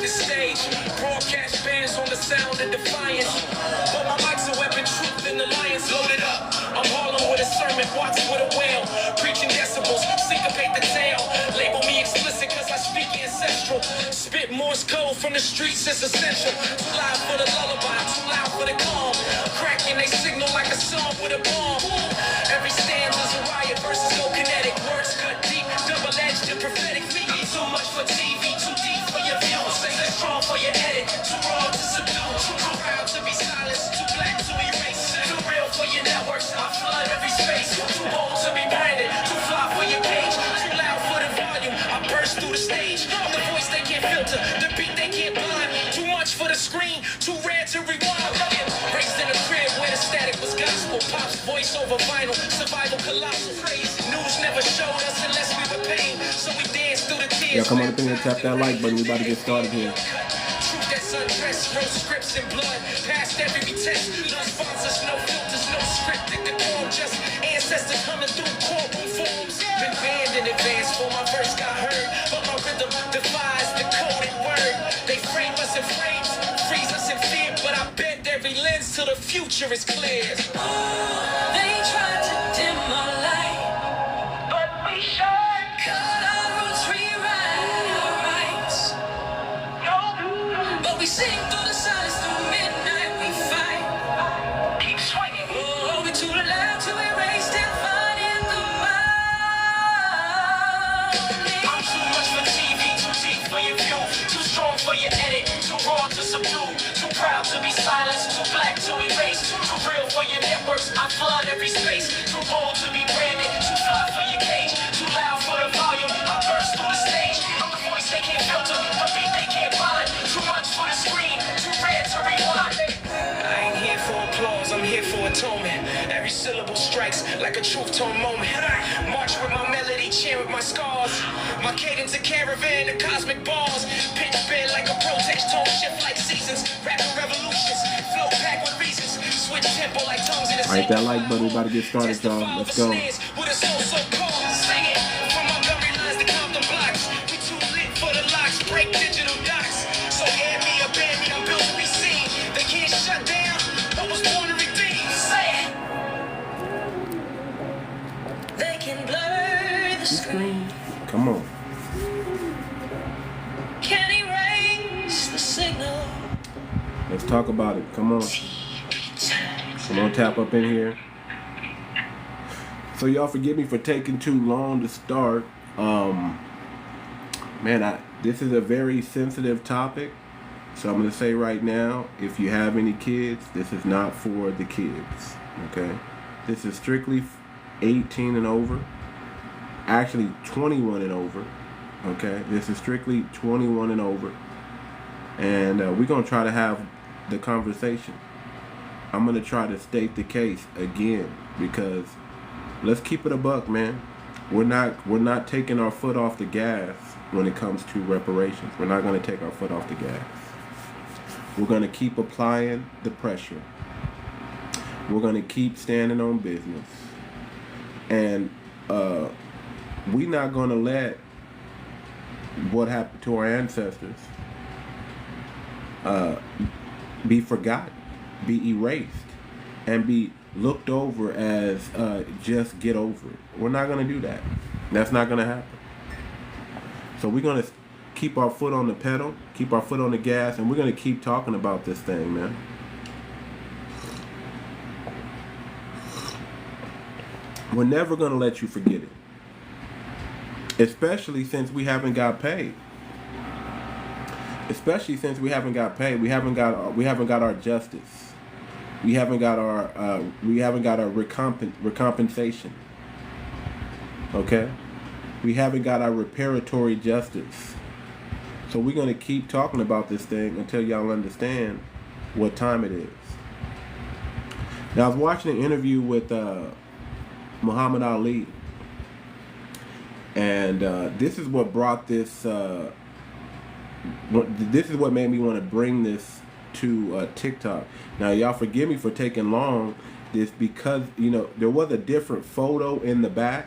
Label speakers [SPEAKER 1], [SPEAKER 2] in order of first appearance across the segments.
[SPEAKER 1] this stage. Broadcast bands on the sound of defiance. But my mic's a weapon, truth and alliance. Loaded up. I'm Harlem with a sermon, Watts with a whale. Preaching decibels, syncopate the tale. Label me explicit cause I speak ancestral. Spit Morse code from the streets, it's essential. Too loud for the lullaby, too loud for the calm. Cracking they signal like a song with a bomb. Every stanza's a riot versus no kinetic. Words cut deep, double-edged and prophetic. Too much for TV, too deep for your view. Say that's strong for your edit, too raw to subdue. Too proud to be silenced, too black to erase. Too real for your networks, I flood every space. Too bold to be branded, too fly for your page. Too loud for the volume, I burst through the stage. I'm the voice they can't filter, the beat they can't blind. Too much for the screen, too rare to rewind. Raised in a crib where the static was gospel. Pop's voice over vinyl, survival colossal. News never showed us unless we were pain. So we danced through the tears.
[SPEAKER 2] Y'all come on up in here, tap that like button. We about to get started here.
[SPEAKER 1] Truth that's undressed, wrote scripts in blood. Past every test, no sponsors, no filters, no scripted decorum. Just ancestors coming through courtroom forms. Been banned in advance for my verse got heard. But my rhythm defies the coded word. They frame us in frames, freeze us in fear. But I bend every lens till the future is clear. They tried to dim our light, but we shine. Cut our roots, rewrite our rights. But we sing through the silence, through midnight we fight. Keep swinging. Oh, we too loud to erase and find in the mind. I'm too much for TV, too deep for your view. Too strong for your edit, too raw to subdue. Too proud to be silenced, too black to erase. Too real for your networks, I flood every space. Too bold to be branded, too fly for your cage. Too loud for the volume, I burst through the stage. I'm the voice they can't filter, the beat they can't bind. Too much for the screen, too rare to rewind. I ain't here for applause, I'm here for atonement. Every syllable strikes like a truth-tone moment. March with my melody, chant with my scars. My cadence a caravan, the cosmic bars. Pitch bend like a protest, tone shift like seasons. Rapping revolutions, flow packed with reasons. Switch tempo like tongues in the
[SPEAKER 2] Alright, that like button, we about to get started, y'all. Let's go.
[SPEAKER 1] With a soul so cold, sing it. From Montgomery lines to Compton blocks. We too lit for the locks, break digital dots. So air me or ban me, I'm built to be seen. They can't shut down, I was born to redeem. Say it. They can blur the screen.
[SPEAKER 2] Come on.
[SPEAKER 1] Can erase the signal.
[SPEAKER 2] Let's talk about it. Come on. Come on, tap up in here. So y'all forgive me for taking too long to start. Man, this is a very sensitive topic. So I'm going to say right now, if you have any kids, this is not for the kids. Okay? This is strictly 18 and over. Actually, 21 and over. Okay? This is strictly 21 and over. And we're going to try to have the conversation. I'm going to try to state the case again, because let's keep it a buck, man. We're not taking our foot off the gas when it comes to reparations. We're not going to take our foot off the gas. We're going to keep applying the pressure. We're going to keep standing on business. And we're not going to let what happened to our ancestors be forgotten, be erased, and be looked over as just get over it. We're not going to do that. That's not going to happen. So we're going to keep our foot on the pedal, keep our foot on the gas, and we're going to keep talking about this thing, man. We're never going to let you forget it. Especially since we haven't got paid. Especially since we haven't got paid. We haven't got our justice. We haven't got our recompensation. Okay? We haven't got our reparatory justice. So we're going to keep talking about this thing until y'all understand what time it is. Now, I was watching an interview with Muhammad Ali, and this is what brought this. This is what made me want to bring this to TikTok. Now, y'all forgive me for taking long. This because there was a different photo in the back.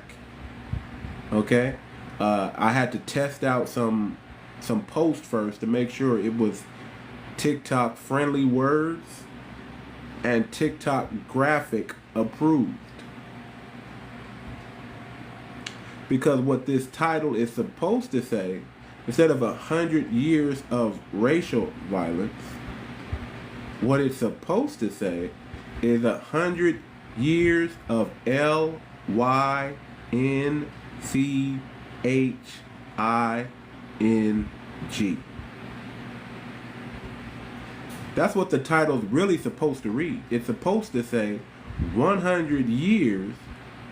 [SPEAKER 2] Okay, I had to test out some some posts first to make sure it was TikTok friendly words and TikTok graphic approved. Because what this title is supposed to say, instead of 100 years of racial violence, what it's supposed to say is 100 years of LYNCHING. That's what the title's really supposed to read. It's supposed to say 100 years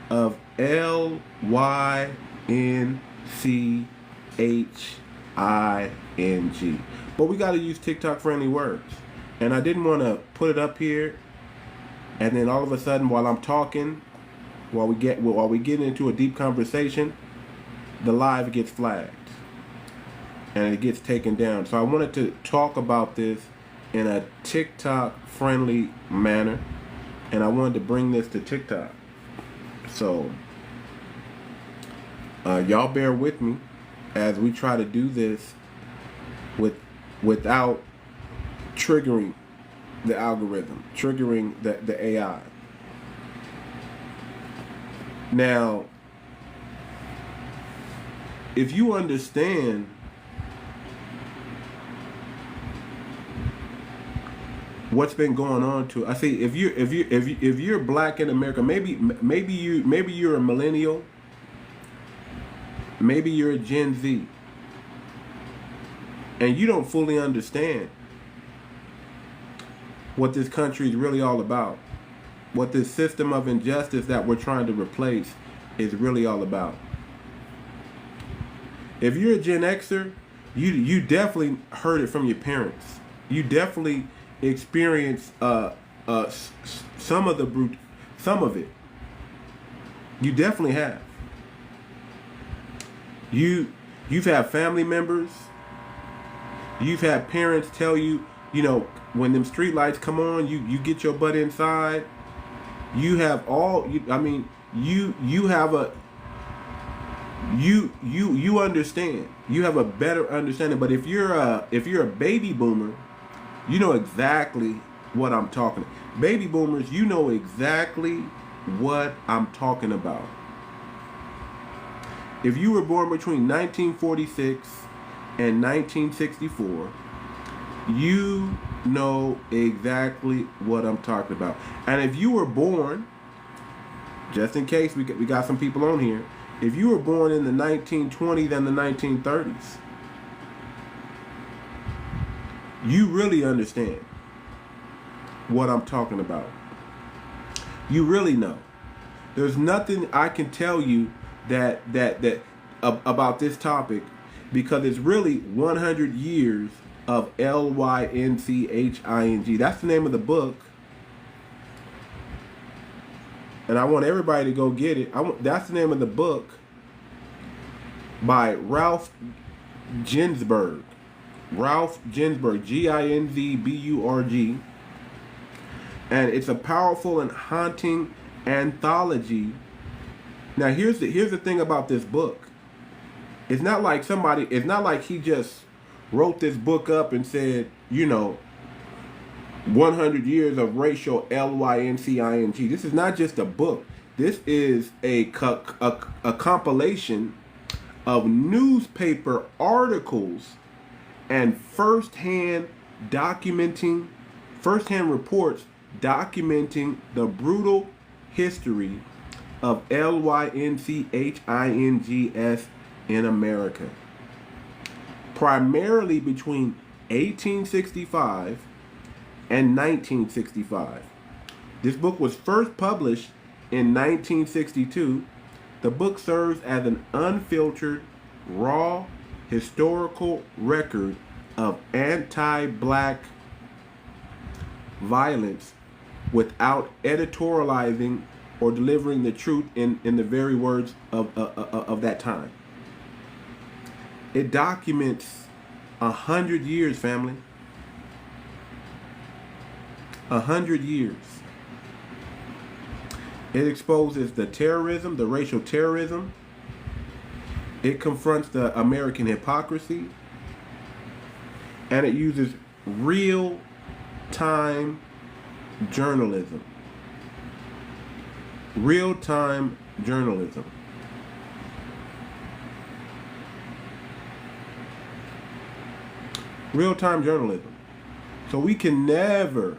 [SPEAKER 2] of LYNCHING. But we got to use TikTok friendly words. And I didn't want to put it up here and then all of a sudden while I'm talking, while we get into a deep conversation, the live gets flagged and it gets taken down. So I wanted to talk about this in a TikTok friendly manner, and I wanted to bring this to TikTok. So y'all bear with me as we try to do this without triggering the algorithm, triggering the AI. Now, if you understand what's been going on to, I see, if you're black in America, maybe you're a millennial, maybe you're a Gen Z, and you don't fully understand what this country is really all about, what this system of injustice that we're trying to replace is really all about. If you're a Gen Xer, you definitely heard it from your parents. You definitely experienced some of it. You definitely have. You've had family members. You've had parents tell you, when them street lights come on, you get your butt inside. You have you understand. You have a better understanding. But if you're a baby boomer, you know exactly what I'm talking about. Baby boomers, you know exactly what I'm talking about. If you were born between 1946 and 1964, you know exactly what I'm talking about. And if you were born, just in case we got some people on here, if you were born in the 1920s and the 1930s, you really understand what I'm talking about. You really know. There's nothing I can tell you that about this topic, because it's really 100 years of LYNCHING. That's the name of the book. And I want everybody to go get it. That's the name of the book by Ralph Ginzburg. Ralph Ginzburg, Ginzburg. And it's a powerful and haunting anthology. Now here's the thing about this book. It's not like he just wrote this book up and said, 100 years of racial LYNCING. This is not just a book. This is a compilation of newspaper articles and first-hand reports documenting the brutal history of LYNCHINGS in America. Primarily between 1865 and 1965. This book was first published in 1962. The book serves as an unfiltered, raw, historical record of anti-black violence without editorializing or delivering the truth in the very words of that time. It documents 100 years, family. 100 years. It exposes the terrorism, the racial terrorism. It confronts the American hypocrisy. and it uses real-time journalism. Real-time journalism. Real-time journalism. So we can never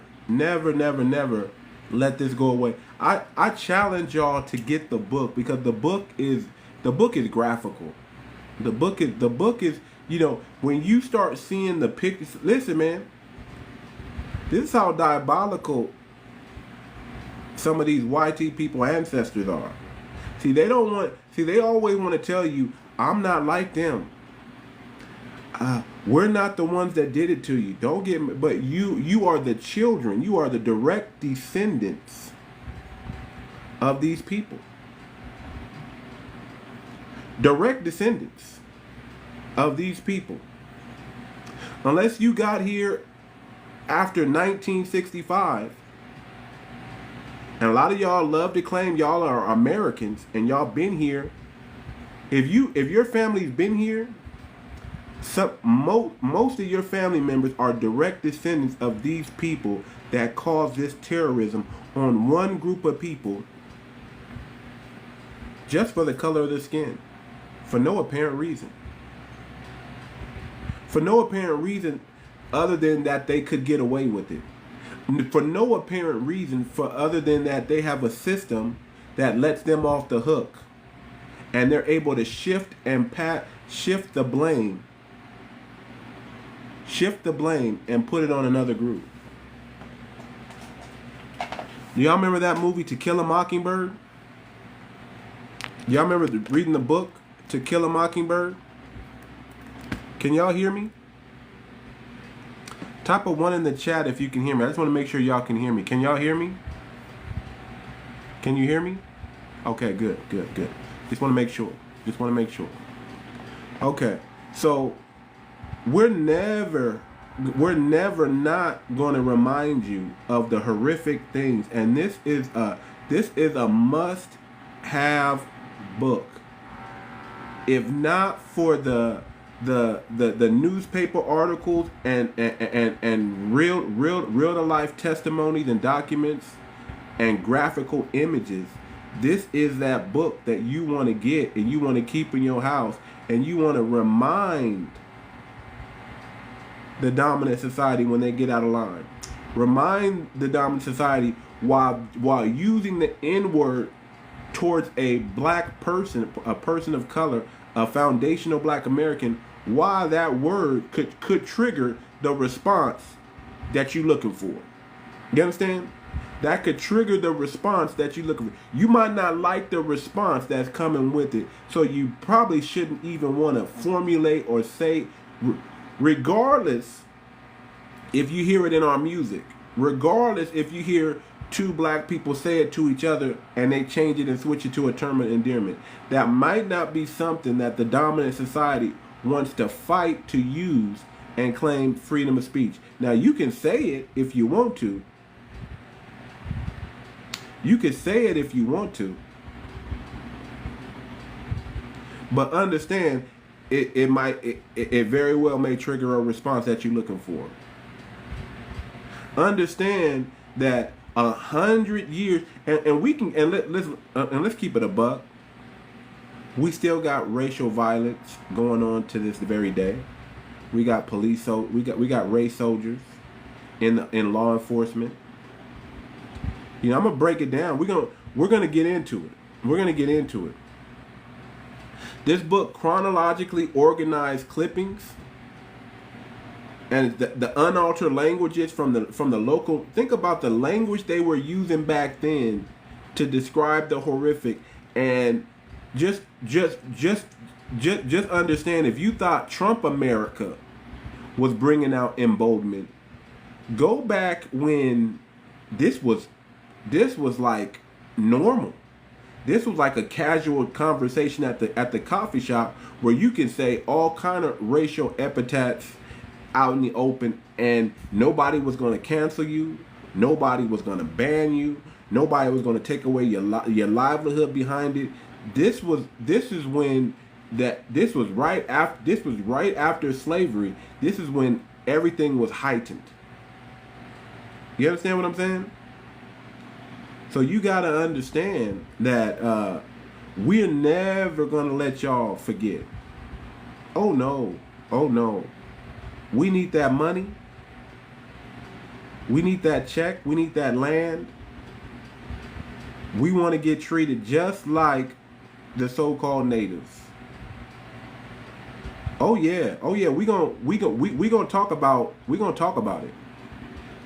[SPEAKER 2] let this go away. I challenge y'all to get the book, because the book is graphical. The book is, you know, when you start seeing the pictures. Listen, man, this is how diabolical some of these YT people ancestors are. See, they always want to tell you, I'm not like them. We're not the ones that did it to you. Don't get me, but you are the children. You are the direct descendants of these people. Direct descendants of these people. Unless you got here after 1965, and a lot of y'all love to claim y'all are Americans and y'all been here. If your family's been here, most of your family members are direct descendants of these people that caused this terrorism on one group of people, just for the color of their skin, for no apparent reason. For no apparent reason other than that they could get away with it. For no apparent reason other than that they have a system that lets them off the hook, and they're able to shift the blame and put it on another group. Do y'all remember that movie To Kill a Mockingbird? Y'all remember reading the book To Kill a Mockingbird? Can y'all hear me? Type a 1 in the chat if you can hear me. I just want to make sure y'all can hear me. Can y'all hear me? Can you hear me? Okay, good. Just want to make sure. Okay, so we're never not going to remind you of the horrific things, and this is a must-have book. If not for the newspaper articles and real to life testimonies and documents and graphical images, this is that book that you want to get and you want to keep in your house, and you want to remind the dominant society when they get out of line. Remind the dominant society while using the N-word towards a black person, a person of color, a foundational black American, why that word could trigger the response that you're looking for. You understand? That could trigger the response that you're looking for. You might not like the response that's coming with it, so you probably shouldn't even want to formulate or say, regardless if you hear it in our music, regardless if you hear two black people say it to each other and they change it and switch it to a term of endearment, that might not be something that the dominant society wants to fight to use and claim freedom of speech. Now, you can say it if you want to. You can say it if you want to. But understand, it very well may trigger a response that you're looking for. Understand that 100 years, let's keep it a buck. We still got racial violence going on to this very day. We got we got race soldiers in law enforcement. You know, I'm gonna break it down. We're gonna get into it. This book chronologically organized clippings and the unaltered languages from the local. Think about the language they were using back then to describe the horrific, and just understand, if you thought Trump America was bringing out emboldenment, go back when this was like normal. This was like a casual conversation at the coffee shop where you can say all kind of racial epithets out in the open, and nobody was going to cancel you, nobody was going to ban you, nobody was going to take away your livelihood behind it. This was right after slavery. This is when everything was heightened. You understand what I'm saying? So you got to understand that we're never going to let y'all forget. Oh no. Oh no. We need that money. We need that check. We need that land. We want to get treated just like the so-called natives. Oh yeah. Oh yeah. We gonna talk about it.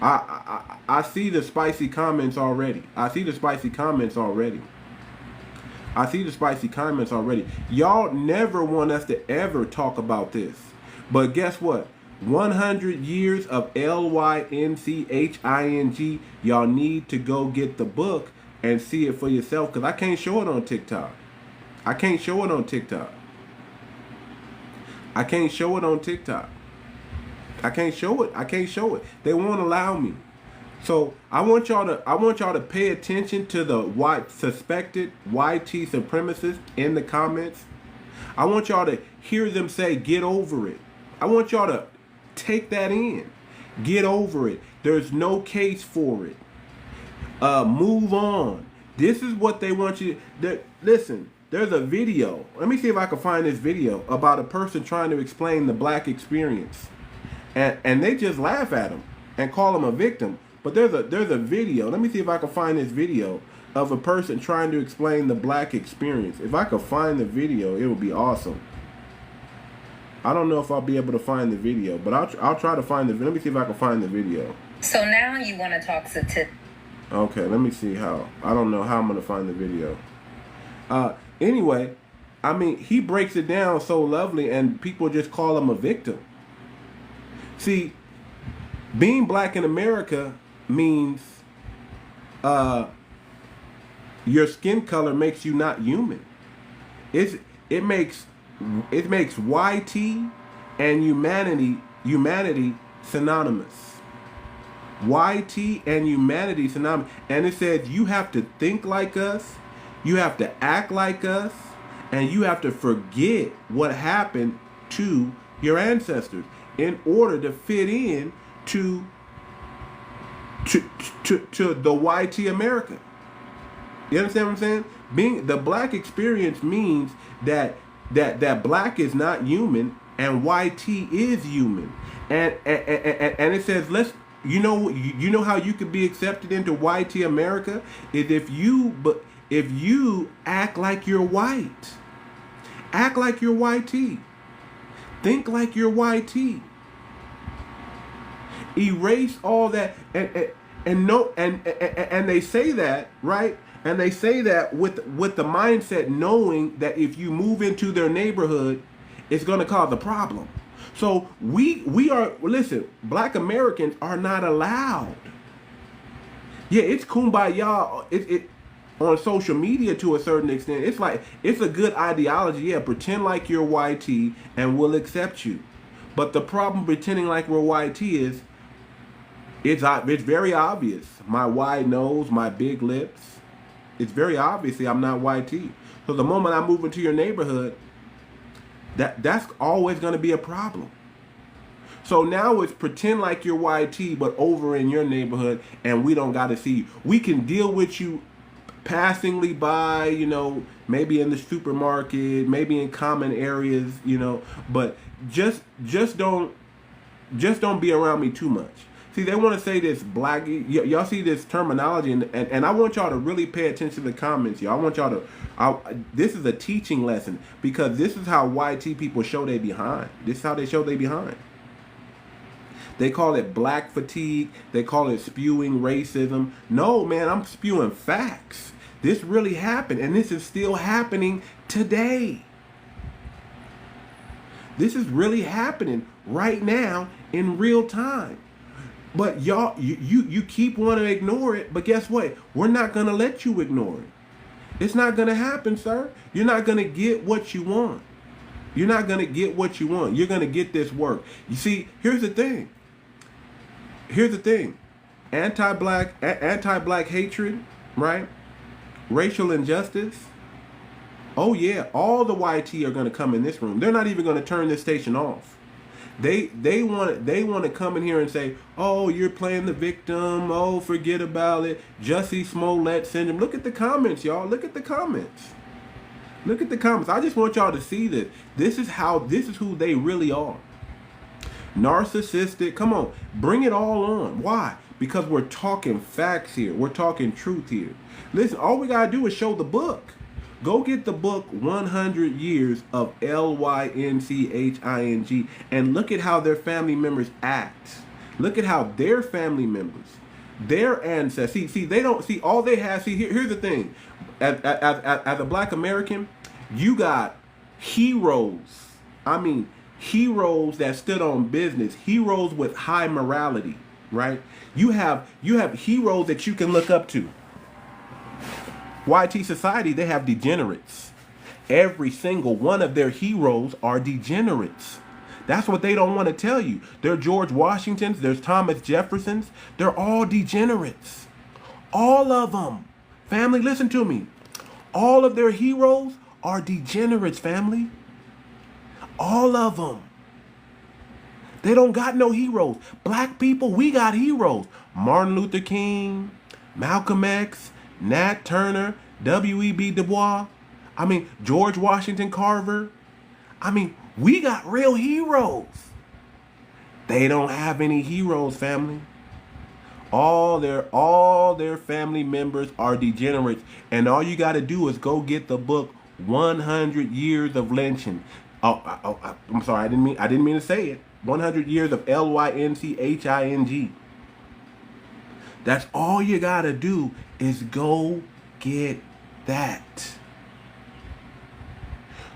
[SPEAKER 2] I see the spicy comments already. I see the spicy comments already. Y'all never want us to ever talk about this. But guess what? 100 years of 𝗔𝗯ance. Y'all need to go get the book and see it for yourself, because I can't show it on TikTok. I can't show it on TikTok. I can't show it on TikTok. I can't show it. I can't show it. They won't allow me. So I want y'all to pay attention to the suspected YT supremacists in the comments. I want y'all to hear them say, "Get over it." I want y'all to take that in. Get over it. There's no case for it. Move on. This is what they want you to listen. There's a video. Let me see if I can find this video about a person trying to explain the black experience. And they just laugh at him and call him a victim. But there's a video. Let me see if I can find this video of a person trying to explain the black experience. If I could find the video, it would be awesome. I don't know if I'll be able to find the video, but I'll try to find the video. Let me see if I can find the video.
[SPEAKER 3] So now you want to talk to...
[SPEAKER 2] Okay, let me see how. I don't know how I'm going to find the video. Anyway, I mean, he breaks it down so lovely, and people just call him a victim. See, being black in America means your skin color makes you not human. It makes YT and humanity synonymous. YT and humanity synonymous. And it says you have to think like us, you have to act like us, and you have to forget what happened to your ancestors in order to fit in to the YT America. You understand what I'm saying? Being the black experience means that black is not human and YT is human. And it says you know how you could be accepted into YT America is if you act like you're white. Act like you're YT. Think like you're YT. Erase all that and they say that, right? And they say that with the mindset knowing that if you move into their neighborhood, it's going to cause a problem. So we are, listen, black Americans are not allowed. Yeah, it's kumbaya. It on social media to a certain extent. It's like, it's a good ideology. Yeah, pretend like you're YT and we'll accept you. But the problem pretending like we're YT is, it's very obvious. My wide nose, my big lips. It's very obviously I'm not YT. So the moment I move into your neighborhood, that's always going to be a problem. So now it's pretend like you're YT, but over in your neighborhood, and we don't got to see you. We can deal with you passingly by, maybe in the supermarket, maybe in common areas, but just don't be around me too much. See, they want to say this black, y'all see this terminology, and I want y'all to really pay attention to the comments, y'all. I want y'all to, this is a teaching lesson, because this is how YT people show they behind. This is how they show they behind. They call it black fatigue. They call it spewing racism. No, man, I'm spewing facts. This really happened, and this is still happening today. This is really happening right now in real time. But y'all, you keep wanting to ignore it, but guess what? We're not going to let you ignore it. It's not going to happen, sir. You're not going to get what you want. You're not going to get what you want. You're going to get this work. You see, here's the thing. Anti-black hatred, right? Racial injustice. Oh yeah, all the YT are going to come in this room. They're not even going to turn this station off. They want to come in here and say, "Oh, you're playing the victim. Oh, forget about it. 𝗔𝗯ance 𝘂𝘁 syndrome." Look at the comments, y'all. Look at the comments. Look at the comments. I just want y'all to see this. This is who they really are. Narcissistic. Come on, bring it all on. Why? Because we're talking facts here. We're talking truth here. Listen, all we gotta do is show the book. Go get the book 100 Years of Lynching and look at how their family members act. Look at how their family members, their ancestors, see they don't see all they have. See, here's the thing. As a black American, you got heroes. I mean, heroes that stood on business, heroes with high morality, right? You have heroes that you can look up to. YT society, they have degenerates. Every single one of their heroes are degenerates. That's what they don't want to tell you. They're George Washingtons, there's Thomas Jeffersons. They're all degenerates. All of them. Family, listen to me. All of their heroes are degenerates, family. All of them. They don't got no heroes. Black people, we got heroes. Martin Luther King, Malcolm X, Nat Turner, W.E.B. Du Bois. I mean, George Washington Carver. I mean, we got real heroes. They don't have any heroes, family. All their family members are degenerates, and all you got to do is go get the book 100 Years of Lynching. I'm sorry, I didn't mean to say it. 100 Years of Lynching. That's all you got to do is go get that.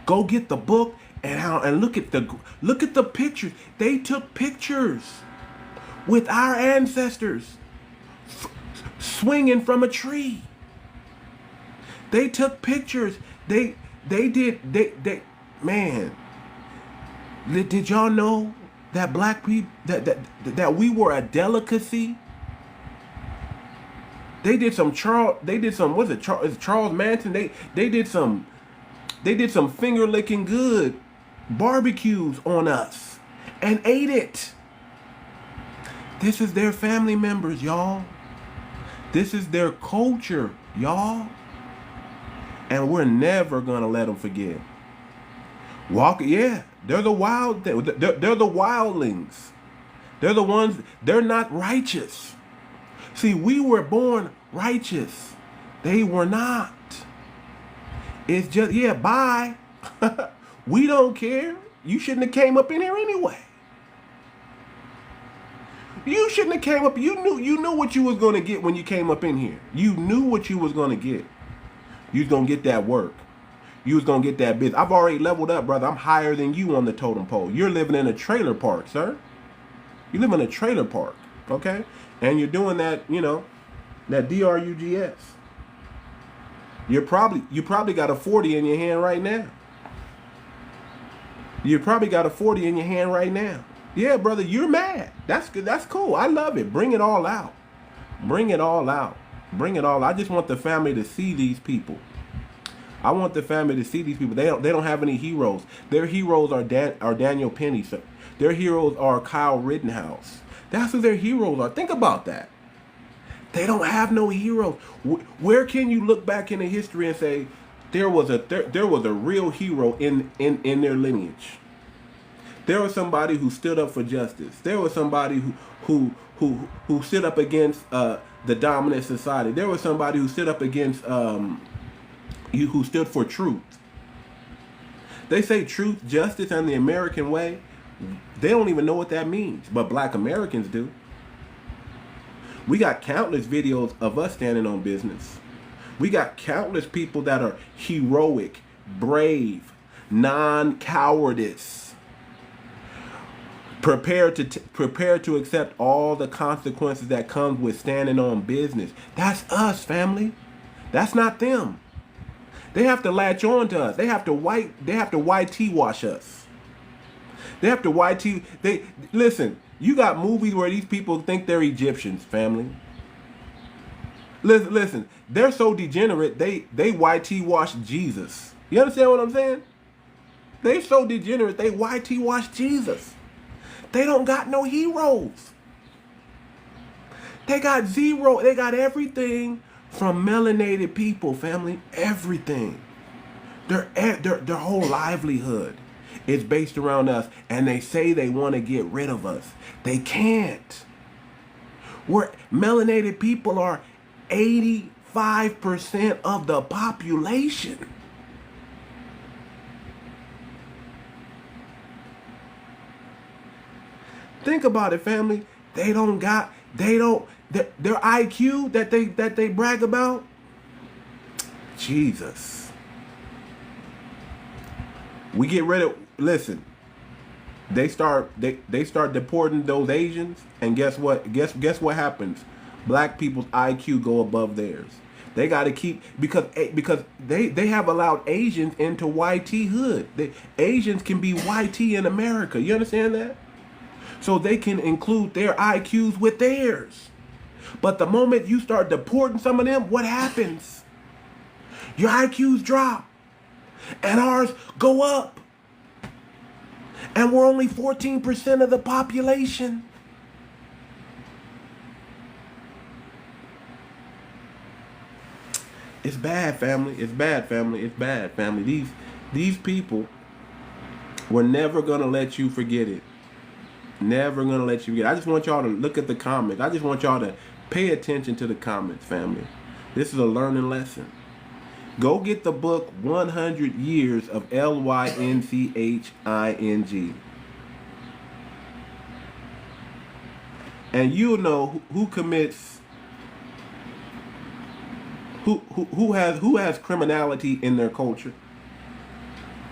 [SPEAKER 2] Go get the book and look at the pictures. They took pictures with our ancestors swinging from a tree. They took pictures. Man, did y'all know that black people that we were a delicacy? They did some Charles Manson. They did some finger licking good barbecues on us and ate it. This is their family members, y'all. This is their culture, y'all. And we're never gonna let them forget. They're the wildlings. They're the ones. They're not righteous. See, we were born righteous. They were not. It's just, bye. We don't care. You shouldn't have came up in here anyway. You shouldn't have came up. You knew what you was going to get when you came up in here. You knew what you was going to get. You was going to get that work. You was going to get that business. I've already leveled up, brother. I'm higher than you on the totem pole. You're living in a trailer park, sir. You live in a trailer park, okay? And you're doing that, that drugs. You probably got a 40 in your hand right now. You probably got a 40 in your hand right now. Yeah, brother, you're mad. That's good. That's cool. I love it. Bring it all out. Bring it all out. Bring it all. I just want the family to see these people. I want the family to see these people. They don't have any heroes. Their heroes are Daniel Penny. So their heroes are Kyle Rittenhouse. That's who their heroes are. Think about that. They don't have no heroes. Where can you look back into history and say there was a real hero in their lineage? There was somebody who stood up for justice. There was somebody who stood up against the dominant society. There was somebody who stood up against who stood for truth. They say truth, justice, and the American way. They don't even know what that means, but black Americans do. We got countless videos of us standing on business. We got countless people that are heroic, brave, non-cowardice, prepared to accept all the consequences that comes with standing on business. That's us, family. That's not them. They have to latch on to us. They have to YT wash us. They have to YT. Listen. You got movies where these people think they're Egyptians, family. Listen. They're so degenerate. They YT wash Jesus. You understand what I'm saying? They so degenerate. They YT wash Jesus. They don't got no heroes. They got zero. They got everything from melanated people, family. Everything. Their whole livelihood is based around us, and they say they want to get rid of us. They can't. Melanated people are 85% of the population. Think about it, family. Their IQ that they brag about. Jesus. We get rid of, listen. They start deporting those Asians, and guess what? Guess what happens? Black people's IQ go above theirs. They got to keep, because they have allowed Asians into YT hood. Asians can be YT in America. You understand that? So they can include their IQs with theirs. But the moment you start deporting some of them, what happens? Your IQs drop. And ours go up. And we're only 14% of the population. It's bad, family. It's bad, family. It's bad, family. These people were never going to let you forget it. Never gonna let you get. I just want y'all to look at the comments. I just want y'all to pay attention to the comments, family. This is a learning lesson. Go get the book 100 Years of Lynching. And you'll know who commits, who has criminality in their culture.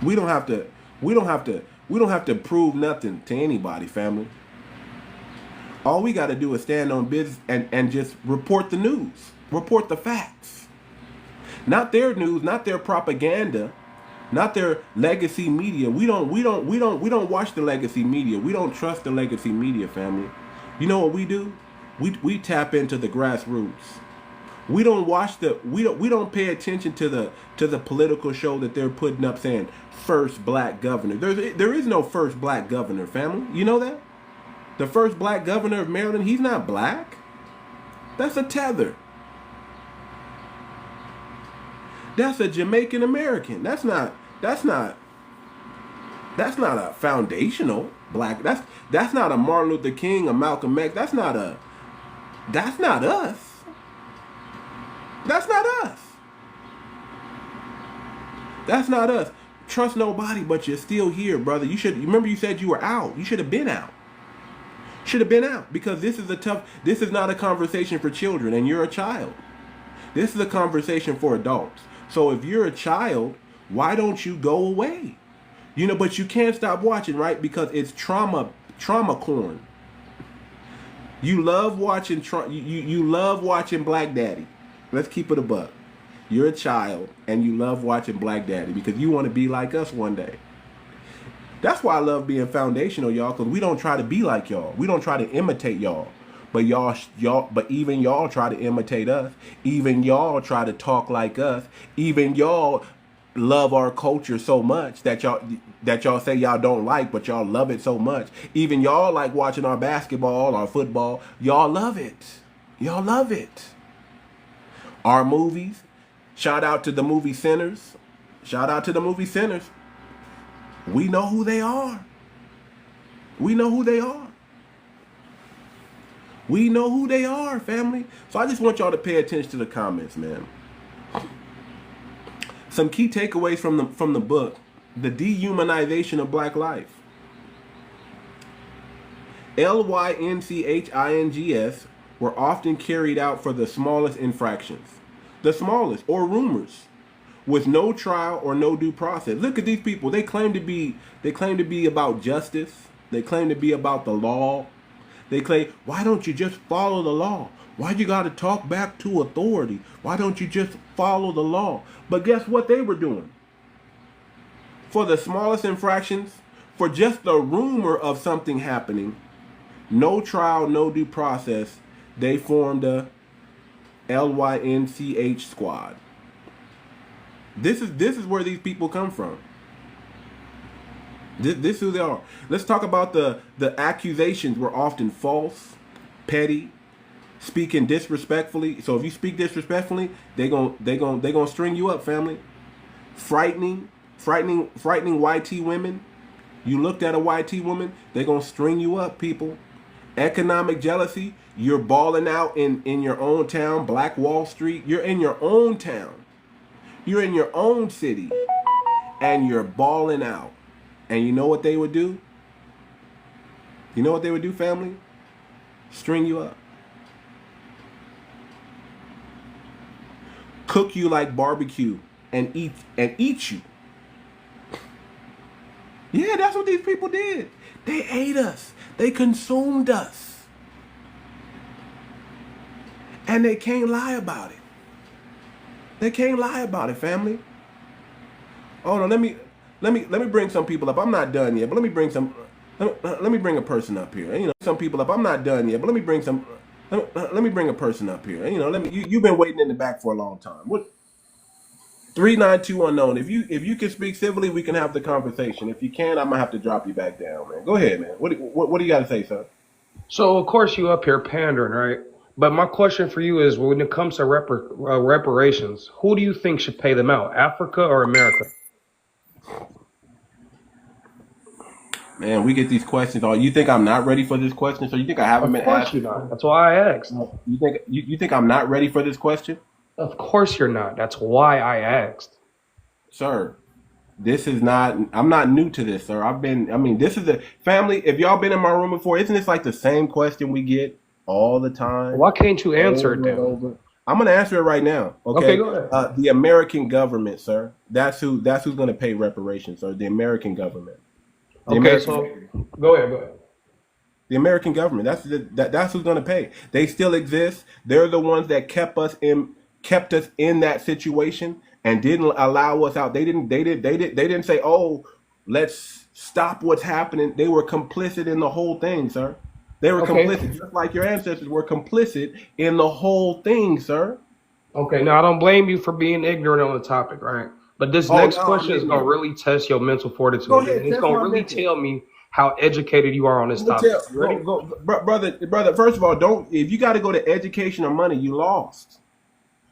[SPEAKER 2] We don't have to prove nothing to anybody, family. All we got to do is stand on business and just report the news. Report the facts. Not their news, not their propaganda, not their legacy media. We don't watch the legacy media. We don't trust the legacy media, family. You know what we do? We tap into the grassroots. We don't pay attention to the political show that they're putting up saying first black governor. There is no first black governor, family. You know that? The first black governor of Maryland, he's not black. That's a tether. That's a Jamaican American. That's not a foundational black. That's not a Martin Luther King, a Malcolm X. That's not us. That's not us. That's not us. Trust nobody, but you're still here, brother. You remember you said you were out. You should have been out. Because this is not a conversation for children, and you're a child. This is a conversation for adults. So if you're a child, why don't you go away? But you can't stop watching, right? Because it's trauma corn. You love watching you love watching Black Daddy. Let's keep it a buck. You're a child and you love watching Black Daddy because you want to be like us one day. That's why I love being foundational, y'all, because we don't try to be like y'all. We don't try to imitate y'all. But but even y'all try to imitate us. Even y'all try to talk like us. Even y'all love our culture so much that y'all say y'all don't like, but y'all love it so much. Even y'all like watching our basketball, our football. Y'all love it. Y'all love it. Our movies. Shout out to the movie centers. Shout out to the movie centers. We know who they are. We know who they are. We know who they are, family. So I just want y'all to pay attention to the comments, man. Some key takeaways from the book: the dehumanization of black life. Lynchings were often carried out for the smallest infractions, the smallest, or rumors, with no trial or no due process. Look at these people. They claim to be about justice. They claim to be about the law. They claim, why don't you just follow the law? Why you got to talk back to authority? Why don't you just follow the law? But guess what they were doing? For the smallest infractions, for just the rumor of something happening, no trial, no due process, they formed a LYNCH squad. This is where these people come from. This is who they are. Let's talk about the accusations were often false, petty, speaking disrespectfully. So if you speak disrespectfully, they gonna string you up, family. Frightening YT women. You looked at a YT woman, they're gonna string you up, people. Economic jealousy. You're balling out in your own town, Black Wall Street. You're in your own town. You're in your own city, and you're balling out. And you know what they would do? You know what they would do, family? String you up. Cook you like barbecue and eat you. Yeah, that's what these people did. They ate us. They consumed us. And they can't lie about it. They can't lie about it, family. Hold on, let me bring some people up. I'm not done yet, but let me bring a person up here. You know, some people up. I'm not done yet, but let me bring a person up here. You know, you've been waiting in the back for a long time. What? 392 unknown. If you can speak civilly, we can have the conversation. If you can't, I'm gonna have to drop you back down, man. Go ahead, man. What do you got to say, sir?
[SPEAKER 4] So, of course, you up here pandering, right? But my question for you is, when it comes to reparations, who do you think should pay them out, Africa or America?
[SPEAKER 2] Man, we get these questions. Oh, you think I'm not ready for this question? So you think I haven't been asked?
[SPEAKER 4] Of course you're not. That's why I asked.
[SPEAKER 2] You think I'm not ready for this question?
[SPEAKER 4] Of course you're not. That's why I asked.
[SPEAKER 2] Sir, I'm not new to this, sir. This is a family. If y'all been in my room before, isn't this like the same question we get all the time?
[SPEAKER 4] Why can't you answer it then?
[SPEAKER 2] I'm going to answer it right now. Okay,
[SPEAKER 4] go ahead.
[SPEAKER 2] The American government, sir. That's who's going to pay reparations, sir. The American government.
[SPEAKER 4] Go ahead.
[SPEAKER 2] The American government. That's who's going to pay. They still exist. They're the ones that kept us in that situation and didn't allow us out. They didn't say, "Oh, let's stop what's happening." They were complicit in the whole thing, sir. They were complicit, just like your ancestors were complicit in the whole thing, sir.
[SPEAKER 4] Okay, now I don't blame you for being ignorant on the topic, right? But this next question is going to really test your mental fortitude.
[SPEAKER 2] Go ahead,
[SPEAKER 4] it's going to really tell me how educated you are on this topic.
[SPEAKER 2] Brother, first of all, if you got to go to education or money, you lost.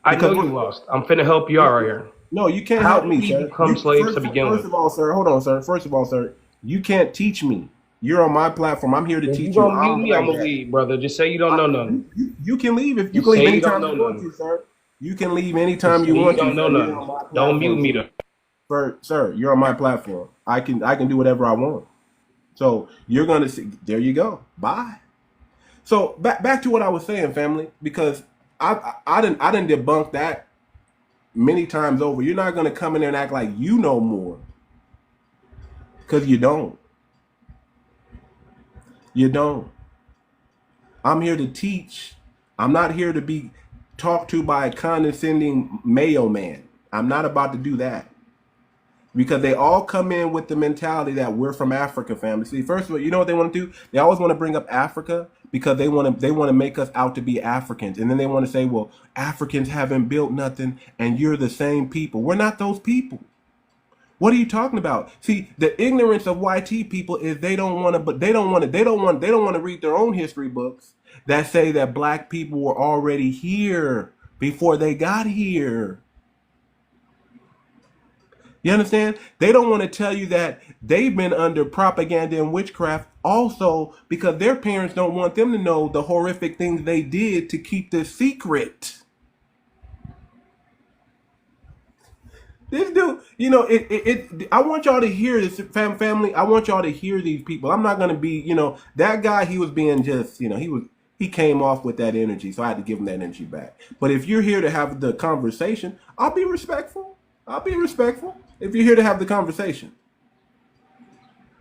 [SPEAKER 4] I know you lost. I'm finna help you out right here.
[SPEAKER 2] No, you can't help me, sir.
[SPEAKER 4] Become slaves to begin with.
[SPEAKER 2] First of all, sir, hold on, sir. First of all, sir, you can't teach me. You're on my platform. I'm here to teach you.
[SPEAKER 4] You don't mute me, I'm gonna leave, brother. Just say you don't know nothing.
[SPEAKER 2] You can leave if you can leave anytime you want to, sir. You can leave anytime you want to.
[SPEAKER 4] You don't know nothing. Don't mute me though.
[SPEAKER 2] Sir, you're on my platform. I can do whatever I want. So you're gonna see. There you go. Bye. So back to what I was saying, family, because I didn't debunk that many times over. You're not gonna come in there and act like you know more, because you don't. You don't. I'm here to teach. I'm not here to be talked to by a condescending Mayo man. I'm not about to do that. Because they all come in with the mentality that we're from Africa, family. See, first of all, you know what they want to do? They always want to bring up Africa because they want to make us out to be Africans. And then they want to say, well, Africans haven't built nothing and you're the same people. We're not those people. What are you talking about? See, the ignorance of YT people is they don't want to read their own history books that say that black people were already here before they got here. You understand? They don't want to tell you that they've been under propaganda and witchcraft also because their parents don't want them to know the horrific things they did to keep this secret. This dude, you know, I want y'all to hear this, family. I want y'all to hear these people. I'm not going to be, you know, that guy, he was being just, you know, he came off with that energy. So I had to give him that energy back. But if you're here to have the conversation, I'll be respectful. If you're here to have the conversation.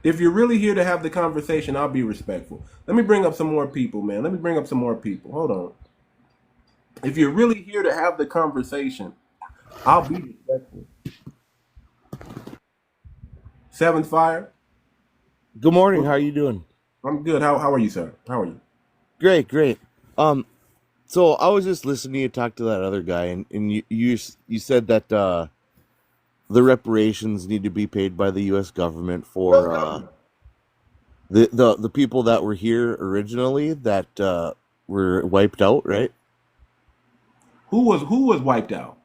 [SPEAKER 2] If you're really here to have the conversation, I'll be respectful. Let me bring up some more people, man. Hold on. If you're really here to have the conversation, I'll be respectful. Seventh Fire.
[SPEAKER 5] Good morning. How are you doing?
[SPEAKER 2] I'm good. How are you, sir? How are you?
[SPEAKER 5] Great. So I was just listening to you talk to that other guy, and you said that the reparations need to be paid by the U.S. government
[SPEAKER 2] What
[SPEAKER 5] for
[SPEAKER 2] government?
[SPEAKER 5] the people that were here originally that were wiped out, right?
[SPEAKER 2] Who was wiped out?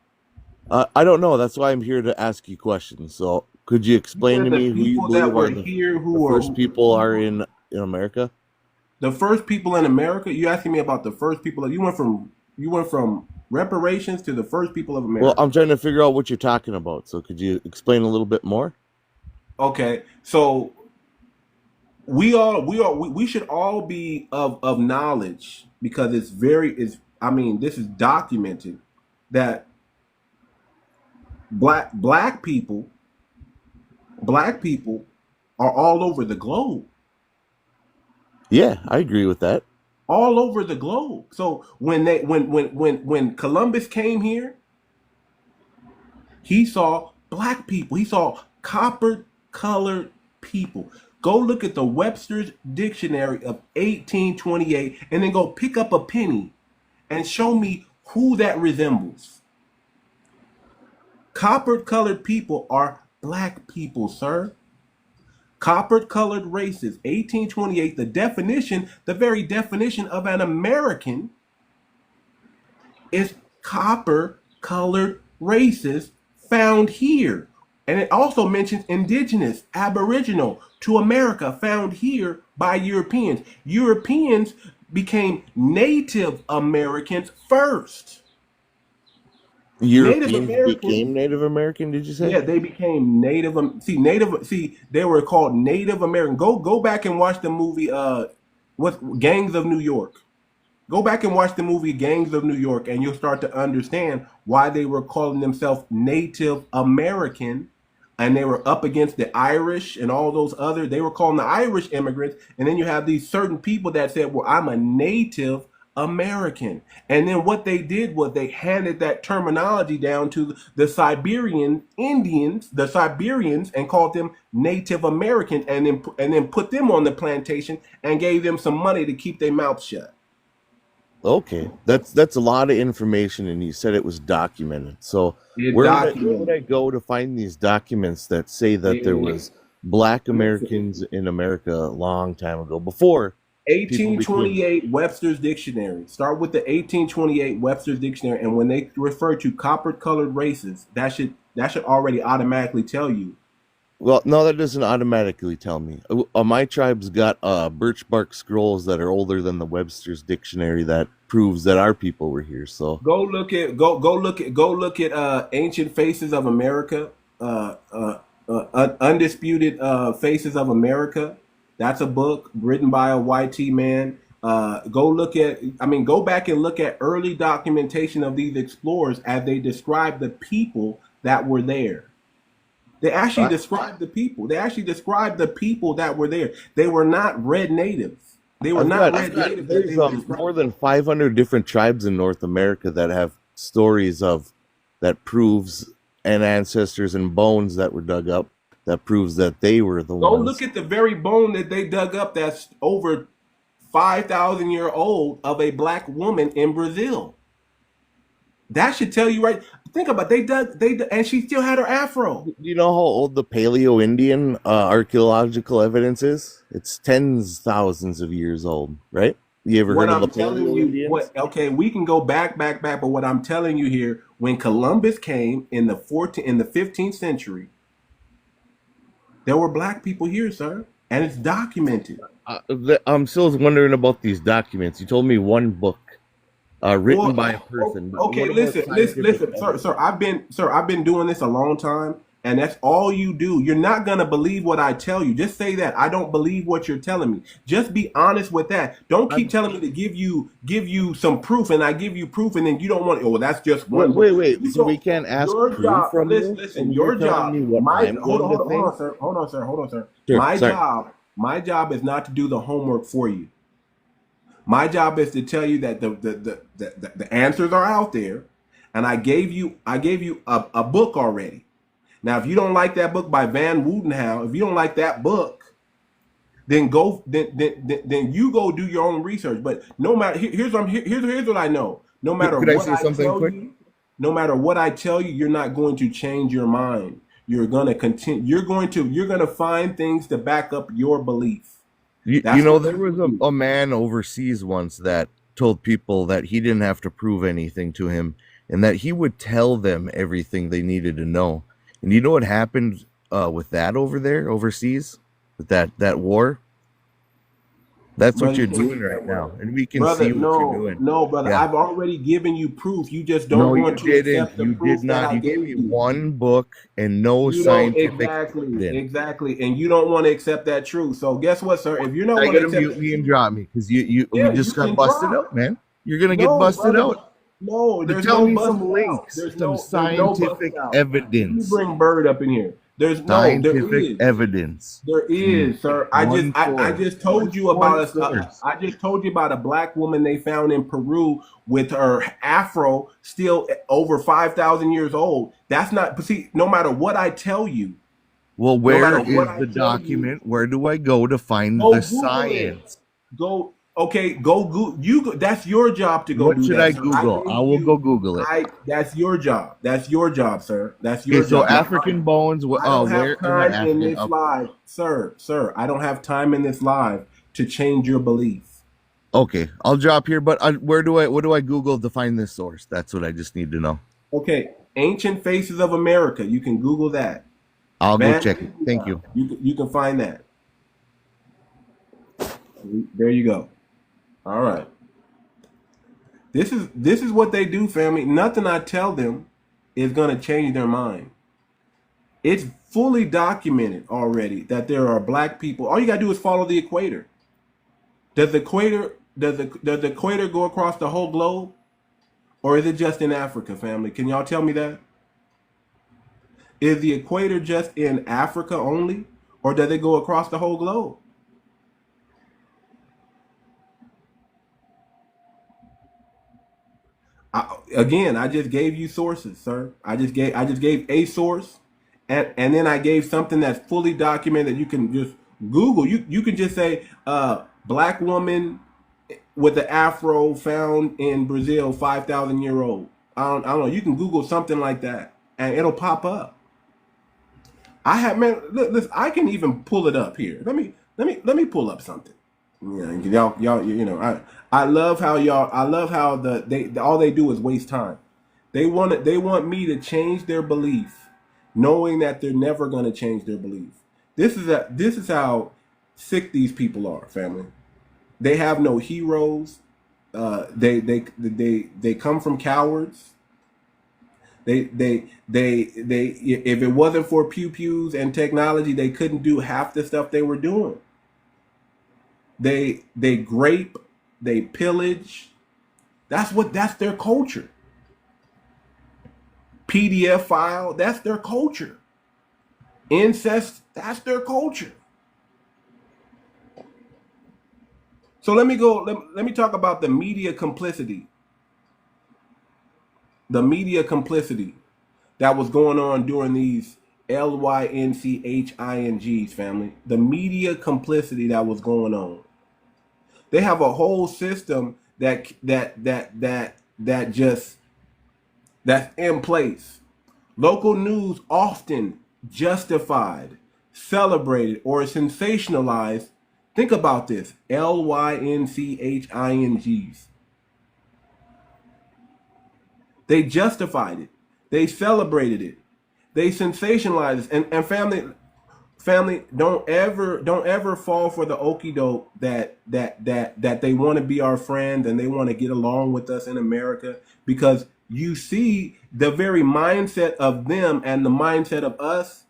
[SPEAKER 5] I don't know. That's why I'm here to ask you questions. So, could you
[SPEAKER 2] You
[SPEAKER 5] explain
[SPEAKER 2] said
[SPEAKER 5] to
[SPEAKER 2] the
[SPEAKER 5] me who you
[SPEAKER 2] people that
[SPEAKER 5] believe
[SPEAKER 2] were
[SPEAKER 5] are
[SPEAKER 2] here
[SPEAKER 5] the
[SPEAKER 2] who are
[SPEAKER 5] first people are in America?
[SPEAKER 2] the first people in America. You asking me about the first people? You went from reparations to the first people of
[SPEAKER 5] Well,
[SPEAKER 2] America.
[SPEAKER 5] I'm trying to figure out what you're talking about. So, could you explain a little bit more?
[SPEAKER 2] Okay, so we should all be of knowledge because I mean, this is documented that black people black people are all over the globe,
[SPEAKER 5] Yeah, I agree with that.
[SPEAKER 2] all over the globe. So when Columbus came here, he saw black people. He saw copper colored people. Go look at the Webster's Dictionary of 1828 and then go pick up a penny and show me who that resembles. Copper colored people are black people, sir. Copper colored races, 1828, the very definition of an American is copper colored races found here. And it also mentions indigenous, aboriginal to America found here by Europeans. Europeans became Native Americans first. Native
[SPEAKER 5] Europeans
[SPEAKER 2] Americans,
[SPEAKER 5] became Native American, did you say?
[SPEAKER 2] yeah, they became Native. They were called Native American. Go back and watch the movie. What Gangs of New York? Go back and watch the movie Gangs of New York, and you'll start to understand why they were calling themselves Native American, and they were up against the Irish and all those other. They were calling the Irish immigrants, and then you have these certain people that said, "Well, I'm a Native American," and then what they did was they handed that terminology down to the Siberian Indians, the Siberians, and called them Native Americans, and then put them on the plantation and gave them some money to keep their mouths shut.
[SPEAKER 5] Okay, that's a lot of information, and you said it was documented. So
[SPEAKER 2] It's
[SPEAKER 5] where would
[SPEAKER 2] documented.
[SPEAKER 5] I go to find these documents that say that there was Black Americans in America a long time ago before people became?
[SPEAKER 2] 1828 Webster's Dictionary. Start with the 1828 Webster's Dictionary, and when they refer to copper-colored races, that should already automatically tell you.
[SPEAKER 5] Well, no, that doesn't automatically tell me. My tribe's got birch bark scrolls that are older than the Webster's Dictionary that proves that our people were here. So
[SPEAKER 2] Go look at Ancient Faces of America, Undisputed Faces of America. That's a book written by a YT man. Go back and look at early documentation of these explorers as they describe the people that were there. They actually
[SPEAKER 5] I,
[SPEAKER 2] described the people. They actually described the people that were there. They were not red natives. They were
[SPEAKER 5] I've
[SPEAKER 2] not
[SPEAKER 5] got
[SPEAKER 2] red natives that
[SPEAKER 5] there's
[SPEAKER 2] they were
[SPEAKER 5] more
[SPEAKER 2] describing.
[SPEAKER 5] than 500 different tribes in North America that have stories of that proves and ancestors and bones that were dug up that proves that they were the
[SPEAKER 2] Go look
[SPEAKER 5] ones.
[SPEAKER 2] at the very bone that they dug up that's over 5,000 year old of a black woman in Brazil. That should tell you right. Think about it. And she still had her afro.
[SPEAKER 5] Do you know how old the Paleo Indian archaeological evidence is? It's tens thousands of years old, right? You ever
[SPEAKER 2] What
[SPEAKER 5] heard of the
[SPEAKER 2] I'm telling
[SPEAKER 5] Paleo
[SPEAKER 2] you,
[SPEAKER 5] Indians?
[SPEAKER 2] okay, we can go back, but what I'm telling you here, when Columbus came in the 15th century, there were black people here, sir, and it's documented.
[SPEAKER 5] I'm still wondering about these documents. You told me one book written by a
[SPEAKER 2] Well,
[SPEAKER 5] person, but
[SPEAKER 2] okay,
[SPEAKER 5] what about scientific
[SPEAKER 2] listen, sir,
[SPEAKER 5] evidence?
[SPEAKER 2] I've been doing this a long time, and that's all you do. You're not gonna believe what I tell you. Just say that I don't believe what you're telling me. Just be honest with that. Don't keep
[SPEAKER 5] I'm,
[SPEAKER 2] telling me to give you some proof, and I give you proof, and then you don't want. Oh, well, that's just
[SPEAKER 5] wait,
[SPEAKER 2] one book.
[SPEAKER 5] wait, wait.
[SPEAKER 2] You
[SPEAKER 5] So we
[SPEAKER 2] go.
[SPEAKER 5] can't ask
[SPEAKER 2] Your
[SPEAKER 5] proof
[SPEAKER 2] job.
[SPEAKER 5] from
[SPEAKER 2] Listen,
[SPEAKER 5] you,
[SPEAKER 2] listen.
[SPEAKER 5] and you're
[SPEAKER 2] Your
[SPEAKER 5] telling
[SPEAKER 2] job.
[SPEAKER 5] me what
[SPEAKER 2] My
[SPEAKER 5] I'm
[SPEAKER 2] hold
[SPEAKER 5] going
[SPEAKER 2] on,
[SPEAKER 5] to
[SPEAKER 2] hold
[SPEAKER 5] think?
[SPEAKER 2] on, sir. Hold on, sir.
[SPEAKER 5] Sure, sorry.
[SPEAKER 2] My job is not to do the homework for you. My job is to tell you that the answers are out there, and I gave you a book already. Now, if you don't like that book by Van Woudenhout, if you don't like that book, then you go do your own research. But no matter here's what I know. No matter
[SPEAKER 5] Could I
[SPEAKER 2] what
[SPEAKER 5] say
[SPEAKER 2] I
[SPEAKER 5] something
[SPEAKER 2] tell
[SPEAKER 5] quick?
[SPEAKER 2] you, no matter what I tell you, you're not going to change your mind. you're gonna continue. You're gonna find things to back up your belief.
[SPEAKER 5] You
[SPEAKER 2] That's
[SPEAKER 5] know,
[SPEAKER 2] what
[SPEAKER 5] there was
[SPEAKER 2] you do.
[SPEAKER 5] a man overseas once that told people that he didn't have to prove anything to him and that he would tell them everything they needed to know. And you know what happened with that over there, overseas, with that war? That's what
[SPEAKER 2] Brother,
[SPEAKER 5] you're
[SPEAKER 2] you can't
[SPEAKER 5] doing
[SPEAKER 2] use that
[SPEAKER 5] right now,
[SPEAKER 2] word.
[SPEAKER 5] and we can
[SPEAKER 2] Brother,
[SPEAKER 5] see what you're
[SPEAKER 2] no,
[SPEAKER 5] doing.
[SPEAKER 2] no, brother.
[SPEAKER 5] Yeah.
[SPEAKER 2] I've already given you proof. You just don't
[SPEAKER 5] No, you
[SPEAKER 2] want to
[SPEAKER 5] didn't.
[SPEAKER 2] accept the
[SPEAKER 5] You did
[SPEAKER 2] proof that
[SPEAKER 5] not.
[SPEAKER 2] I
[SPEAKER 5] You gave
[SPEAKER 2] gave
[SPEAKER 5] me
[SPEAKER 2] you.
[SPEAKER 5] one book and no
[SPEAKER 2] You don't
[SPEAKER 5] scientific
[SPEAKER 2] exactly,
[SPEAKER 5] evidence.
[SPEAKER 2] exactly, and you don't want to accept that truth. So guess what, sir? If you're not
[SPEAKER 5] Now you
[SPEAKER 2] going to
[SPEAKER 5] gotta
[SPEAKER 2] accept
[SPEAKER 5] mute
[SPEAKER 2] that
[SPEAKER 5] me and
[SPEAKER 2] truth,
[SPEAKER 5] drop me because you
[SPEAKER 2] yeah, you
[SPEAKER 5] just got
[SPEAKER 2] can
[SPEAKER 5] busted
[SPEAKER 2] drop.
[SPEAKER 5] out, man. You're gonna get
[SPEAKER 2] No,
[SPEAKER 5] busted
[SPEAKER 2] brother,
[SPEAKER 5] out.
[SPEAKER 2] no.
[SPEAKER 5] So
[SPEAKER 2] There's
[SPEAKER 5] tell
[SPEAKER 2] no
[SPEAKER 5] me some
[SPEAKER 2] busting out.
[SPEAKER 5] links, some
[SPEAKER 2] There's no busting
[SPEAKER 5] scientific
[SPEAKER 2] out. Let me
[SPEAKER 5] evidence.
[SPEAKER 2] bring Bird up in here. There
[SPEAKER 5] Scientific
[SPEAKER 2] is.
[SPEAKER 5] evidence.
[SPEAKER 2] There
[SPEAKER 5] Mm.
[SPEAKER 2] is, sir.
[SPEAKER 5] One
[SPEAKER 2] I
[SPEAKER 5] source.
[SPEAKER 2] just told you
[SPEAKER 5] One
[SPEAKER 2] about
[SPEAKER 5] source.
[SPEAKER 2] I just told you about a black woman they found in Peru with her afro still over 5,000 years old. That's not. But see, no matter what I tell you,
[SPEAKER 5] Well,
[SPEAKER 2] no
[SPEAKER 5] where
[SPEAKER 2] matter what
[SPEAKER 5] is
[SPEAKER 2] I
[SPEAKER 5] the
[SPEAKER 2] tell you,
[SPEAKER 5] document? Where do I go to find
[SPEAKER 2] go
[SPEAKER 5] the
[SPEAKER 2] Google it.
[SPEAKER 5] science?
[SPEAKER 2] Go. Okay, go Google. That's your job to go
[SPEAKER 5] What
[SPEAKER 2] do
[SPEAKER 5] should I
[SPEAKER 2] that, sir. I
[SPEAKER 5] Google? I
[SPEAKER 2] gave
[SPEAKER 5] will
[SPEAKER 2] you.
[SPEAKER 5] go Google it.
[SPEAKER 2] That's your job. That's your job, sir. That's
[SPEAKER 5] Okay,
[SPEAKER 2] your
[SPEAKER 5] so
[SPEAKER 2] job.
[SPEAKER 5] African bones.
[SPEAKER 2] I don't
[SPEAKER 5] Where
[SPEAKER 2] have
[SPEAKER 5] is not
[SPEAKER 2] time in
[SPEAKER 5] African?
[SPEAKER 2] this live, sir. I don't have time in this live to change your belief.
[SPEAKER 5] Okay, I'll drop here. But where do I? What do I Google to find this source? That's what I just need to know.
[SPEAKER 2] Okay, Ancient Faces of America. You can Google that.
[SPEAKER 5] I'll go
[SPEAKER 2] Van
[SPEAKER 5] check it. Thank you.
[SPEAKER 2] You can find that. There you go. All right. This is what they do, family. Nothing I tell them is gonna change their mind. It's fully documented already that there are black people. All you gotta do is follow the equator. Does the equator go across the whole globe? Or is it just in Africa, family? Can y'all tell me that? Is the equator just in Africa only? Or does it go across the whole globe? I just gave you sources, sir. I just gave a source, and then I gave something that's fully documented. You can just Google. You can just say black woman with the afro found in Brazil, 5,000 year old. I don't know. You can Google something like that, and it'll pop up. I have man. Listen, I can even pull it up here. Let me pull up something. Y'all, you know, I love how y'all. I love how all they do is waste time. They want me to change their belief, knowing that they're never going to change their belief. This is how sick these people are, family. They have no heroes. They come from cowards. They if it wasn't for pew pews and technology, they couldn't do half the stuff they were doing. They grape, they pillage. That's their culture. PDF file, that's their culture. Incest, that's their culture. So let me talk about the media complicity. The media complicity that was going on during these LYNCHINGs, family. The media complicity that was going on. They have a whole system that's in place. Local news often justified, celebrated, or sensationalized. Think about this. LYNCHINGs. They justified it. They celebrated it. They sensationalized it. And family, don't ever fall for the okie doke that they want to be our friends and they want to get along with us in America, because you see the very mindset of them and the mindset of us.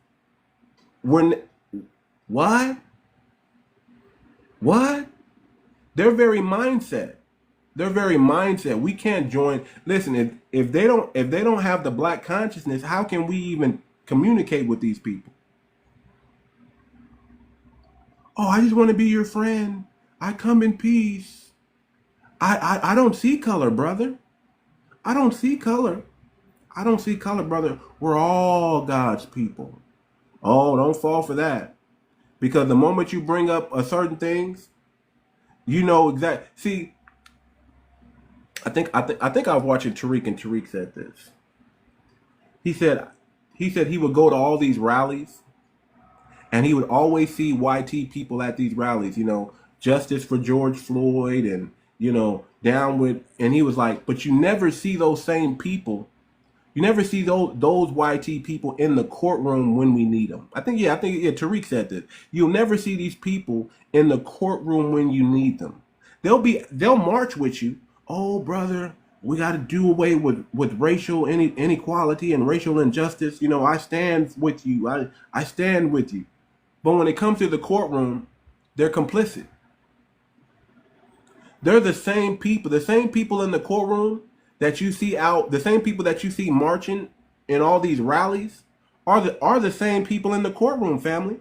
[SPEAKER 2] What? Their very mindset. We can't join. Listen, if they don't have the black consciousness, how can we even communicate with these people? Oh, I just want to be your friend. I come in peace. I don't see color, brother. I don't see color. Brother. We're all God's people. Oh, don't fall for that. Because the moment you bring up a certain things, you know exactly. See, I think I was watching Tariq, and Tariq said this. He said he said he would go to all these rallies, and he would always see YT people at these rallies. You know, justice for George Floyd, and you know, down with. And he was like, but you never see those same people. You never see those YT people in the courtroom when we need them. I think Tariq said that. You'll never see these people in the courtroom when you need them. They'll march with you. Oh, brother, we got to do away with racial inequality and racial injustice. You know, I stand with you. I stand with you. But when it comes to the courtroom, they're complicit. They're the same people in the courtroom that you see out, the same people that you see marching in all these rallies are the same people in the courtroom, family.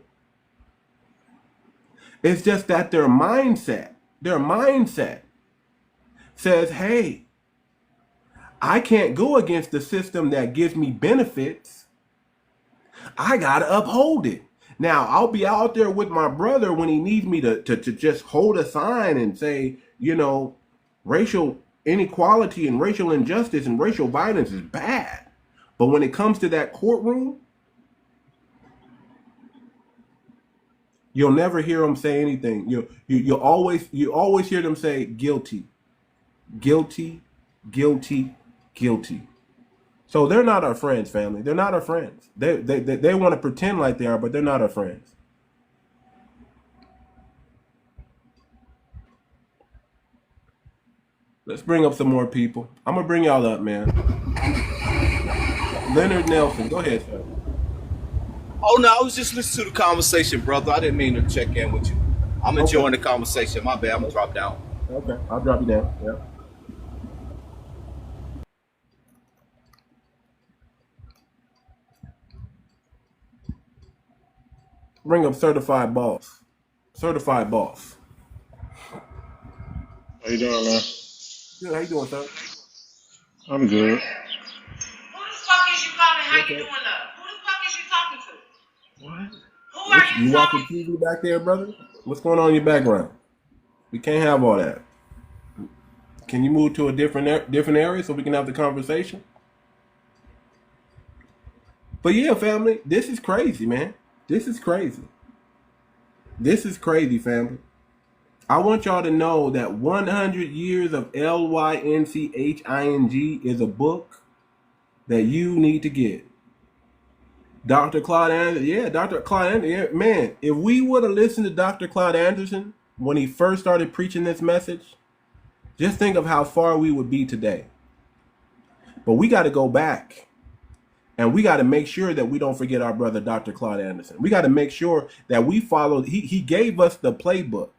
[SPEAKER 2] It's just that their mindset says, hey, I can't go against the system that gives me benefits. I gotta uphold it. Now, I'll be out there with my brother when he needs me to just hold a sign and say, you know, racial inequality and racial injustice and racial violence is bad. But when it comes to that courtroom, you'll never hear them say anything. You always hear them say guilty, guilty, guilty, guilty. So they're not our friends, family. They're not our friends. They want to pretend like they are, but they're not our friends. Let's bring up some more people. I'm gonna bring y'all up, man. Leonard Nelson, go ahead, sir.
[SPEAKER 6] Oh no, I was just listening to the conversation, brother. I didn't mean to check in with you. I'm enjoying the conversation. My bad. I'm gonna drop down.
[SPEAKER 2] Okay, I'll drop you down. Yeah. Bring up certified boss. Certified boss.
[SPEAKER 7] How you doing, man?
[SPEAKER 2] Good. How you doing, sir?
[SPEAKER 7] I'm good.
[SPEAKER 8] Who the fuck is you calling? How you doing up? Who the fuck is you talking to?
[SPEAKER 2] What?
[SPEAKER 8] Who are you
[SPEAKER 2] watching
[SPEAKER 8] talking
[SPEAKER 2] TV back there, brother? What's going on in your background? We can't have all that. Can you move to a different area so we can have the conversation? But yeah, family, this is crazy, man. This is crazy. This is crazy, family. I want y'all to know that 100 Years of Lynching is a book that you need to get. Dr. Claude Anderson, Dr. Claude Anderson, man, if we would have listened to Dr. Claude Anderson when he first started preaching this message, just think of how far we would be today. But we got to go back. And we got to make sure that we don't forget our brother, Dr. Claude Anderson. We got to make sure that we follow. He gave us the playbook.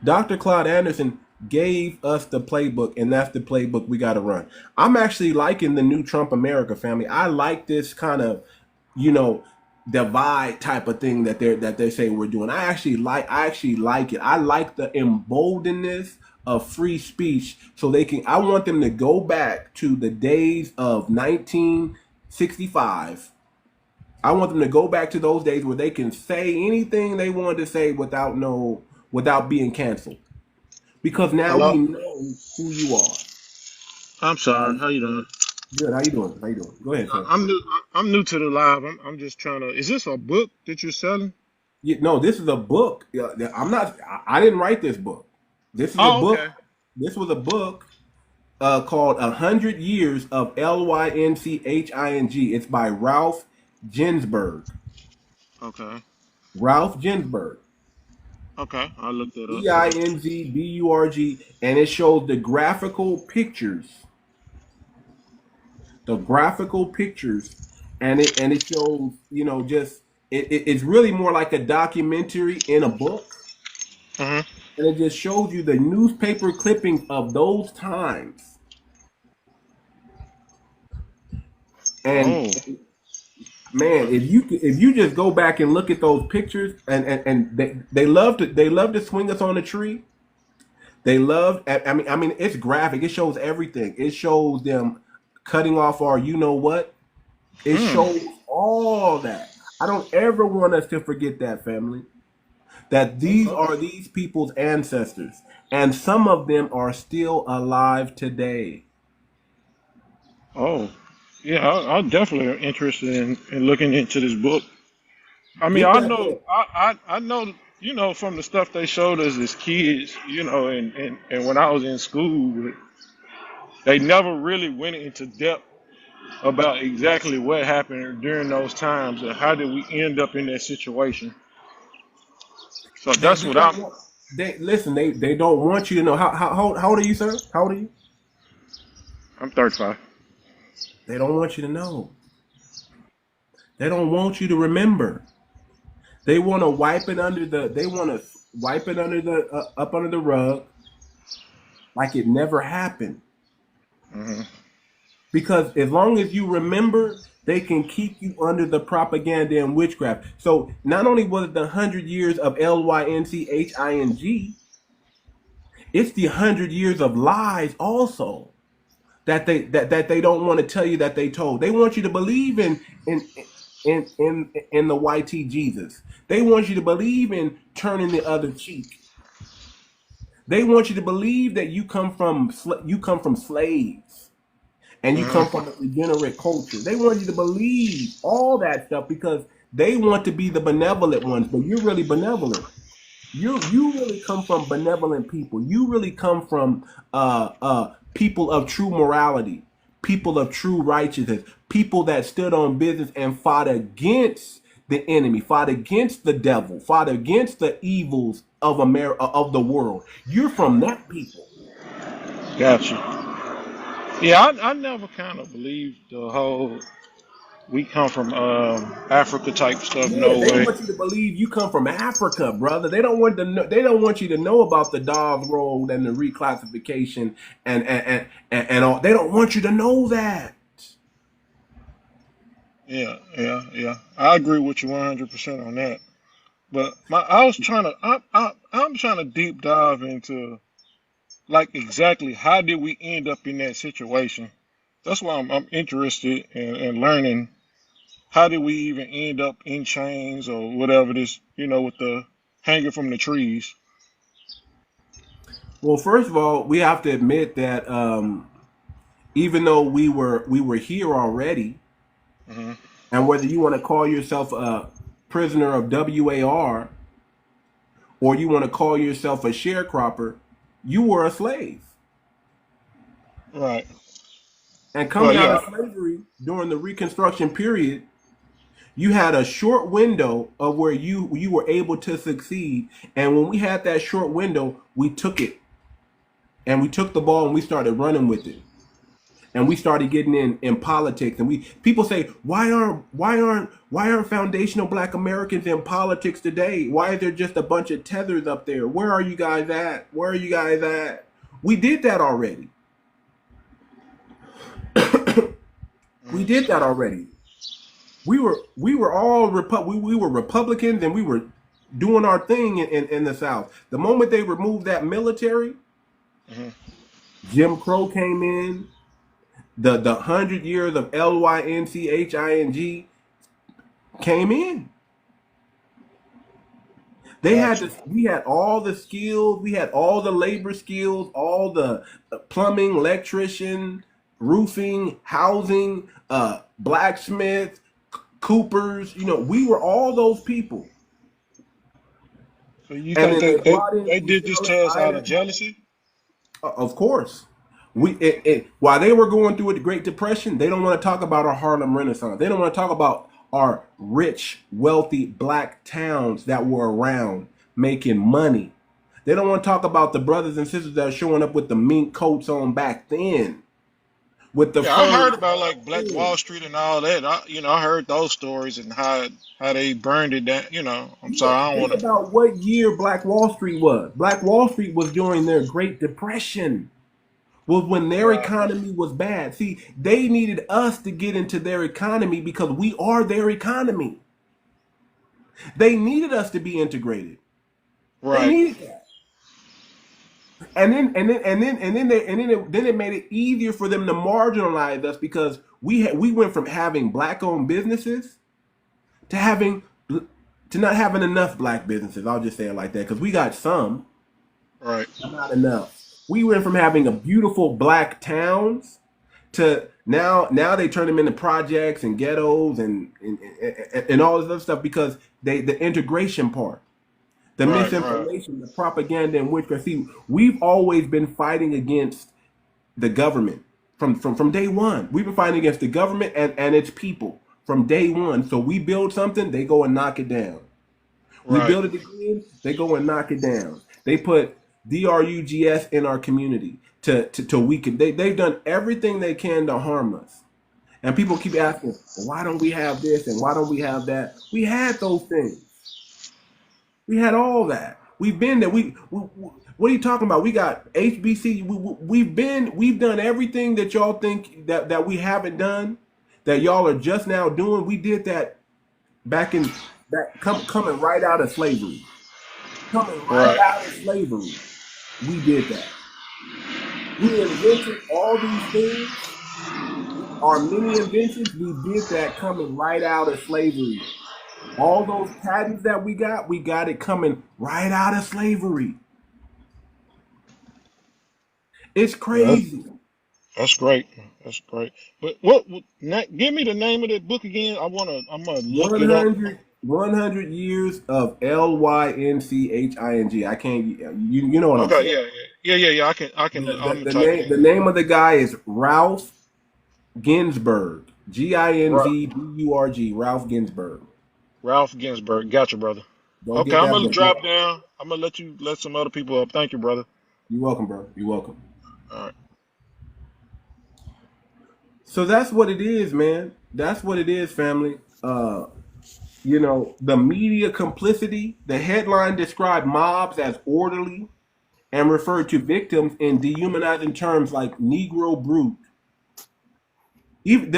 [SPEAKER 2] Dr. Claude Anderson gave us the playbook, and that's the playbook we got to run. I'm actually liking the new Trump America, family. I like this kind of, divide type of thing that they say we're doing. I actually like it. I like the emboldenedness of free speech, so I want them to go back to the days of 1965. I want them to go back to those days where they can say anything they wanted to say without being canceled. Because now
[SPEAKER 7] Hello?
[SPEAKER 2] we know who you are.
[SPEAKER 7] I'm sorry. How you doing?
[SPEAKER 2] Good. How you doing? Go ahead, sir.
[SPEAKER 7] I'm new to the live. I'm just trying to. Is this a book that you're selling?
[SPEAKER 2] No, this is a book. I didn't write this book. This is a book.
[SPEAKER 7] Okay.
[SPEAKER 2] This was a book called 100 Years of Lynching. It's by Ralph Ginsburg.
[SPEAKER 7] Okay.
[SPEAKER 2] Ralph Ginsburg.
[SPEAKER 7] Okay. I'll look that up.
[SPEAKER 2] Ginsburg, and it shows the graphical pictures. And it shows, it's really more like a documentary in a book.
[SPEAKER 7] Uh-huh.
[SPEAKER 2] And it just shows you the newspaper clippings of those times. And man, if you just go back and look at those pictures, and they love to swing us on a tree. They love. I mean, it's graphic. It shows everything. It shows them cutting off our, what. It shows all that. I don't ever want us to forget that, family. That these are these people's ancestors, and some of them are still alive today.
[SPEAKER 7] Oh. Yeah, I'm definitely interested in looking into this book. I mean,
[SPEAKER 2] Get
[SPEAKER 7] I
[SPEAKER 2] that
[SPEAKER 7] know,
[SPEAKER 2] book.
[SPEAKER 7] I know, from the stuff they showed us as kids, and when I was in school, they never really went into depth about exactly what happened during those times and how did we end up in that situation. So that's
[SPEAKER 2] They
[SPEAKER 7] what
[SPEAKER 2] don't
[SPEAKER 7] I'm.
[SPEAKER 2] want. They listen. They don't want you to know how old are you, sir? How old are you?
[SPEAKER 7] I'm 35.
[SPEAKER 2] They don't want you to know. They don't want you to remember. They want to wipe it under the. They want to wipe it under the up under the rug like it never happened.
[SPEAKER 7] Hmm.
[SPEAKER 2] Because as long as you remember, they can keep you under the propaganda and witchcraft. So not only was it the 100 years of lynching, it's the 100 years of lies also that they don't want to tell you that they told. They want you to believe in the YT Jesus. They want you to believe in turning the other cheek. They want you to believe that you come from slaves and you come
[SPEAKER 7] Hmm.
[SPEAKER 2] from a regenerate culture. They want you to believe all that stuff because they want to be the benevolent ones, but you're really benevolent. You really come from benevolent people. You really come from people of true morality, people of true righteousness, people that stood on business and fought against the enemy, fought against the devil, fought against the evils of America of the world. You're from that people.
[SPEAKER 7] Gotcha. Yeah, I never kind of believed the whole we come from Africa type stuff.
[SPEAKER 2] Yeah,
[SPEAKER 7] No
[SPEAKER 2] they
[SPEAKER 7] way.
[SPEAKER 2] want you to believe you come from Africa, brother. They don't want to know, they don't want you to know about the Dawes Road and the reclassification and all. They don't want you to know that.
[SPEAKER 7] Yeah, yeah, yeah. I agree with you 100% on that. But I was trying to, I'm trying to deep dive into like exactly how did we end up in that situation. That's why I'm interested in learning how did we even end up in chains or whatever this, with the hanging from the trees.
[SPEAKER 2] Well, first of all, we have to admit that even though we were here already,
[SPEAKER 7] Hmm.
[SPEAKER 2] and whether you want to call yourself a prisoner of WAR or you want to call yourself a sharecropper, you were a slave.
[SPEAKER 7] Right.
[SPEAKER 2] And
[SPEAKER 7] Well,
[SPEAKER 2] coming out
[SPEAKER 7] yeah.
[SPEAKER 2] of slavery during the Reconstruction period, you had a short window of where you were able to succeed. And when we had that short window, we took it and we took the ball and we started running with it. And we started getting in politics. And we people say, why aren't foundational black Americans in politics today? Why is there just a bunch of tethers up there? Where are you guys at? Where are you guys at? We did that already. We did that already. We were all we were Republicans and we were doing our thing in the South. The moment they removed that military,
[SPEAKER 7] Hmm.
[SPEAKER 2] Jim Crow came in. The 100 years of lynching came in. They had
[SPEAKER 7] Gotcha.
[SPEAKER 2] this. We had all the skills. We had all the labor skills. All the plumbing, electrician, roofing, housing, blacksmith, coopers. We were all those people.
[SPEAKER 7] So you
[SPEAKER 2] And
[SPEAKER 7] think
[SPEAKER 2] then
[SPEAKER 7] they,
[SPEAKER 2] they
[SPEAKER 7] they,
[SPEAKER 2] brought in
[SPEAKER 7] they
[SPEAKER 2] these
[SPEAKER 7] did this to us out of
[SPEAKER 2] iron.
[SPEAKER 7] jealousy?
[SPEAKER 2] Of course. While they were going through the Great Depression, they don't want to talk about our Harlem Renaissance. They don't want to talk about our rich, wealthy black towns that were around making money. They don't want to talk about the brothers and sisters that are showing up with the mink coats on back then, with the
[SPEAKER 7] Yeah, I
[SPEAKER 2] furs
[SPEAKER 7] heard about like
[SPEAKER 2] back
[SPEAKER 7] Black
[SPEAKER 2] then.
[SPEAKER 7] Wall Street and all that. I heard those stories and how they burned it down. I'm
[SPEAKER 2] Yeah,
[SPEAKER 7] sorry, I don't
[SPEAKER 2] think
[SPEAKER 7] want to.
[SPEAKER 2] about what year Black Wall Street was. Black Wall Street was during their Great Depression. Was when their
[SPEAKER 7] Right.
[SPEAKER 2] economy was bad. See, they needed us to get into their economy because we are their economy. They needed us to be integrated. They
[SPEAKER 7] Right.
[SPEAKER 2] needed that. And then it made it easier for them to marginalize us because we went from having black owned businesses to having to not having enough black businesses. I'll just say it like that because we got some,
[SPEAKER 7] Right.
[SPEAKER 2] but not enough. We went from having a beautiful black towns to Now they turn them into projects and ghettos and all this other stuff because the integration part, the
[SPEAKER 7] Right, right,
[SPEAKER 2] misinformation, the propaganda and witchcraft. See, we've always been fighting against the government from day one. We've been fighting against the government and its people from day one. So we build something, they go and knock it down. We
[SPEAKER 7] right.
[SPEAKER 2] build it again, they go and knock it down. They put drugs in our community to weaken. They've done everything they can to harm us. And people keep asking, well, why don't we have this and why don't we have that? We had those things. We had all that. We've been there. What are you talking about? We got HBC. We've done everything that y'all think that we haven't done, that y'all are just now doing. We did that coming right out of slavery. Coming right
[SPEAKER 7] Right.
[SPEAKER 2] out of slavery. We did that. We invented all these things. Our many inventions, we did that coming right out of slavery. All those patents that we got it coming right out of slavery. It's
[SPEAKER 7] Yeah,
[SPEAKER 2] crazy.
[SPEAKER 7] that's great. That's great. But give me the name of that book again. I'm gonna look it up.
[SPEAKER 2] 100 years of Lynching. I can't. You know what I'm
[SPEAKER 7] Okay,
[SPEAKER 2] saying.
[SPEAKER 7] yeah. I'm gonna type it
[SPEAKER 2] The
[SPEAKER 7] in.
[SPEAKER 2] name of the guy is Ralph Ginsburg. Ginzburg. Ralph Ginsburg.
[SPEAKER 7] Ralph Ginsburg. Gotcha, brother.
[SPEAKER 2] Go
[SPEAKER 7] Okay,
[SPEAKER 2] get
[SPEAKER 7] I'm
[SPEAKER 2] that
[SPEAKER 7] gonna
[SPEAKER 2] book.
[SPEAKER 7] drop down. I'm gonna let some other people up. Thank you, brother.
[SPEAKER 2] You're welcome, bro. You're welcome.
[SPEAKER 7] All right.
[SPEAKER 2] So that's what it is, man. That's what it is, family. The media complicity. The headline described mobs as orderly and referred to victims in dehumanizing terms like Negro brute. Isn't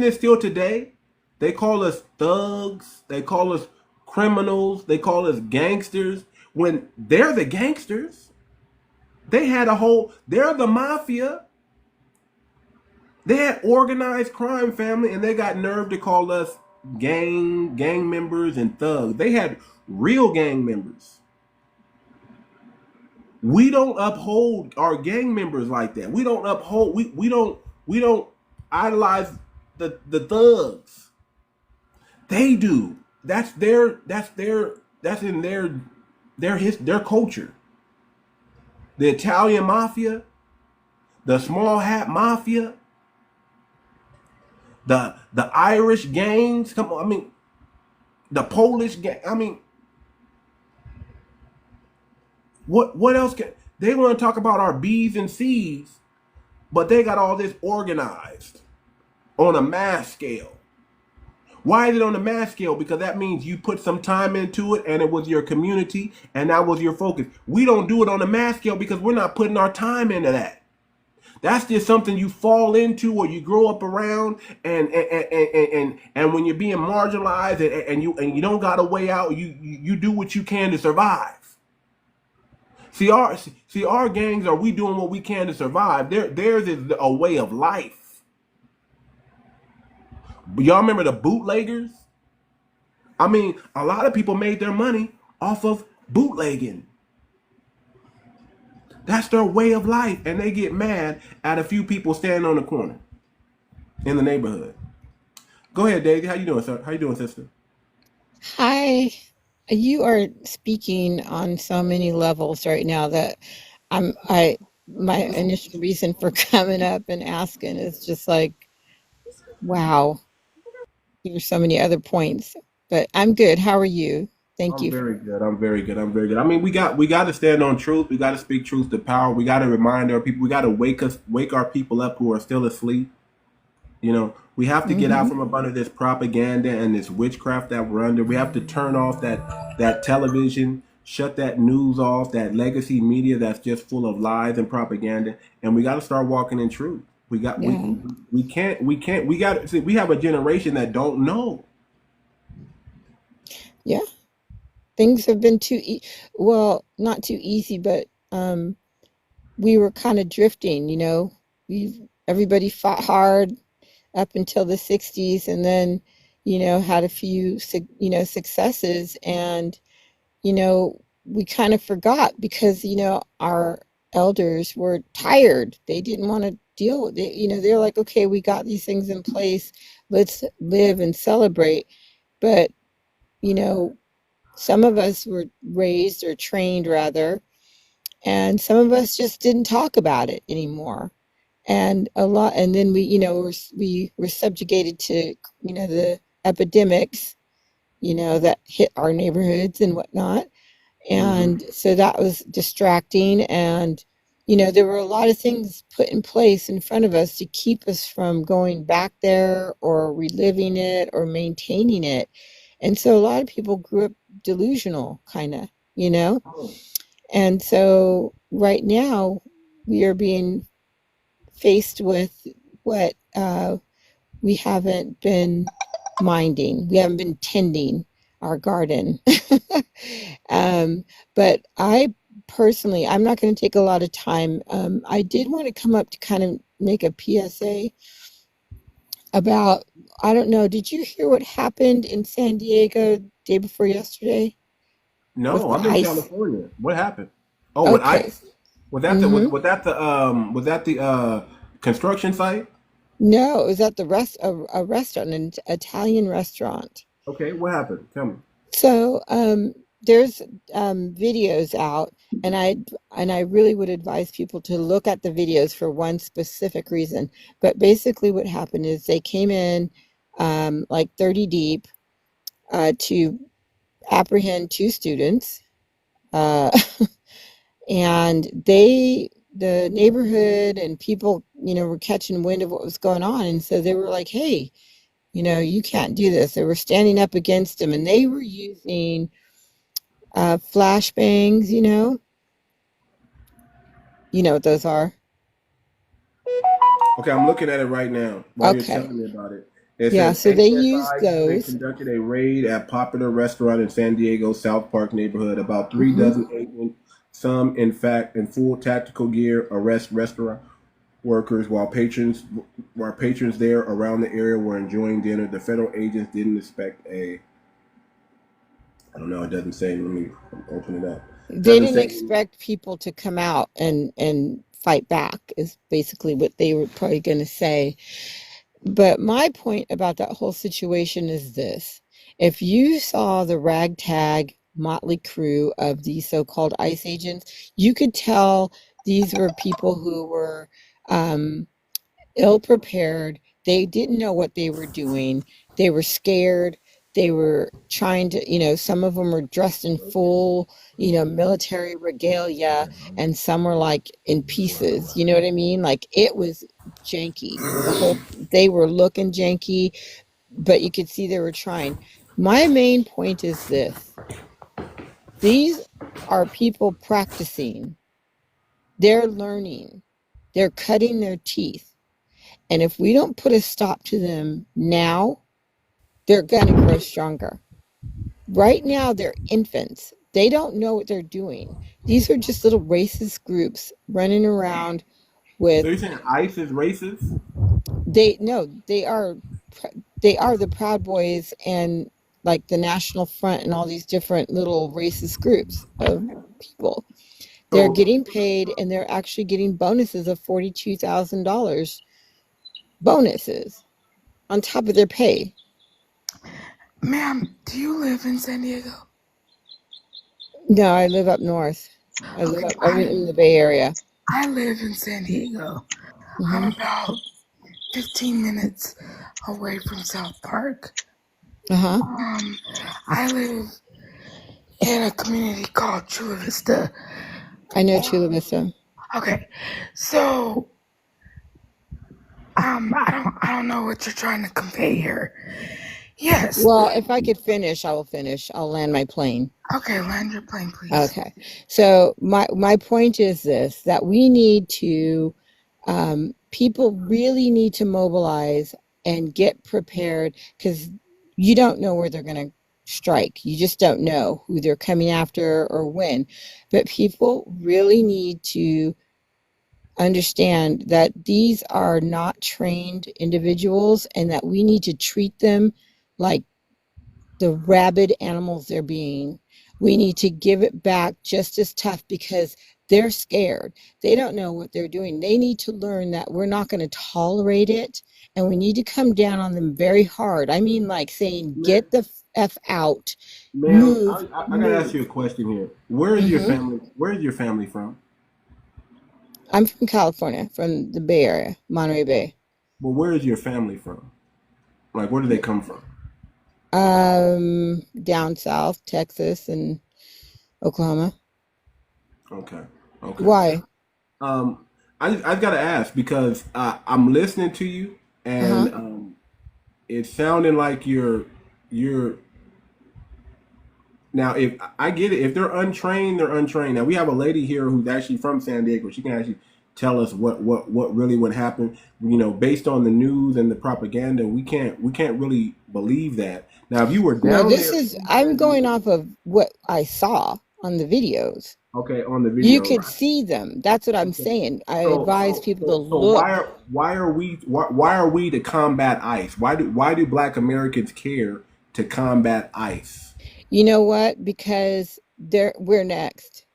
[SPEAKER 2] it still today? They call us thugs. They call us criminals. They call us gangsters. When they're the gangsters, they're the mafia. They had organized crime, family, and they got nerve to call us gang members and thugs. They had real gang members. We don't uphold our gang members like that. We don't uphold. We don't idolize the thugs. They do. That's in their culture. The Italian mafia, the small hat mafia, the Irish gangs. Come on, the Polish gang. What else can they want to talk about our B's and C's, but they got all this organized on a mass scale. Why is it on a mass scale? Because that means you put some time into it and it was your community and that was your focus. We don't do it on a mass scale because we're not putting our time into that. That's just something you fall into or you grow up around, and when you're being marginalized and you don't got a way out, you do what you can to survive. See our gangs, are we doing what we can to survive? Theirs is a way of life. But y'all remember the bootleggers? A lot of people made their money off of bootlegging. That's their way of life, and they get mad at a few people standing on the corner in the neighborhood. Go ahead, Daisy. How you doing, sir? How you doing, sister?
[SPEAKER 9] Hi, you are speaking on so many levels right now that my initial reason for coming up and asking is just like, wow, there's so many other points, but I'm good. How are you? Thank
[SPEAKER 2] I'm
[SPEAKER 9] you.
[SPEAKER 2] very good. I'm very good. I'm very good. We got to stand on truth. We got to speak truth to power. We got to remind our people. We got to wake our people up who are still asleep. We have to get out
[SPEAKER 9] Hmm.
[SPEAKER 2] from up under this propaganda and this witchcraft that we're under. We have to turn off that television, shut that news off, that legacy media that's just full of lies and propaganda, and we got to start walking in truth.
[SPEAKER 9] Yeah,
[SPEAKER 2] We got see, we have a generation that don't know.
[SPEAKER 9] yeah. Things have been well, not too easy, but we were kind of drifting, everybody fought hard up until the 60s and then, had a few, successes and, we kind of forgot because, our elders were tired. They didn't want to deal with it. You know, they're like, okay, we got these things in place. Let's live and celebrate. But, you know, some of us were raised or trained rather, and some of us just didn't talk about it anymore. And a lot, and then we, you know, we were subjugated to, you know, the epidemics, you know, that hit our neighborhoods and whatnot. And so that was distracting. And, you know, there were a lot of things put in place in front of us to keep us from going back there or reliving it or maintaining it. And so a lot of people grew up delusional, kind of, you know. And so right now we are being faced with what we haven't been minding. We haven't been tending our garden. But I personally, I'm not going to take a lot of time. I did want to come up to kind of make a PSA about, I don't know, did you hear what happened in San Diego day before yesterday with
[SPEAKER 2] No,
[SPEAKER 9] the
[SPEAKER 2] I'm in
[SPEAKER 9] ice?
[SPEAKER 2] California. What happened? Oh, with
[SPEAKER 9] Okay.
[SPEAKER 2] ice? Was that the construction site?
[SPEAKER 9] No, it was at a restaurant, an Italian restaurant.
[SPEAKER 2] Okay, what happened? Tell me.
[SPEAKER 9] So there's videos out, and I really would advise people to look at the videos for one specific reason. But basically, what happened is they came in like 30 deep to apprehend two students, uh, and the neighborhood and people, you know, were catching wind of what was going on, and so they were like, "Hey, you know, you can't do this." They were standing up against him, and they were using flashbangs, you know. You know what those are.
[SPEAKER 2] Okay, I'm looking at it right now while you're
[SPEAKER 9] Okay.
[SPEAKER 2] telling me about it. It
[SPEAKER 9] Yeah,
[SPEAKER 2] says
[SPEAKER 9] so they used
[SPEAKER 2] ASI say
[SPEAKER 9] those.
[SPEAKER 2] conducted a raid at popular restaurant in San Diego South Park neighborhood. About three
[SPEAKER 9] Hmm.
[SPEAKER 2] dozen agents, some in fact in full tactical gear, arrest restaurant workers while patrons there around the area were enjoying dinner. The federal agents didn't expect a. I don't know. It doesn't say. Let me open it up.
[SPEAKER 9] They
[SPEAKER 2] Doesn't
[SPEAKER 9] didn't
[SPEAKER 2] say.
[SPEAKER 9] expect people to come out and fight back is basically what they were probably going to say. But my point about that whole situation is this. If you saw the ragtag motley crew of these so-called ICE agents, you could tell these were people who were um, ill prepared. They didn't know what they were doing. They were scared. They were trying to, you know, some of them were dressed in full, you know, military regalia, and some were like in pieces. You know what I mean? Like it was janky. They were looking janky, but you could see they were trying. My main point is this: these are people practicing, they're learning, they're cutting their teeth. And if we don't put a stop to them now, they're going to grow stronger. Right now, they're infants. They don't know what they're doing. These are just little racist groups running around
[SPEAKER 2] So
[SPEAKER 9] with
[SPEAKER 2] you're saying ICE is racist?
[SPEAKER 9] they no, they are the Proud Boys and like the National Front and all these different little racist groups of people. They're
[SPEAKER 2] So
[SPEAKER 9] getting paid and they're actually getting bonuses of $42,000 bonuses on top of their pay.
[SPEAKER 10] Ma'am, do you live in San Diego?
[SPEAKER 9] No, I live up north.
[SPEAKER 10] Okay,
[SPEAKER 9] I'm in the Bay Area.
[SPEAKER 10] I live in San Diego.
[SPEAKER 9] Hmm.
[SPEAKER 10] I'm about 15 minutes away from South Park.
[SPEAKER 9] Uh-huh.
[SPEAKER 10] I live in a community called Chula Vista.
[SPEAKER 9] I know Chula Vista.
[SPEAKER 10] Okay, so I don't know what you're trying to convey here. Yes.
[SPEAKER 9] Well, if I could finish, I will finish. I'll land my plane.
[SPEAKER 10] Okay, land your plane, please.
[SPEAKER 9] Okay. So my point is this, that we need to people really need to mobilize and get prepared, because you don't know where they're going to strike. You just don't know who they're coming after or when. But people really need to understand that these are not trained individuals and that we need to treat them like the rabid animals they're being. We need to give it back just as tough, because they're scared. They don't know what they're doing. They need to learn that we're not going to tolerate it, and we need to come down on them very hard. I mean, like saying, get the F out,
[SPEAKER 2] Ma'am,
[SPEAKER 9] move,
[SPEAKER 2] I gotta ask
[SPEAKER 9] move.
[SPEAKER 2] you a question here. Where is your family? Where is your family from?
[SPEAKER 9] I'm from California, from the Bay Area, Monterey Bay.
[SPEAKER 2] Well, where is your family from? Like, where do they come from?
[SPEAKER 9] Down south, Texas and Oklahoma.
[SPEAKER 2] Okay, okay.
[SPEAKER 9] Why?
[SPEAKER 2] Um, I've got to ask because I'm listening to you, and
[SPEAKER 9] Uh-huh.
[SPEAKER 2] it's sounding like you're now. If I get it, if they're untrained, they're untrained. Now we have a lady here who's actually from San Diego. She can actually tell us what really would happen. You know, based on the news and the propaganda, we can't really believe that. Now, if you were
[SPEAKER 9] No,
[SPEAKER 2] down
[SPEAKER 9] this
[SPEAKER 2] there
[SPEAKER 9] is,
[SPEAKER 2] in
[SPEAKER 9] I'm
[SPEAKER 2] San
[SPEAKER 9] going
[SPEAKER 2] Diego,
[SPEAKER 9] off of what I saw on the videos.
[SPEAKER 2] okay, on the
[SPEAKER 9] You
[SPEAKER 2] video,
[SPEAKER 9] could
[SPEAKER 2] right?
[SPEAKER 9] see them. That's what I'm
[SPEAKER 2] Okay.
[SPEAKER 9] saying. I
[SPEAKER 2] So
[SPEAKER 9] advise
[SPEAKER 2] so
[SPEAKER 9] people to
[SPEAKER 2] so so why
[SPEAKER 9] look.
[SPEAKER 2] are we to combat ICE? Why do Black Americans care to combat ICE?
[SPEAKER 9] You know what? Because we're next.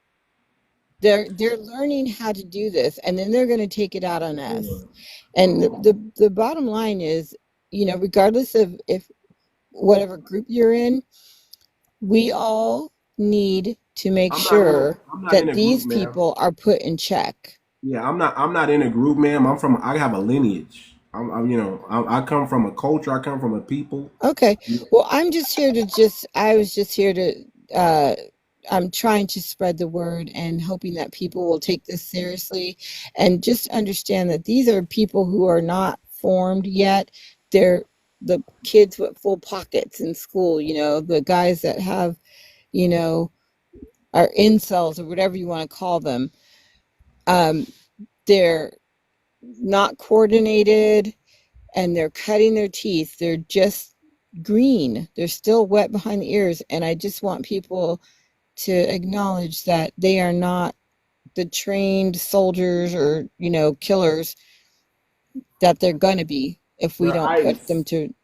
[SPEAKER 9] They're learning how to do this, and then they're going to take it out on us. And the bottom line is, regardless of if whatever group you're in, we all need to make sure
[SPEAKER 2] I'm not in
[SPEAKER 9] that
[SPEAKER 2] a group,
[SPEAKER 9] these
[SPEAKER 2] ma'am.
[SPEAKER 9] people are put in check.
[SPEAKER 2] Yeah, I'm not in a group, ma'am. I have a lineage. I come from a culture. I come from a people.
[SPEAKER 9] Okay. Well, I was just here to, uh, I'm trying to spread the word and hoping that people will take this seriously and just understand that these are people who are not formed yet. They're the kids with full pockets in school, the guys that have, you know, are incels or whatever you want to call them. They're not coordinated and they're cutting their teeth. They're just green. They're still wet behind the ears. And I just want people to acknowledge that they are not the trained soldiers or, killers that they're going to be if we
[SPEAKER 2] They're
[SPEAKER 9] don't put them
[SPEAKER 2] ICE.
[SPEAKER 9] to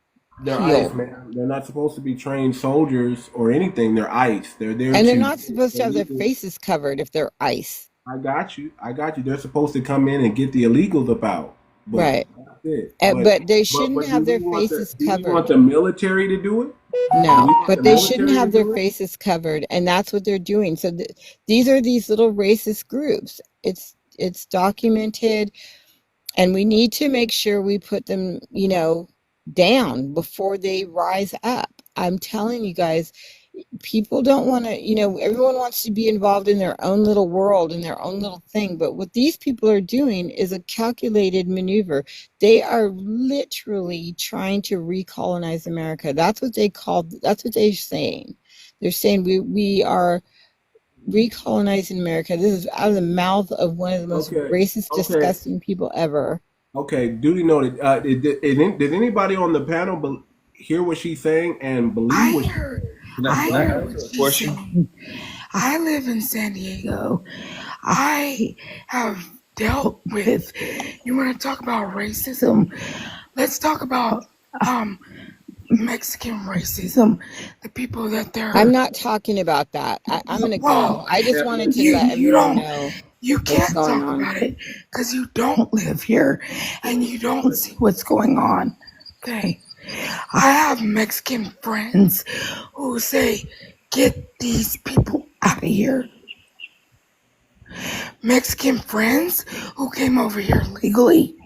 [SPEAKER 2] They're ICE,
[SPEAKER 9] heal.
[SPEAKER 2] man. They're not supposed to be trained soldiers or anything. They're ICE. They're there
[SPEAKER 9] And they're
[SPEAKER 2] to
[SPEAKER 9] not supposed to have their
[SPEAKER 2] illegal.
[SPEAKER 9] faces covered if they're ICE.
[SPEAKER 2] I got you. I got you. They're supposed to come in and get the illegals about. But
[SPEAKER 9] Right.
[SPEAKER 2] that's it.
[SPEAKER 9] But they shouldn't
[SPEAKER 2] Do
[SPEAKER 9] have
[SPEAKER 2] we
[SPEAKER 9] their
[SPEAKER 2] want
[SPEAKER 9] faces
[SPEAKER 2] the
[SPEAKER 9] covered.
[SPEAKER 2] military to do it? Do we
[SPEAKER 9] No,
[SPEAKER 2] want the
[SPEAKER 9] but they shouldn't
[SPEAKER 2] military to
[SPEAKER 9] have their
[SPEAKER 2] do it?
[SPEAKER 9] faces covered, and that's what they're doing. So these are these little racist groups. It's documented, and we need to make sure we put them, down before they rise up. I'm telling you guys, people don't want to, everyone wants to be involved in their own little world and their own little thing. But what these people are doing is a calculated maneuver. They are literally trying to recolonize America. That's what they're saying. They're saying we are recolonizing America. This is out of the mouth of one of the most
[SPEAKER 2] Okay.
[SPEAKER 9] racist,
[SPEAKER 2] Okay.
[SPEAKER 9] disgusting people ever.
[SPEAKER 2] Okay. Duly noted. Did anybody on the panel hear what she's saying and believe
[SPEAKER 10] I
[SPEAKER 2] what she's
[SPEAKER 10] heard,
[SPEAKER 2] saying?
[SPEAKER 10] I
[SPEAKER 4] Can I
[SPEAKER 10] heard
[SPEAKER 4] ask
[SPEAKER 10] what
[SPEAKER 4] a
[SPEAKER 10] she's
[SPEAKER 4] question?
[SPEAKER 10] saying. I live in San Diego. I have dealt with, you want to talk about racism? Let's talk about Mexican racism. The people that
[SPEAKER 9] I'm
[SPEAKER 10] they're,
[SPEAKER 9] not talking about that. I'm going to go.
[SPEAKER 10] well,
[SPEAKER 9] I just
[SPEAKER 2] Yeah,
[SPEAKER 9] wanted to let
[SPEAKER 10] you
[SPEAKER 9] everyone
[SPEAKER 10] don't,
[SPEAKER 9] know
[SPEAKER 10] you
[SPEAKER 9] what's
[SPEAKER 10] can't
[SPEAKER 9] going
[SPEAKER 10] talk
[SPEAKER 9] on.
[SPEAKER 10] about it because you don't live here and you don't see what's going on. Okay. I have Mexican friends who say, get these people out of here. Mexican friends who came over here legally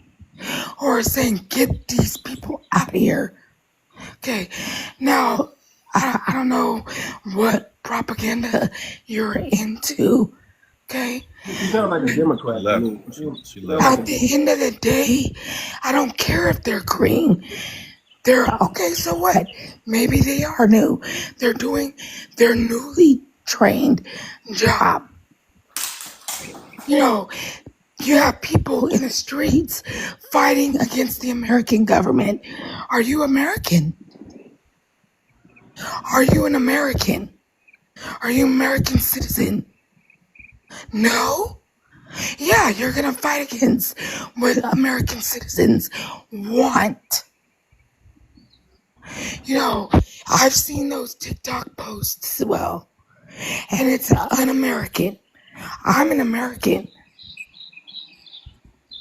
[SPEAKER 10] who are saying, get these people out of here. Okay, now, I don't know what propaganda you're into. Okay,
[SPEAKER 2] she sounds like a Democrat to me. She sounds like a
[SPEAKER 10] at the end of the day, I don't care if they're green. They're okay, so what? Maybe they are new. They're doing their newly trained job. You have people in the streets fighting against the American government. Are you American? Are you an American? Are you an American citizen? No? Yeah, you're gonna fight against what American citizens want. I've seen those TikTok posts as well, and it's un-American. I'm an American.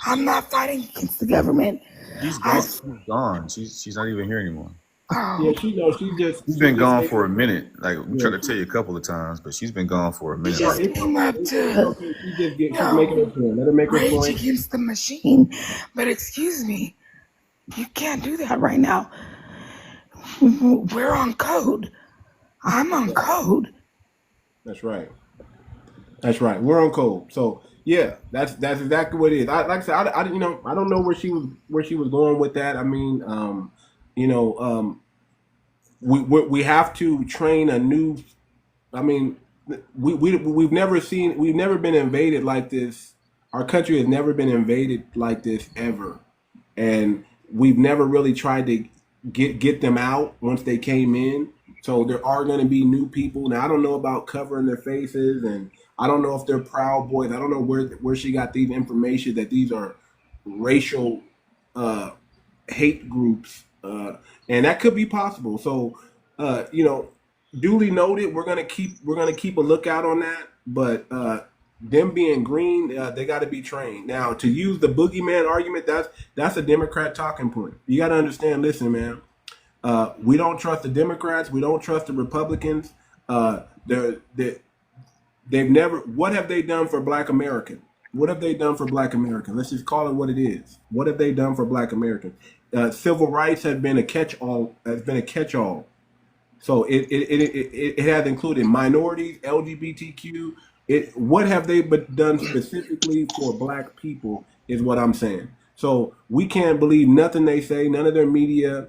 [SPEAKER 10] I'm not fighting against the government.
[SPEAKER 11] She's
[SPEAKER 10] I,
[SPEAKER 11] gone. She's gone. She's not even here anymore.
[SPEAKER 10] oh,
[SPEAKER 2] Yeah, she knows. She
[SPEAKER 11] She's
[SPEAKER 2] just
[SPEAKER 11] been gone
[SPEAKER 2] making
[SPEAKER 11] for
[SPEAKER 2] a
[SPEAKER 11] a
[SPEAKER 2] point.
[SPEAKER 11] minute. Like we
[SPEAKER 2] Yeah,
[SPEAKER 11] tried to tell you a couple of times, but she's been gone for a
[SPEAKER 10] she
[SPEAKER 11] minute
[SPEAKER 2] right.
[SPEAKER 10] just
[SPEAKER 11] already.
[SPEAKER 10] came up
[SPEAKER 2] It's
[SPEAKER 10] to,
[SPEAKER 2] okay.
[SPEAKER 10] you
[SPEAKER 2] She's making her
[SPEAKER 10] know,
[SPEAKER 2] point. Let her make her
[SPEAKER 10] rage
[SPEAKER 2] point.
[SPEAKER 10] against the machine. But excuse me, you can't do that right now. We're on code. I'm on code.
[SPEAKER 2] That's right. That's right. We're on code. So yeah, that's exactly what it is. Like I said, I don't know where she was going with that. I mean, you know, we have to train a new. I mean, we've never been invaded like this. Our country has never been invaded like this ever, and we've never really tried to get them out once they came in. So there are going to be new people. Now I don't know about covering their faces, and I don't know if they're Proud Boys. I don't know where she got these information that these are racial uh, hate groups, and that could be possible. So, duly noted. We're gonna keep a lookout on that. But them being green, they got to be trained. Now, to use the boogeyman argument, that's a Democrat talking point. You got to understand. Listen, man. We don't trust the Democrats. We don't trust the Republicans. They've never. What have they done for Black Americans? What have they done for Black Americans? Let's just call it what it is. What have they done for Black Americans? Civil rights have been a catch-all. Has been a catch-all. So it has included minorities, LGBTQ. What have they done specifically for Black people is what I'm saying. So we can't believe nothing they say, none of their media.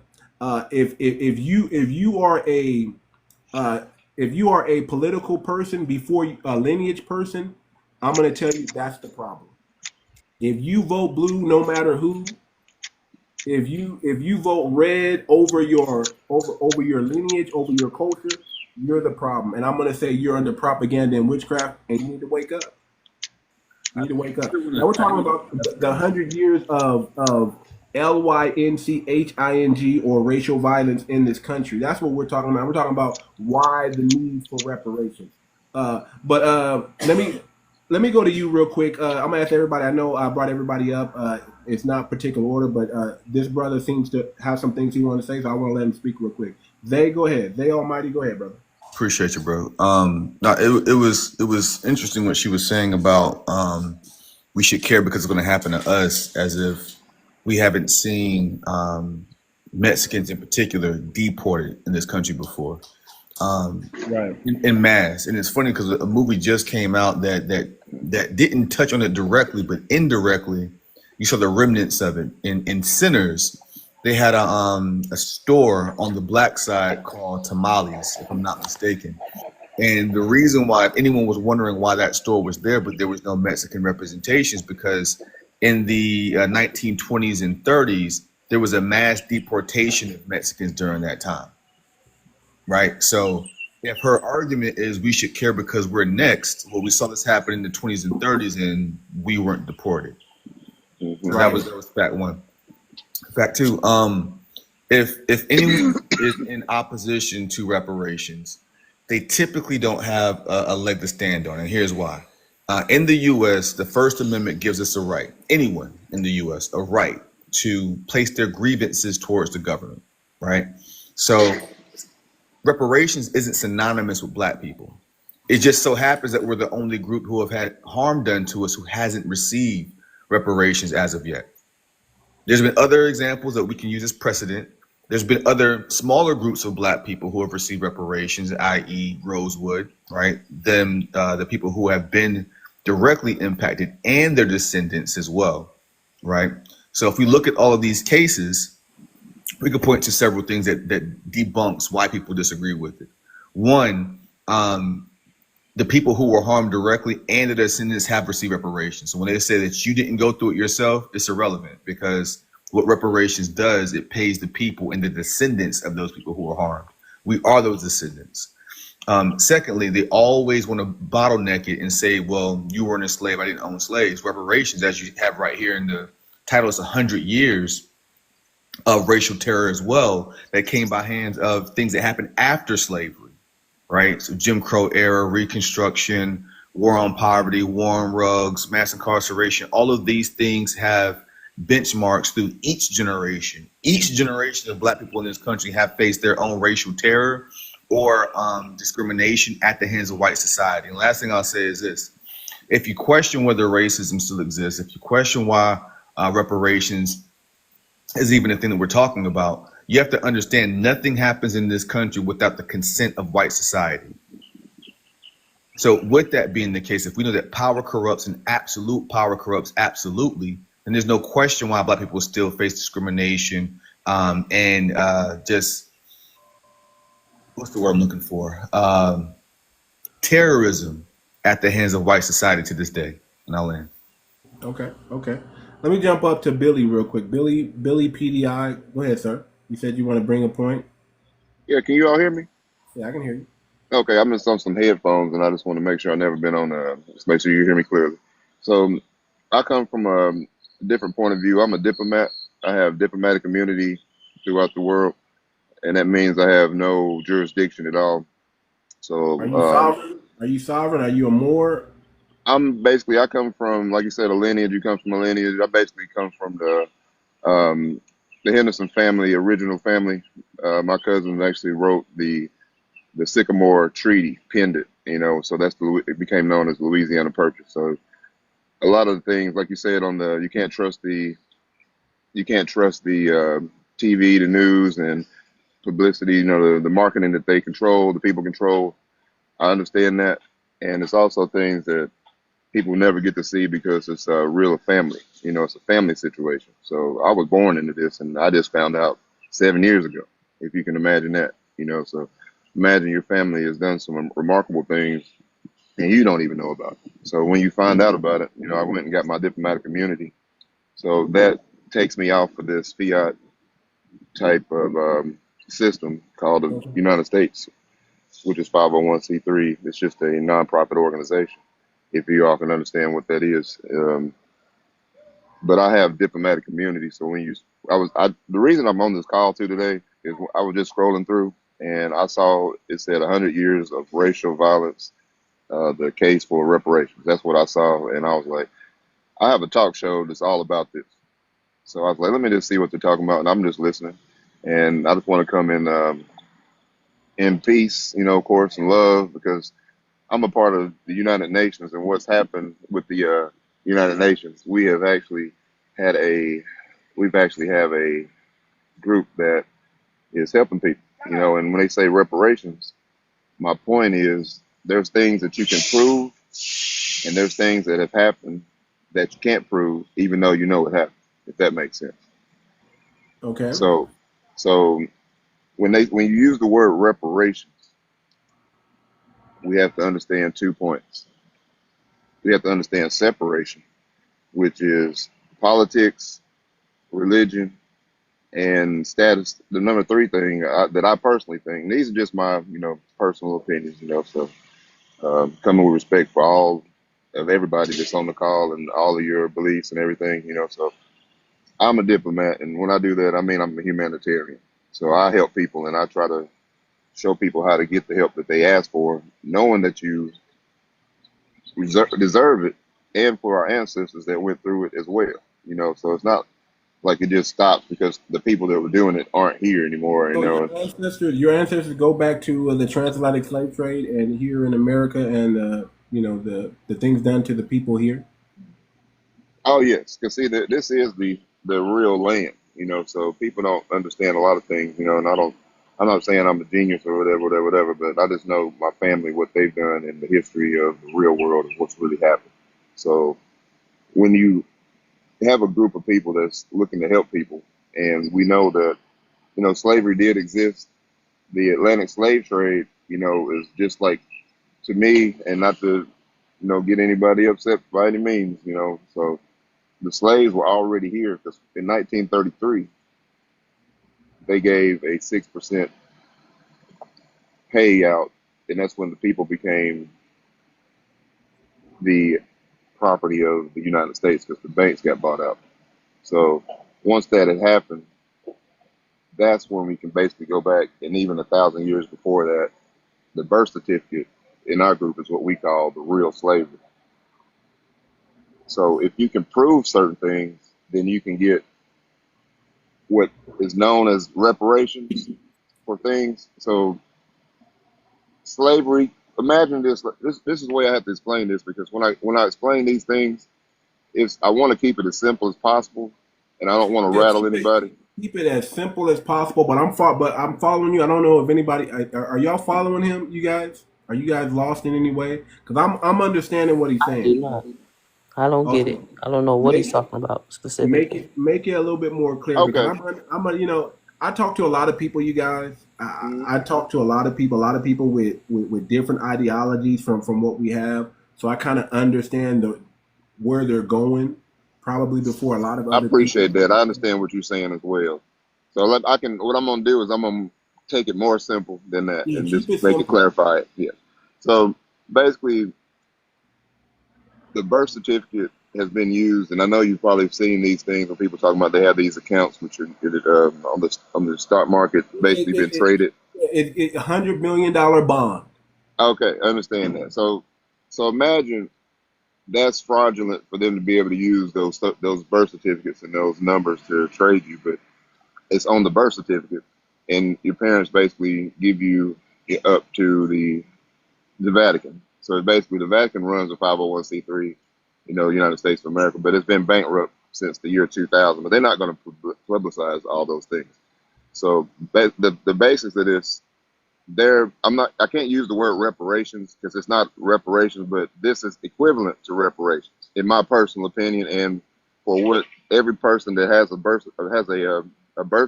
[SPEAKER 2] If you are a political person before a lineage person, I'm gonna tell you that's the problem. If you vote blue, no matter who, if you vote red over your lineage, over your culture, you're the problem. And I'm gonna say you're under propaganda and witchcraft, and you need to wake up. You need to wake up. Now we're talking about the 100 years of lynching or racial violence in this country. That's what we're talking about. We're talking about why the need for reparations. But let me go to you real quick. I'm gonna ask everybody. I know I brought everybody up. It's not particular order, but this brother seems to have some things he wants to say, so I want to let him speak real quick. They go ahead. They Almighty, go ahead, brother.
[SPEAKER 11] Appreciate you, bro. No, it was interesting what she was saying about we should care because it's going to happen to us, as if we haven't seen Mexicans in particular deported in this country before,
[SPEAKER 2] Right.
[SPEAKER 11] in mass. And it's funny because a movie just came out that didn't touch on it directly, but indirectly, you saw the remnants of it. In Sinners, they had a store on the Black side called Tamales, if I'm not mistaken. And the reason why, if anyone was wondering why that store was there, but there was no Mexican representations, because in the 1920s and 30s, there was a mass deportation of Mexicans during that time, right? So if her argument is we should care because we're next, well, we saw this happen in the 20s and 30s and we weren't deported. So that was fact one. Fact two, if anyone is in opposition to reparations, they typically don't have a leg to stand on, and here's why. In the U.S., the First Amendment gives us a right, anyone in the U.S., a right to place their grievances towards the government, right? So reparations isn't synonymous with Black people. It just so happens that we're the only group who have had harm done to us who hasn't received reparations as of yet. There's been other examples that we can use as precedent. There's been other smaller groups of Black people who have received reparations, i.e. Rosewood, right? The people who have been directly impacted and their descendants as well, right? So if we look at all of these cases, we could point to several things that debunks why people disagree with it. One, the people who were harmed directly and their descendants have received reparations. So when they say that you didn't go through it yourself, it's irrelevant, because what reparations does, it pays the people and the descendants of those people who were harmed. We are those descendants. Secondly, they always want to bottleneck it and say, well, you weren't a slave, I didn't own slaves. Reparations, as you have right here in the title, is 100 years of racial terror as well that came by hands of things that happened after slavery, right? So Jim Crow era, Reconstruction, war on poverty, war on drugs, mass incarceration. All of these things have benchmarks through each generation. Each generation of Black people in this country have faced their own racial terror or discrimination at the hands of white society. And last thing I'll say is this: if you question whether racism still exists, if you question why reparations is even a thing that we're talking about, you have to understand nothing happens in this country without the consent of white society. So with that being the case, if we know that power corrupts and absolute power corrupts absolutely, then there's no question why Black people still face discrimination and just, what's the word I'm looking for? Terrorism at the hands of white society to this day. And I'll end.
[SPEAKER 2] Okay. Let me jump up to Billy real quick. Billy PDI. Go ahead, sir. You said you want to bring a point.
[SPEAKER 12] Yeah, can you all hear me?
[SPEAKER 2] Yeah, I can hear you.
[SPEAKER 12] Okay, I'm just on some headphones, and I just want to make sure I've never been on. Just make sure you hear me clearly. So, I come from a different point of view. I'm a diplomat. I have diplomatic immunity throughout the world, and that means I have no jurisdiction at all. So,
[SPEAKER 2] Are you sovereign? Are you a Moor?
[SPEAKER 12] I come from, like you said, a lineage. You come from a lineage. I basically come from the Henderson family, original family. My cousin actually wrote the Sycamore Treaty, penned it, so it became known as Louisiana Purchase. So a lot of the things, like you said, you can't trust the TV, the news, and publicity. The marketing that they control, the people control. I understand that, and it's also things that people never get to see because it's a real family. It's a family situation. So I was born into this, and I just found out 7 years ago, if you can imagine that. So imagine your family has done some remarkable things and you don't even know about it. So when you find out about it, I went and got my diplomatic immunity. So that takes me off of this fiat type of system called the United States, which is 501c3. It's just a nonprofit organization, if you all can understand what that is. But I have diplomatic immunity. So the reason I'm on this call today is I was just scrolling through and I saw it said 100 years of racial violence, the case for reparations. That's what I saw. And I was like, I have a talk show that's all about this. So I was like, let me just see what they're talking about. And I'm just listening. And I just want to come in peace, of course, and love, because I'm a part of the United Nations, and what's happened with the United Nations, we actually have a group that is helping people, and when they say reparations, my point is there's things that you can prove and there's things that have happened that you can't prove, even though you know it happened, if that makes sense.
[SPEAKER 2] Okay.
[SPEAKER 12] So when you use the word reparations, we have to understand 2 points. We have to understand separation, which is politics, religion, and status. The number 3 thing that I personally think, these are just my, personal opinions, so coming with respect for all of everybody that's on the call and all of your beliefs and everything, so I'm a diplomat. And when I do that, I mean, I'm a humanitarian. So I help people and I try to show people how to get the help that they ask for, knowing that you deserve it, and for our ancestors that went through it as well. So it's not like it just stops because the people that were doing it aren't here anymore.
[SPEAKER 2] So your ancestors go back to the transatlantic slave trade and here in America, and the things done to the people here.
[SPEAKER 12] Oh yes, because see, this is the real land. So people don't understand a lot of things. And I'm not saying I'm a genius or whatever, but I just know my family, what they've done in the history of the real world is what's really happened. So when you have a group of people that's looking to help people, and we know that, slavery did exist, the Atlantic slave trade, is just like, to me, and not to, get anybody upset by any means, so the slaves were already here because in 1933, they gave a 6% payout, and that's when the people became the property of the United States because the banks got bought out. So once that had happened, that's when we can basically go back, and even 1,000 years before that, the birth certificate in our group is what we call the real slavery. So if you can prove certain things, then you can get what is known as reparations for things. So slavery, imagine this. This is the way I have to explain this, because when I explain these things, I want to keep it as simple as possible, and I don't want to
[SPEAKER 2] Yeah,
[SPEAKER 12] rattle anybody.
[SPEAKER 2] keep it as simple as possible. But I'm following you. I don't know if anybody are y'all following him. You guys, are you guys lost in any way? Because I'm understanding what he's
[SPEAKER 13] I do
[SPEAKER 2] saying.
[SPEAKER 13] not. I don't get
[SPEAKER 2] Okay,
[SPEAKER 13] it. I don't know what he's
[SPEAKER 2] make
[SPEAKER 13] talking about specifically.
[SPEAKER 2] make it a little bit more clear, because
[SPEAKER 12] Okay.
[SPEAKER 2] I'm a, I talk to a lot of people. You guys,
[SPEAKER 12] Mhm.
[SPEAKER 2] I talk to a lot of people with different ideologies from what we have. So I kind of understand where they're going, probably before a lot of
[SPEAKER 12] I
[SPEAKER 2] other people.
[SPEAKER 12] appreciate that. I understand what you're saying as well. So what I'm gonna do is I'm gonna take it more simple than that
[SPEAKER 2] Yeah,
[SPEAKER 12] and
[SPEAKER 2] keep
[SPEAKER 12] just
[SPEAKER 2] it
[SPEAKER 12] make it
[SPEAKER 2] simple.
[SPEAKER 12] clarify it. Yeah. So basically, the birth certificate has been used, and I know you've probably seen these things when people talking about they have these accounts which are on the stock market, basically been traded.
[SPEAKER 2] $100 million bond.
[SPEAKER 12] Okay, I understand that. So imagine that's fraudulent for them to be able to use those birth certificates and those numbers to trade you, but it's on the birth certificate, and your parents basically give you it up to the Vatican. So basically, the Vatican runs a 501c3, United States of America, but it's been bankrupt since the year 2000. But they're not going to publicize all those things. So the basics of this, I can't use the word reparations because it's not reparations, but this is equivalent to reparations, in my personal opinion, and for what every person that has a birth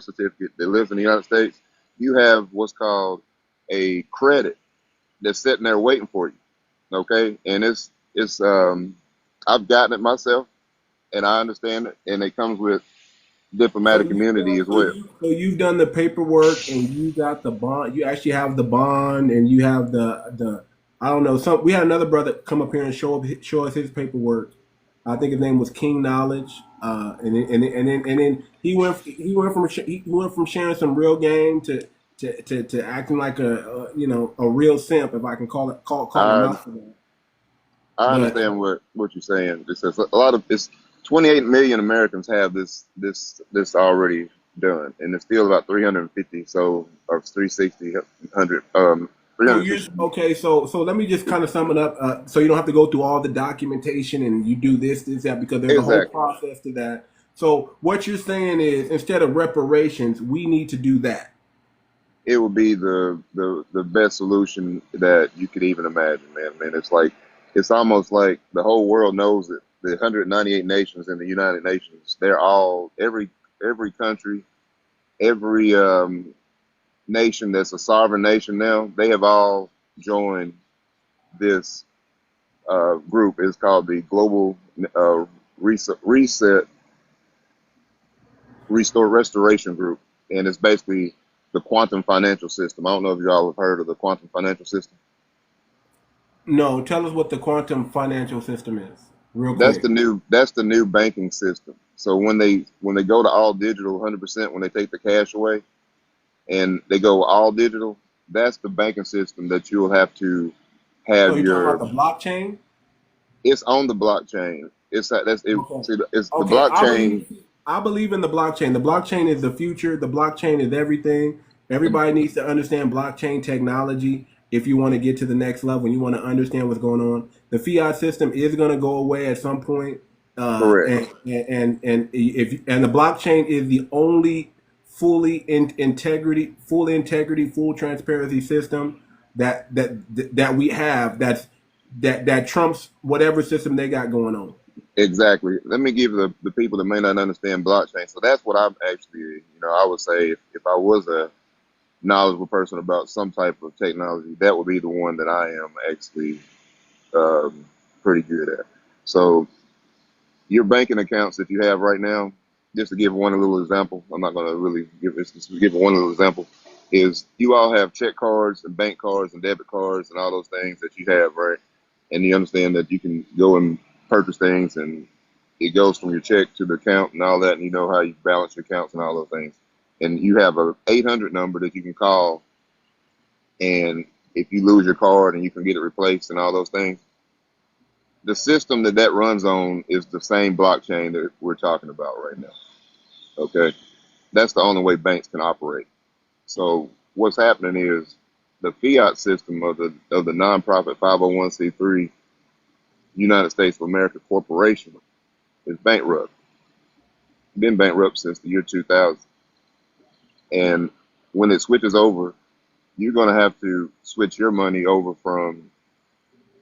[SPEAKER 12] certificate that lives in the United States, you have what's called a credit that's sitting there waiting for you. Okay, and it's I've gotten it myself, and I understand it, and it comes with
[SPEAKER 2] So
[SPEAKER 12] diplomatic immunity as well.
[SPEAKER 2] you've done the paperwork and you got the bond. You actually have the bond and you have the I don't know. We had another brother come up here and show us his paperwork. I think his name was King Knowledge. And then he went from sharing some real game to acting like a real simp, if I can call him
[SPEAKER 12] I
[SPEAKER 2] out for that.
[SPEAKER 12] I
[SPEAKER 2] But
[SPEAKER 12] understand what you're saying. It says a lot of it's 28 million Americans have this already done, and it's still about 350, so or 360, 100,
[SPEAKER 2] So you're
[SPEAKER 12] 360.
[SPEAKER 2] okay. So let me just kind of sum it up. So you don't have to go through all the documentation and you do this, that, because there's a whole
[SPEAKER 12] Exactly.
[SPEAKER 2] process to that. So what you're saying is, instead of reparations, we need to do that.
[SPEAKER 12] It would be the best solution that you could even imagine, man. Man, it's almost like the whole world knows it. The 198 nations in the United Nations, they're all every country, every nation that's a sovereign nation now, they have all joined this group. It's called the Global Reset Restore Restoration Group, and it's basically the quantum financial system. I don't know if you all have heard of the quantum financial system.
[SPEAKER 2] No, tell us what the quantum financial system is, real
[SPEAKER 12] That's
[SPEAKER 2] quick.
[SPEAKER 12] the new banking system. So when they go to all digital, 100%, when they take the cash away and they go all digital, that's the banking system that you'll have to
[SPEAKER 2] So
[SPEAKER 12] have
[SPEAKER 2] you're talking
[SPEAKER 12] your.
[SPEAKER 2] about the blockchain?
[SPEAKER 12] It's on the blockchain. It's that that's it.
[SPEAKER 2] Okay.
[SPEAKER 12] See, it's the
[SPEAKER 2] Okay,
[SPEAKER 12] blockchain.
[SPEAKER 2] I believe in the blockchain. The blockchain is the future. The blockchain is everything. Everybody needs to understand blockchain technology if you want to get to the next level and you want to understand what's going on. The fiat system is going to go away at some point,
[SPEAKER 12] Correct.
[SPEAKER 2] and the blockchain is the only full integrity, full transparency system that we have. That trumps whatever system they got going on.
[SPEAKER 12] Exactly. Let me give the people that may not understand blockchain. So that's what I'm actually, I would say if I was a knowledgeable person about some type of technology, that would be the one that I am actually um, pretty good at. So your banking accounts that you have right now, just to give one little example, I'm not going to really give this, just to give one little example, is you all have check cards and bank cards and debit cards and all those things that you have, right? And you understand that you can go and purchase things and it goes from your check to the account and all that, and you know how you balance your accounts and all those things. And you have a 800 number that you can call, and if you lose your card and you can get it replaced and all those things. The system that runs on is the same blockchain that we're talking about right now. Okay, that's the only way banks can operate. So what's happening is the fiat system of the nonprofit 501c3 United States of America Corporation is bankrupt. Been bankrupt since the year 2000. And when it switches over, you're going to have to switch your money over from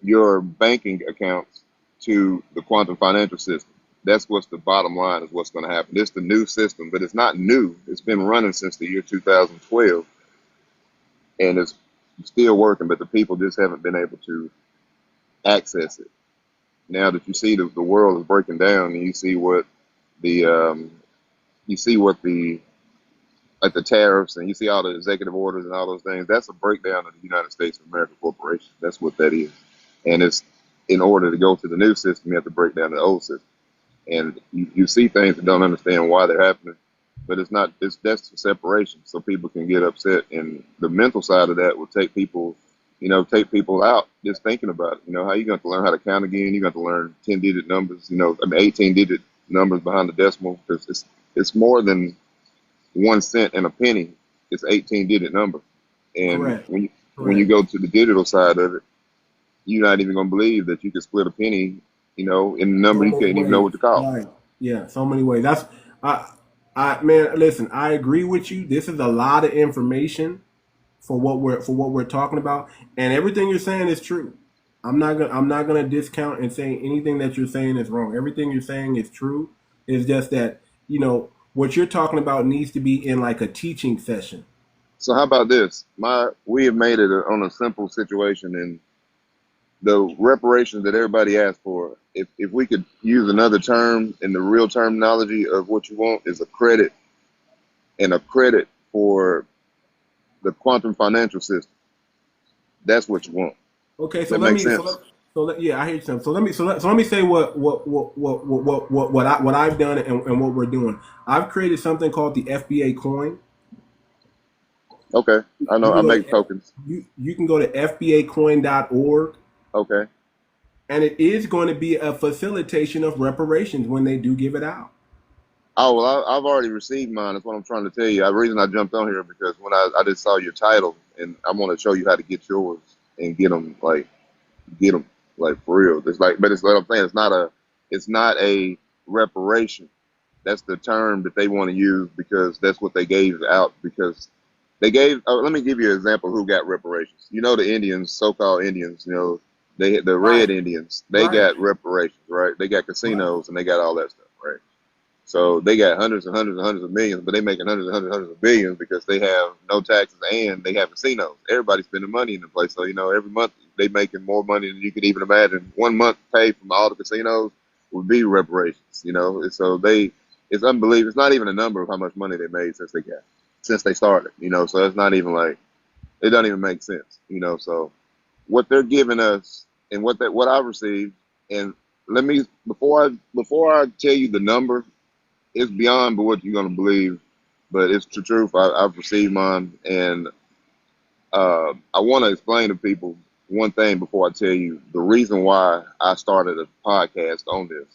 [SPEAKER 12] your banking accounts to the quantum financial system. That's what's the bottom line is what's going to happen. It's the new system, but it's not new. It's been running since the year 2012, and it's still working, but the people just haven't been able to access it. Now that you see the world is breaking down, and you see what the like the tariffs, and you see all the executive orders and all those things, that's a breakdown of the United States of America Corporation. That's what that is. And it's in order to go to the new system, you have to break down the old system. And you see things and don't understand why they're happening, but that's the separation. So people can get upset, and the mental side of that will take people out just thinking about it. How you going to learn how to count again? You're going to learn 10-digit numbers, 18-digit numbers behind the decimal, because it's more than 1 cent and a penny. It's 18-digit number. And
[SPEAKER 2] Correct.
[SPEAKER 12] when you go to the digital side of it, you're not even going to believe that you can split a penny, in a number you can't even know what to call.
[SPEAKER 2] Right. Yeah, so many ways. That's man, listen, I agree with you. This is a lot of information for what we're talking about, and everything you're saying is true. I'm not gonna discount and say anything that you're saying is wrong. Everything you're saying is true. It's just that, what you're talking about needs to be in like a teaching session.
[SPEAKER 12] So how about this? We have made it on a simple situation, and the reparations that everybody asked for, if we could use another term in the real terminology of what you want, is a credit, and a credit for the quantum financial system. That's what you want.
[SPEAKER 2] Okay, so
[SPEAKER 12] That
[SPEAKER 2] let
[SPEAKER 12] makes
[SPEAKER 2] me
[SPEAKER 12] sense.
[SPEAKER 2] yeah, I hear you. So let me say what I've done and what we're doing. I've created something called the FBA coin.
[SPEAKER 12] Okay, I know. I make tokens.
[SPEAKER 2] You can go to fbacoin.org.
[SPEAKER 12] Okay.
[SPEAKER 2] And it is going to be a facilitation of reparations when they do give it out.
[SPEAKER 12] Oh, well, I've already received mine. That's what I'm trying to tell you. The reason I jumped on here because when I just saw your title, and I want to show you how to get yours and get them like for real. It's like, but it's what I'm saying. It's not a reparation. That's the term that they want to use because that's what they gave out. Because they gave. Let me give you an example. Who got reparations? The Indians, so-called Indians. The Red Indians. They got reparations, right? They got casinos and they got all that stuff, right? So they got hundreds and hundreds and hundreds of millions, but they making hundreds and hundreds and hundreds of billions because they have no taxes and they have casinos. Everybody's spending money in the place. So, every month they making more money than you could even imagine. 1 month pay from all the casinos would be reparations, So it's unbelievable. It's not even a number of how much money they made since they started, So it's not even like, it doesn't even make sense, So what they're giving us and what I received, and let me before I tell you the number, it's beyond what you're gonna believe, but it's the truth. I've received mine, and I want to explain to people one thing before I tell you the reason why I started a podcast on this.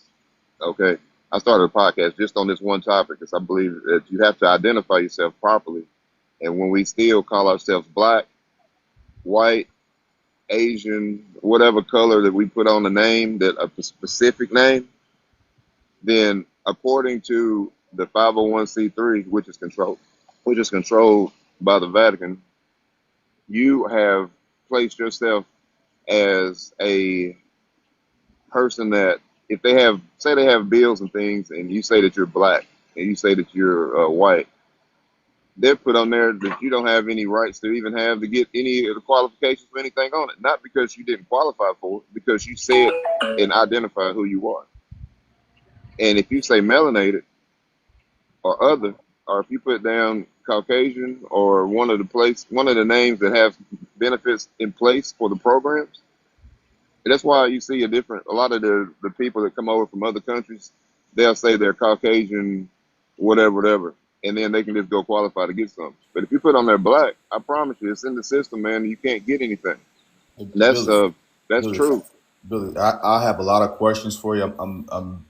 [SPEAKER 12] Okay, I started a podcast just on this one topic because I believe that you have to identify yourself properly, and when we still call ourselves black, white, Asian, whatever color that we put on the name, that a specific name, then according to the 501c3, which is controlled by the Vatican, you have placed yourself as a person that if they have bills and things, and you say that you're black and you say that you're white, they're put on there that you don't have any rights to even have to get any of the qualifications for anything on it. Not because you didn't qualify for it, because you said and identified who you are. And if you say melanated or other, or if you put down Caucasian or one of the names that have benefits in place for the programs, and that's why you see a lot of the people that come over from other countries, they'll say they're Caucasian, whatever. and then they can just go qualify to get something. But if you put on there black, I promise you, it's in the system, man. You can't get anything. And
[SPEAKER 11] Billy,
[SPEAKER 12] that's
[SPEAKER 11] Billy,
[SPEAKER 12] true.
[SPEAKER 11] Billy, I have a lot of questions for you. I'm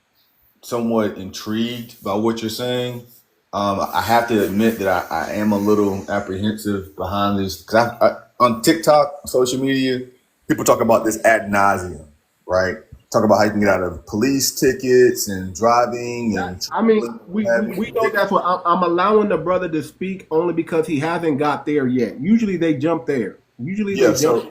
[SPEAKER 11] somewhat intrigued by what you're saying. I have to admit that I am a little apprehensive behind this because on TikTok, social media, people talk about this ad nauseum, right? Talk about how you can get out of police tickets and driving and
[SPEAKER 2] I mean,
[SPEAKER 11] having
[SPEAKER 2] we know that's what I'm allowing the brother to speak only because he hasn't got there yet. Usually they jump there. Usually they
[SPEAKER 11] yeah.
[SPEAKER 2] jump.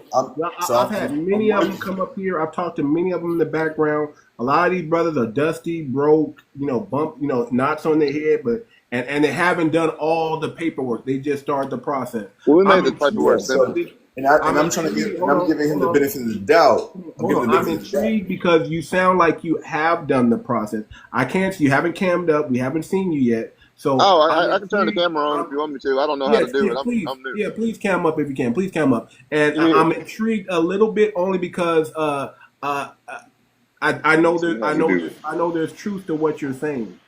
[SPEAKER 11] So I'm
[SPEAKER 2] I've had
[SPEAKER 11] I'm
[SPEAKER 2] many of them
[SPEAKER 11] waiting.
[SPEAKER 2] come up here. I've talked to many of them in the background. A lot of these brothers are dusty, broke, bump, knots on their head, but and they haven't done all the paperwork. They just started the process.
[SPEAKER 12] Well, we made
[SPEAKER 2] I'm
[SPEAKER 12] the
[SPEAKER 11] Yeah.
[SPEAKER 12] paperwork
[SPEAKER 2] intrigued
[SPEAKER 11] So
[SPEAKER 12] simple.
[SPEAKER 2] because
[SPEAKER 11] and
[SPEAKER 2] I'm
[SPEAKER 11] I'm trying to
[SPEAKER 2] intrigued.
[SPEAKER 11] give and I'm giving him the benefit of the doubt. I'm
[SPEAKER 2] Hold
[SPEAKER 11] giving
[SPEAKER 2] on.
[SPEAKER 11] the
[SPEAKER 2] I'm
[SPEAKER 11] benefit of the doubt.
[SPEAKER 2] intrigued because you sound like you have done the process. I can't see you haven't cammed up. We haven't seen you yet. So
[SPEAKER 12] Oh,
[SPEAKER 2] I'm
[SPEAKER 12] I can turn the
[SPEAKER 2] intrigued.
[SPEAKER 12] camera on if you want me to. I don't know how to
[SPEAKER 2] Yes,
[SPEAKER 12] do
[SPEAKER 2] yeah,
[SPEAKER 12] it.
[SPEAKER 2] please.
[SPEAKER 12] I'm new.
[SPEAKER 2] Yeah, please cam up if you can. Please cam up. And
[SPEAKER 12] Yeah.
[SPEAKER 2] I'm intrigued a little bit only because I
[SPEAKER 12] Let me
[SPEAKER 2] know
[SPEAKER 12] see
[SPEAKER 2] there
[SPEAKER 12] how we do it.
[SPEAKER 2] I know there's truth to what you're saying.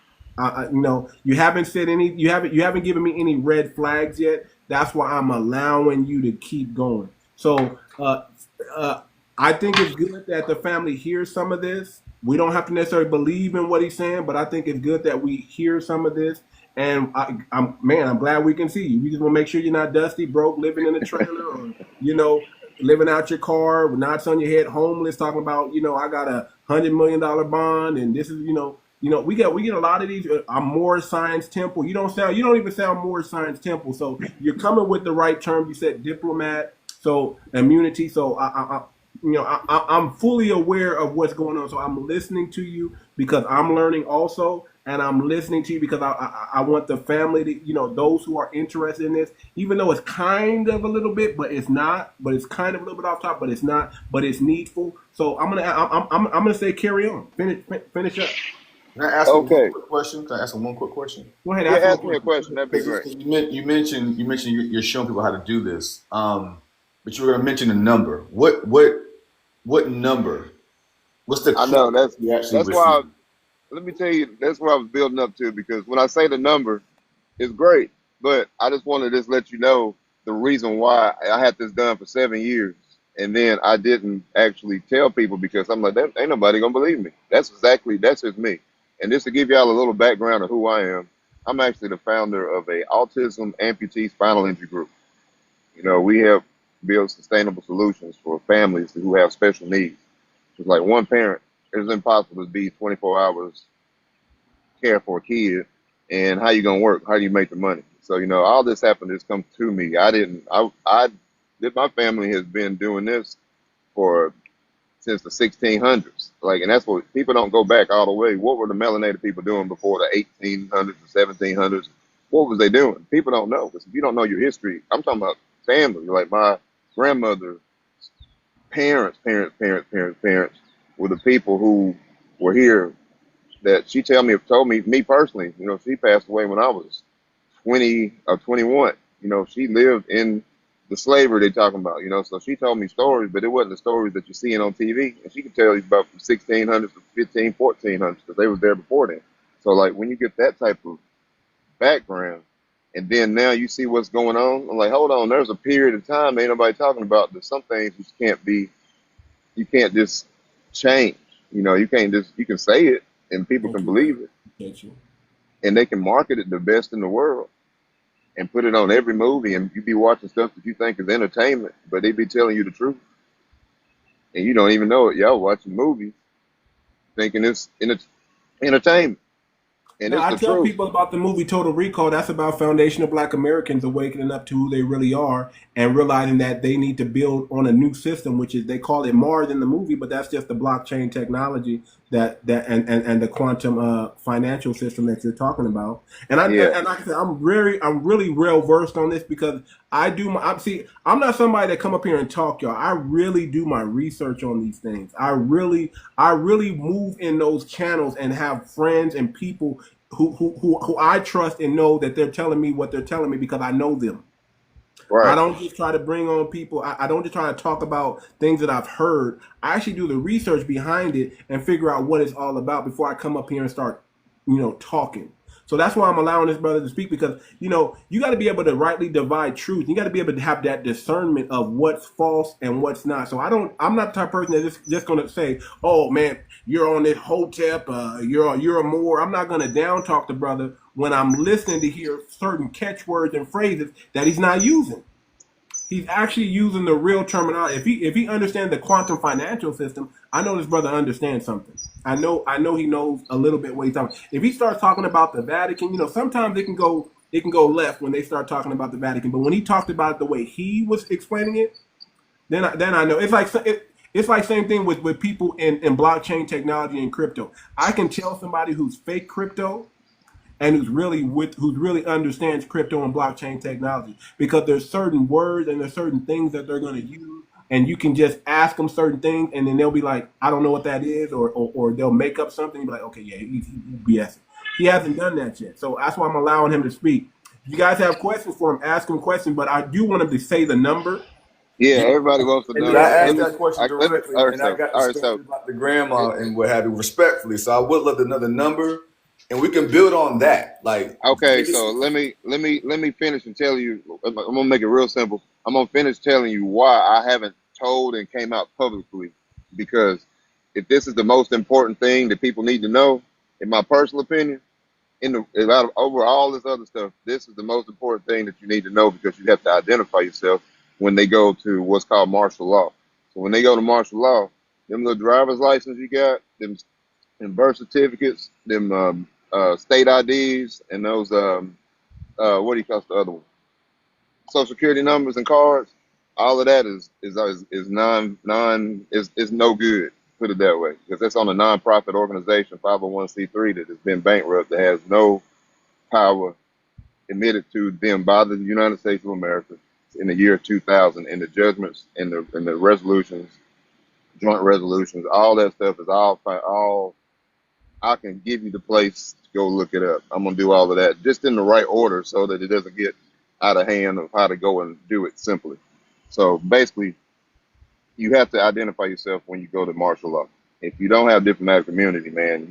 [SPEAKER 2] You haven't said any you haven't given me any red flags yet. That's why I'm allowing you to keep going. So uh, I think it's good that the family hears some of this. We don't have to necessarily believe in what he's saying, but I think it's good that we hear some of this. And I'm glad we can see you. We just want to make sure you're not dusty, broke, living in a trailer, or you know, living out your car, with knots on your head, homeless, talking about, I got $100 million bond, and this is, we get a lot of these. I'm more Science Temple. You don't even sound more Science Temple. So you're coming with the right term. You said diplomat, so immunity. So I'm fully aware of what's going on. So I'm listening to you because I'm learning also, and I'm listening to you because I want the family to, those who are interested in this, even though it's kind of a little bit, but it's not, but it's kind of a little bit off top, but it's not, but it's needful. So I'm gonna say carry on, finish up.
[SPEAKER 11] Can I ask him one
[SPEAKER 12] Okay.
[SPEAKER 11] quick question? Can I ask him one quick question?
[SPEAKER 2] Go ahead,
[SPEAKER 12] Yeah,
[SPEAKER 2] ask him a
[SPEAKER 12] ask me a
[SPEAKER 2] question.
[SPEAKER 12] question. That'd be great.
[SPEAKER 11] Because you mentioned you're showing people how to do this. But you were going to mention a number. What number? What's the
[SPEAKER 12] I know
[SPEAKER 11] credit you actually
[SPEAKER 12] that's why.
[SPEAKER 11] receive?
[SPEAKER 12] Let me tell you, that's what I was building up to, because when I say the number, it's great, but I just want to just let you know the reason why I had this done for 7 years, and then I didn't actually tell people because I'm like, that ain't nobody gonna believe me. That's just me. And just to give y'all a little background of who I am, I'm actually the founder of a autism amputee spinal injury group. We have built sustainable solutions for families who have special needs. It's like one parent, it's impossible to be 24 hours care for a kid, and how you gonna work? How do you make the money? So all this happened. Just come to me. I didn't. My family has been doing this for since the 1600s. Like, and that's what people don't go back all the way. What were the melanated people doing before the 1800s and 1700s? What was they doing? People don't know. Because if you don't know your history, I'm talking about family. Like my grandmother, parents were the people who were here that she told me, me personally, she passed away when I was 20 or 21. She lived in the slavery they're talking about, so she told me stories, but it wasn't the stories that you're seeing on TV. And she could tell you about from 1600s to 15, 1400s because they was there before then. So like when you get that type of background and then now you see what's going on, I'm like, hold on, there's a period of time ain't nobody talking about that some things just you can't just change. You can say it and people
[SPEAKER 2] Thank
[SPEAKER 12] can
[SPEAKER 2] you, man.
[SPEAKER 12] believe it
[SPEAKER 2] Appreciate you.
[SPEAKER 12] and they can market it the best in the world and put it on every movie, and you be watching stuff that you think is entertainment, but they be telling you the truth and you don't even know it. Y'all watching movies thinking it's entertainment, and
[SPEAKER 2] No,
[SPEAKER 12] it's
[SPEAKER 2] I
[SPEAKER 12] the
[SPEAKER 2] tell
[SPEAKER 12] truth.
[SPEAKER 2] people about the movie Total Recall. That's about foundational Black Americans awakening up to who they really are and realizing that they need to build on a new system, which is they call it Mars in the movie, but that's just the blockchain technology and the quantum financial system that you're talking about. And
[SPEAKER 12] Yeah,
[SPEAKER 2] like I said, I'm really well versed on this because I do my I'm not somebody that come up here and talk, y'all. I really do my research on these things. I really move in those channels and have friends and people who I trust and know that they're telling me what they're telling me because I know them. I
[SPEAKER 12] right.
[SPEAKER 2] don't just try to bring on people. I don't just try to talk about things that I've heard. I actually do the research behind it and figure out what it's all about before I come up here and start, talking. So that's why I'm allowing this brother to speak, because you know you got to be able to rightly divide truth. You got to be able to have that discernment of what's false and what's not. So I'm not the type of person that's just going to say, oh man, you're on this hotep, you're a Moor. I'm not going to down talk the brother when I'm listening to hear certain catchwords and phrases that he's not using. He's actually using the real terminology. If he understands the quantum financial system, I know this brother understands something. I know he knows a little bit what he's talking. If he starts talking about the Vatican, you know, sometimes it can go left when they start talking about the Vatican. But when he talked about it the way he was explaining it, then I know. It's like same thing with people in blockchain technology and crypto. I can tell somebody who's fake crypto and who's really understands crypto and blockchain technology, because there's certain words and there's certain things that they're going to use, and you can just ask them certain things and then they'll be like, I don't know what that is, or they'll make up something and be like, okay, yeah, he's BSing. He hasn't done that yet, so that's why I'm allowing him to speak. If you guys have questions for him, ask him questions, but I do want him to say the number.
[SPEAKER 12] Yeah, everybody wants to
[SPEAKER 14] But
[SPEAKER 12] know
[SPEAKER 14] I
[SPEAKER 12] that.
[SPEAKER 14] asked that question directly,
[SPEAKER 12] All right,
[SPEAKER 14] and I got the
[SPEAKER 12] all right,
[SPEAKER 14] story about the grandma and what have you, respectfully. So I would love to know the number, and we can build on that. Like,
[SPEAKER 12] okay, so let me finish and tell you. I'm gonna make it real simple. I'm gonna finish telling you why I haven't told and came out publicly, because if this is the most important thing that people need to know, in my personal opinion, over all this other stuff, this is the most important thing that you need to know, because you have to identify yourself when they go to what's called martial law. So when they go to martial law, them little driver's license you got, them birth certificates, them state IDs, and those what do you call the other one? Social security numbers and cards. All of that is no good. Put it that way, because that's on a nonprofit organization, 501c3, that has been bankrupt, that has no power admitted to them by the United States of America in the year 2000, and the judgments and the resolutions, joint resolutions, all that stuff is all. I can give you the place to go look it up. I'm gonna do all of that just in the right order so that it doesn't get out of hand of how to go and do it simply. So basically, you have to identify yourself when you go to martial law. If you don't have diplomatic immunity, man,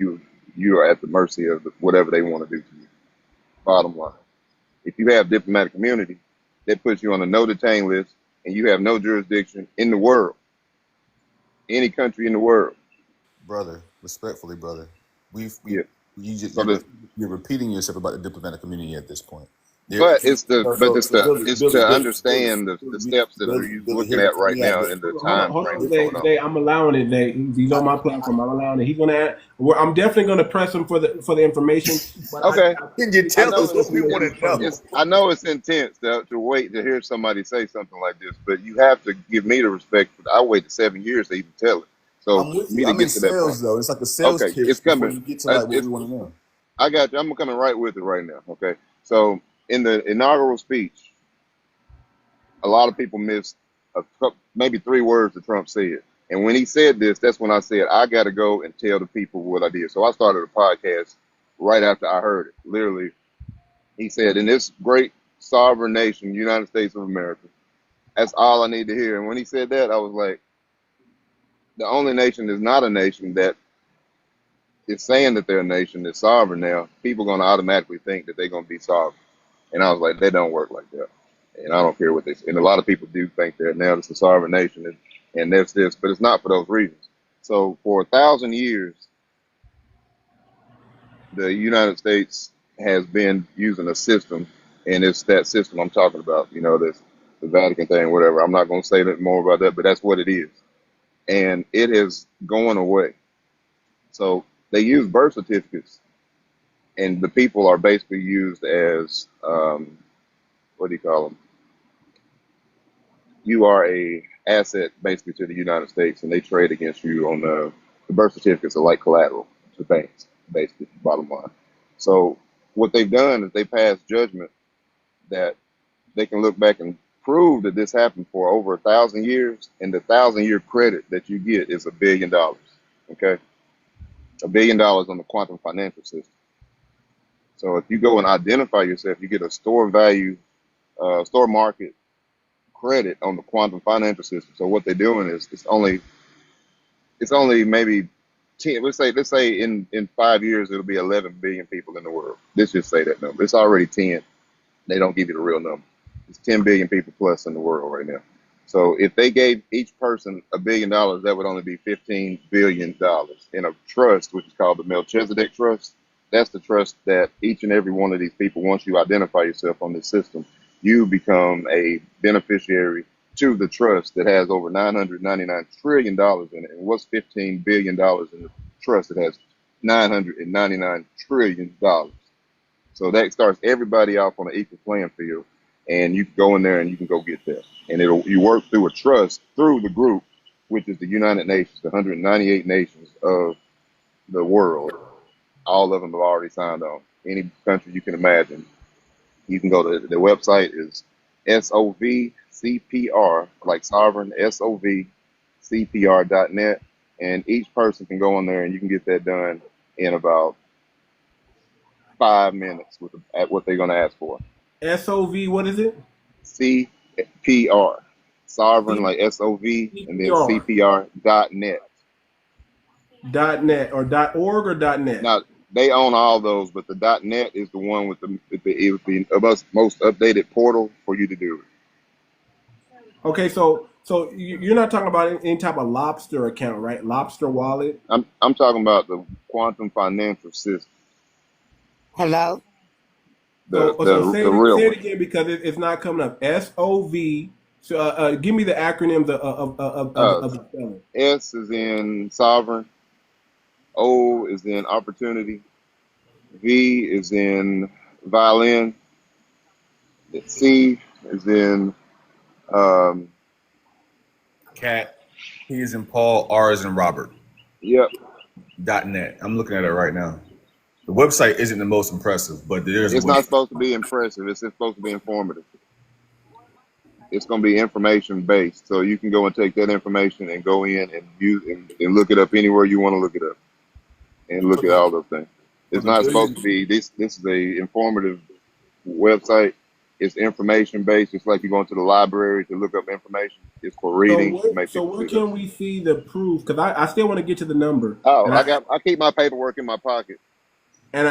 [SPEAKER 12] you are at the mercy of whatever they want to do to you. Bottom line. If you have diplomatic immunity, that puts you on a no detain list, and you have no jurisdiction in the world, any country in the world.
[SPEAKER 11] Brother, respectfully, brother,
[SPEAKER 12] Yeah. So
[SPEAKER 11] you're repeating yourself about the diplomatic community at this point.
[SPEAKER 12] but it's
[SPEAKER 11] Billy,
[SPEAKER 12] to understand the steps that you're looking at right now in the time
[SPEAKER 2] Hold
[SPEAKER 12] frame
[SPEAKER 2] on,
[SPEAKER 12] that's going on.
[SPEAKER 2] Zay, I'm allowing it, Zay. He's on my platform. I'm allowing it. He's gonna add. I'm definitely gonna press him for the information. But
[SPEAKER 12] Okay.
[SPEAKER 11] Can you tell us what we want to know?
[SPEAKER 12] I know it's intense to wait to hear somebody say something like this, but you have to give me the respect. I waited 7 years to even tell it. So
[SPEAKER 11] I'm with
[SPEAKER 12] for me
[SPEAKER 11] you.
[SPEAKER 12] to
[SPEAKER 11] I'm
[SPEAKER 12] get
[SPEAKER 11] in
[SPEAKER 12] to that
[SPEAKER 11] sales
[SPEAKER 12] point.
[SPEAKER 11] though. It's like a sales
[SPEAKER 12] Okay,
[SPEAKER 11] pitch
[SPEAKER 12] it's
[SPEAKER 11] before
[SPEAKER 12] coming.
[SPEAKER 11] you get to like what we want to know.
[SPEAKER 12] I got you. I'm coming right with it right now. Okay. So in the inaugural speech, a lot of people missed maybe 3 words that Trump said. And when he said this, that's when I said, I got to go and tell the people what I did. So I started a podcast right after I heard it. Literally, he said, in this great sovereign nation, United States of America, that's all I need to hear. And when he said that, I was like, the only nation is not a nation that is saying that they're a nation that's sovereign now. People are going to automatically think that they're going to be sovereign. And I was like, they don't work like that. And I don't care what they say. And a lot of people do think that now it's a sovereign nation and there's this, but it's not for those reasons. So for 1,000 years, the United States has been using a system, and it's that system I'm talking about, this the Vatican thing, whatever. I'm not going to say that more about that, but that's what it is. And it is going away. So they use birth certificates, and the people are basically used as, what do you call them? You are a asset basically to the United States, and they trade against you on the birth certificates are like collateral to banks, basically, bottom line. So what they've done is they passed judgment that they can look back and prove that this happened for over 1,000 years, and the 1,000-year credit that you get is $1 billion. Okay, $1 billion on the quantum financial system. So if you go and identify yourself, you get a store market credit on the quantum financial system. So what they're doing is it's only maybe 10. Let's say in 5 years it'll be 11 billion people in the world. Let's just say that number. It's already 10. They don't give you the real number. It's 10 billion people plus in the world right now. So if they gave each person $1 billion, that would only be $15 billion in a trust, which is called the Melchizedek Trust. That's the trust that each and every one of these people, once you identify yourself on this system, you become a beneficiary to the trust that has over $999 trillion in it. And what's $15 billion in the trust that has $999 trillion? So that starts everybody off on an equal playing field, and you can go in there and you can go get that. And you work through a trust through the group, which is the United Nations, the 198 nations of the world. All of them have already signed on. Any country you can imagine. You can go to the website is SOVCPR, like sovereign, SOVCPR.net, and each person can go on there and you can get that done in about 5 minutes at what they're going to ask for.
[SPEAKER 2] SOV, what is it?
[SPEAKER 12] CPR, sovereign, like SOV, and then CPR.net.
[SPEAKER 2] .net or .org or .net?
[SPEAKER 12] Now, they own all those, but the .net is the one with the most updated portal for you to do it.
[SPEAKER 2] Okay, so you're not talking about any type of lobster account, right? Lobster wallet?
[SPEAKER 12] I'm talking about the quantum financial system.
[SPEAKER 10] Hello?
[SPEAKER 12] The
[SPEAKER 2] Say
[SPEAKER 12] real
[SPEAKER 2] it
[SPEAKER 12] one.
[SPEAKER 2] again because it's not coming up. SOV. So give me the acronyms of the spelling.
[SPEAKER 12] S is in sovereign. O is in opportunity. V is in violin. C is in
[SPEAKER 11] Cat. P is in Paul. R is in Robert.
[SPEAKER 12] Yep.
[SPEAKER 11] .net. I'm looking at it right now. The website isn't the most impressive, but there's.
[SPEAKER 12] It's not supposed to be impressive. It's supposed to be informative. It's going to be information based, so you can go and take that information and go in and use and look it up anywhere you want to look it up, and look at all those things. It's not supposed to be this. This is a informative website. It's information based. It's like you're going to the library to look up information. It's for reading.
[SPEAKER 2] So where can we see the proof? Because I still want to get to the number.
[SPEAKER 12] Oh, I keep my paperwork in my pocket.
[SPEAKER 2] And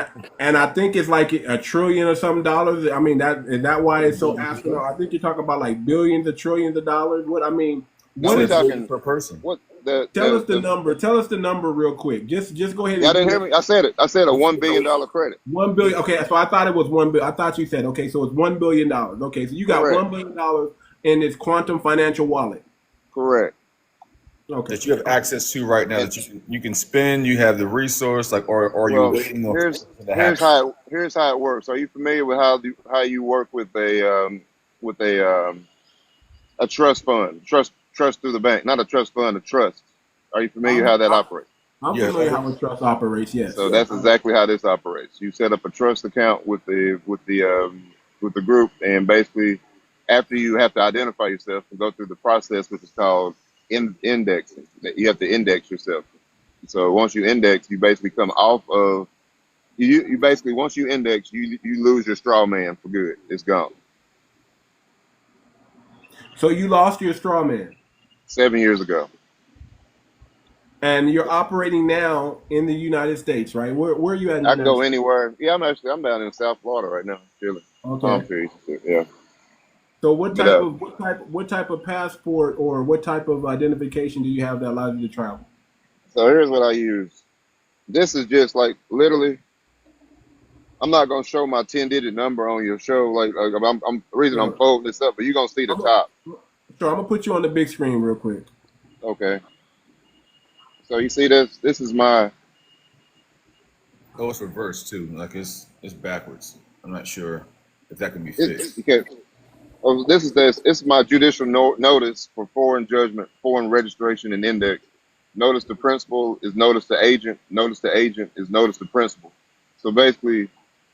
[SPEAKER 2] I think it's like $1 trillion or some dollars. I mean, is that why it's so astronomical? I think you're talking about like billions of trillions of dollars. What I mean, what is
[SPEAKER 12] talking
[SPEAKER 11] per person?
[SPEAKER 12] What
[SPEAKER 2] tell us the number. Tell us the number real quick. Just go ahead.
[SPEAKER 12] Y'all didn't hear me. I said it. I said a $1 billion credit.
[SPEAKER 2] 1 billion. Okay, so I thought it was 1 billion. I thought you said okay. So it's $1 billion. Okay, so you got
[SPEAKER 12] Correct.
[SPEAKER 2] $1 billion in this quantum financial wallet.
[SPEAKER 12] Correct.
[SPEAKER 2] Okay.
[SPEAKER 11] That you have access to right now that you can spend. You have the resource, like or you're waiting on.
[SPEAKER 12] Here's how it works. Are you familiar with how you work with a trust fund? Trust through the bank, not a trust fund, a trust. Are you familiar how that operates?
[SPEAKER 2] I'm familiar how a trust operates. Yes.
[SPEAKER 12] So that's exactly how this operates. You set up a trust account with the group, and basically, after you have to identify yourself and go through the process, which is called indexing. You have to index yourself. So once you index, you basically come off of you basically once you index, you lose your straw man for good. It's gone.
[SPEAKER 2] So you lost your straw man
[SPEAKER 12] 7 years ago.
[SPEAKER 2] And you're operating now in the United States, right? Where are you at?
[SPEAKER 12] I can go anywhere. Yeah, I'm down in South Florida right now, chilling.
[SPEAKER 2] Okay.
[SPEAKER 12] Yeah.
[SPEAKER 2] So what type of passport or what type of identification do you have that allows you to travel?
[SPEAKER 12] So here's what I use. This is just like literally. I'm not gonna show my 10-digit number on your show. Like I'm the reason I'm folding this up, but you're gonna see the top.
[SPEAKER 2] Sure, I'm gonna put you on the big screen real quick.
[SPEAKER 12] Okay. So you see this? This is my.
[SPEAKER 11] Oh, it's reversed too. Like it's backwards. I'm not sure if that can be fixed.
[SPEAKER 12] This is my judicial notice for foreign judgment, foreign registration, and index. Notice to principal is notice to agent. Notice to agent is notice to principal. So basically,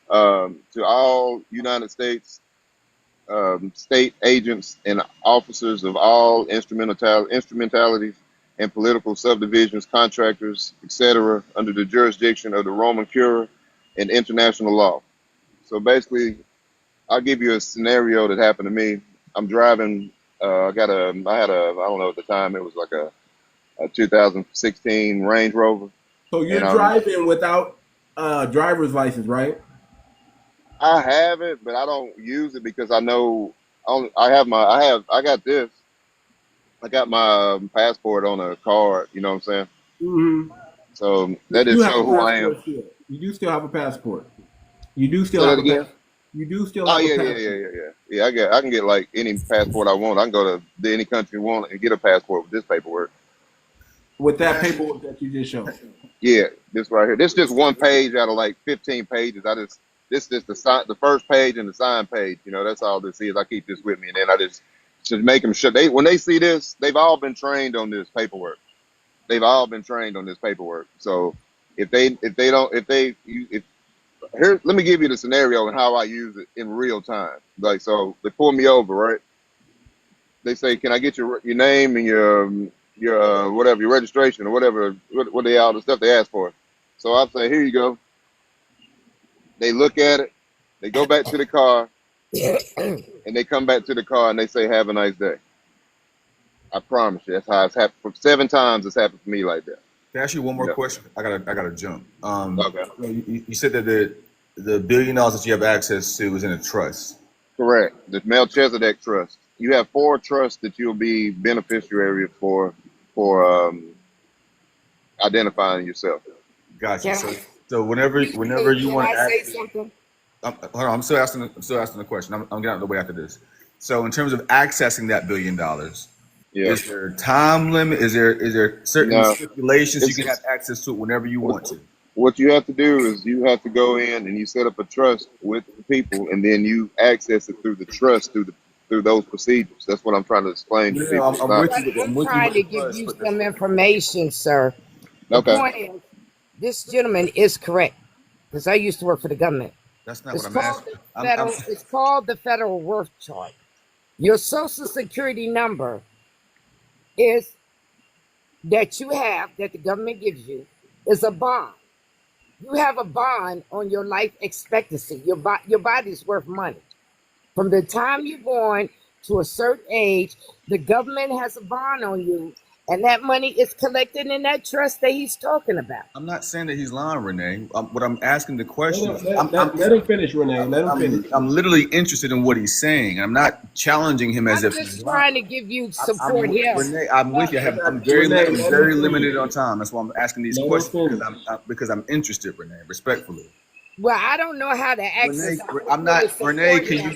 [SPEAKER 12] to all United States state agents and officers of all instrumentalities and political subdivisions, contractors, etc., under the jurisdiction of the Roman Cura and international law. So basically, I'll give you a scenario that happened to me. I'm driving. I had I don't know at the time, it was like a 2016 Range Rover.
[SPEAKER 2] So you're
[SPEAKER 12] And
[SPEAKER 2] driving without driver's license, right?
[SPEAKER 12] I have it, but I don't use it because I know I got this. I got my passport on a card. You know what I'm saying?
[SPEAKER 2] Mm-hmm.
[SPEAKER 12] So
[SPEAKER 2] You
[SPEAKER 12] that
[SPEAKER 2] do
[SPEAKER 12] is
[SPEAKER 2] have a
[SPEAKER 12] show who I am.
[SPEAKER 2] passport still. You do still have a passport. You do still
[SPEAKER 12] Say that
[SPEAKER 2] have a
[SPEAKER 12] again.
[SPEAKER 2] You do still
[SPEAKER 12] Oh
[SPEAKER 2] have a
[SPEAKER 12] yeah,
[SPEAKER 2] passport.
[SPEAKER 12] yeah. I can get like any passport I want. I can go to any country I want and get a passport with this paperwork.
[SPEAKER 2] With that paperwork that you just showed.
[SPEAKER 12] Yeah, this right here. This is just one page out of like 15 pages. This is the first page and the sign page. You know, that's all this is. I keep this with me, and then I just to make them sure when they see this, they've all been trained on this paperwork. They've all been trained on this paperwork. So if here, let me give you the scenario and how I use it in real time. Like, so they pull me over, right? They say, "Can I get your name and your whatever, your registration or whatever, what they all the stuff they ask for?" So I say, "Here you go." They look at it, they go back to the car, and they come back to the car and they say, "Have a nice day." I promise you, that's how it's happened. For 7 times, it's happened for me like that.
[SPEAKER 14] Can I ask you one more
[SPEAKER 12] Yeah.
[SPEAKER 14] question? I gotta jump.
[SPEAKER 12] Okay.
[SPEAKER 14] You said that the $1 billion that you have access to is in a trust.
[SPEAKER 12] Correct. The Melchizedek Trust. You have 4 trusts that you'll be beneficiary for identifying yourself.
[SPEAKER 14] Gotcha.
[SPEAKER 10] Can I,
[SPEAKER 14] So whenever you
[SPEAKER 10] can
[SPEAKER 14] want
[SPEAKER 10] I
[SPEAKER 14] to
[SPEAKER 10] say
[SPEAKER 14] access,
[SPEAKER 10] something?
[SPEAKER 14] hold on, I'm still asking the question. I'm getting out of the way after this. So in terms of accessing that $1 billion,
[SPEAKER 12] Yeah.
[SPEAKER 14] is there a time limit? Is there certain
[SPEAKER 12] No.
[SPEAKER 14] stipulations you
[SPEAKER 12] It's
[SPEAKER 14] can have access to it whenever you want to?
[SPEAKER 12] what you have to do is you have to go in and you set up a trust with the people, and then you access it through the trust through those procedures. That's what I'm trying to explain to
[SPEAKER 14] Yeah,
[SPEAKER 12] people. It's
[SPEAKER 14] I'm
[SPEAKER 12] not
[SPEAKER 14] with you. I'm
[SPEAKER 10] I'm
[SPEAKER 14] with you
[SPEAKER 10] trying
[SPEAKER 14] with
[SPEAKER 10] to
[SPEAKER 14] the
[SPEAKER 10] give
[SPEAKER 14] trust,
[SPEAKER 10] you
[SPEAKER 14] but
[SPEAKER 10] some information, sir. The
[SPEAKER 12] okay.
[SPEAKER 10] point is, this gentleman is correct because I used to work for the government.
[SPEAKER 14] that's not what
[SPEAKER 10] It's
[SPEAKER 14] I'm
[SPEAKER 10] called
[SPEAKER 14] asking.
[SPEAKER 10] the federal. It's called the federal worth chart. Your social security number is that you have that the government gives you is a bond. You have a bond on your life expectancy. Your body's worth money. From the time you're born to a certain age, the government has a bond on you, and that money is collected in that trust that he's talking about.
[SPEAKER 14] I'm not saying that he's lying, Renee. What I'm asking the question is,
[SPEAKER 2] Let him finish, Renee. Let him finish.
[SPEAKER 14] I'm literally interested in what he's saying. I'm not challenging him as
[SPEAKER 10] I'm
[SPEAKER 14] if he's
[SPEAKER 10] just
[SPEAKER 14] lying.
[SPEAKER 10] trying to give you support here.
[SPEAKER 14] Renee, I'm with you. I'm
[SPEAKER 2] Renee, let him
[SPEAKER 14] very
[SPEAKER 2] finish.
[SPEAKER 14] limited on time. That's why I'm asking these
[SPEAKER 2] Let him
[SPEAKER 14] questions
[SPEAKER 2] finish.
[SPEAKER 14] because I'm interested, Renee. Respectfully,
[SPEAKER 10] Well, I don't know how to access.
[SPEAKER 14] Renee, I'm not Renee. Can you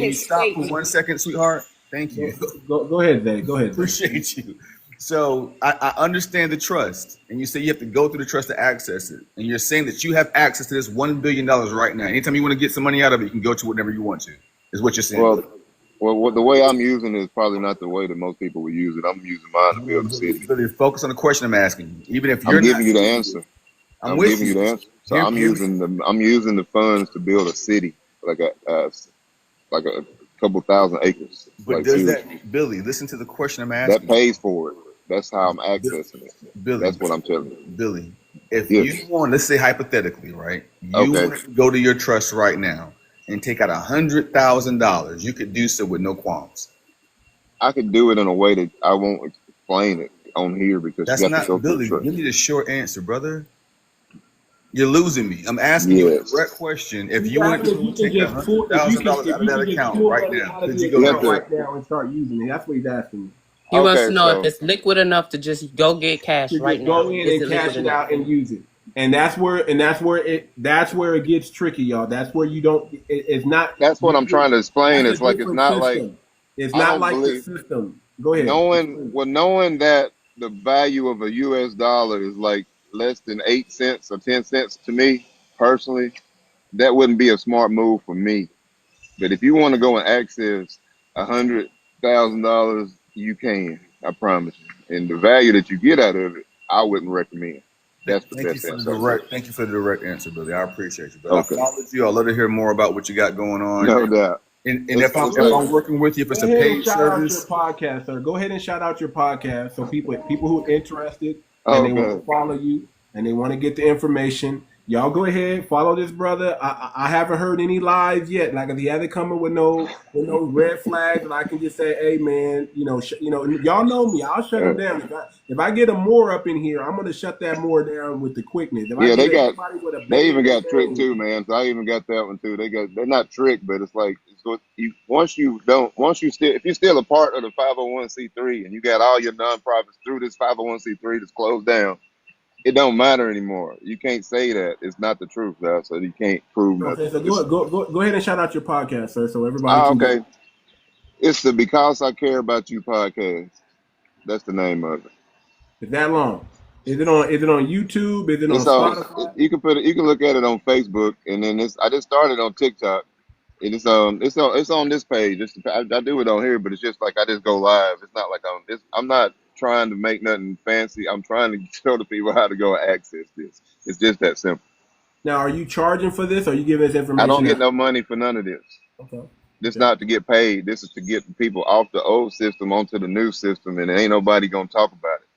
[SPEAKER 10] his
[SPEAKER 14] stop for
[SPEAKER 10] statement.
[SPEAKER 14] 1 second, sweetheart? Thank you.
[SPEAKER 2] Go ahead, Zay. Go ahead, Zay.
[SPEAKER 14] Appreciate you. So I understand the trust, and you say you have to go through the trust to access it, and you're saying that you have access to this $1 billion right now. Anytime you want to get some money out of it, you can go to whatever you want to. Is what you're saying.
[SPEAKER 12] Well, the way I'm using it is probably not the way that most people would use it. I'm using mine to build a city.
[SPEAKER 14] Billy, focus on the question I'm asking you. Even if you're
[SPEAKER 12] I'm giving you the answer.
[SPEAKER 14] I'm with
[SPEAKER 12] giving you the answer. So I'm using the funds to build a city, like a couple thousand acres.
[SPEAKER 14] But
[SPEAKER 12] like,
[SPEAKER 14] does
[SPEAKER 12] seriously.
[SPEAKER 14] that, Billy? Listen to the question I'm asking.
[SPEAKER 12] That pays for it. That's how I'm accessing it.
[SPEAKER 14] Billy,
[SPEAKER 12] that's what I'm telling you.
[SPEAKER 14] Billy, if you want, let's say hypothetically, right? You
[SPEAKER 12] Okay.
[SPEAKER 14] want to go to your trust right now and take out $100,000. You could do so with no qualms.
[SPEAKER 12] I could do it in a way that I won't explain it on here because
[SPEAKER 14] That's
[SPEAKER 12] you have
[SPEAKER 14] not
[SPEAKER 12] to go
[SPEAKER 14] Billy.
[SPEAKER 12] through the
[SPEAKER 14] You
[SPEAKER 12] trust.
[SPEAKER 14] need a short answer, brother. You're losing me. I'm asking you a direct question. If you want to take $100,000 out of that account right now, could you go do it
[SPEAKER 2] right now and start using it? That's what he's asking.
[SPEAKER 13] He wants to know if it's liquid enough to just go get cash
[SPEAKER 2] To
[SPEAKER 13] right
[SPEAKER 2] just
[SPEAKER 13] now.
[SPEAKER 2] go in
[SPEAKER 13] Is
[SPEAKER 2] and
[SPEAKER 13] it
[SPEAKER 2] cash
[SPEAKER 13] liquid
[SPEAKER 2] it
[SPEAKER 13] enough?
[SPEAKER 2] out and use it. And that's where it gets tricky, y'all. That's where you don't. It's not.
[SPEAKER 12] That's what I'm trying to explain.
[SPEAKER 2] That's
[SPEAKER 12] It's
[SPEAKER 2] a
[SPEAKER 12] like it's
[SPEAKER 2] different
[SPEAKER 12] not
[SPEAKER 2] system.
[SPEAKER 12] like
[SPEAKER 2] It's
[SPEAKER 12] I
[SPEAKER 2] not
[SPEAKER 12] don't
[SPEAKER 2] like the
[SPEAKER 12] believe
[SPEAKER 2] system. Go ahead.
[SPEAKER 12] knowing that the value of a US dollar is like less than 8 cents or 10 cents to me personally, that wouldn't be a smart move for me. But if you want to go and access $100,000, you can. I promise you. And the value that you get out of it, I wouldn't recommend. That's the
[SPEAKER 14] Thank you
[SPEAKER 12] best
[SPEAKER 14] for the
[SPEAKER 12] answer.
[SPEAKER 14] direct. Thank you for the direct answer, Billy. I appreciate you, brother.
[SPEAKER 12] Okay.
[SPEAKER 14] I followed you. I'd love to hear more about what you got going on.
[SPEAKER 12] No doubt.
[SPEAKER 14] And if I'm working with you, if it's a paid
[SPEAKER 2] shout out your
[SPEAKER 14] service,
[SPEAKER 2] podcast, sir. Go ahead and shout out your podcast so people who are interested and they want to follow you and they want to get the information Y'all go ahead, follow this brother. I haven't heard any lies yet. Like if he hasn't come with no red flags, and I can just say, hey man, y'all know me. I'll shut him
[SPEAKER 12] Uh,
[SPEAKER 2] down. If I get a Moor up in here, I'm gonna shut that Moor down with the quickness. If I
[SPEAKER 12] yeah,
[SPEAKER 2] get
[SPEAKER 12] they got
[SPEAKER 2] anybody with a
[SPEAKER 12] they
[SPEAKER 2] beta
[SPEAKER 12] even
[SPEAKER 2] to
[SPEAKER 12] got tricked
[SPEAKER 2] say,
[SPEAKER 12] too, man. So I even got that one too. They're not tricked, but it's like once you still if you're still a part of the 501c3 and you got all your nonprofits through this 501c3 that's closed down, it don't matter anymore. You can't say that it's not the truth, though. So you can't prove
[SPEAKER 2] okay,
[SPEAKER 12] nothing.
[SPEAKER 2] so go ahead and shout out your podcast, sir, so everybody
[SPEAKER 12] Ah,
[SPEAKER 2] can go.
[SPEAKER 12] okay. It's the Because I Care About You podcast. That's the name of it.
[SPEAKER 2] It's that long. Is it on YouTube? Is it on
[SPEAKER 12] It's on.
[SPEAKER 2] Spotify?
[SPEAKER 12] You can put it. You can look at it on Facebook, and then I just started on TikTok. And it's on this page. I do it on here, but it's just like I just go live. It's not like I'm not trying to make nothing fancy. I'm trying to show the people how to go access this. It's just that simple.
[SPEAKER 2] Now, are you charging for this, or are you giving us
[SPEAKER 12] I don't
[SPEAKER 2] information
[SPEAKER 12] get
[SPEAKER 2] out?
[SPEAKER 12] no money for none of this.
[SPEAKER 2] Okay.
[SPEAKER 12] This
[SPEAKER 2] Okay.
[SPEAKER 12] not to get paid. This is to get people off the old system onto the new system, and ain't nobody gonna talk about it.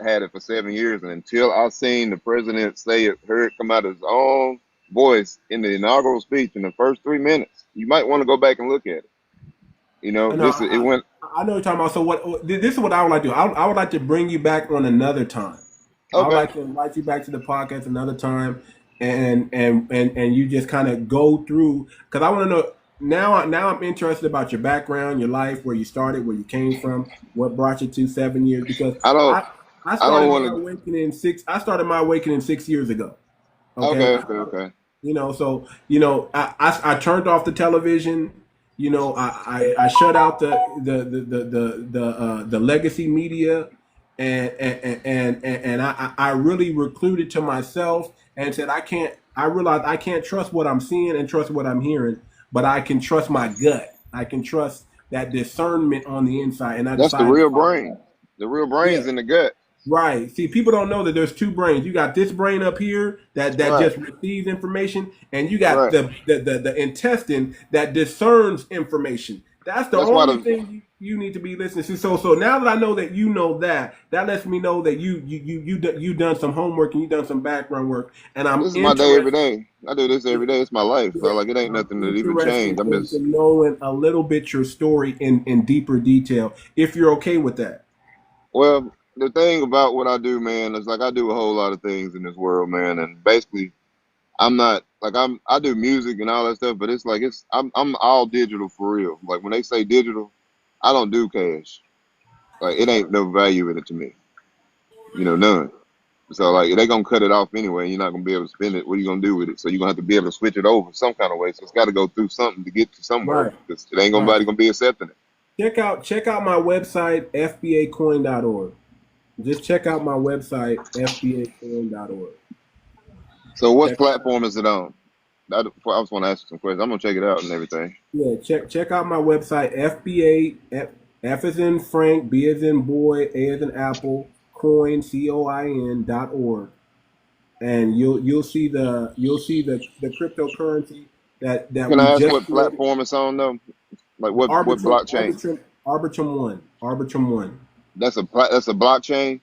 [SPEAKER 12] Had it for 7 years, and until I seen the president heard it come out of his own voice in the inaugural speech in the first 3 minutes, you might want to go back and look at it.
[SPEAKER 2] I know.
[SPEAKER 12] This it went.
[SPEAKER 2] I know what you're talking about. So this is what I would like to do. I would like to bring you back on another time. I would
[SPEAKER 12] Okay,
[SPEAKER 2] like to invite you back to the podcast another time, and you just kind of go through because I want to know now. Now I'm interested about your background, your life, where you started, where you came from, what brought you to 7 years. Because
[SPEAKER 12] I don't.
[SPEAKER 2] I
[SPEAKER 12] I don't
[SPEAKER 2] started my
[SPEAKER 12] want to.
[SPEAKER 2] awakening six. I started my awakening 6 years ago. Okay.
[SPEAKER 12] Okay, okay, okay.
[SPEAKER 2] So I turned off the television. I shut out the legacy media, and I really recluded to myself and said I realized I can't trust what I'm seeing and trust what I'm hearing, but I can trust my gut. I can trust that discernment on the inside, and I
[SPEAKER 12] That's the
[SPEAKER 2] decided to
[SPEAKER 12] real
[SPEAKER 2] follow
[SPEAKER 12] brain.
[SPEAKER 2] that.
[SPEAKER 12] The real
[SPEAKER 2] Yeah.
[SPEAKER 12] brain's in the gut.
[SPEAKER 2] Right. See, people don't know that there's two brains. You got this brain up here that
[SPEAKER 12] Right,
[SPEAKER 2] just receives information, and you got
[SPEAKER 12] right.
[SPEAKER 2] the intestine that discerns information. That's the
[SPEAKER 12] That's why
[SPEAKER 2] only
[SPEAKER 12] the
[SPEAKER 2] thing you need to be listening to. So now that I know that you know that, that lets me know that you done some homework and you done some background work, and I'm
[SPEAKER 12] this is my day every
[SPEAKER 2] interested.
[SPEAKER 12] day. I do this every day. It's my life. So
[SPEAKER 2] Yeah,
[SPEAKER 12] like it ain't
[SPEAKER 2] I'm
[SPEAKER 12] nothing that even changed.
[SPEAKER 2] interested
[SPEAKER 12] I'm
[SPEAKER 2] into
[SPEAKER 12] just
[SPEAKER 2] knowing a little bit your story in deeper detail. If you're okay with that.
[SPEAKER 12] well. The thing about what I do, man, is like I do a whole lot of things in this world, man, and basically I'm not like I do music and all that stuff, but it's like I'm all digital for real. Like when they say digital, I don't do cash. Like it ain't no value in it to me. None. So like they gonna cut it off anyway. You're not gonna be able to spend it. What are you gonna do with it? So you're gonna have to be able to switch it over some kind of way. So it's got to go through something to get to somewhere.
[SPEAKER 2] Right.
[SPEAKER 12] Because it ain't
[SPEAKER 2] Right.
[SPEAKER 12] nobody gonna be accepting it.
[SPEAKER 2] Check out my website, fbacoin.org. Just check out my website, fbacoin.org.
[SPEAKER 12] So what
[SPEAKER 2] Check it out.
[SPEAKER 12] platform is it on? I just want to ask you some questions. I'm gonna check it out and everything.
[SPEAKER 2] Yeah, check out my website, F as in Frank, B as in boy, A as in apple, coin.org, and you'll see the cryptocurrency that
[SPEAKER 12] Can
[SPEAKER 2] we
[SPEAKER 12] I ask
[SPEAKER 2] just
[SPEAKER 12] what
[SPEAKER 2] created.
[SPEAKER 12] platform it's on though? Like what
[SPEAKER 2] Arbitrum
[SPEAKER 12] blockchain?
[SPEAKER 2] Arbitrum Arbitrum 1.
[SPEAKER 12] That's a blockchain.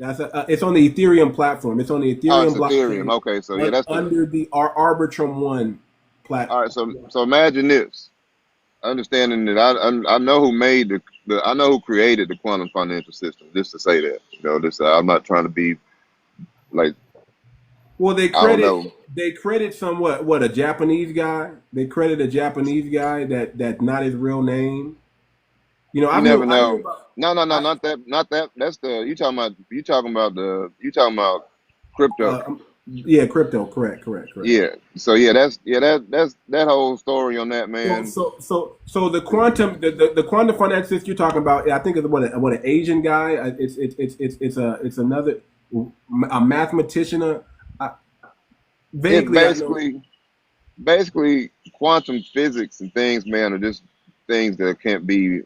[SPEAKER 2] It's on the Ethereum platform. It's on the
[SPEAKER 12] Oh,
[SPEAKER 2] Ethereum
[SPEAKER 12] it's Ethereum.
[SPEAKER 2] blockchain
[SPEAKER 12] Okay, so yeah, that's the.
[SPEAKER 2] under the Arbitrum 1
[SPEAKER 12] All right,
[SPEAKER 2] platform.
[SPEAKER 12] so imagine this. Understanding that I know who made I know who created the quantum financial system. Just to say that, I'm not trying to be like
[SPEAKER 2] Well, they
[SPEAKER 12] I don't
[SPEAKER 2] credit
[SPEAKER 12] know.
[SPEAKER 2] they credit what a Japanese guy. They credit a Japanese guy that's not his real name.
[SPEAKER 12] You never
[SPEAKER 2] I knew
[SPEAKER 12] know.
[SPEAKER 2] about
[SPEAKER 12] No, no, no,
[SPEAKER 2] I
[SPEAKER 12] not that. That's the you talking about crypto.
[SPEAKER 2] yeah, crypto. Correct.
[SPEAKER 12] Yeah. So yeah, that's that whole story on that,
[SPEAKER 2] So
[SPEAKER 12] man.
[SPEAKER 2] so so so the quantum finance system you're talking about, I think is what an Asian guy. It's another a mathematician. I,
[SPEAKER 12] It's
[SPEAKER 2] vaguely I know.
[SPEAKER 12] basically quantum physics and things, man, are just things that can't be.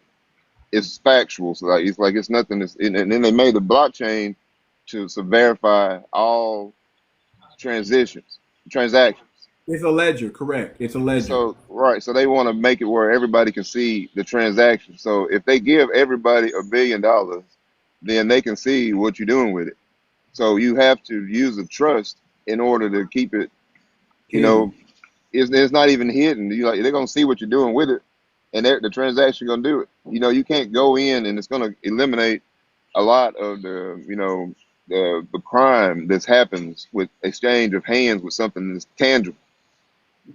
[SPEAKER 12] It's factual. So like it's nothing. And then they made the blockchain to verify all transactions.
[SPEAKER 2] It's a ledger. Correct. It's a ledger.
[SPEAKER 12] So right, so they want to make it where everybody can see the transaction. So if they give everybody $1 billion, then they can see what you're doing with it. So you have to use the trust in order to keep it, you
[SPEAKER 2] Hidden.
[SPEAKER 12] know, it's not even hidden. You like they're gonna see what you're doing with it, and the transaction gonna do it. You know, you can't go in and it's gonna eliminate a lot of the, you know, the crime that happens with exchange of hands with something that's tangible.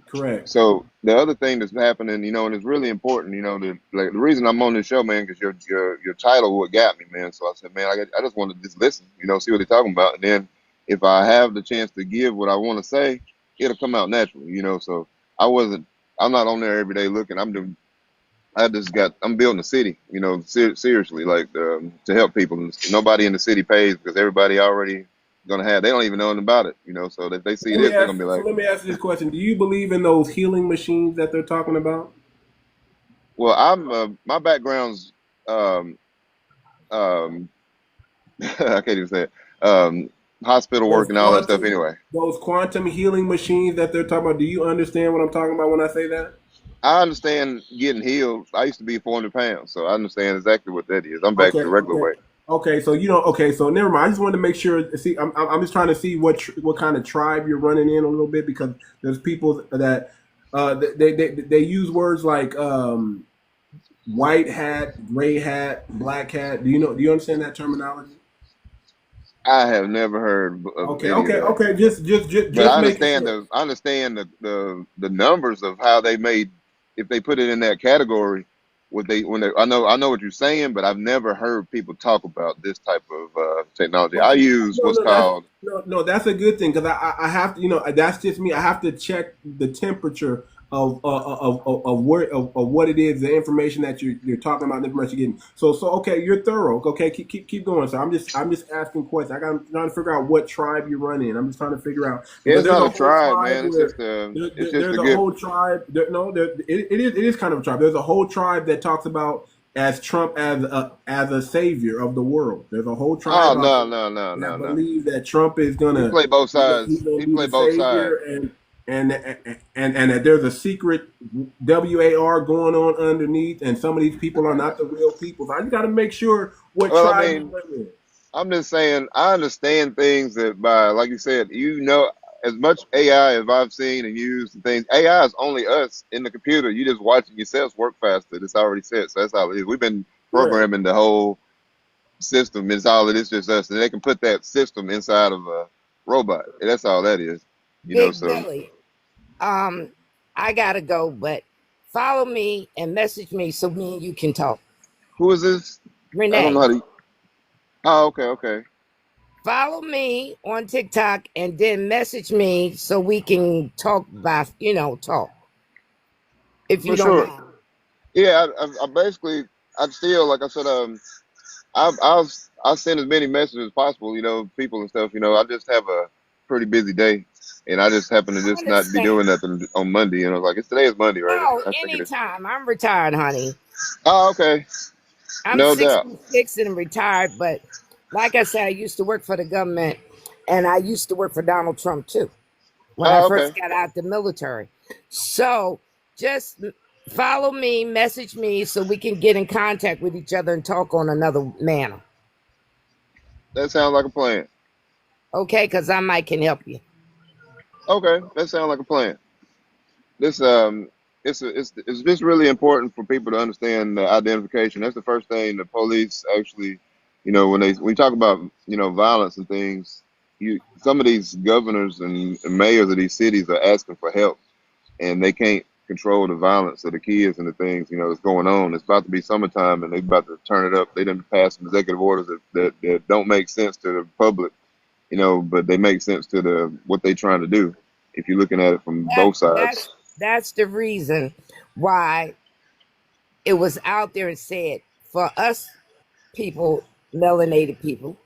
[SPEAKER 2] Correct.
[SPEAKER 12] So the other thing that's happening, you know, and it's really important, you know, like the reason I'm on this show, man, because your title what got me, man. So I said, man, I just want to just listen, you know, see what they're talking about, and then if I have the chance to give what I want to say, it'll come out naturally, you know. So I'm not on there every day looking. I'm building a city, you know, seriously, like to help people. Nobody in the city pays because everybody already gonna have. They don't even know anything about it, you know. So if they see this, they're gonna be like,
[SPEAKER 2] Let me ask you this question: do you believe in those healing machines that they're talking about?
[SPEAKER 12] well, my background's um, um, I can't even say it. Hospital
[SPEAKER 2] Those
[SPEAKER 12] work and all that stuff.
[SPEAKER 2] quantum,
[SPEAKER 12] Anyway,
[SPEAKER 2] those quantum healing machines that they're talking about. Do you understand what I'm talking about when I say that?
[SPEAKER 12] I understand getting healed. I used to be 400 pounds, so I understand exactly what that is. I'm back to
[SPEAKER 2] Okay,
[SPEAKER 12] the regular
[SPEAKER 2] okay,
[SPEAKER 12] weight.
[SPEAKER 2] okay. So you know, okay. So never mind. I just wanted to make sure. See, I'm just trying to see what kind of tribe you're running in a little bit because there's people that they use words like white hat, gray hat, black hat. Do you understand that terminology?
[SPEAKER 12] I have never heard of
[SPEAKER 2] Okay,
[SPEAKER 12] any of
[SPEAKER 2] okay,
[SPEAKER 12] that.
[SPEAKER 2] okay.
[SPEAKER 12] But
[SPEAKER 2] Just making sure.
[SPEAKER 12] I understand the numbers of how they made if they put it in that category. I know what you're saying, but I've never heard people talk about this type of technology. I
[SPEAKER 2] Okay.
[SPEAKER 12] use
[SPEAKER 2] No,
[SPEAKER 12] what's
[SPEAKER 2] no, that's
[SPEAKER 12] called
[SPEAKER 2] no, that's a good thing because I have to, you know, that's just me. I have to check the temperature of what it is, the information that you're talking about, the information you're getting. So okay, you're thorough. Okay, keep going. So I'm just asking questions. I'm trying to figure out what tribe you run in. I'm just trying to figure out because
[SPEAKER 12] it's
[SPEAKER 2] there's
[SPEAKER 12] not
[SPEAKER 2] a
[SPEAKER 12] a
[SPEAKER 2] whole
[SPEAKER 12] tribe,
[SPEAKER 2] tribe
[SPEAKER 12] man.
[SPEAKER 2] where
[SPEAKER 12] It's just
[SPEAKER 2] there's
[SPEAKER 12] a
[SPEAKER 2] a
[SPEAKER 12] good.
[SPEAKER 2] whole tribe. It is kind of a tribe. There's a whole tribe that talks about as Trump as a savior of the world. There's a whole
[SPEAKER 12] Oh
[SPEAKER 2] tribe out
[SPEAKER 12] no
[SPEAKER 2] there
[SPEAKER 12] no no no
[SPEAKER 2] that
[SPEAKER 12] no.
[SPEAKER 2] believe that Trump is
[SPEAKER 12] He
[SPEAKER 2] gonna
[SPEAKER 12] played both
[SPEAKER 2] he's
[SPEAKER 12] sides.
[SPEAKER 2] gonna
[SPEAKER 12] He
[SPEAKER 2] be the
[SPEAKER 12] played both
[SPEAKER 2] savior
[SPEAKER 12] sides.
[SPEAKER 2] and that there's a secret WAR going on underneath, and some of these people are not the real people. So I just got to make sure what
[SPEAKER 12] Well, I
[SPEAKER 2] tribe you
[SPEAKER 12] mean,
[SPEAKER 2] live in.
[SPEAKER 12] I'm just saying, I understand things that by, like you said, you know, as much AI as I've seen and used and things, AI is only us in the computer. You just watching yourselves work faster. It's already set. So that's how it is. We've been
[SPEAKER 2] Correct.
[SPEAKER 12] programming the whole system. It's all it is, just us. And they can put that system inside of a robot. And that's all that is. You know,
[SPEAKER 15] Big
[SPEAKER 12] so
[SPEAKER 15] Billy, I gotta go, but follow me and message me so me and you can talk.
[SPEAKER 12] who is this? I don't know
[SPEAKER 15] Renee,
[SPEAKER 12] how to. Oh, okay, okay.
[SPEAKER 15] follow me on TikTok and then message me so we can talk by, talk. If you
[SPEAKER 12] For
[SPEAKER 15] don't
[SPEAKER 12] sure.
[SPEAKER 15] mind.
[SPEAKER 12] Yeah, I basically, I still, like I said, I'll send as many messages as possible, you know, people and stuff. You know, I just have a pretty busy day, and I just happen to
[SPEAKER 15] I
[SPEAKER 12] just not be
[SPEAKER 15] understand.
[SPEAKER 12] doing nothing on Monday. And I was like, today is Monday, right?
[SPEAKER 15] Oh,
[SPEAKER 12] I figured it.
[SPEAKER 15] anytime. I'm retired, honey.
[SPEAKER 12] Oh, okay,
[SPEAKER 15] I'm
[SPEAKER 12] no doubt.
[SPEAKER 15] 66 and retired, but like I said, I used to work for the government and I used to work for Donald Trump too when I
[SPEAKER 12] Oh,
[SPEAKER 15] first
[SPEAKER 12] okay.
[SPEAKER 15] got out the military. So just follow me, message me so we can get in contact with each other and talk on another manner.
[SPEAKER 12] That sounds like a plan.
[SPEAKER 15] Okay, because I might can help you.
[SPEAKER 12] Okay, that sounds like a plan. This it's just really important for people to understand the identification. That's the first thing the police actually, you know, when you talk about, you know, violence and things, some of these governors and mayors of these cities are asking for help, and they can't control the violence of the kids and the things, you know, that's going on. It's about to be summertime, and they're about to turn it up. They didn't pass some executive orders that don't make sense to the public, you know, but they make sense to the what they're trying to do. If you're looking at it from
[SPEAKER 15] That
[SPEAKER 12] both sides.
[SPEAKER 15] that's the reason why it was out there and said for us people, melanated people,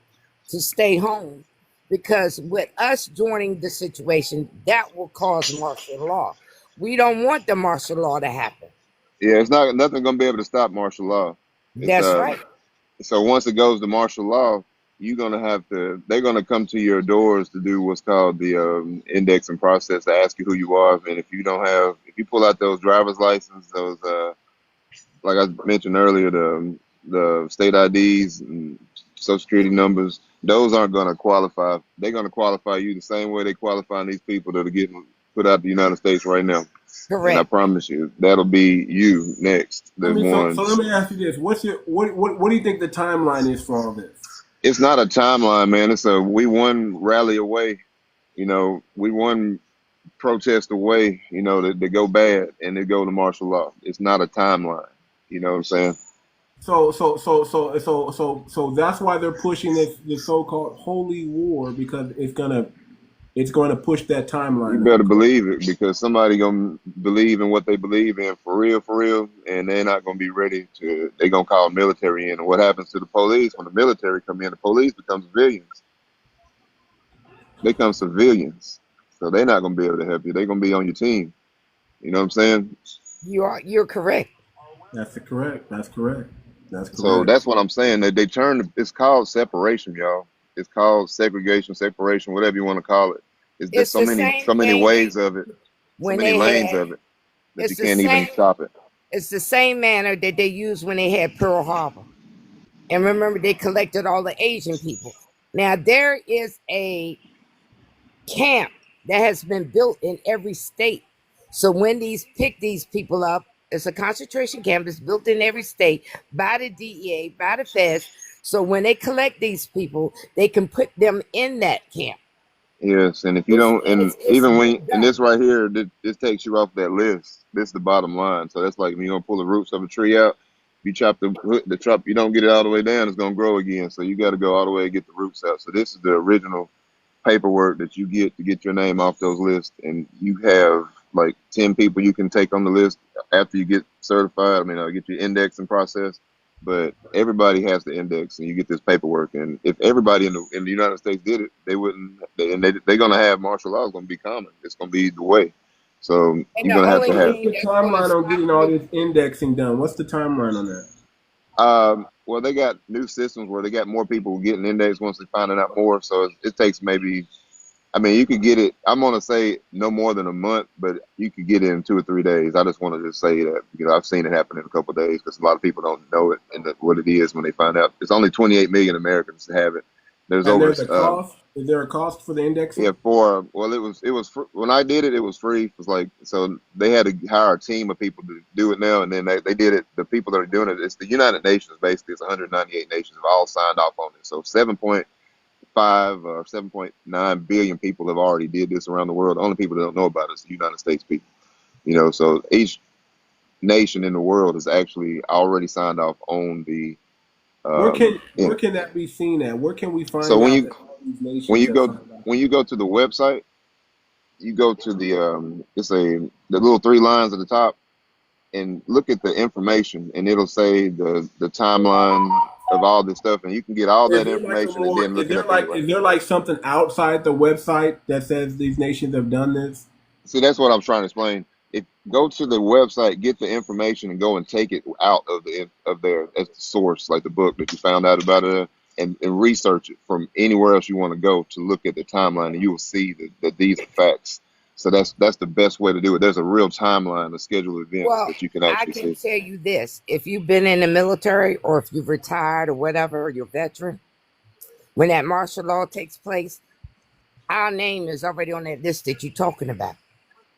[SPEAKER 15] to stay home because with us joining the situation, that will cause martial law. We don't want the martial law to happen.
[SPEAKER 12] Yeah, it's not nothing gonna be able to stop martial law. It's
[SPEAKER 15] That's right.
[SPEAKER 12] so once it goes to martial law, you're gonna have to. They're gonna come to your doors to do what's called the indexing process to ask you who you are, and if you don't have, if you pull out those driver's license, those like I mentioned earlier, the state IDs and social security numbers, those aren't going to qualify. They're going to qualify you the same way they qualify these people that are getting put out the United States right now. And I
[SPEAKER 15] Correct.
[SPEAKER 12] promise you, that'll be you next.
[SPEAKER 2] I
[SPEAKER 12] The
[SPEAKER 2] mean, so let
[SPEAKER 12] ones.
[SPEAKER 2] me ask you this: what do you think the timeline is for all this?
[SPEAKER 12] It's not a timeline, man. It's a we one rally away. We one protest away. To go bad and they go to martial law. It's not a timeline. You know what I'm saying?
[SPEAKER 2] So that's why they're pushing this so-called holy war, because it's gonna push that
[SPEAKER 12] You
[SPEAKER 2] timeline
[SPEAKER 12] better
[SPEAKER 2] up. Correct?
[SPEAKER 12] believe it, because somebody gonna believe in what they believe in for real, and they're not gonna be ready to. They gonna call military in, and what happens to the police when the military come in? The police become civilians. They become civilians, so they're not gonna be able to help you. They're gonna be on your team. You know what I'm saying?
[SPEAKER 15] You're correct.
[SPEAKER 2] That's correct. That's correct. That's
[SPEAKER 12] So
[SPEAKER 2] correct.
[SPEAKER 12] that's what I'm saying. They turn. It's called separation, y'all. It's called segregation, separation, whatever you want to call it. There's
[SPEAKER 15] It's
[SPEAKER 12] so
[SPEAKER 15] the
[SPEAKER 12] many
[SPEAKER 15] same
[SPEAKER 12] so many
[SPEAKER 15] thing
[SPEAKER 12] ways of it, so
[SPEAKER 15] when
[SPEAKER 12] many
[SPEAKER 15] they
[SPEAKER 12] lanes
[SPEAKER 15] had.
[SPEAKER 12] of it that you
[SPEAKER 15] It's the
[SPEAKER 12] can't even
[SPEAKER 15] same.
[SPEAKER 12] stop it.
[SPEAKER 15] It's the same manner that they used when they had Pearl Harbor. And remember, they collected all the Asian people. Now there is a camp that has been built in every state. So when these pick these people up, it's a concentration camp that's built in every state by the DEA, by the feds. So when they collect these people, they can put them in that camp.
[SPEAKER 12] Yes, and if you
[SPEAKER 15] It's
[SPEAKER 12] don't, and
[SPEAKER 15] it's
[SPEAKER 12] even
[SPEAKER 15] been
[SPEAKER 12] and this
[SPEAKER 15] done.
[SPEAKER 12] right here, this takes you off that list. This is the bottom line. So that's like when you're gonna pull the roots of a tree out. You chop the chop, you don't get it all the way down, it's gonna grow again. So you got to go all the way and get the roots out. So this is the original paperwork that you get to get your name off those lists, and you have like 10 people you can take on the list after you get certified. I mean, I'll get your indexing process, but everybody has the index, and you get this paperwork. And if everybody in the United States did it, they wouldn't. They're gonna have martial law is gonna be common. It's gonna be the way. So
[SPEAKER 15] And
[SPEAKER 12] you're
[SPEAKER 15] the
[SPEAKER 12] gonna have
[SPEAKER 15] only
[SPEAKER 12] to
[SPEAKER 2] So
[SPEAKER 12] have.
[SPEAKER 2] what's
[SPEAKER 15] thing
[SPEAKER 2] the
[SPEAKER 15] that's going to
[SPEAKER 2] timeline on
[SPEAKER 15] stop
[SPEAKER 2] getting all
[SPEAKER 15] you,
[SPEAKER 2] this indexing done? What's the timeline on that?
[SPEAKER 12] Well, they got new systems where they got more people getting indexed once they find out more. So it takes maybe. I mean, you could get it. I'm gonna say no more than a month, but you could get it in 2 or 3 days. I just want to just say that I've seen it happen in a couple of days because a lot of people don't know it and what it is when they find out. It's only 28 million Americans that have it. There's
[SPEAKER 2] And
[SPEAKER 12] over
[SPEAKER 2] there's a cost. Is there a cost for the
[SPEAKER 12] yeah,
[SPEAKER 2] indexing?
[SPEAKER 12] well, it was when I did it, it was free. It was like, so they had to hire a team of people to do it now, and then they did it. The people that are doing it, it's the United Nations. Basically, it's 198 nations have all signed off on it. So 7.5 or 7.9 billion people have already did this around the world. The only people that don't know about it is the United States people. So each nation in the world has actually already signed off on the.
[SPEAKER 2] Where can that be seen at? Where can we
[SPEAKER 12] So
[SPEAKER 2] find out that all these
[SPEAKER 12] when
[SPEAKER 2] nations
[SPEAKER 12] you
[SPEAKER 2] have
[SPEAKER 12] go
[SPEAKER 2] signed up?
[SPEAKER 12] when you go to the website, you go to the little three lines at the top and look at the information, and it'll say the timeline of all this stuff, and you can get all
[SPEAKER 2] Is
[SPEAKER 12] that
[SPEAKER 2] there like a
[SPEAKER 12] information and
[SPEAKER 2] more?
[SPEAKER 12] then look it up anywhere.
[SPEAKER 2] Is there like something outside the website that says these nations have done this?
[SPEAKER 12] See, that's what I'm trying to explain. If go to the website, get the information, and go and take it out of there as the source, like the book that you found out about it, and research it from anywhere else you want to go to look at the timeline, and you will see that these are facts. So that's the best way to do it. There's a real timeline, a scheduled events
[SPEAKER 15] well,
[SPEAKER 12] that you can
[SPEAKER 15] I
[SPEAKER 12] actually
[SPEAKER 15] can
[SPEAKER 12] see.
[SPEAKER 15] tell you this. If you've been in the military or if you've retired or whatever, you're a veteran, when that martial law takes place, our name is already on that list that you're talking about.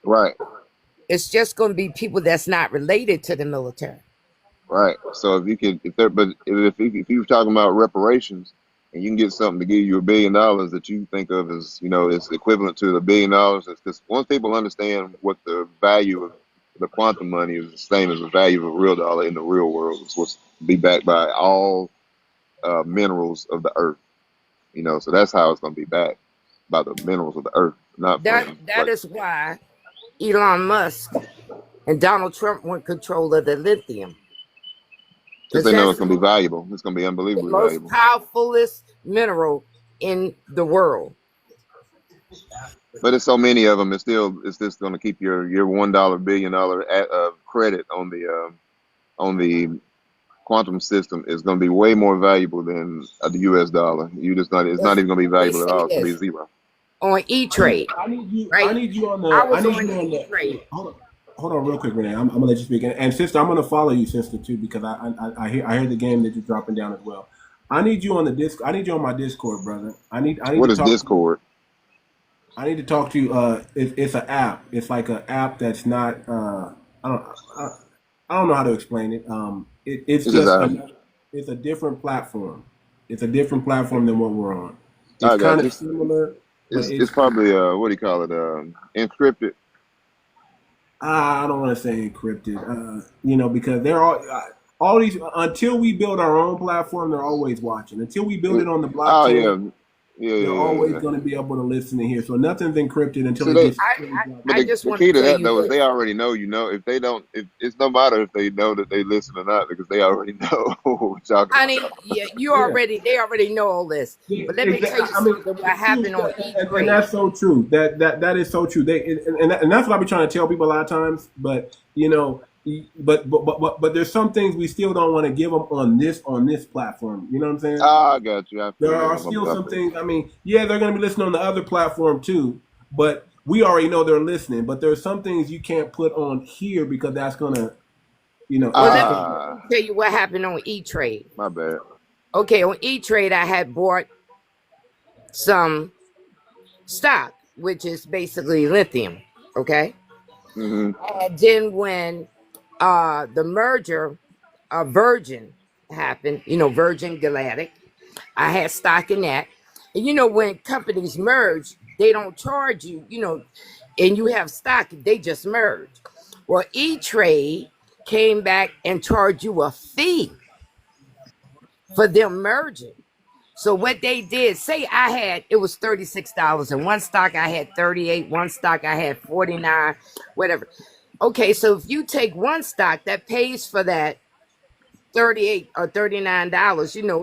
[SPEAKER 12] Right.
[SPEAKER 15] It's just going to be people that's not related to the military.
[SPEAKER 12] Right. So if you could, if you're talking about reparations, and you can get something to give you $1 billion that you think of as is equivalent to $1 billion, it's because once people understand what the value of the quantum money is, the same as the value of a real dollar in the real world. It's what's be backed by all minerals of the earth. So that's how it's going to be backed by the minerals of the earth, not from
[SPEAKER 15] That
[SPEAKER 12] like
[SPEAKER 15] is why Elon Musk and Donald Trump want control of the lithium.
[SPEAKER 12] because
[SPEAKER 15] Because
[SPEAKER 12] they know
[SPEAKER 15] that's
[SPEAKER 12] it's going to be valuable. It's going to be
[SPEAKER 15] the
[SPEAKER 12] unbelievably
[SPEAKER 15] most
[SPEAKER 12] valuable.
[SPEAKER 15] powerfulest mineral in the world.
[SPEAKER 12] But there's so many of them. It's just going to keep your $1 billion credit on the quantum system is going to be way more valuable than the U.S. dollar. It's not even going to be
[SPEAKER 15] Let me
[SPEAKER 12] valuable at
[SPEAKER 15] say
[SPEAKER 12] all. It's going to
[SPEAKER 15] this.
[SPEAKER 12] be zero.
[SPEAKER 15] On E-Trade,
[SPEAKER 2] I need you. I
[SPEAKER 15] right?
[SPEAKER 2] need you on
[SPEAKER 15] I
[SPEAKER 2] the. I
[SPEAKER 15] was
[SPEAKER 2] need
[SPEAKER 15] on
[SPEAKER 2] you on the.
[SPEAKER 15] E-Trade.
[SPEAKER 2] Hold on, real quick, Renee. I'm gonna let you speak, and sister, I'm gonna follow you, sister, too, because I hear the game that you're dropping down as well. I need you on the disc. I need you on my Discord, brother. I need
[SPEAKER 12] What
[SPEAKER 2] to
[SPEAKER 12] is
[SPEAKER 2] talk to you.
[SPEAKER 12] Discord?
[SPEAKER 2] I need to talk to you. It's an app. It's like an app that's not. I don't. I, I don't know how to explain it. It's
[SPEAKER 12] This is
[SPEAKER 2] just it's a different platform. It's a different platform than what we're on. It's
[SPEAKER 12] I got
[SPEAKER 2] kind
[SPEAKER 12] you.
[SPEAKER 2] of similar, but
[SPEAKER 12] It's probably what do you call it? Encrypted.
[SPEAKER 2] I don't want to say encrypted. Because they're all these until we build our own platform, they're always watching. Until we build it on the
[SPEAKER 12] Oh
[SPEAKER 2] blockchain,
[SPEAKER 12] yeah, yeah,
[SPEAKER 2] they're
[SPEAKER 12] yeah,
[SPEAKER 2] always
[SPEAKER 12] yeah.
[SPEAKER 2] going to be able to listen and hear. So nothing's encrypted until
[SPEAKER 12] See
[SPEAKER 2] it
[SPEAKER 12] they,
[SPEAKER 2] gets.
[SPEAKER 12] but
[SPEAKER 15] I just
[SPEAKER 12] the
[SPEAKER 15] want to
[SPEAKER 12] key to
[SPEAKER 15] tell
[SPEAKER 12] that
[SPEAKER 15] you
[SPEAKER 12] though is
[SPEAKER 15] this.
[SPEAKER 12] they already know. If they don't, if it's no matter if they know that they listen or not because they already know what we're talking
[SPEAKER 15] Honey,
[SPEAKER 12] about.
[SPEAKER 15] yeah,
[SPEAKER 2] Yeah.
[SPEAKER 15] they already know all this.
[SPEAKER 2] Yeah,
[SPEAKER 15] But let me tell
[SPEAKER 2] exactly.
[SPEAKER 15] you
[SPEAKER 2] I mean,
[SPEAKER 15] something what happened on E
[SPEAKER 2] and
[SPEAKER 15] Trade.
[SPEAKER 2] that's so true. That is so true. And that's what I be trying to tell people a lot of times. But but there's some things we still don't want to give them on this platform. You know what I'm saying?
[SPEAKER 12] Ah, I got you. I feel
[SPEAKER 2] There
[SPEAKER 12] you.
[SPEAKER 2] are still some things. I mean, yeah, they're going to be listening on the other platform too. But we already know they're listening. But there's some things you can't put on here because that's going to
[SPEAKER 15] Well, let me
[SPEAKER 12] Ah,
[SPEAKER 15] tell you what happened on E Trade.
[SPEAKER 12] my bad.
[SPEAKER 15] Okay, on E Trade, I had bought some stock, which is basically lithium. Okay,
[SPEAKER 12] Hmm.
[SPEAKER 15] and then when the merger of Virgin happened, Virgin Galactic, I had stock in that. And when companies merge, they don't charge you, and you have stock, they just merge. Well, E Trade came back and charged you a fee for them merging. So what they did, say it was $36. And one stock I had 38, one stock I had 49, whatever. Okay, so if you take one stock that pays for that 38 or $39,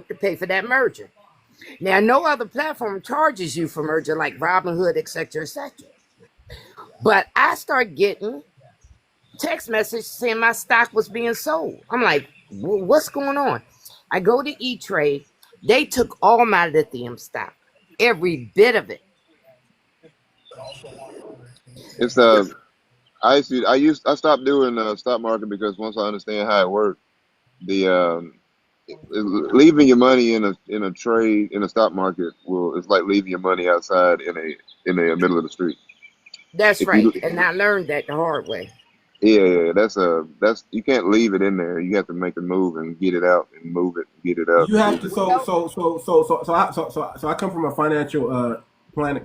[SPEAKER 15] to pay for that merger. Now, no other platform charges you for merger like Robinhood, et cetera, et cetera. But I start getting text message saying my stock was being sold. I'm like, what's going on? I go to E-Trade. They took all my lithium stock, every bit of it.
[SPEAKER 12] It's I stopped doing stock market because once I understand how it works, the leaving your money in a trade in a stock market it's like leaving your money outside in the middle of the street.
[SPEAKER 15] That's
[SPEAKER 12] If
[SPEAKER 15] right.
[SPEAKER 12] you
[SPEAKER 15] And I learned that the hard way.
[SPEAKER 12] Yeah, that's you can't leave it in there. You have to make a move and get it out and move it, get it out
[SPEAKER 2] you
[SPEAKER 12] and
[SPEAKER 2] have
[SPEAKER 12] move
[SPEAKER 2] to.
[SPEAKER 12] it.
[SPEAKER 2] So I come from a financial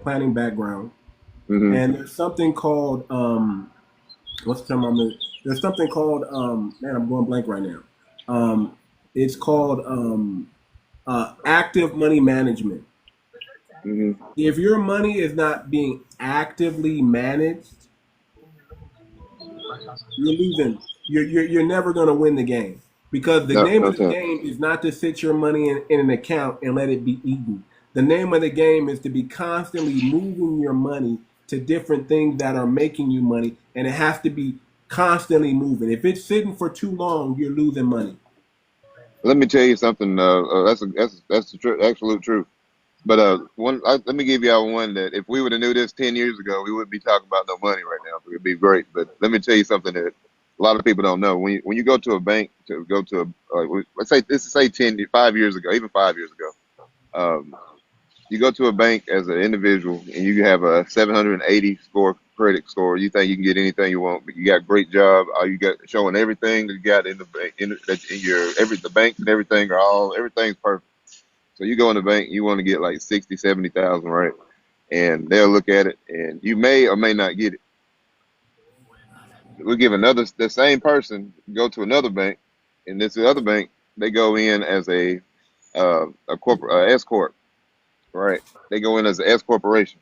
[SPEAKER 2] planning background,
[SPEAKER 12] Hmm.
[SPEAKER 2] and there's something called what's the term I'm in? There's something called man, I'm going blank right now. It's called active money management.
[SPEAKER 12] Hmm.
[SPEAKER 2] If your money is not being actively managed, you're losing. You're never going to win the game because the
[SPEAKER 12] No,
[SPEAKER 2] name
[SPEAKER 12] no
[SPEAKER 2] of the
[SPEAKER 12] time.
[SPEAKER 2] game is not to sit your money in an account and let it be eaten. The name of the game is to be constantly moving your money to different things that are making you money, and it has to be constantly moving. If it's sitting for too long, you're losing money.
[SPEAKER 12] Let me tell you something. That's the absolute truth. But let me give y'all one that if we would have knew this 10 years ago, we wouldn't be talking about no money right now. It would be great. But let me tell you something that a lot of people don't know. When you go to a bank to go to let's say 5 years ago, even 5 years ago, um, you go to a bank as an individual and you have a 780 credit score. You think you can get anything you want, but you got a great job. All you got showing everything that you got in the bank, the banks and everything everything's perfect. So you go in the bank, you want to get like 60, 70,000, right? And they'll look at it, and you may or may not get it. We'll give the same person go to another bank, and this other bank, they go in as a corporate S corp, right? They go in as an S corporation,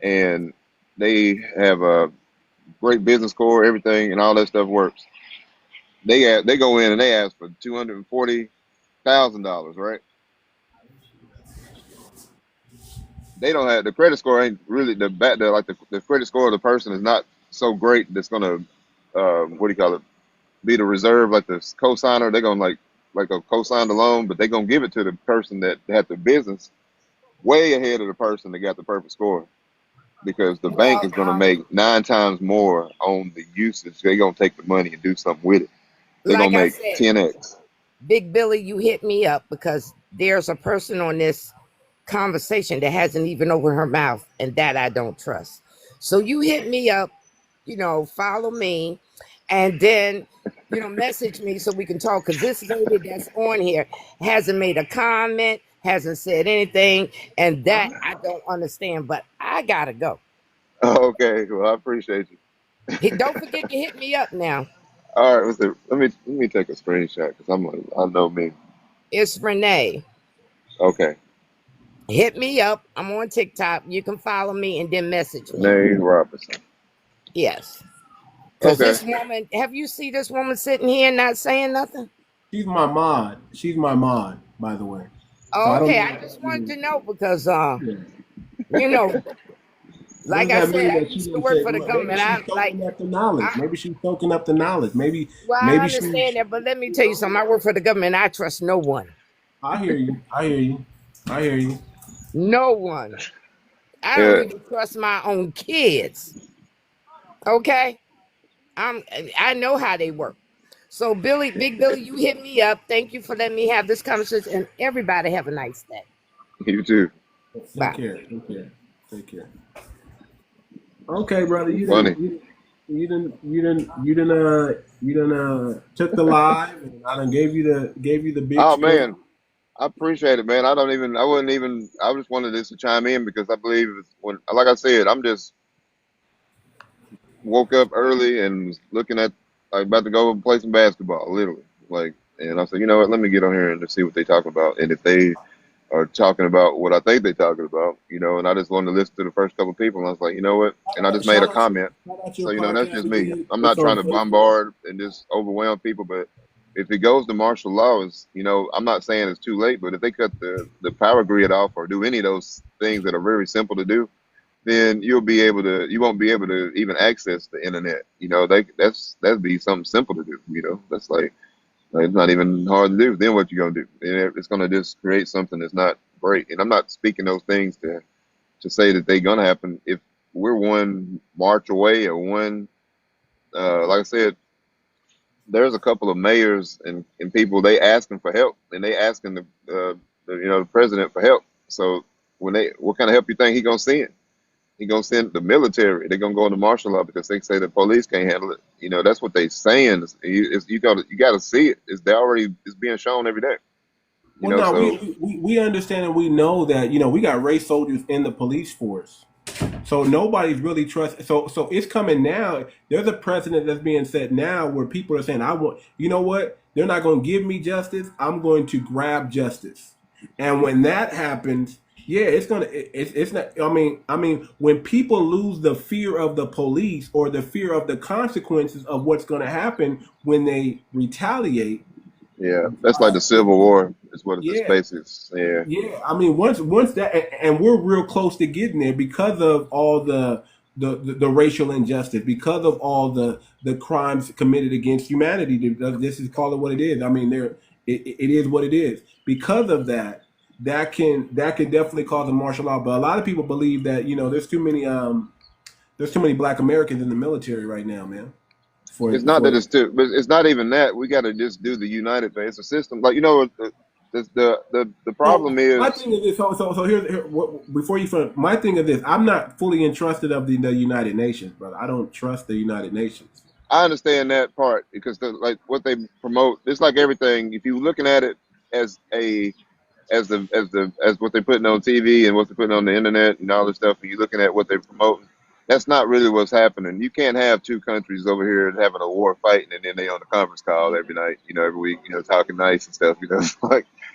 [SPEAKER 12] and they have a great business score, everything, and all that stuff works. They go in and they ask for $240,000, right? They don't have the credit score ain't really the credit score of the person is not so great that's gonna what do you call it, be the reserve like the cosigner. They're gonna like a co-signed loan, but they're gonna give it to the person that had the business way ahead of the person that got the perfect score because the bank
[SPEAKER 15] Well,
[SPEAKER 12] is gonna make 9 times more on the usage. They're gonna take the money and do something with it. They're gonna
[SPEAKER 15] like I
[SPEAKER 12] make
[SPEAKER 15] said,
[SPEAKER 12] 10x.
[SPEAKER 15] Big Billy, you hit me up because there's a person on this conversation that hasn't even opened her mouth, and that I don't trust. So you hit me up, follow me, and then message me so we can talk, because this lady that's on here hasn't made a comment, hasn't said anything, and that I don't understand, but I gotta go.
[SPEAKER 12] Okay, well, I appreciate you.
[SPEAKER 15] Don't forget to hit me up now.
[SPEAKER 12] All right, let me take a screenshot because I know me.
[SPEAKER 15] It's Renee.
[SPEAKER 12] Okay,
[SPEAKER 15] Hit me up. I'm on TikTok. You can follow me and then message me.
[SPEAKER 12] Renee Robinson.
[SPEAKER 15] Yes. Because
[SPEAKER 12] Okay,
[SPEAKER 15] this woman, have you seen this woman sitting here not saying nothing?
[SPEAKER 2] She's my mod. She's my mod, by the way. So
[SPEAKER 15] Oh,
[SPEAKER 2] I don't
[SPEAKER 15] okay.
[SPEAKER 2] know.
[SPEAKER 15] I just wanted to know because,
[SPEAKER 2] Yeah.
[SPEAKER 15] you know,
[SPEAKER 2] What
[SPEAKER 15] like
[SPEAKER 2] does
[SPEAKER 15] I
[SPEAKER 2] that
[SPEAKER 15] said,
[SPEAKER 2] mean
[SPEAKER 15] I
[SPEAKER 2] that she
[SPEAKER 15] used to
[SPEAKER 2] didn't
[SPEAKER 15] work
[SPEAKER 2] say?
[SPEAKER 15] for the
[SPEAKER 2] Maybe
[SPEAKER 15] government.
[SPEAKER 2] she's
[SPEAKER 15] I like,
[SPEAKER 2] soaking up the knowledge.
[SPEAKER 15] I,
[SPEAKER 2] Maybe she's soaking up the knowledge. Maybe,
[SPEAKER 15] well, I
[SPEAKER 2] maybe she.
[SPEAKER 15] understand that, but let me tell you something. I work for the government. I trust no one.
[SPEAKER 2] I hear you. I hear you. I hear you.
[SPEAKER 15] No one. I don't
[SPEAKER 12] yeah,
[SPEAKER 15] even trust my own kids. Okay? I know how they work. So Big Billy, you hit me up. Thank you for letting me have this conversation, and everybody have a nice day.
[SPEAKER 12] you too.
[SPEAKER 2] Take
[SPEAKER 15] Bye.
[SPEAKER 2] care. Take care. Take care. Okay, brother. You
[SPEAKER 12] Funny.
[SPEAKER 2] didn't. You didn't took the live, and I done gave you the big
[SPEAKER 12] Oh
[SPEAKER 2] scope.
[SPEAKER 12] man, I appreciate it, man. I just wanted this to chime in because I believe like I said, I'm just woke up early and was looking at, like, about to go and play some basketball, literally. Like, and I said, you know what, let me get on here and just see what they talking about. And if they are talking about what I think they're talking about, and I just wanted to listen to the first couple of people, and I was like, you know what? And I just made a comment.
[SPEAKER 2] Shout out
[SPEAKER 12] So,
[SPEAKER 2] your
[SPEAKER 12] that's
[SPEAKER 2] podcast.
[SPEAKER 12] just
[SPEAKER 2] Did you
[SPEAKER 12] me. I'm
[SPEAKER 2] It's
[SPEAKER 12] not
[SPEAKER 2] on
[SPEAKER 12] trying to
[SPEAKER 2] Facebook.
[SPEAKER 12] bombard and just overwhelm people, but if it goes to martial law, I'm not saying it's too late, but if they cut the power grid off or do any of those things that are very simple to do, then you won't be able to even access the internet. That'd be something simple to do. That's like, it's not even hard to do. Then what you gonna do? And it's gonna just create something that's not great. And I'm not speaking those things to say that they're gonna happen. If we're one march away or one, like I said, there's a couple of mayors and people, they asking for help, and they asking the president for help. So what kind of help you think he gonna send? He gonna send the military. They're gonna go into martial law because they say the police can't handle it. That's what they saying. You gotta see it. It's being shown every day.
[SPEAKER 2] Well, no,
[SPEAKER 12] So
[SPEAKER 2] we understand and we know that we got race soldiers in the police force. So nobody's really trust. So it's coming now. There's a precedent that's being set now where people are saying, "I want." You know what? They're not going to give me justice. I'm going to grab justice. And when that happens, yeah, it's gonna. It's not. I mean, when people lose the fear of the police or the fear of the consequences of what's going to happen when they retaliate,
[SPEAKER 12] yeah, that's like the Civil War. Is what the
[SPEAKER 2] yeah,
[SPEAKER 12] space is. Yeah,
[SPEAKER 2] yeah, I mean, once that, and we're real close to getting there because of all the racial injustice, because of all the crimes committed against humanity. This is, call it what it is. I mean, it is what it is. Because of that, that can definitely cause a martial law. But a lot of people believe that there's too many Black Americans in the military right now, man.
[SPEAKER 12] it's not that
[SPEAKER 2] For
[SPEAKER 12] it's too, but it's not even that. We got to just do the united thing. It's a system. Like, the
[SPEAKER 2] So
[SPEAKER 12] problem
[SPEAKER 2] my
[SPEAKER 12] is.
[SPEAKER 2] thing is this. So before you finish, my thing is this. I'm not fully entrusted of the United Nations, brother. I don't trust the United Nations.
[SPEAKER 12] I understand that part because like what they promote, it's like everything. If you're looking at it as as what they're putting on TV and what they're putting on the internet and all this stuff, and you're looking at what they're promoting, that's not really what's happening. You can't have two countries over here having a war fighting and then they on the conference call every night, every week, talking nice and stuff.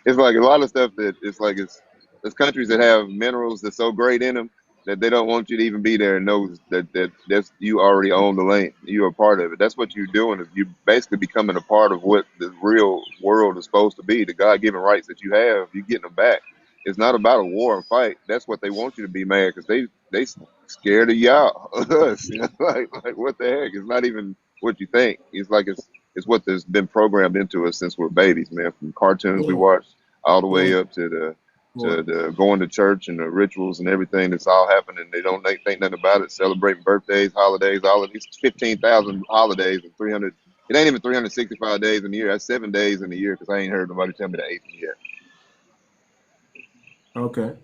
[SPEAKER 12] It's like a lot of stuff that there's countries that have minerals that's so great in them that they don't want you to even be there and know that's you already own the land. You're a part of it. That's what you're doing. Is you basically becoming a part of what the real world is supposed to be. The God-given rights that you have, you're getting them back. It's not about a war and fight. That's what they want you to be, man, because they scared of y'all, us. Like what the heck? It's not even what you think. It's like it's what has been programmed into us since we're babies, man. From cartoons we
[SPEAKER 2] Well,
[SPEAKER 12] watched all the way
[SPEAKER 2] well,
[SPEAKER 12] up to
[SPEAKER 2] well,
[SPEAKER 12] the going to church and the rituals and everything that's all happening. They don't think nothing about it. Celebrating birthdays, holidays, all of these 15,000 holidays and It ain't even 365 days in the year. That's 7 days in the year because I ain't heard nobody tell me the 8th yet.
[SPEAKER 2] Okay.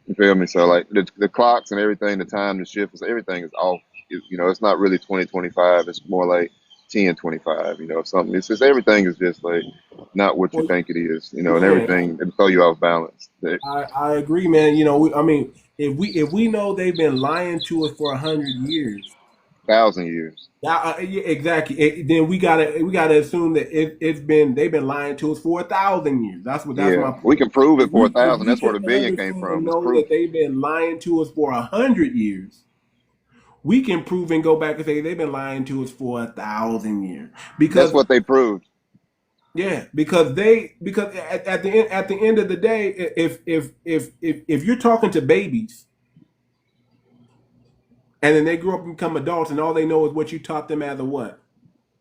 [SPEAKER 12] You feel me? So like the clocks and everything, the time, the shifts, everything is off. It's not really 2025. It's more like 1025. Something. It's just everything is just like not what you
[SPEAKER 2] Well,
[SPEAKER 12] think it is. And
[SPEAKER 2] man,
[SPEAKER 12] everything it throw you off balance.
[SPEAKER 2] I agree, man. I mean, if we know they've been lying to us for 100 years,
[SPEAKER 12] 1,000 years.
[SPEAKER 2] yeah, exactly. Then we gotta assume that they've been lying to us for 1,000 years. That's
[SPEAKER 12] Yeah,
[SPEAKER 2] my
[SPEAKER 12] we
[SPEAKER 2] point.
[SPEAKER 12] can prove it
[SPEAKER 2] If
[SPEAKER 12] for
[SPEAKER 2] we
[SPEAKER 12] a
[SPEAKER 2] if
[SPEAKER 12] thousand.
[SPEAKER 2] we
[SPEAKER 12] That's where
[SPEAKER 2] can
[SPEAKER 12] the billion came
[SPEAKER 2] understand and
[SPEAKER 12] from. It's
[SPEAKER 2] know
[SPEAKER 12] proof.
[SPEAKER 2] that they've been lying to us for 100 years, we can prove and go back and say they've been lying to us for 1,000 years.
[SPEAKER 12] That's
[SPEAKER 2] Because
[SPEAKER 12] what they proved.
[SPEAKER 2] yeah, because at the end of the day, if you're talking to babies and then they grow up and become adults and all they know is what you taught them as a what?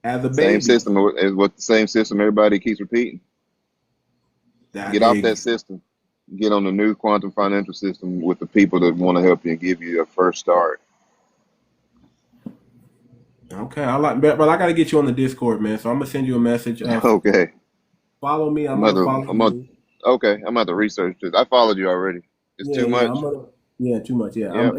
[SPEAKER 2] As a
[SPEAKER 12] Same
[SPEAKER 2] baby.
[SPEAKER 12] system is what the same system everybody keeps repeating.
[SPEAKER 2] That
[SPEAKER 12] Get off that
[SPEAKER 2] egg.
[SPEAKER 12] system. Get on the new quantum financial system with the people that want to help you and give you a first start.
[SPEAKER 2] Okay, but I gotta get you on the Discord, man. So I'm gonna send you a message.
[SPEAKER 12] Okay.
[SPEAKER 2] Follow me. I'm
[SPEAKER 12] I'm about
[SPEAKER 2] gonna
[SPEAKER 12] to,
[SPEAKER 2] follow
[SPEAKER 12] I'm about,
[SPEAKER 2] you.
[SPEAKER 12] okay. I'm about to research this. I followed you already. It's
[SPEAKER 2] Yeah,
[SPEAKER 12] too
[SPEAKER 2] yeah.
[SPEAKER 12] much.
[SPEAKER 2] Yeah, too much. Yeah.
[SPEAKER 12] Yep.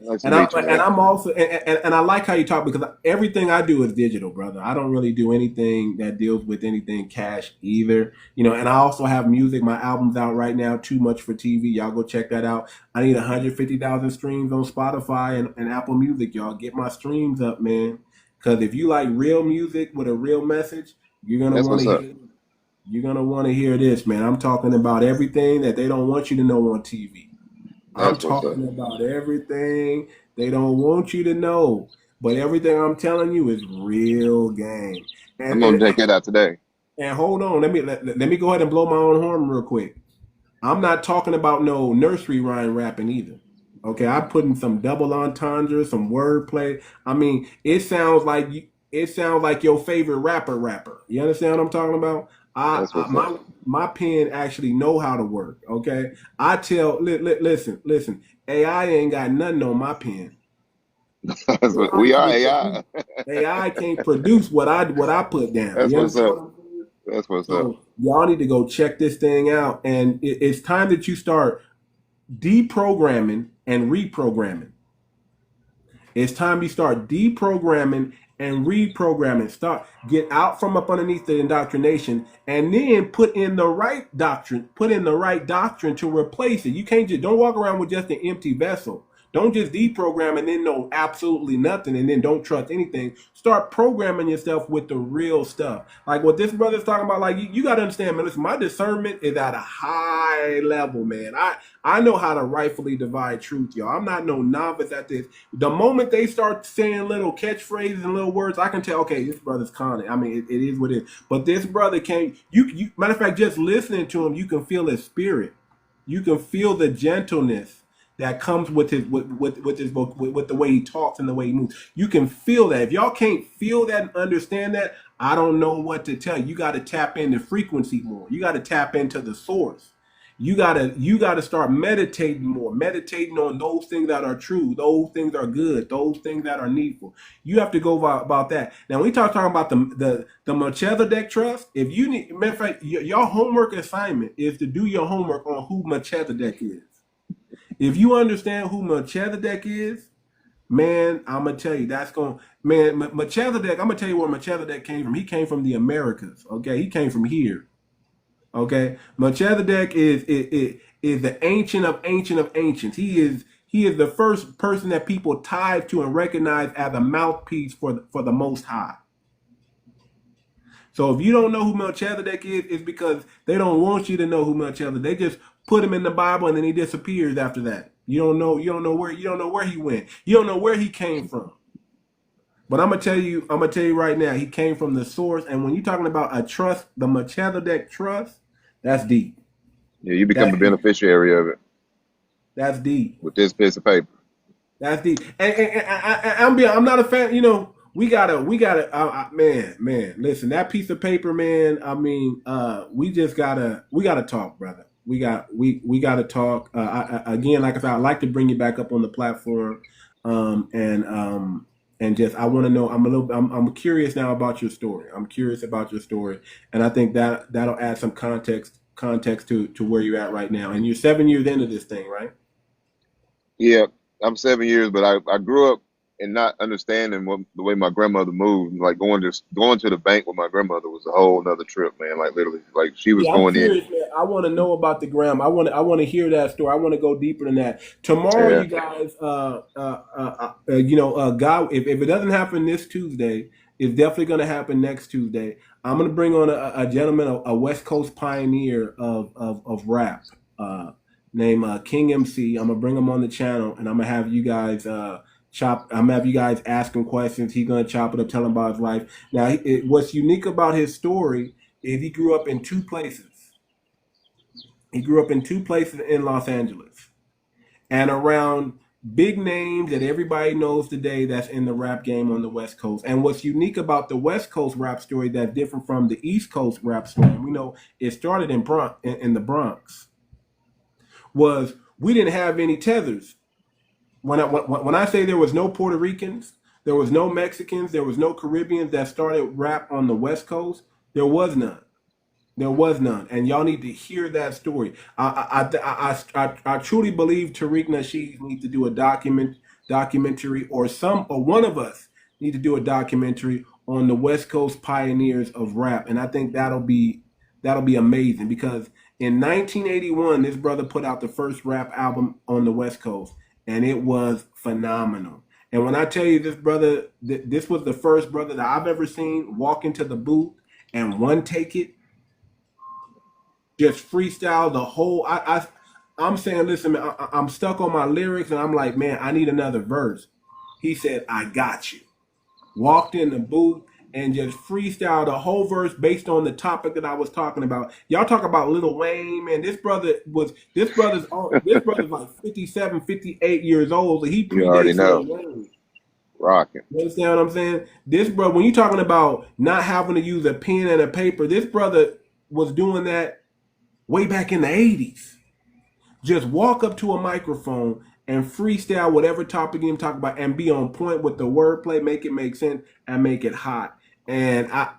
[SPEAKER 12] Nice to meet you, man.
[SPEAKER 2] I'm also and I like how you talk because everything I do is digital, brother. I don't really do anything that deals with anything cash either. And I also have music. My album's out right now. Too Much for TV. Y'all go check that out. I need 150,000 streams on Spotify and Apple Music. Y'all get my streams up, man. Because if you like real music with a real message, you're gonna
[SPEAKER 12] That's
[SPEAKER 2] want
[SPEAKER 12] what's
[SPEAKER 2] to
[SPEAKER 12] up.
[SPEAKER 2] hear. You're gonna want to hear this, man. I'm talking about everything that they don't want you to know on TV. I'm
[SPEAKER 12] That's what's up.
[SPEAKER 2] talking about everything they don't want you to know, but everything I'm telling you is real game.
[SPEAKER 12] I'm
[SPEAKER 2] And
[SPEAKER 12] gonna
[SPEAKER 2] and,
[SPEAKER 12] check that out today.
[SPEAKER 2] and hold on, let me go ahead and blow my own horn real quick. I'm not talking about no nursery rhyme rapping either. Okay, I put in some double entendre, some wordplay. I mean, it sounds like your favorite rapper. You understand what I'm talking about?
[SPEAKER 12] That's
[SPEAKER 2] I
[SPEAKER 12] what's up.
[SPEAKER 2] my pen actually know how to work. Okay, I tell listen. AI ain't got nothing on my pen.
[SPEAKER 12] That's what,
[SPEAKER 2] AI
[SPEAKER 12] we are
[SPEAKER 2] can't produce.
[SPEAKER 12] AI.
[SPEAKER 2] AI can't produce what I put down.
[SPEAKER 12] That's
[SPEAKER 2] You
[SPEAKER 12] what's
[SPEAKER 2] understand
[SPEAKER 12] up.
[SPEAKER 2] what I'm saying?
[SPEAKER 12] That's what's up.
[SPEAKER 2] So y'all need to go check this thing out, and it's time that you start deprogramming and reprogramming. It's time you start deprogramming and reprogramming. Get out from up underneath the indoctrination and then put in the right doctrine. Put in the right doctrine to replace it. You can't just don't walk around with just an empty vessel. Don't just deprogram and then know absolutely nothing and then don't trust anything. Start programming yourself with the real stuff. Like what this brother's talking about, like you got to understand, man, listen, my discernment is at a high level, man. I know how to rightfully divide truth, y'all. I'm not no novice at this. The moment they start saying little catchphrases and little words, I can tell, okay, this brother's conning. I mean, it is what it is. But this brother can't, matter of fact, just listening to him, you can feel his spirit. You can feel the gentleness that comes with his book, with the way he talks and the way he moves. You can feel that. If y'all can't feel that and understand that, I don't know what to tell you. You got to tap into frequency more. You got to tap into the source. You gotta start meditating more, meditating on those things that are true, those things are good, those things that are needful. You have to go about that. Now we talking about the Melchizedek trust. If you need, matter of fact, your homework assignment is to do your homework on who Melchizedek is. If you understand who Melchizedek is, man, I'm gonna tell you Melchizedek. I'm gonna tell you where Melchizedek came from. He came from the Americas. Okay, he came from here. Okay, Melchizedek is the ancient of ancients. He is the first person that people tithe to and recognize as a mouthpiece for the Most High. So if you don't know who Melchizedek is, it's because they don't want you to know who Melchizedek. They just put him in the Bible and then he disappears after that. You don't know where he went. You don't know where he came from. But I'm gonna tell you right now, he came from the source. And when you're talking about a trust, the Melchizedek trust, that's deep.
[SPEAKER 12] Yeah, you become a beneficiary of it
[SPEAKER 2] That's deep.
[SPEAKER 12] with this piece of paper.
[SPEAKER 2] That's deep. And I'm not a fan. We gotta. Man. Listen, that piece of paper, man. I mean, we gotta talk, brother. We gotta talk. Again, like I said, I'd like to bring you back up on the platform, and and just I want to know. I'm curious now about your story. I'm curious about your story, and I think that'll add some context to where you're at right now. And you're 7 years into this thing, right?
[SPEAKER 12] Yeah, I'm 7 years, but I grew up and not understanding the way my grandmother moved. Like going to the bank with my grandmother was a whole nother trip, man. Like literally, like she was
[SPEAKER 2] Yeah, I'm
[SPEAKER 12] going in.
[SPEAKER 2] curious, man. I want to know about the gram. I want to hear that story. I want to go deeper than that. Tomorrow,
[SPEAKER 12] Yeah,
[SPEAKER 2] you guys, God, if it doesn't happen this Tuesday, it's definitely going to happen next Tuesday. I'm going to bring on a gentleman, a West Coast pioneer of rap, named King MC. I'm gonna bring him on the channel, and I'm gonna have you guys chop. I'm gonna have you guys ask him questions. He's gonna chop it up, tell him about his life. Now, what's unique about his story is he grew up in two places. He grew up in two places in Los Angeles and around big names that everybody knows today that's in the rap game on the West Coast. And what's unique about the West Coast rap story that's different from the East Coast rap story, we know it started in the Bronx, was we didn't have any tethers. When I say there was no Puerto Ricans, there was no Mexicans, there was no Caribbeans that started rap on the West Coast, there was none. There was none, and y'all need to hear that story. I truly believe 𝗔𝗯cie needs to do a documentary, or one of us need to do a documentary on the West Coast pioneers of rap, and I think that'll be amazing because in 1981 this brother put out the first rap album on the West Coast, and it was phenomenal. And when I tell you this brother, this was the first brother that I've ever seen walk into the booth and one take it. Just freestyle the whole. I'm saying, listen, man, I'm stuck on my lyrics, and I'm like, man, I need another verse. He said, I got you. Walked in the booth and just freestyle the whole verse based on the topic that I was talking about. Y'all talk about Lil Wayne, man. This brother's like 57, 58 years old. So he
[SPEAKER 12] you already
[SPEAKER 2] predates Lil
[SPEAKER 12] know,
[SPEAKER 2] Wayne.
[SPEAKER 12] rocking.
[SPEAKER 2] You understand what I'm saying? This brother, when you're talking about not having to use a pen and a paper, this brother was doing that way back in the 80s. Just walk up to a microphone and freestyle whatever topic you talk about and be on point with the wordplay, make it make sense and make it hot. And I'm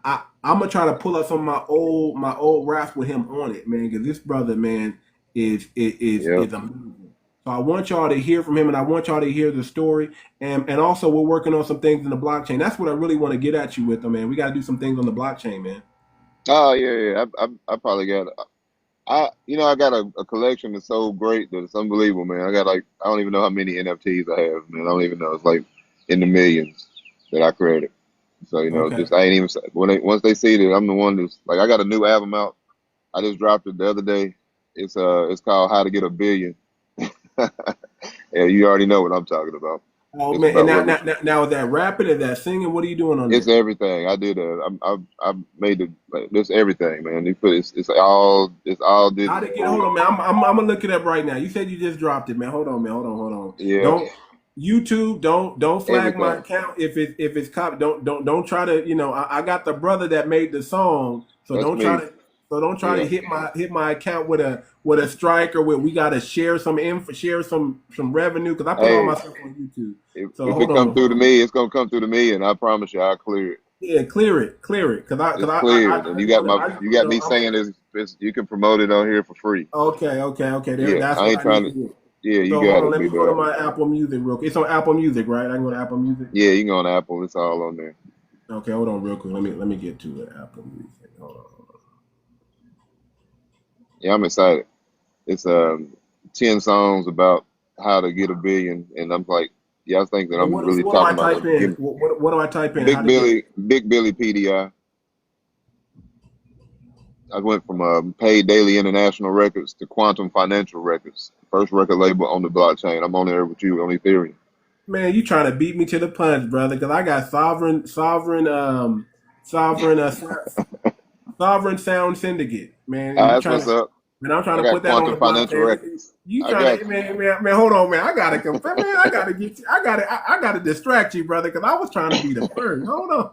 [SPEAKER 2] gonna try to pull up some of my old raps with him on it, man, because this brother, man, is
[SPEAKER 12] Yep.
[SPEAKER 2] amazing. So I want y'all to hear from him, and I want y'all to hear the story. And also we're working on some things in the blockchain. That's what I really want to get at you with, man. We got to do some things on the blockchain, man.
[SPEAKER 12] Oh yeah. I probably got. I got a collection that's so great that it's unbelievable, man. I got like I don't even know how many NFTs I have, man. I don't even know. It's like in the millions that I created. So
[SPEAKER 2] Okay.
[SPEAKER 12] just I ain't even once they see that I'm the one that's like I got a new album out. I just dropped it the other day. It's called How to Get a Billion. Yeah, you already know what I'm talking about.
[SPEAKER 2] Oh
[SPEAKER 12] It's
[SPEAKER 2] man, and
[SPEAKER 12] about working.
[SPEAKER 2] now is that rapping, is that singing? What are you doing on
[SPEAKER 12] It's
[SPEAKER 2] there?
[SPEAKER 12] everything. I did I made it like this everything, man. You put it's all
[SPEAKER 2] How to
[SPEAKER 12] digital.
[SPEAKER 2] get? Hold on, man. I'm gonna look it up right now. You said you just dropped it, man. Hold on, man. Hold on.
[SPEAKER 12] Yeah,
[SPEAKER 2] Don't YouTube. Don't flag my
[SPEAKER 12] everything.
[SPEAKER 2] account if it's copy. Don't try to. I got the brother that made the song, so
[SPEAKER 12] That's
[SPEAKER 2] don't try
[SPEAKER 12] me.
[SPEAKER 2] to. So don't try to
[SPEAKER 12] Yeah.
[SPEAKER 2] hit my account with a strike or with we gotta share some info, share some revenue because I put all my
[SPEAKER 12] Hey,
[SPEAKER 2] stuff on YouTube. So
[SPEAKER 12] if it
[SPEAKER 2] hold
[SPEAKER 12] come
[SPEAKER 2] on,
[SPEAKER 12] through to me, it's gonna come through to me, and I promise you, I'll clear it.
[SPEAKER 2] yeah, clear it, because
[SPEAKER 12] It's cleared, and you got me
[SPEAKER 2] I'm
[SPEAKER 12] saying this. You can promote it on here for free.
[SPEAKER 2] okay. There,
[SPEAKER 12] Yeah,
[SPEAKER 2] that's
[SPEAKER 12] I
[SPEAKER 2] what
[SPEAKER 12] ain't
[SPEAKER 2] I need
[SPEAKER 12] trying
[SPEAKER 2] to
[SPEAKER 12] to.
[SPEAKER 2] do.
[SPEAKER 12] Yeah, you
[SPEAKER 2] So hold
[SPEAKER 12] got
[SPEAKER 2] on,
[SPEAKER 12] it,
[SPEAKER 2] let me
[SPEAKER 12] big
[SPEAKER 2] go to
[SPEAKER 12] dog.
[SPEAKER 2] my Apple Music real quick. It's on Apple Music, right? I can go to Apple Music.
[SPEAKER 12] Yeah, you can go on Apple. It's all on there.
[SPEAKER 2] Okay, hold on real quick. Let me get to it. Apple Music. Hold on.
[SPEAKER 12] Yeah, I'm excited. It's 10 songs about how to get a billion, and I'm like, yeah, I think that
[SPEAKER 2] So
[SPEAKER 12] I'm
[SPEAKER 2] what
[SPEAKER 12] really
[SPEAKER 2] what do I
[SPEAKER 12] talking about
[SPEAKER 2] type in?
[SPEAKER 12] getting
[SPEAKER 2] What do I type in? How to get?
[SPEAKER 12] Big Billy PDI. I went from paid daily international records to quantum financial records. First record label on the blockchain. I'm on there with you on Ethereum.
[SPEAKER 2] Man, you trying to beat me to the punch, brother? Because I got sovereign sovereign sound syndicate, man. And you
[SPEAKER 12] That's
[SPEAKER 2] trying
[SPEAKER 12] what's
[SPEAKER 2] to,
[SPEAKER 12] up.
[SPEAKER 2] man, I'm trying
[SPEAKER 12] I
[SPEAKER 2] to
[SPEAKER 12] got
[SPEAKER 2] put that on
[SPEAKER 12] quantum
[SPEAKER 2] the
[SPEAKER 12] financial
[SPEAKER 2] blockchain.
[SPEAKER 12] records.
[SPEAKER 2] You
[SPEAKER 12] I
[SPEAKER 2] trying
[SPEAKER 12] got
[SPEAKER 2] to,
[SPEAKER 12] you.
[SPEAKER 2] man, hold on, man. I gotta confess, man. I gotta get you. I gotta distract you, brother, because I was trying to be the first. Hold on.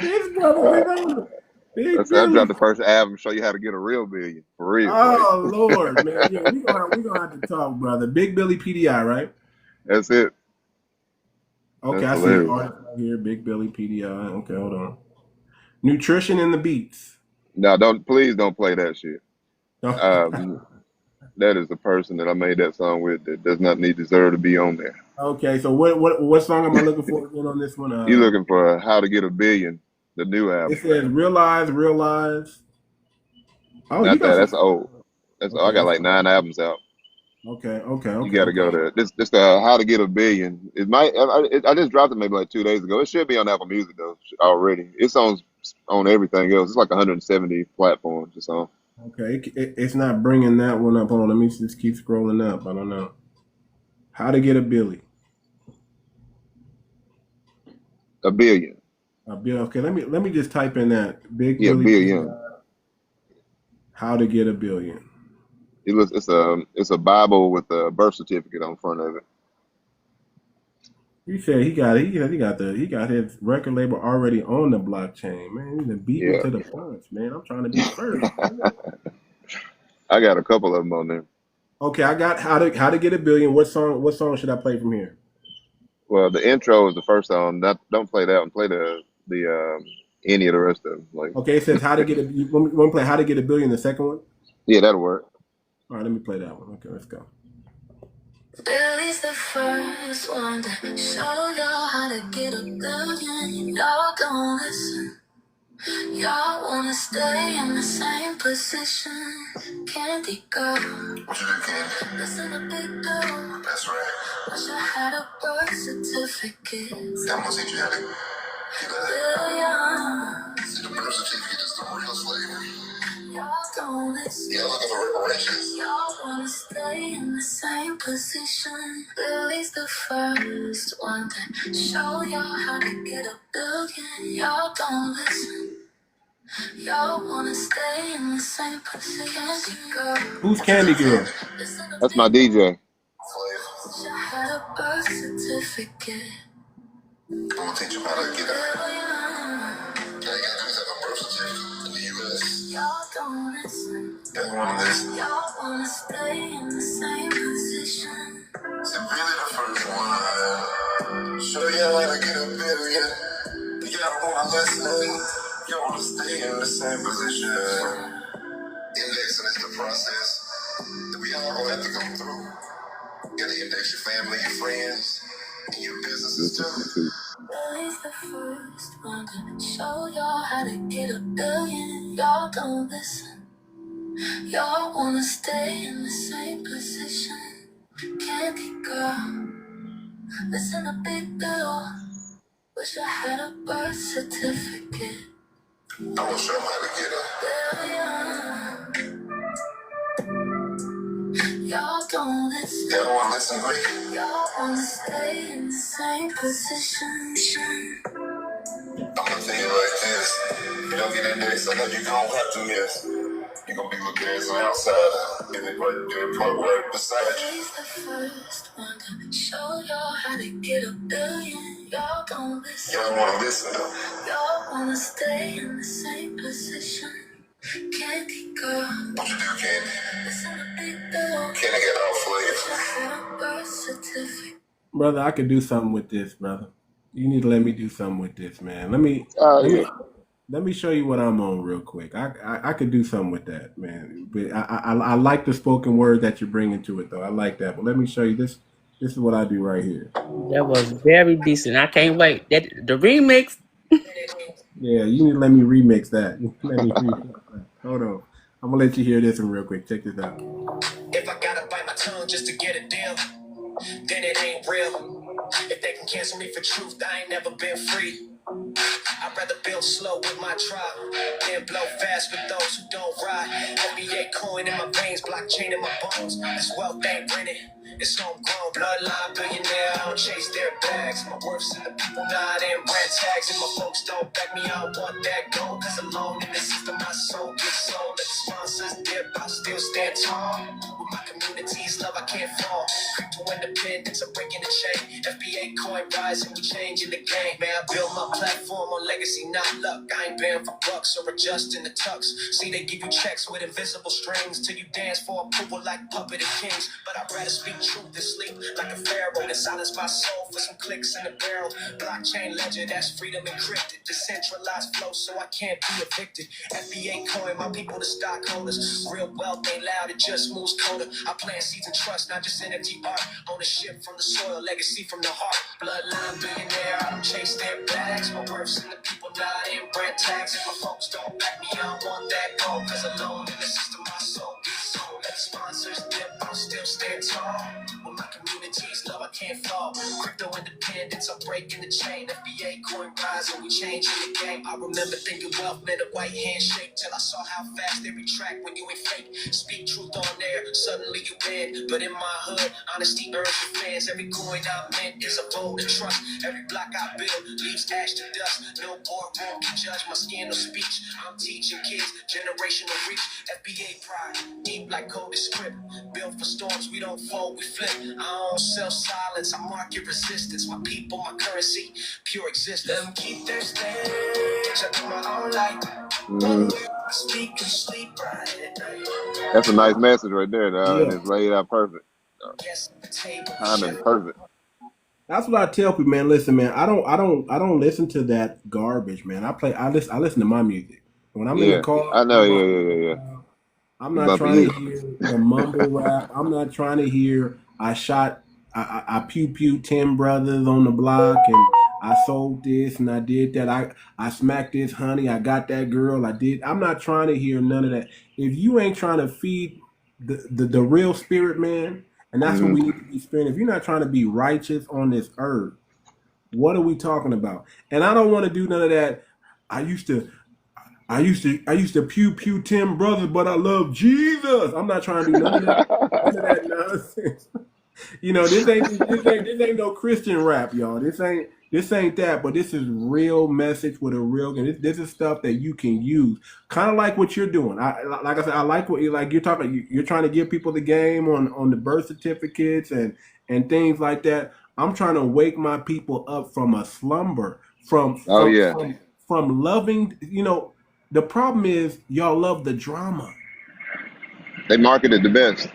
[SPEAKER 2] This brother,
[SPEAKER 12] Uh,
[SPEAKER 2] man, Big
[SPEAKER 12] that's I dropped
[SPEAKER 2] Billy.
[SPEAKER 12] the first album, show you how to get a real billion for real. Like
[SPEAKER 2] Oh Lord, man. Yeah, we gonna have to talk, brother. Big Billy PDI, right?
[SPEAKER 12] that's it.
[SPEAKER 2] Okay,
[SPEAKER 12] That's
[SPEAKER 2] I see the
[SPEAKER 12] hilarious.
[SPEAKER 2] artist right here, Big Billy PDI. Okay, hold on. Nutrition in the Beats.
[SPEAKER 12] Now, please don't play that shit.
[SPEAKER 2] No.
[SPEAKER 12] Um, that is the person that I made that song with that does not deserve to be on there.
[SPEAKER 2] Okay, so what song am I looking for again on this one?
[SPEAKER 12] You looking for How to Get a Billion, the new
[SPEAKER 2] It
[SPEAKER 12] album.
[SPEAKER 2] says Realize, Realize. Oh, you
[SPEAKER 12] Not
[SPEAKER 2] got
[SPEAKER 12] that.
[SPEAKER 2] some.
[SPEAKER 12] That's old. I
[SPEAKER 2] Okay,
[SPEAKER 12] got
[SPEAKER 2] that's
[SPEAKER 12] like 9 albums out.
[SPEAKER 2] okay, okay,
[SPEAKER 12] You
[SPEAKER 2] okay,
[SPEAKER 12] got to go
[SPEAKER 2] okay.
[SPEAKER 12] to this. The How to Get a Billion. It might. I just dropped it maybe like 2 days ago. It should be on Apple Music though already. It's on everything else. It's like 170 platforms or something.
[SPEAKER 2] Okay, it's not bringing that one up. Hold on, let me just keep scrolling up. I don't know. How to Get a Billy.
[SPEAKER 12] A billion.
[SPEAKER 2] A bill. Okay, let me just type in that Big
[SPEAKER 12] Yeah,
[SPEAKER 2] Billy
[SPEAKER 12] billion.
[SPEAKER 2] PDI. How to Get a Billion.
[SPEAKER 12] It's a Bible with a birth certificate on front of it.
[SPEAKER 2] He said he got his record label already on the blockchain. Man, he done beat me
[SPEAKER 12] Yeah.
[SPEAKER 2] to the punch, man. I'm trying to be first.
[SPEAKER 12] I got a couple of them on there.
[SPEAKER 2] Okay, I got how to Get a Billion. What song should I play from here?
[SPEAKER 12] Well, the intro is the first song. Don't play that one. Play the any of the rest of them. Like,
[SPEAKER 2] Okay, it says How to Get a. You want me to play How to Get a Billion, the second one?
[SPEAKER 12] yeah, that'll work.
[SPEAKER 2] All right, let me play that one. Okay, let's go.
[SPEAKER 1] Billy's the first one to show y'all how to get a billion. Y'all don't listen. Y'all wanna stay in the same position. Candy girl. What you do, Candy? Listen to Big Girl. That's right. Wish I had a birth certificate. I'm gonna teach you how to get a billion. See, the birth certificate is the real slavery. Y'all don't listen. Y'all looking for reparations. Y'all wanna stay in the same position. Billy's the first one to show y'all how to get a billion. Y'all don't listen. Y'all wanna stay in the same position. Girl.
[SPEAKER 2] Who's Candy Girl?
[SPEAKER 12] That's my DJ.
[SPEAKER 1] Wish I had a birth certificate. I'm gonna teach you how to get a billion. All you gotta do is have a birth certificate in the US. Y'all don't listen. Y'all wanna listen. Y'all wanna stay in the same position. So really the first one. Show y'all how to get a billion. Y'all don't wanna listen. Y'all wanna stay in the same position. Indexing is the process that we all gonna have to go through. You gotta index your family, your friends, and your businesses too. Billy's the first one to show y'all how to get a billion. Y'all don't listen. Y'all wanna stay in the same position. Candy girl, listen to Big Bill. Wish I had a birth certificate. I wanna show 'em how to get a billion. Y'all don't listen. Y'all don't wanna listen to me. Y'all wanna stay in the same position. I'm gonna tell you like this. You don't get indexed, I know you gon' have to miss. You gon' be looking as an outsider. Get it right beside you. He's the first one to show y'all how to get a billion. Y'all don't listen. Y'all wanna listen though. Y'all wanna stay in the same position. Candy girl. What you do, Candy? Listen to Big Bill. Candy get all flavors. I had a birth certificate.
[SPEAKER 2] Brother, I could do something with this, brother. You need to let me do something with this, man.
[SPEAKER 12] Yeah.
[SPEAKER 2] Let me show you what I'm on real quick. I could do something with that, man. But I like the spoken word that you're bringing to it, though. I like that. But let me show you this. This is what I do right here.
[SPEAKER 13] That was very decent. I can't wait. That the remix.
[SPEAKER 2] Yeah, you need to let me remix that. Let me remix that. Hold on. I'm gonna let you hear this one real quick. Check this out.
[SPEAKER 1] If I gotta bite my tongue just to get a deal, then it ain't real. If they can cancel me for truth, I ain't never been free. I'd rather build slow with my tribe than blow fast with those who don't ride. NBA coin in my veins, blockchain in my bones. This wealth ain't rented, it's homegrown. Bloodline billionaire, I don't chase their bags. My worth's in the people, not in brand tags. And my folks don't back me, I don't want that gold. Cause alone in the system, my soul gets sold. Let the sponsors dip, I still stand tall. With my community's love, I can't fall. Crypto independence, I'm breaking the chain. FBA coin rising, we changing the game. Man, I build my platform on legacy, not luck. I ain't banned for bucks or adjusting the tux. See, they give you checks with invisible strings till you dance for approval like puppet and kings. But I'd rather speak truth is sleep like a pharaoh. And silence my soul for some clicks in the barrel. Blockchain ledger, that's freedom encrypted. Decentralized flow, so I can't be evicted. FBA coin, my people the stockholders. Real wealth ain't loud, it just moves colder. I plant seeds of trust, not just NFT art. Ownership from the soil, legacy from the heart. Bloodline billionaire, I don't chase their bags. My worth's in the people, not in brand tags. If my folks don't back me, I don't want that gold. Cause alone in the system, my soul gets sold. Let the sponsors dip, I'll still stand tall. With my community's love, I can't fall. Crypto independence, I'm breaking the chain. FBA coin rise, and we changing the game. I remember thinking wealth meant a white handshake till I saw how fast they retract when you ain't fake. Speak truth on there, suddenly you bend. But in my hood, honesty earns your fans. Every coin I mint is a vote of trust. Every block I build leaves ash to dust. No boardroom can judge my skin or speech. I'm teaching kids generational reach. FBA pride, deep like coded script. Built for storms, we don't fold, we flip. I don't sell silence, I market resistance. My people, my currency, pure existence. Let them keep their stage, I do my own light. I speak and sleep right at night.
[SPEAKER 12] That's a nice message right there, dog, and
[SPEAKER 2] Yeah.
[SPEAKER 12] it's laid out perfect.
[SPEAKER 1] Yes, the table,
[SPEAKER 12] Timing
[SPEAKER 1] chef.
[SPEAKER 12] perfect.
[SPEAKER 2] That's what I tell people, man. Listen, man, I don't listen to that garbage, man. I listen to my music. When I'm in the
[SPEAKER 12] Yeah,
[SPEAKER 2] car,
[SPEAKER 12] I know. Yeah.
[SPEAKER 2] I'm
[SPEAKER 12] You
[SPEAKER 2] not
[SPEAKER 12] bump
[SPEAKER 2] trying
[SPEAKER 12] you.
[SPEAKER 2] to hear the mumble rap. I'm not trying to hear I pew pew 10 brothers on the block and I sold this and I did that. I smacked this honey. I got that girl. I'm not trying to hear none of that. If you ain't trying to feed the real spirit, man, and that's what
[SPEAKER 12] Hmm.
[SPEAKER 2] we need to be spending. If you're not trying to be righteous on this earth, what are we talking about? And I don't want to do none of that. I used to I used to pew pew 10 brothers, but I love Jesus. I'm not trying to do none of that. None of that nonsense. You know, this ain't no Christian rap, y'all. This ain't that, but this is real message with a real, and this is stuff that you can use. Kind of like what you're doing. Like I said, I like what you're talking. You're trying to give people the game on the birth certificates and things like that. I'm trying to wake my people up from a slumber, from
[SPEAKER 12] Oh
[SPEAKER 2] from
[SPEAKER 12] yeah,
[SPEAKER 2] from from loving. You know, the problem is y'all love the drama.
[SPEAKER 12] they marketed the best.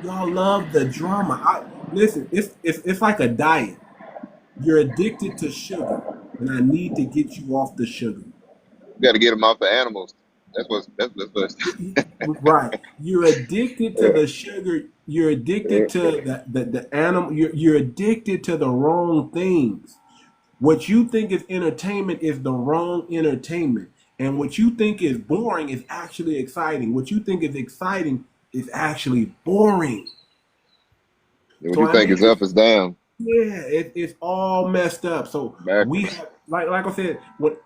[SPEAKER 2] Y'all love the drama. Listen. It's like a diet. You're addicted to sugar, and I need to get you off the sugar.
[SPEAKER 12] You got to get them off the animals. That's what.
[SPEAKER 2] Right. You're addicted to
[SPEAKER 12] Yeah.
[SPEAKER 2] the sugar. You're addicted to the animal. You're addicted to the wrong things. What you think is entertainment is the wrong entertainment. And what you think is boring is actually exciting. What you think is exciting is actually boring.
[SPEAKER 12] What
[SPEAKER 2] So
[SPEAKER 12] you
[SPEAKER 2] I
[SPEAKER 12] think
[SPEAKER 2] need
[SPEAKER 12] is
[SPEAKER 2] to
[SPEAKER 12] up is down
[SPEAKER 2] Yeah, it's all messed up. So we
[SPEAKER 12] backwards.
[SPEAKER 2] have, like I said, when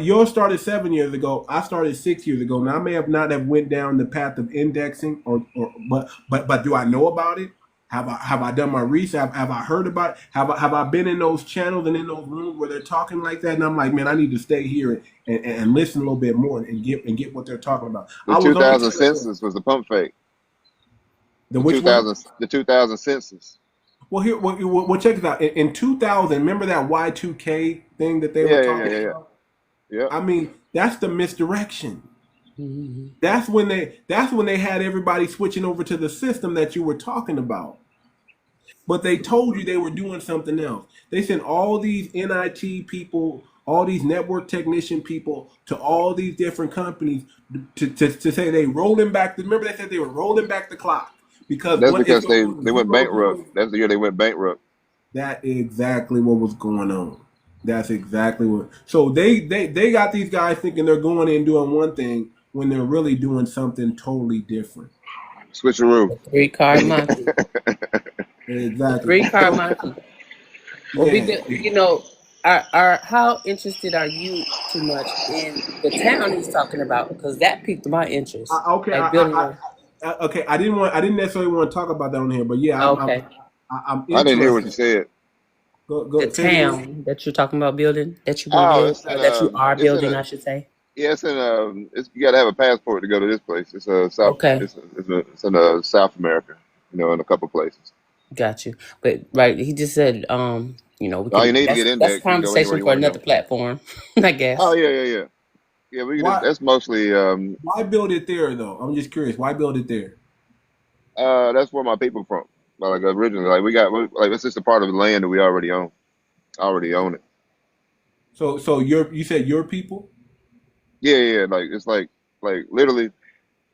[SPEAKER 2] yours started 7 years ago, I started 6 years ago. Now I may have not have went down the path of indexing, or but do I know about it? Have I done my research? Have I heard about it? Have I been in those channels and in those rooms where they're talking like that? And I'm like, man, I need to stay here and listen a little bit more and get what they're talking about.
[SPEAKER 12] The
[SPEAKER 2] I was on
[SPEAKER 12] 2000
[SPEAKER 2] Telegram.
[SPEAKER 12] census was the pump fake.
[SPEAKER 2] The which one?
[SPEAKER 12] The 2000 census.
[SPEAKER 2] Well, well, check this out. In 2000, remember that Y2K thing that they were talking
[SPEAKER 12] Yeah.
[SPEAKER 2] about?
[SPEAKER 12] Yep.
[SPEAKER 2] I mean, that's the misdirection.
[SPEAKER 13] Hmm.
[SPEAKER 2] That's when they had everybody switching over to the system that you were talking about. But they told you they were doing something else. They sent all these NIT people, all these network technician people to all these different companies to say they rolling back. Remember they said they were rolling back the clock because
[SPEAKER 12] That's
[SPEAKER 2] what it's
[SPEAKER 12] because
[SPEAKER 2] going to
[SPEAKER 12] they
[SPEAKER 2] go to
[SPEAKER 12] they went
[SPEAKER 2] zero
[SPEAKER 12] bankrupt.
[SPEAKER 2] zero.
[SPEAKER 12] That's the year they went bankrupt.
[SPEAKER 2] That exactly what was going on. That's exactly what. So they got these guys thinking they're going in doing one thing when they're really doing something totally different.
[SPEAKER 12] Switcheroo.
[SPEAKER 13] The three-card monkey. The
[SPEAKER 2] Exactly.
[SPEAKER 13] three-card
[SPEAKER 2] So
[SPEAKER 13] monkey. Well,
[SPEAKER 2] yeah,
[SPEAKER 13] how interested are you too much in the town he's talking about? Because that piqued my interest.
[SPEAKER 2] okay.
[SPEAKER 13] Like building a.
[SPEAKER 2] Okay. I didn't necessarily want to talk about that on here, but yeah,
[SPEAKER 13] Okay.
[SPEAKER 2] I'm
[SPEAKER 12] I didn't hear what you
[SPEAKER 2] interested.
[SPEAKER 12] said.
[SPEAKER 13] The
[SPEAKER 2] Go say it again.
[SPEAKER 13] town that you're talking about building, that you want to
[SPEAKER 12] Oh,
[SPEAKER 13] build, or that you are
[SPEAKER 12] it's in
[SPEAKER 13] building,
[SPEAKER 12] a
[SPEAKER 13] I should say.
[SPEAKER 12] yeah, it's in you got to have a passport to go to this place. It's
[SPEAKER 13] Okay,
[SPEAKER 12] it's in South America, in a couple places.
[SPEAKER 13] got you. But right, he just said, we
[SPEAKER 12] All you
[SPEAKER 13] can.
[SPEAKER 12] need to get
[SPEAKER 13] That's a
[SPEAKER 12] index. You can go anywhere
[SPEAKER 13] conversation
[SPEAKER 12] you
[SPEAKER 13] for
[SPEAKER 12] want to
[SPEAKER 13] another
[SPEAKER 12] go.
[SPEAKER 13] platform, I
[SPEAKER 12] Oh
[SPEAKER 13] guess.
[SPEAKER 12] yeah. We can
[SPEAKER 2] Why
[SPEAKER 12] that's mostly
[SPEAKER 2] why build it there though? I'm just curious. Why build it there?
[SPEAKER 12] that's where my people from. like originally, like like it's just a part of the land that we already own. Already own it.
[SPEAKER 2] So you said your people?
[SPEAKER 12] Yeah, yeah. Like it's like literally.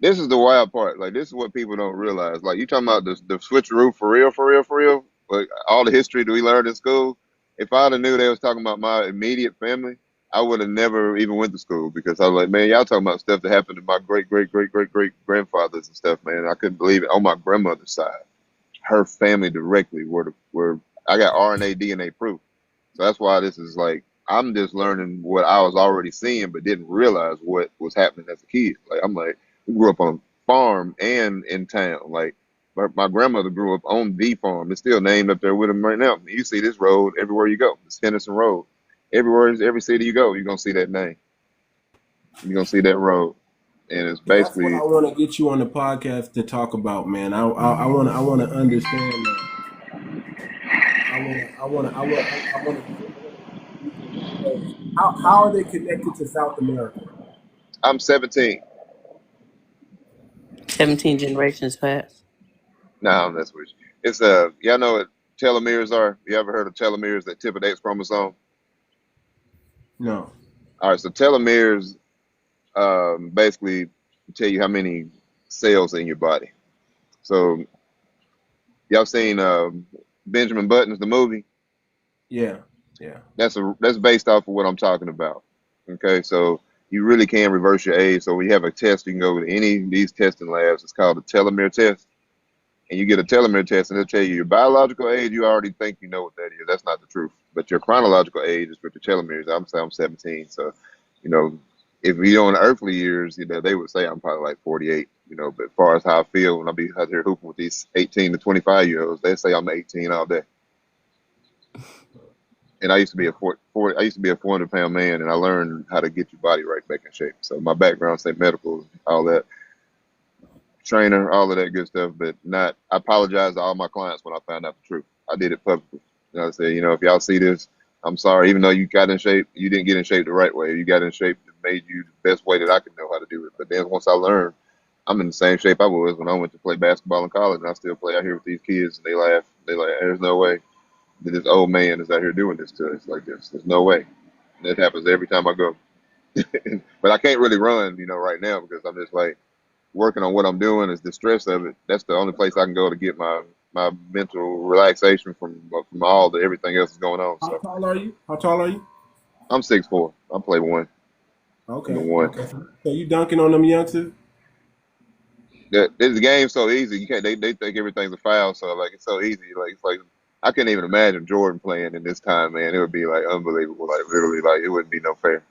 [SPEAKER 12] This is the wild part. Like this is what people don't realize. Like you talking about the switcheroo for real, for real, for real. Like all the history that we learned in school. If I'd have knew they was talking about my immediate family, I would have never even went to school because I was like, man, y'all talking about stuff that happened to my great great great great great grandfathers and stuff, man. I couldn't believe it. On my grandmother's side, her family directly were I got RNA DNA proof. So that's why this is like I'm just learning what I was already seeing, but didn't realize what was happening as a kid. Like I'm like, we grew up on a farm and in town. Like my grandmother grew up on the farm. It's still named up there with them right now. You see this road everywhere you go. It's Henderson Road. Everywhere, every city you go, you're gonna see that name. You're gonna see that road, and it's
[SPEAKER 2] And that's what I
[SPEAKER 12] basically
[SPEAKER 2] want to get you on the podcast to talk about, man. I want to understand that. I want to. How are they connected to South America?
[SPEAKER 12] I'm 17.
[SPEAKER 13] 17 generations past.
[SPEAKER 12] Nah, that's what it's y'all know what telomeres are? You ever heard of telomeres that tip of the X chromosome?
[SPEAKER 2] No.
[SPEAKER 12] All right, so telomeres basically tell you how many cells in your body. So y'all seen Benjamin Button's the movie?
[SPEAKER 2] Yeah. Yeah.
[SPEAKER 12] That's based off of what I'm talking about. Okay, so you really can reverse your age. So when you have a test, you can go to any of these testing labs. It's called a telomere test. And you get a telomere test, and they'll tell you your biological age. You already think you know what that is. That's not the truth. But your chronological age is with your telomeres. I'm 17, so you know if you're on earthly years, you know they would say I'm probably like 48. You know, but as far as how I feel when I be out here hooping with these 18 to 25-year-olds, they say I'm 18 all day. And I used to be I used to be a 400-pound man, and I learned how to get your body right back in shape. So my background, say medical, all that. Trainer, all of that good stuff, but not. I apologize to all my clients when I found out the truth. I did it publicly. You know, I said, you know, if y'all see this, I'm sorry. Even though you got in shape, you didn't get in shape the right way. You got in shape that made you the best way that I could know how to do it. But then once I learned, I'm in the same shape I was when I went to play basketball in college, and I still play out here with these kids, and they laugh. They like, there's no way that this old man is out here doing this to us like this. There's no way. And it happens every time I go. But I can't really run, you know, right now because I'm just like, working on what I'm doing is the stress of it. That's the only place I can go to get my mental relaxation from all the everything else is going on.
[SPEAKER 2] How
[SPEAKER 12] So
[SPEAKER 2] tall are you? How tall are you?
[SPEAKER 12] I'm 6'4". I play one. I'm the
[SPEAKER 2] Okay.
[SPEAKER 12] one.
[SPEAKER 2] Okay. So you dunking on them youngsters?
[SPEAKER 12] The game's so easy. You can't. They think everything's a foul. So like it's so easy. Like it's like I couldn't even imagine Jordan playing in this time, man. It would be like unbelievable. Like literally, like it wouldn't be no fair.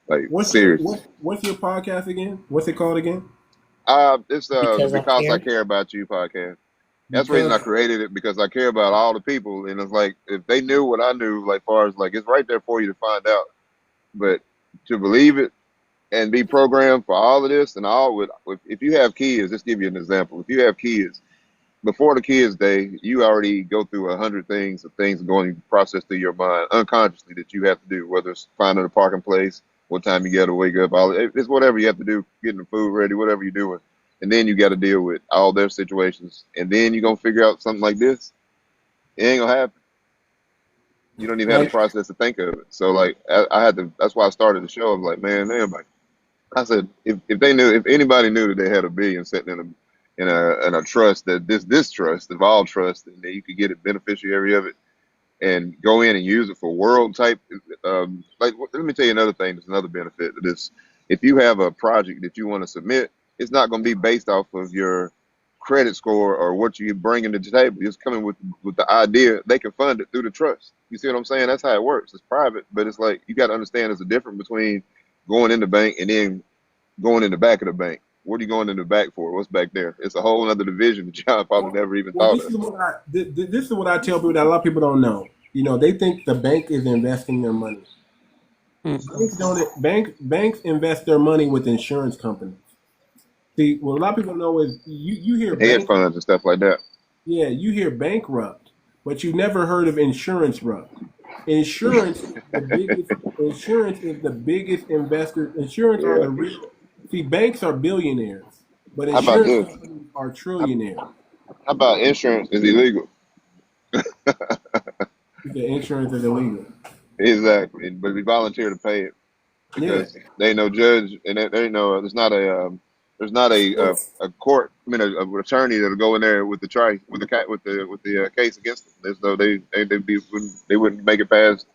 [SPEAKER 12] Like serious.
[SPEAKER 2] What's your podcast again? What's it called again?
[SPEAKER 12] It's
[SPEAKER 13] Because I
[SPEAKER 12] Because I
[SPEAKER 13] care.
[SPEAKER 12] Care About You podcast. That's the reason I
[SPEAKER 2] Because
[SPEAKER 12] created it because I care about all the people, and it's like if they knew what I knew, like far as like it's right there for you to find out, but to believe it and be programmed for all of this and all with if you have kids, just give you an example. If you have kids, before the kids' day, you already go through 100 things of things going process through your mind unconsciously that you have to do, whether it's finding a parking place, what time you got to wake up, all it's whatever you have to do, getting the food ready, whatever you're doing, and then you got to deal with all their situations, and then you're gonna figure out something like this. It ain't gonna happen. You don't even have the
[SPEAKER 2] like
[SPEAKER 12] process to think of it. So like I had to. That's why I started the show. I was like, man, everybody. I said, if they knew, if anybody knew that they had $1 billion sitting in a trust that this trust of all trust, and that you could get a beneficiary of it and go in and use it for world type. Like, let me tell you another thing. There's another benefit to this. If you have a project that you want to submit, it's not going to be based off of your credit score or what you bring into the table. It's coming with the idea. They can fund it through the trust. You see what I'm saying? That's how it works. It's private, but it's like you got to understand there's a difference between going in the bank and then going in the back of the bank. What are you going in the back for? What's back there? It's a whole other division that y'all probably never even
[SPEAKER 2] well,
[SPEAKER 12] thought
[SPEAKER 2] this
[SPEAKER 12] of.
[SPEAKER 2] is what this is what I tell people that a lot of people don't know. You know, they think the bank is investing their money. Banks invest their money with insurance companies. See, what a lot of people know is you hear
[SPEAKER 12] And hedge
[SPEAKER 2] bankrupt.
[SPEAKER 12] funds and stuff like that.
[SPEAKER 2] Yeah, you hear bankrupt, but you never heard of insurance rupt. Insurance is the biggest investor. Insurance are
[SPEAKER 12] Yeah.
[SPEAKER 2] the real. See, banks are billionaires, but
[SPEAKER 12] How about
[SPEAKER 2] insurance
[SPEAKER 12] this?
[SPEAKER 2] companies are
[SPEAKER 12] How
[SPEAKER 2] trillionaires.
[SPEAKER 12] about insurance is illegal?
[SPEAKER 2] The insurance is illegal.
[SPEAKER 12] Exactly, but we volunteer to pay it
[SPEAKER 2] Yeah.
[SPEAKER 12] because they ain't no judge and they ain't no there's not a court, I mean a attorney that'll go in there with the case against them. There's no they wouldn't make it past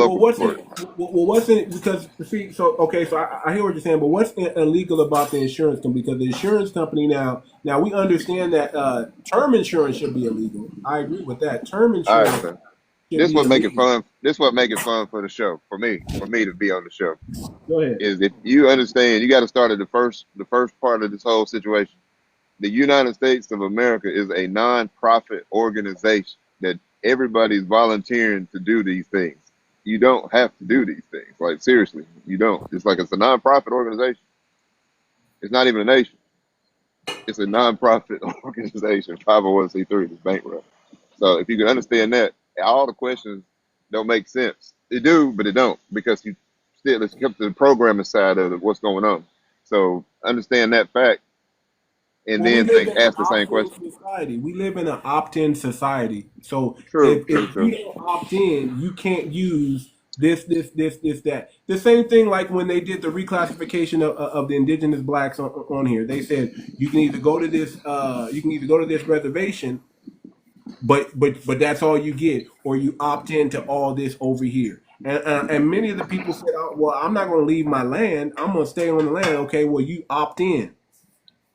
[SPEAKER 2] Well,
[SPEAKER 12] local
[SPEAKER 2] what's
[SPEAKER 12] court.
[SPEAKER 2] it? Well, what's it? Because see, so okay, so I hear what you're saying, but what's illegal about the insurance company? Because the insurance company now we understand that term insurance should be illegal. I agree with that. Term
[SPEAKER 12] All right,
[SPEAKER 2] insurance
[SPEAKER 12] so
[SPEAKER 2] should be illegal.
[SPEAKER 12] This what make it fun for the show for me to be on the show
[SPEAKER 2] Go ahead.
[SPEAKER 12] is if you understand you got to start at the first part of this whole situation. The United States of America is a non-profit organization that everybody's volunteering to do these things. You don't have to do these things. Like seriously, you don't. It's a non-profit organization. It's not even a nation. It's a non-profit organization, 501c3 that's bankrupt. So if you can understand that, all the questions don't make sense. They do, but they don't because you still it's kept to the programming side of what's going on. So understand that fact and
[SPEAKER 2] Well, we
[SPEAKER 12] then
[SPEAKER 2] live in an
[SPEAKER 12] ask the same
[SPEAKER 2] opt-in
[SPEAKER 12] question.
[SPEAKER 2] society. We live in an opt-in society. So
[SPEAKER 12] True, true,
[SPEAKER 2] if you
[SPEAKER 12] true.
[SPEAKER 2] don't opt in, you can't use this, that. The same thing like when they did the reclassification of the indigenous blacks on here. They said you can either go to this reservation, but that's all you get, or you opt into all this over here. And many of the people said, oh, well, I'm not going to leave my land. I'm going to stay on the land. Okay, well, you opt in.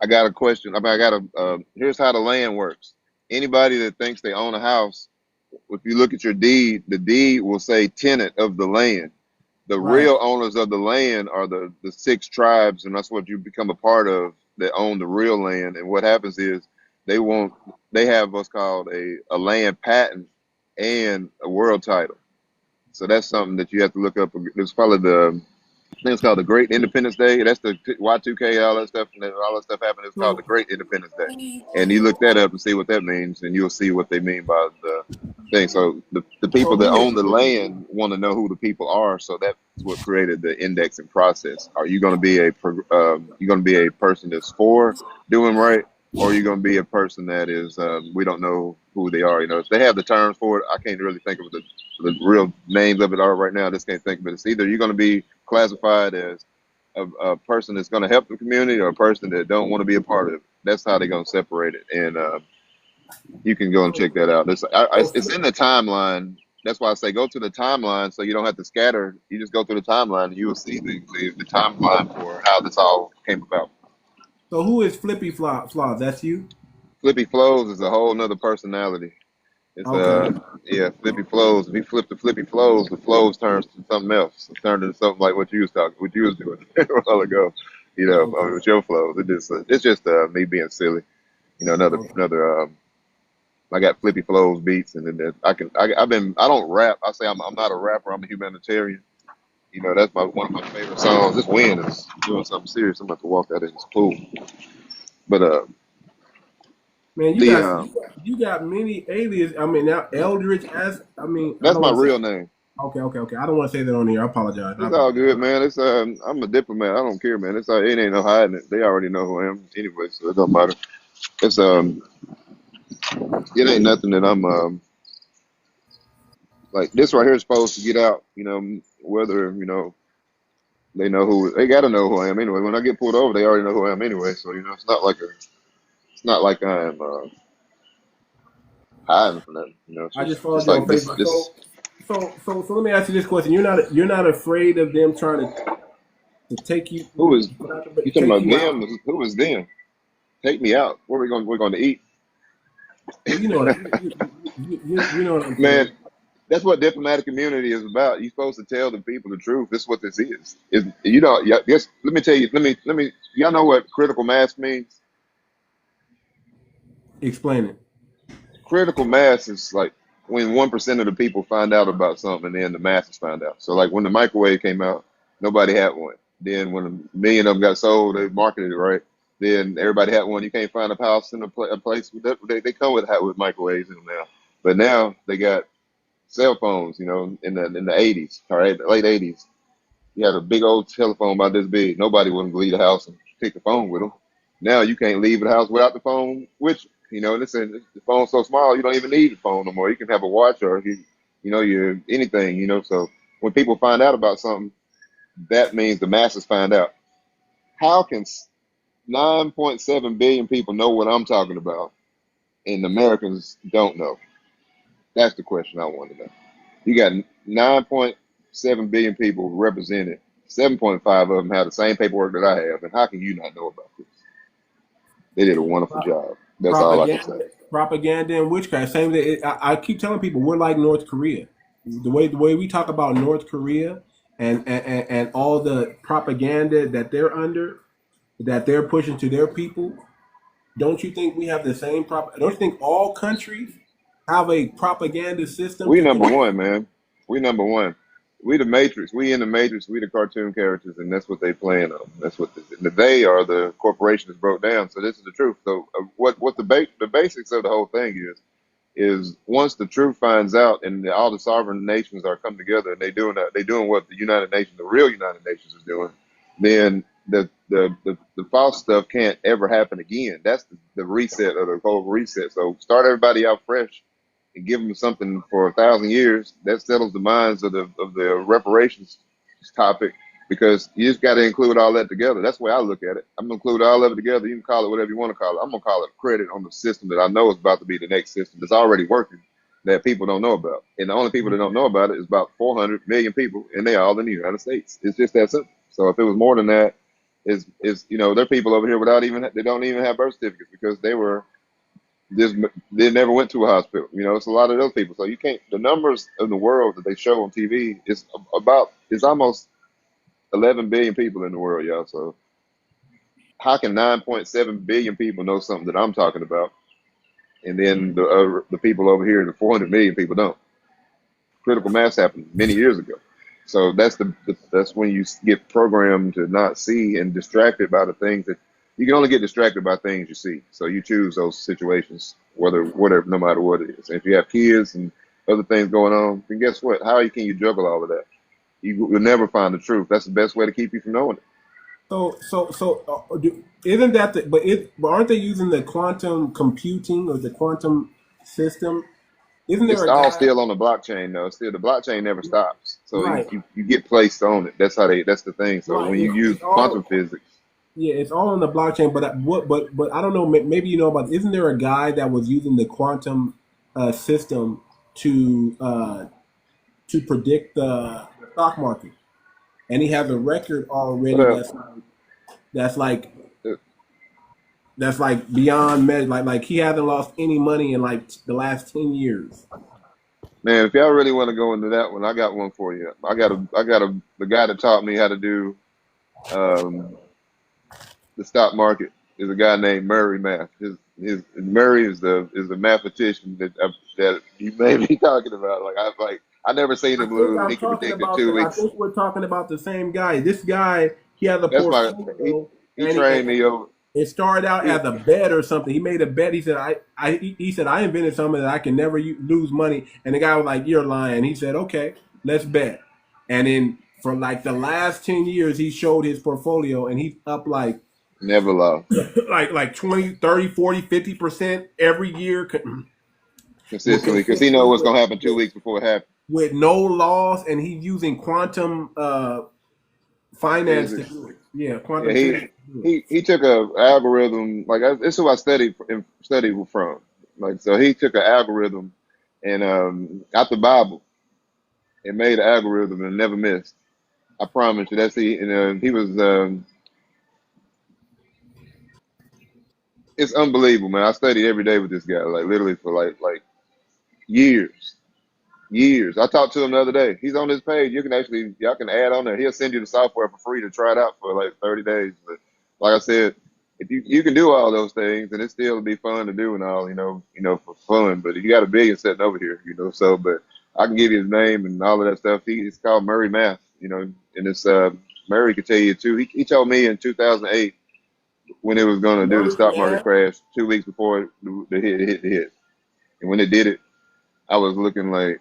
[SPEAKER 12] I got a question. I mean, here's how the land works. Anybody that thinks they own a house, if you look at your deed, the deed will say tenant of the land. The
[SPEAKER 2] Right.
[SPEAKER 12] real owners of the land are the six tribes, and that's what you become a part of that own the real land. And what happens is they want they have what's called a land patent and a world title. So that's something that you have to look up. It's probably I think it's called the Great Independence Day. That's the Y2K, all that stuff, and then all that stuff happened. It's called the
[SPEAKER 2] So
[SPEAKER 12] Great Independence Day. And you look that up and see what that means, and you'll see what they mean by the thing. So the people
[SPEAKER 2] so
[SPEAKER 12] that
[SPEAKER 2] let
[SPEAKER 12] own
[SPEAKER 2] me.
[SPEAKER 12] the land want to know who the people are. So that's what created the indexing process. Are you going to be you going to be a person that's for doing right, or are you going to be a person that is we don't know who they are? You know, if they have the terms for it, I can't really think of the real names of it are right now. I just can't think of it. It's either you're going to be classified as a person that's going to help the community or a person that don't want to be a part of it. That's how they're going to separate it. And you can go and check that out. It's in the timeline. That's why I say go to the timeline so you don't have to scatter. You just go through the timeline and you will see the timeline for how this all came about.
[SPEAKER 2] So who is Flippy Flaw? That's you?
[SPEAKER 12] Flippy Flows is a whole nother personality. It's
[SPEAKER 2] Okay.
[SPEAKER 12] yeah, Flippy Flows. If you flip the Flippy Flows, the flows turns to something else. It turned into something like what you was doing a while ago. You know,
[SPEAKER 2] Okay.
[SPEAKER 12] with your flows. It's just me being silly. You know,
[SPEAKER 2] Okay.
[SPEAKER 12] another. I got Flippy Flows beats, and then I don't rap. I say I'm not a rapper. I'm a humanitarian. You know, that's one of my favorite songs. This wind is doing something serious. I'm about to walk out in this pool. But
[SPEAKER 2] Man,
[SPEAKER 12] the
[SPEAKER 2] you got many aliases. I mean, now Eldridge as I mean, I
[SPEAKER 12] that's
[SPEAKER 2] don't
[SPEAKER 12] my
[SPEAKER 2] want to say.
[SPEAKER 12] real name.
[SPEAKER 2] Okay. I don't want to say that on here. I apologize. I
[SPEAKER 12] It's all
[SPEAKER 2] apologize.
[SPEAKER 12] good, man. It's I'm a diplomat. I don't care, man. It ain't no hiding it. They already know who I am anyway, so it don't matter. It's it ain't nothing that I'm like this right here is supposed to get out. You know, whether they know they got to know who I am anyway. When I get pulled over, they already know who I am anyway. So it's not like I am hiding from that. You know, it's
[SPEAKER 2] I just followed
[SPEAKER 12] just
[SPEAKER 2] you on
[SPEAKER 12] like this
[SPEAKER 2] Facebook.
[SPEAKER 12] this.
[SPEAKER 2] So let me ask you this question. You're not afraid of them trying to take you
[SPEAKER 12] Who is you talking
[SPEAKER 2] take
[SPEAKER 12] about
[SPEAKER 2] you out?
[SPEAKER 12] them? Who is them? Take me out. Where we going? We're going to eat,
[SPEAKER 2] Well, you know what I'm
[SPEAKER 12] man.
[SPEAKER 2] saying.
[SPEAKER 12] That's what diplomatic immunity is about. You're supposed to tell the people the truth. This is what this is. Is you know? Yeah, yes. Let me tell you. Let me. Y'all know what critical mass means?
[SPEAKER 2] Explain it.
[SPEAKER 12] Critical mass is like when 1% of the people find out about something, and then the masses find out. So like when the microwave came out, nobody had one. Then when a million of them got sold, they marketed it right. Then everybody had one. You can't find a house in a place with that. They come with microwaves in them now. But now they got cell phones. You know, in the 80s, all right, the late 80s. You had a big old telephone about this big. Nobody wouldn't leave the house and take the phone with them. Now you can't leave the house without the phone with you. You know, listen, the phone's so small, you don't even need the phone no more. You can have a watch or your anything. You know, so when people find out about something, that means the masses find out. How can 9.7 billion people know what I'm talking about, and Americans don't know? That's the question I want to know. You got 9.7 billion people represented. 7.5 of them have the same paperwork that I have, and how can you not know about this? They did a wonderful job. That's all I can say.
[SPEAKER 2] Propaganda and witchcraft. Same thing. I keep telling people we're like North Korea. The way we talk about North Korea and all the propaganda that they're under, that they're pushing to their people. Don't you think we have the same Don't you think all countries have a propaganda system
[SPEAKER 12] We
[SPEAKER 2] to
[SPEAKER 12] number
[SPEAKER 2] control?
[SPEAKER 12] one, man. We number one. We the Matrix. We in the Matrix. We the cartoon characters, and that's what they playing on. That's what they are. The corporation is broke down. So this is the truth. So what the basics of the whole thing is once the truth finds out, and all the sovereign nations are come together, and they doing what the United Nations, the real United Nations, is doing. Then the false stuff can't ever happen again. That's the reset of the whole reset. So start everybody out fresh and give them something for 1,000 years. That settles the minds of the reparations topic, because you just got to include all that together. That's the way I look at it. I'm gonna include all of it together. You can call it whatever you want to call it. I'm gonna call it credit on the system that I know is about to be the next system that's already working, that people don't know about. And the only people that don't know about it is about 400 million people, and they all in the United States. It's just that simple. So if it was more than that, is there are people over here they don't even have birth certificates because they never went to a hospital. It's a lot of those people. So you can't. The numbers in the world that they show on TV is almost 11 billion people in the world, y'all. So how can 9.7 billion people know something that I'm talking about, and then the people over here, the 400 million people don't? Critical mass happened many years ago. So that's when you get programmed to not see and distracted by the things that you can only get distracted by things you see. So you choose those situations, whatever, no matter what it is. And if you have kids and other things going on, then guess what? How can you juggle all of that? You'll never find the truth. That's the best way to keep you from knowing it.
[SPEAKER 2] Isn't that but aren't they using the quantum computing or the quantum system? Isn't there
[SPEAKER 12] It's
[SPEAKER 2] a
[SPEAKER 12] all
[SPEAKER 2] guy?
[SPEAKER 12] still on the blockchain though. Still, the blockchain never stops. So
[SPEAKER 2] Right,
[SPEAKER 12] you get placed on it. That's the thing. So
[SPEAKER 2] right.
[SPEAKER 12] when you use
[SPEAKER 2] It's
[SPEAKER 12] quantum
[SPEAKER 2] all
[SPEAKER 12] physics,
[SPEAKER 2] Yeah, it's all on the blockchain. But I don't know. Maybe you know about. Isn't there a guy that was using the quantum system to predict the stock market, and he has a record already
[SPEAKER 12] well,
[SPEAKER 2] that's like
[SPEAKER 12] uh,
[SPEAKER 2] that's like beyond measure. Like he hasn't lost any money in like the last 10 years.
[SPEAKER 12] man, if y'all really want to go into that one, I got one for you. I got the guy that taught me how to do um, the stock market is a guy named Murray Math. His Murray is the mathematician that you may be talking about. I never seen him lose. He can predict in two
[SPEAKER 2] I
[SPEAKER 12] weeks.
[SPEAKER 2] think we're talking about the same guy. This guy, he has a
[SPEAKER 12] That's my
[SPEAKER 2] portfolio,
[SPEAKER 12] he
[SPEAKER 2] and
[SPEAKER 12] trained me over.
[SPEAKER 2] it started out
[SPEAKER 12] He,
[SPEAKER 2] as a bet or something. He made a bet. He said, he said, I invented something that I can never lose money. And the guy was like, you're lying. He said, okay, let's bet. And then for like the last 10 years, he showed his portfolio, and he's up like
[SPEAKER 12] never lost
[SPEAKER 2] like 20, 30, 40, 50% every year
[SPEAKER 12] consistently because he know what's gonna happen 2 weeks before it happens.
[SPEAKER 2] with no loss. And he's using quantum finance to
[SPEAKER 12] Physics.
[SPEAKER 2] do it. Yeah,
[SPEAKER 12] Yeah,
[SPEAKER 2] quantum
[SPEAKER 12] he
[SPEAKER 2] physics to do it.
[SPEAKER 12] he took a algorithm. This is who I studied from. Like, so he took an algorithm and out the Bible and made an algorithm and never missed. I promise you. That's he. And he was. It's unbelievable, man. I studied every day with this guy, like literally for like years. Years. I talked to him the other day. He's on this page. Y'all can add on there. He'll send you the software for free to try it out for like 30 days. But like I said, if you can do all those things, and it still be fun to do and all, for fun. But you got a billion sitting over here, So, but I can give you his name and all of that stuff. It's called Murray Math, and it's Murray could tell you too. He told me in 2008 when it was going to do the
[SPEAKER 2] Murray
[SPEAKER 12] stock market
[SPEAKER 2] Math.
[SPEAKER 12] crash 2 weeks before the hit, and when it did it, I was looking like.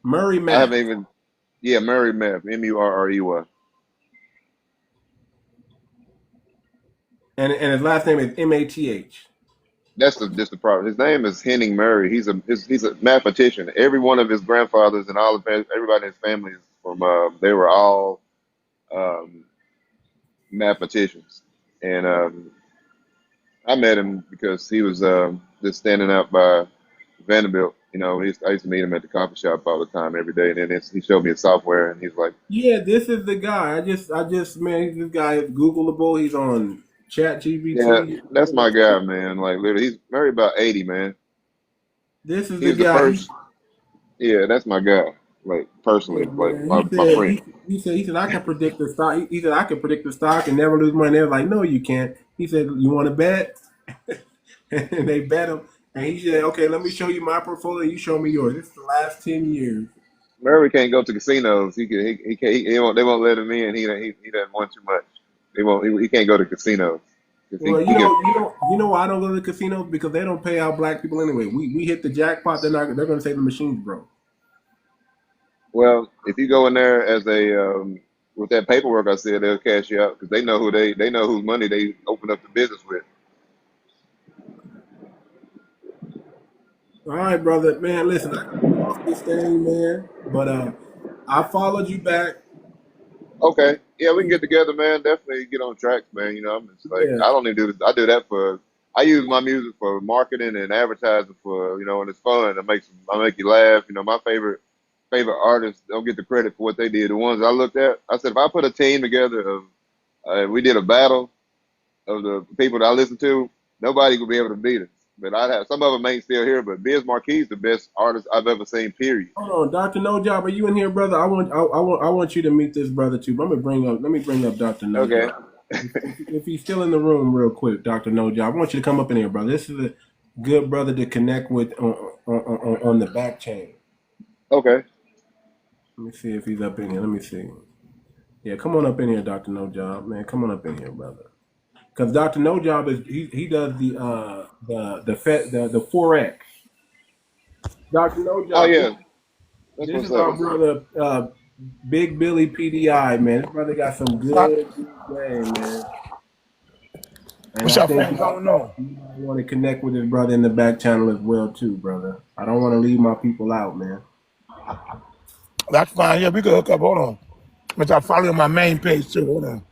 [SPEAKER 2] Murray
[SPEAKER 12] I haven't
[SPEAKER 2] Math.
[SPEAKER 12] even, yeah, Murray Math, Murrey.
[SPEAKER 2] And his last name is Math.
[SPEAKER 12] That's just the problem. His name is Henning Murray. He's a mathematician. Every one of his grandfathers and all of everybody in his family is from they were all um, mathematicians. And I met him because he was just standing out by Vanderbilt. You know, I used to meet him at the coffee shop all the time, every day. And then he showed me his software, and he's like,
[SPEAKER 2] Yeah, this is the guy. Man, this guy is Googleable. He's on Chat
[SPEAKER 12] "Yeah,
[SPEAKER 2] GBT.
[SPEAKER 12] that's my guy, man." Like literally, he's Murray about 80, man.
[SPEAKER 2] This is
[SPEAKER 12] He
[SPEAKER 2] the
[SPEAKER 12] was the
[SPEAKER 2] guy.
[SPEAKER 12] first. Yeah, that's my guy. Like personally,
[SPEAKER 2] Yeah,
[SPEAKER 12] like
[SPEAKER 2] man.
[SPEAKER 12] my friend.
[SPEAKER 2] He said I can predict the stock. He said I can predict the stock and never lose money. They were like, no, you can't. He said, you want to bet? And they bet him. And he said, okay, let me show you my portfolio. You show me yours. This is the last 10 years.
[SPEAKER 12] Murray can't go to casinos. He can't. He won't. They won't let him in. He doesn't want too much. They won't. He can't go to casinos because
[SPEAKER 2] Well,
[SPEAKER 12] he gets.
[SPEAKER 2] you know why I don't go to the casinos? Because they don't pay out black people anyway. We hit the jackpot. They're going to say the machine's broke.
[SPEAKER 12] Well, if you go in there as a with that paperwork, I said they'll cash you out because they know they know whose money they open up the business with.
[SPEAKER 2] All right, brother. Man, listen, I got to get off this thing, man. But I followed you back.
[SPEAKER 12] Okay, yeah, we can get together, man. Definitely get on tracks, man. You know, I'm just like
[SPEAKER 2] Yeah.
[SPEAKER 12] I don't even do this. I do that for. I use my music for marketing and advertising for and it's fun. I make you laugh. You know, my favorite artists don't get the credit for what they did. The ones I looked at, I said if I put a team together of we did a battle of the people that I listen to, nobody could be able to beat us. But I'd have some of them ain't still here. But Biz Marquis is the best artist I've ever seen. Period.
[SPEAKER 2] Hold on, Doctor No Job, are you in here, brother? I want you to meet this brother too. Let me bring up Doctor No
[SPEAKER 12] Okay.
[SPEAKER 2] Job. If he's still in the room, real quick, Doctor No Job, I want you to come up in here, brother. This is a good brother to connect with on the back chain.
[SPEAKER 12] Okay.
[SPEAKER 2] Let me see if he's up in here. Let me see. Yeah, come on up in here, Doctor No Job, man. Come on up in here, brother. Because Doctor No Job is he does the forex. Doctor No
[SPEAKER 12] Oh
[SPEAKER 2] Job,
[SPEAKER 12] yeah, that's
[SPEAKER 2] this
[SPEAKER 12] what's
[SPEAKER 2] is
[SPEAKER 12] up.
[SPEAKER 2] our brother, Big Billy PDI, man. This brother got some good game, man. And
[SPEAKER 16] What's
[SPEAKER 2] I
[SPEAKER 16] up,
[SPEAKER 2] think
[SPEAKER 16] fam? Going on?
[SPEAKER 2] you want to connect with his brother in the back channel as well, too, brother. I don't want to leave my people out, man.
[SPEAKER 16] That's fine. Yeah, we can hook up. Hold on. But I follow you on my main page too. Hold on.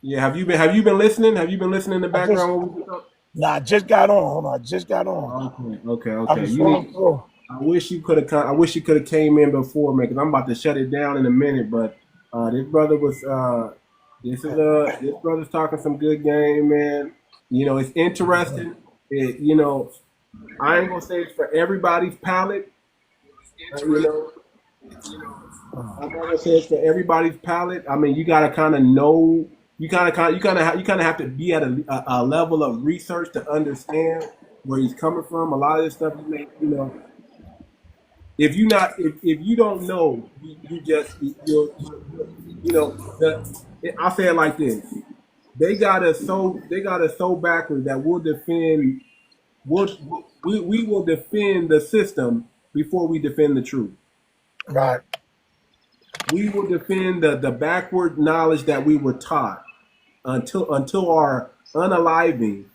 [SPEAKER 2] Yeah, have you been listening? Have you been listening in the background when we was up?
[SPEAKER 16] I just got on. Hold on. I just got on. I
[SPEAKER 2] Okay.
[SPEAKER 16] was scrolling through.
[SPEAKER 2] I wish you could have. I wish you could have came in before, man, because I'm about to shut it down in a minute. But this brother was. This brother's talking some good game, man. You know, it's interesting. I ain't gonna say it's for everybody's palate. You know, I'm not gonna say it's for everybody's palate. I mean, you gotta kind of know. You kind of have to be at a level of research to understand where he's coming from. A lot of this stuff, if you don't know, you just you know I'll say it like this: they got us so backwards that we will defend the system before we defend the truth.
[SPEAKER 16] Right.
[SPEAKER 2] We will defend the backward knowledge that we were taught until our unaliving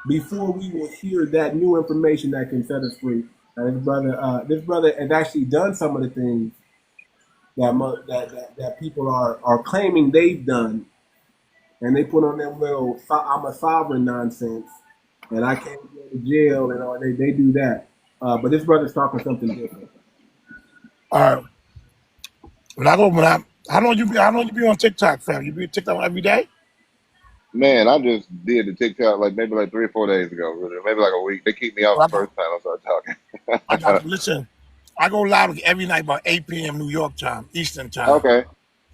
[SPEAKER 2] before we will hear that new information that can set us free. And this brother has actually done some of the things that people are claiming they've done, and they put on them little "I'm a sovereign" nonsense, and I can't go to jail, and all they do that. But this brother's talking something different.
[SPEAKER 16] All right. How long you be on TikTok, fam? You be on TikTok every day?
[SPEAKER 12] Man, I just did the TikTok maybe 3 or 4 days ago, really. Maybe like a week. They kicked me off the first time I started
[SPEAKER 16] I got
[SPEAKER 12] talking.
[SPEAKER 16] you. Listen, I go live every night about 8 p.m. New York time, Eastern time.
[SPEAKER 12] Okay.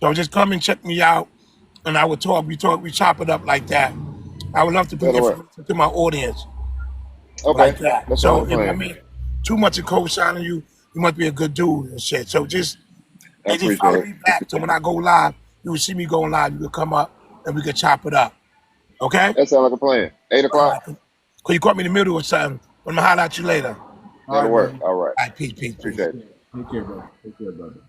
[SPEAKER 16] So just come and check me out, and I would talk. We chop it up like that. I would love to bring
[SPEAKER 12] That'll work.
[SPEAKER 16] information to my audience
[SPEAKER 12] Okay.
[SPEAKER 16] like that.
[SPEAKER 12] That sounds
[SPEAKER 16] So
[SPEAKER 12] like a
[SPEAKER 16] if I
[SPEAKER 12] plan.
[SPEAKER 16] mean too much of co-signing you, you must be a good dude and shit. So just
[SPEAKER 12] I
[SPEAKER 16] just
[SPEAKER 12] appreciate
[SPEAKER 16] follow
[SPEAKER 12] it.
[SPEAKER 16] me back. So when I go live, you will see me going live. You can come up and we can chop it up. Okay?
[SPEAKER 12] That sounds like a plan. 8 o'clock?
[SPEAKER 16] Cause you caught me in the middle of something. I'm gonna holler at you later.
[SPEAKER 2] All
[SPEAKER 12] That'll
[SPEAKER 2] right,
[SPEAKER 12] work.
[SPEAKER 2] brother.
[SPEAKER 12] All right.
[SPEAKER 16] All right, peace.
[SPEAKER 12] Appreciate it.
[SPEAKER 2] Take care, brother. Take care, brother.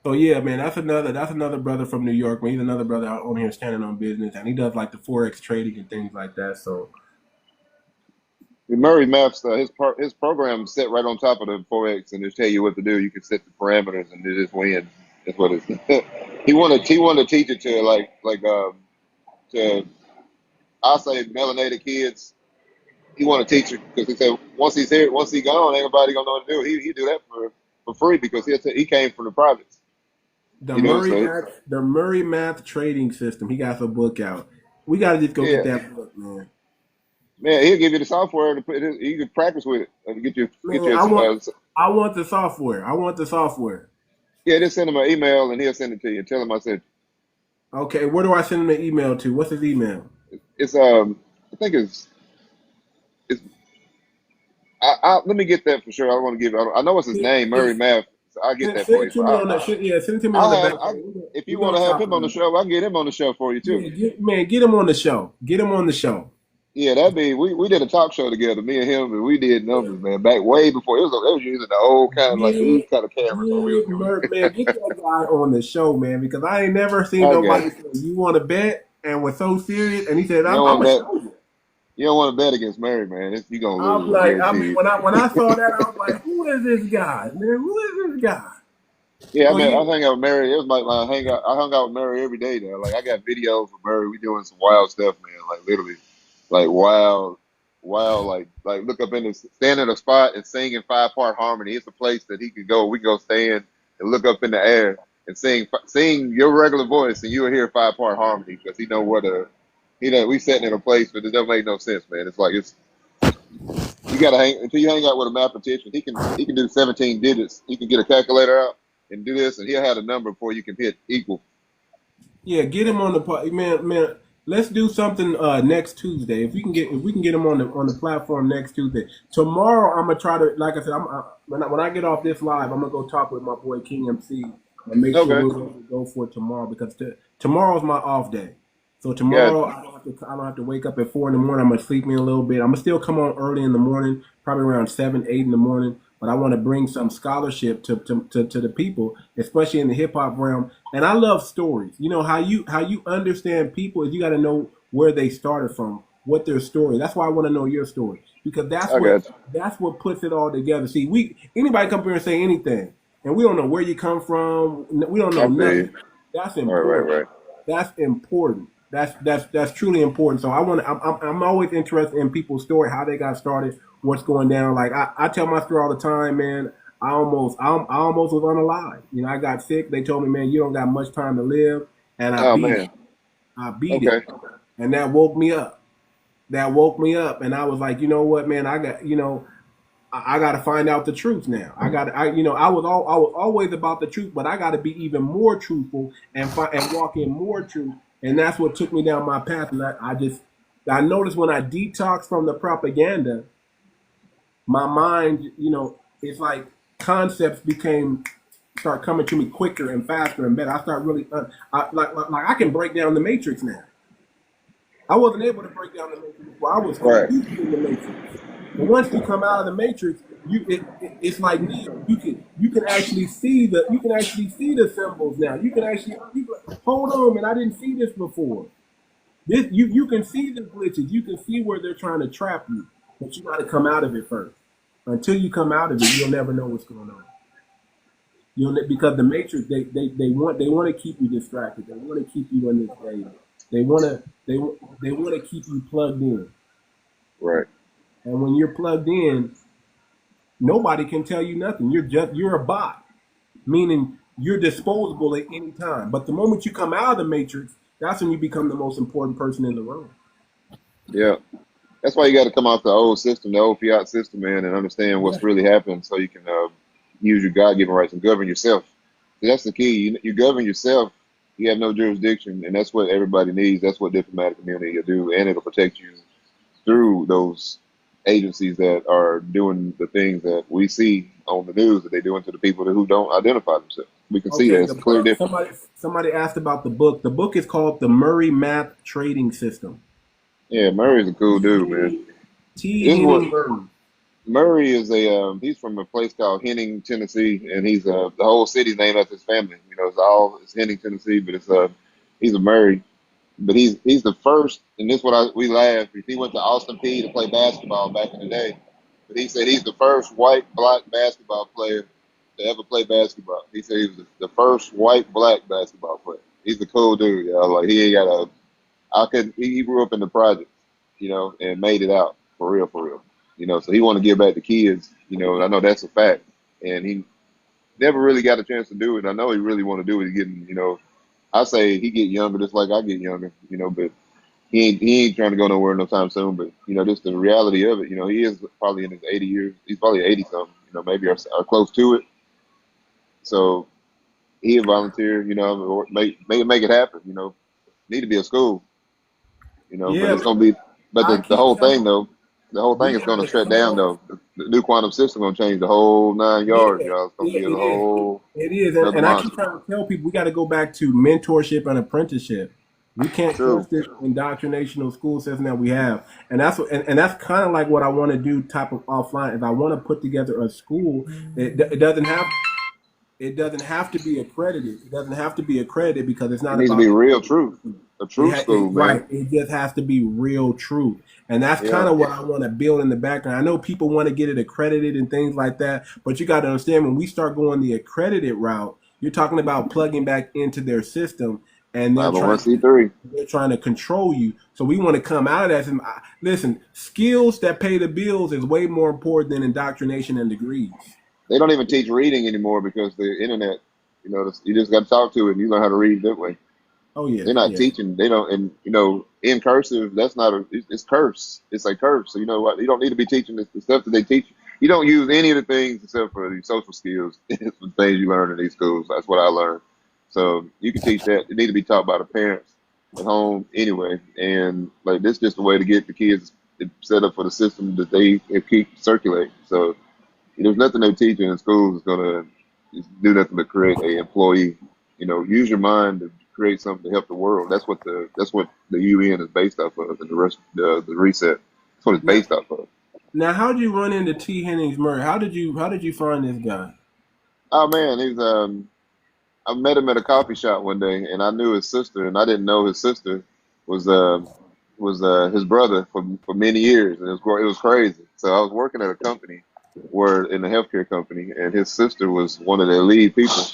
[SPEAKER 2] So yeah, man, that's another brother from New York. Man, he's another brother out on here standing on business, and he does like the forex trading and things like that. So
[SPEAKER 12] Murray Maps, his program is set right on top of the 4X, and just tell you what to do. You can set the parameters, and it just wins. That's what it's. he wanted to teach it to to I say melanated kids. He want to teach it because he said once he gone, ain't nobody gonna know what to do. He do that for free because he came from the privates.
[SPEAKER 2] The
[SPEAKER 12] You know,
[SPEAKER 2] Murray
[SPEAKER 12] so
[SPEAKER 2] Math, the Murray Math Trading System. He got a book out. We got to just go get
[SPEAKER 12] yeah,
[SPEAKER 2] that book, man.
[SPEAKER 12] man, he'll give you the software to put. You can practice with it and get
[SPEAKER 2] Man,
[SPEAKER 12] you.
[SPEAKER 2] I want the software. I want the software.
[SPEAKER 12] Yeah, just send him an email and he'll send it to you. Tell him I said
[SPEAKER 2] Okay, where do I send him an email to? What's his email?
[SPEAKER 12] it's I think it's let me get that for sure. I want to give. I know it's his name, Murray Math. So I'll get that
[SPEAKER 2] Send
[SPEAKER 12] for
[SPEAKER 2] it
[SPEAKER 12] you.
[SPEAKER 2] to me on the send it to me on
[SPEAKER 12] I'll
[SPEAKER 2] the
[SPEAKER 12] have.
[SPEAKER 2] back.
[SPEAKER 12] If you
[SPEAKER 2] We're
[SPEAKER 12] want
[SPEAKER 2] gonna
[SPEAKER 12] to have
[SPEAKER 2] talk
[SPEAKER 12] him on the
[SPEAKER 2] about it.
[SPEAKER 12] show, I can get him on the show for you too.
[SPEAKER 2] Yeah, get him on the show. Get him on the show.
[SPEAKER 12] Yeah, that'd be. We did a talk show together, me and him, and we did numbers, man. Back way before it was using the old kind of like these kind of cameras when we was doing
[SPEAKER 2] Man, get that guy on the show, man, because I ain't never seen
[SPEAKER 12] it. I got
[SPEAKER 2] nobody
[SPEAKER 12] you.
[SPEAKER 2] say, "You want to bet?" and was so serious, and he said,
[SPEAKER 12] You
[SPEAKER 2] "I'm
[SPEAKER 12] don't want
[SPEAKER 2] gonna
[SPEAKER 12] to bet.
[SPEAKER 2] show you."
[SPEAKER 12] You don't want to bet against Mary, man. You gonna
[SPEAKER 2] I'm
[SPEAKER 12] lose,
[SPEAKER 2] like, I mean,
[SPEAKER 12] guaranteed.
[SPEAKER 2] when I saw that, I was like, "Who is this guy, man? Who is this guy?"
[SPEAKER 12] Yeah,
[SPEAKER 2] So
[SPEAKER 12] I
[SPEAKER 2] you,
[SPEAKER 12] hang out with Mary. It was like my hangout. I hung out with Mary every day now. Like I got videos with Mary. We doing some wild stuff, man. Like literally, like wild. Like look up in the stand in a spot and sing in 5-part harmony. It's a place that he could go. We can go stand and look up in the air and sing your regular voice, and you'll hear 5-part harmony because he know what a he know. We sitting in a place, but it doesn't make no sense, man. It's like you gotta hang until you hang out with a mathematician. He can do 17 digits. He can get a calculator out and do this, and he'll have a number before you can hit equal.
[SPEAKER 2] yeah, get him on the man. Let's do something next Tuesday. If we can get him on the platform next Tuesday. Tomorrow I'm gonna try to, like I said, when I get off this live, I'm gonna go talk with my boy King MC and make sure
[SPEAKER 12] Okay,
[SPEAKER 2] we're going to go for it tomorrow because tomorrow's my off day. So tomorrow
[SPEAKER 12] gotcha.
[SPEAKER 2] I don't have to wake up at 4 in the morning. I'm gonna sleep in a little bit. I'm gonna still come on early in the morning, probably around 7, 8 in the morning. But I want to bring some scholarship to the people, especially in the hip hop realm. And I love stories. You know how you understand people is you got to know where they started from, what their story. That's why I want to know your story because
[SPEAKER 12] I got you.
[SPEAKER 2] that's what puts it all together. See, anybody come here and say anything, and we don't know where you come from. We don't know
[SPEAKER 12] I feel
[SPEAKER 2] nothing.
[SPEAKER 12] you.
[SPEAKER 2] That's
[SPEAKER 12] Right.
[SPEAKER 2] important. That's important. That's truly important. So I'm always interested in people's story, how they got started, what's going down. Like I tell my story all the time, man. I almost was unalive. You know, I got sick. They told me, man, you don't got much time to live, and I
[SPEAKER 12] Oh
[SPEAKER 2] beat it.
[SPEAKER 12] man.
[SPEAKER 2] I beat it,
[SPEAKER 12] Okay.
[SPEAKER 2] and that woke me up. That woke me up, and I was like, you know what, man, I got to find out the truth now. I was always about the truth, but I got to be even more truthful and walk in more truth. And that's what took me down my path. And I noticed when I detoxed from the propaganda, my mind, it's like concepts start coming to me quicker and faster and better. I start really, like I can break down the matrix now. I wasn't able to break down the matrix before. I was
[SPEAKER 12] Right.
[SPEAKER 2] confused in the matrix. But once you come out of the matrix, it's like Neo. You can actually see the symbols now. Hold on, man. I didn't see this before. You can see the glitches. You can see where they're trying to trap you, but you got to come out of it first. Until you come out of it, you'll never know what's going on. Because the matrix they want to keep you distracted. They want to keep you in this game. They want to keep you plugged in.
[SPEAKER 12] Right.
[SPEAKER 2] And when you're plugged in, nobody can tell you nothing. You're a bot, meaning you're disposable at any time. But the moment you come out of the matrix, that's when you become the most important person in the room.
[SPEAKER 12] Yeah. That's why you got to come out the old system, the old fiat system, man, and understand
[SPEAKER 2] Yeah.
[SPEAKER 12] what's really happening, so you can use your God-given rights and govern yourself. So that's the key. You govern yourself. You have no jurisdiction, and that's what everybody needs. That's what diplomatic immunity will do, and it'll protect you through those agencies that are doing the things that we see on the news that they're doing to the people who don't identify themselves. We can see that
[SPEAKER 2] Okay,
[SPEAKER 12] it's
[SPEAKER 2] the
[SPEAKER 12] a clear
[SPEAKER 2] book.
[SPEAKER 12] difference.
[SPEAKER 2] Somebody asked about the book. The book is called The Murray Math Trading System.
[SPEAKER 12] Yeah, Murray's a cool dude, man.
[SPEAKER 2] T.
[SPEAKER 12] This is what
[SPEAKER 2] Henning Murray.
[SPEAKER 12] Murray is he's from a place called Henning, Tennessee, and he's the whole city's named after his family. It's Henning, Tennessee, but he's a Murray, But he's the first, and this is what we laughed. He went to Austin Peay to play basketball back in the day. But he said he's the first white black basketball player to ever play basketball. He said he was the first white black basketball player. He's a cool dude, y'all. Like he ain't got a. He grew up in the projects, and made it out for real, for real. So he want to give back to kids. And I know that's a fact. And he never really got a chance to do it. I know he really want to do it. He's getting, I say he get younger just like I get younger, but he ain't trying to go nowhere no time soon. But just the reality of it, he is probably in his 80 years. He's probably 80 something, maybe or close to it. So he a volunteer, or make it happen. Need to be a school, but
[SPEAKER 2] Yeah,
[SPEAKER 12] it's gonna be. But
[SPEAKER 2] I
[SPEAKER 12] the
[SPEAKER 2] keep
[SPEAKER 12] whole thing
[SPEAKER 2] telling
[SPEAKER 12] though, the whole thing
[SPEAKER 2] we
[SPEAKER 12] is gonna
[SPEAKER 2] gotta
[SPEAKER 12] shut
[SPEAKER 2] come
[SPEAKER 12] down
[SPEAKER 2] up.
[SPEAKER 12] though. The new quantum system gonna change the whole 9 yards,
[SPEAKER 2] Yeah,
[SPEAKER 12] y'all. It's gonna
[SPEAKER 2] yeah,
[SPEAKER 12] be a
[SPEAKER 2] it is.
[SPEAKER 12] whole
[SPEAKER 2] It is,
[SPEAKER 12] another
[SPEAKER 2] and I keep
[SPEAKER 12] monster.
[SPEAKER 2] trying to tell people we got to go back to mentorship and apprenticeship. We can't
[SPEAKER 12] True.
[SPEAKER 2] trust this indoctrinational school system that we have, and and that's kind of like what I want to do. Type of offline is I want to put together a school. It doesn't have to be accredited. It doesn't have to be accredited because it's
[SPEAKER 12] It
[SPEAKER 2] not
[SPEAKER 12] needs to
[SPEAKER 2] about
[SPEAKER 12] be
[SPEAKER 2] the
[SPEAKER 12] real truth,
[SPEAKER 2] accreditation.
[SPEAKER 12] a true school, man.
[SPEAKER 2] Right. It just has to be real truth. And that's kind
[SPEAKER 12] Yeah.
[SPEAKER 2] of what I want to build in the background. I know people want to get it accredited and things like that, but you got to understand when we start going the accredited route, you're talking about plugging back into their system and
[SPEAKER 12] Five 501c3.
[SPEAKER 2] they're trying to control you. So we want to come out of that. And listen, skills that pay the bills is way more important than indoctrination and degrees.
[SPEAKER 12] They don't even teach reading anymore because the internet, you just got to talk to it and you learn how to read that way.
[SPEAKER 2] Oh yeah,
[SPEAKER 12] They're not
[SPEAKER 2] yeah.
[SPEAKER 12] teaching. They don't, and in cursive, that's not it's curse. It's a curse. So you know what? You don't need to be teaching the stuff that they teach. You don't use any of the things except for the social skills. It's the things you learn in these schools. That's what I learned. So you can teach that. It need to be taught by the parents at home anyway. And like this, is just a way to get the kids set up for the system that they keep circulating. So there's nothing they're teaching in schools is gonna do nothing but create a employee. Use your mind to create something to help the world. That's what the UN is based off of, and the rest the reset. That's what it's
[SPEAKER 2] Now,
[SPEAKER 12] based off of.
[SPEAKER 2] now, how did you run into T. Hennings Murray? How did you find this guy?
[SPEAKER 12] Oh man, I met him at a coffee shop one day, and I knew his sister, and I didn't know his sister was his brother for many years, and it was crazy. So I was working at a company where in a healthcare company, and his sister was one of their lead people,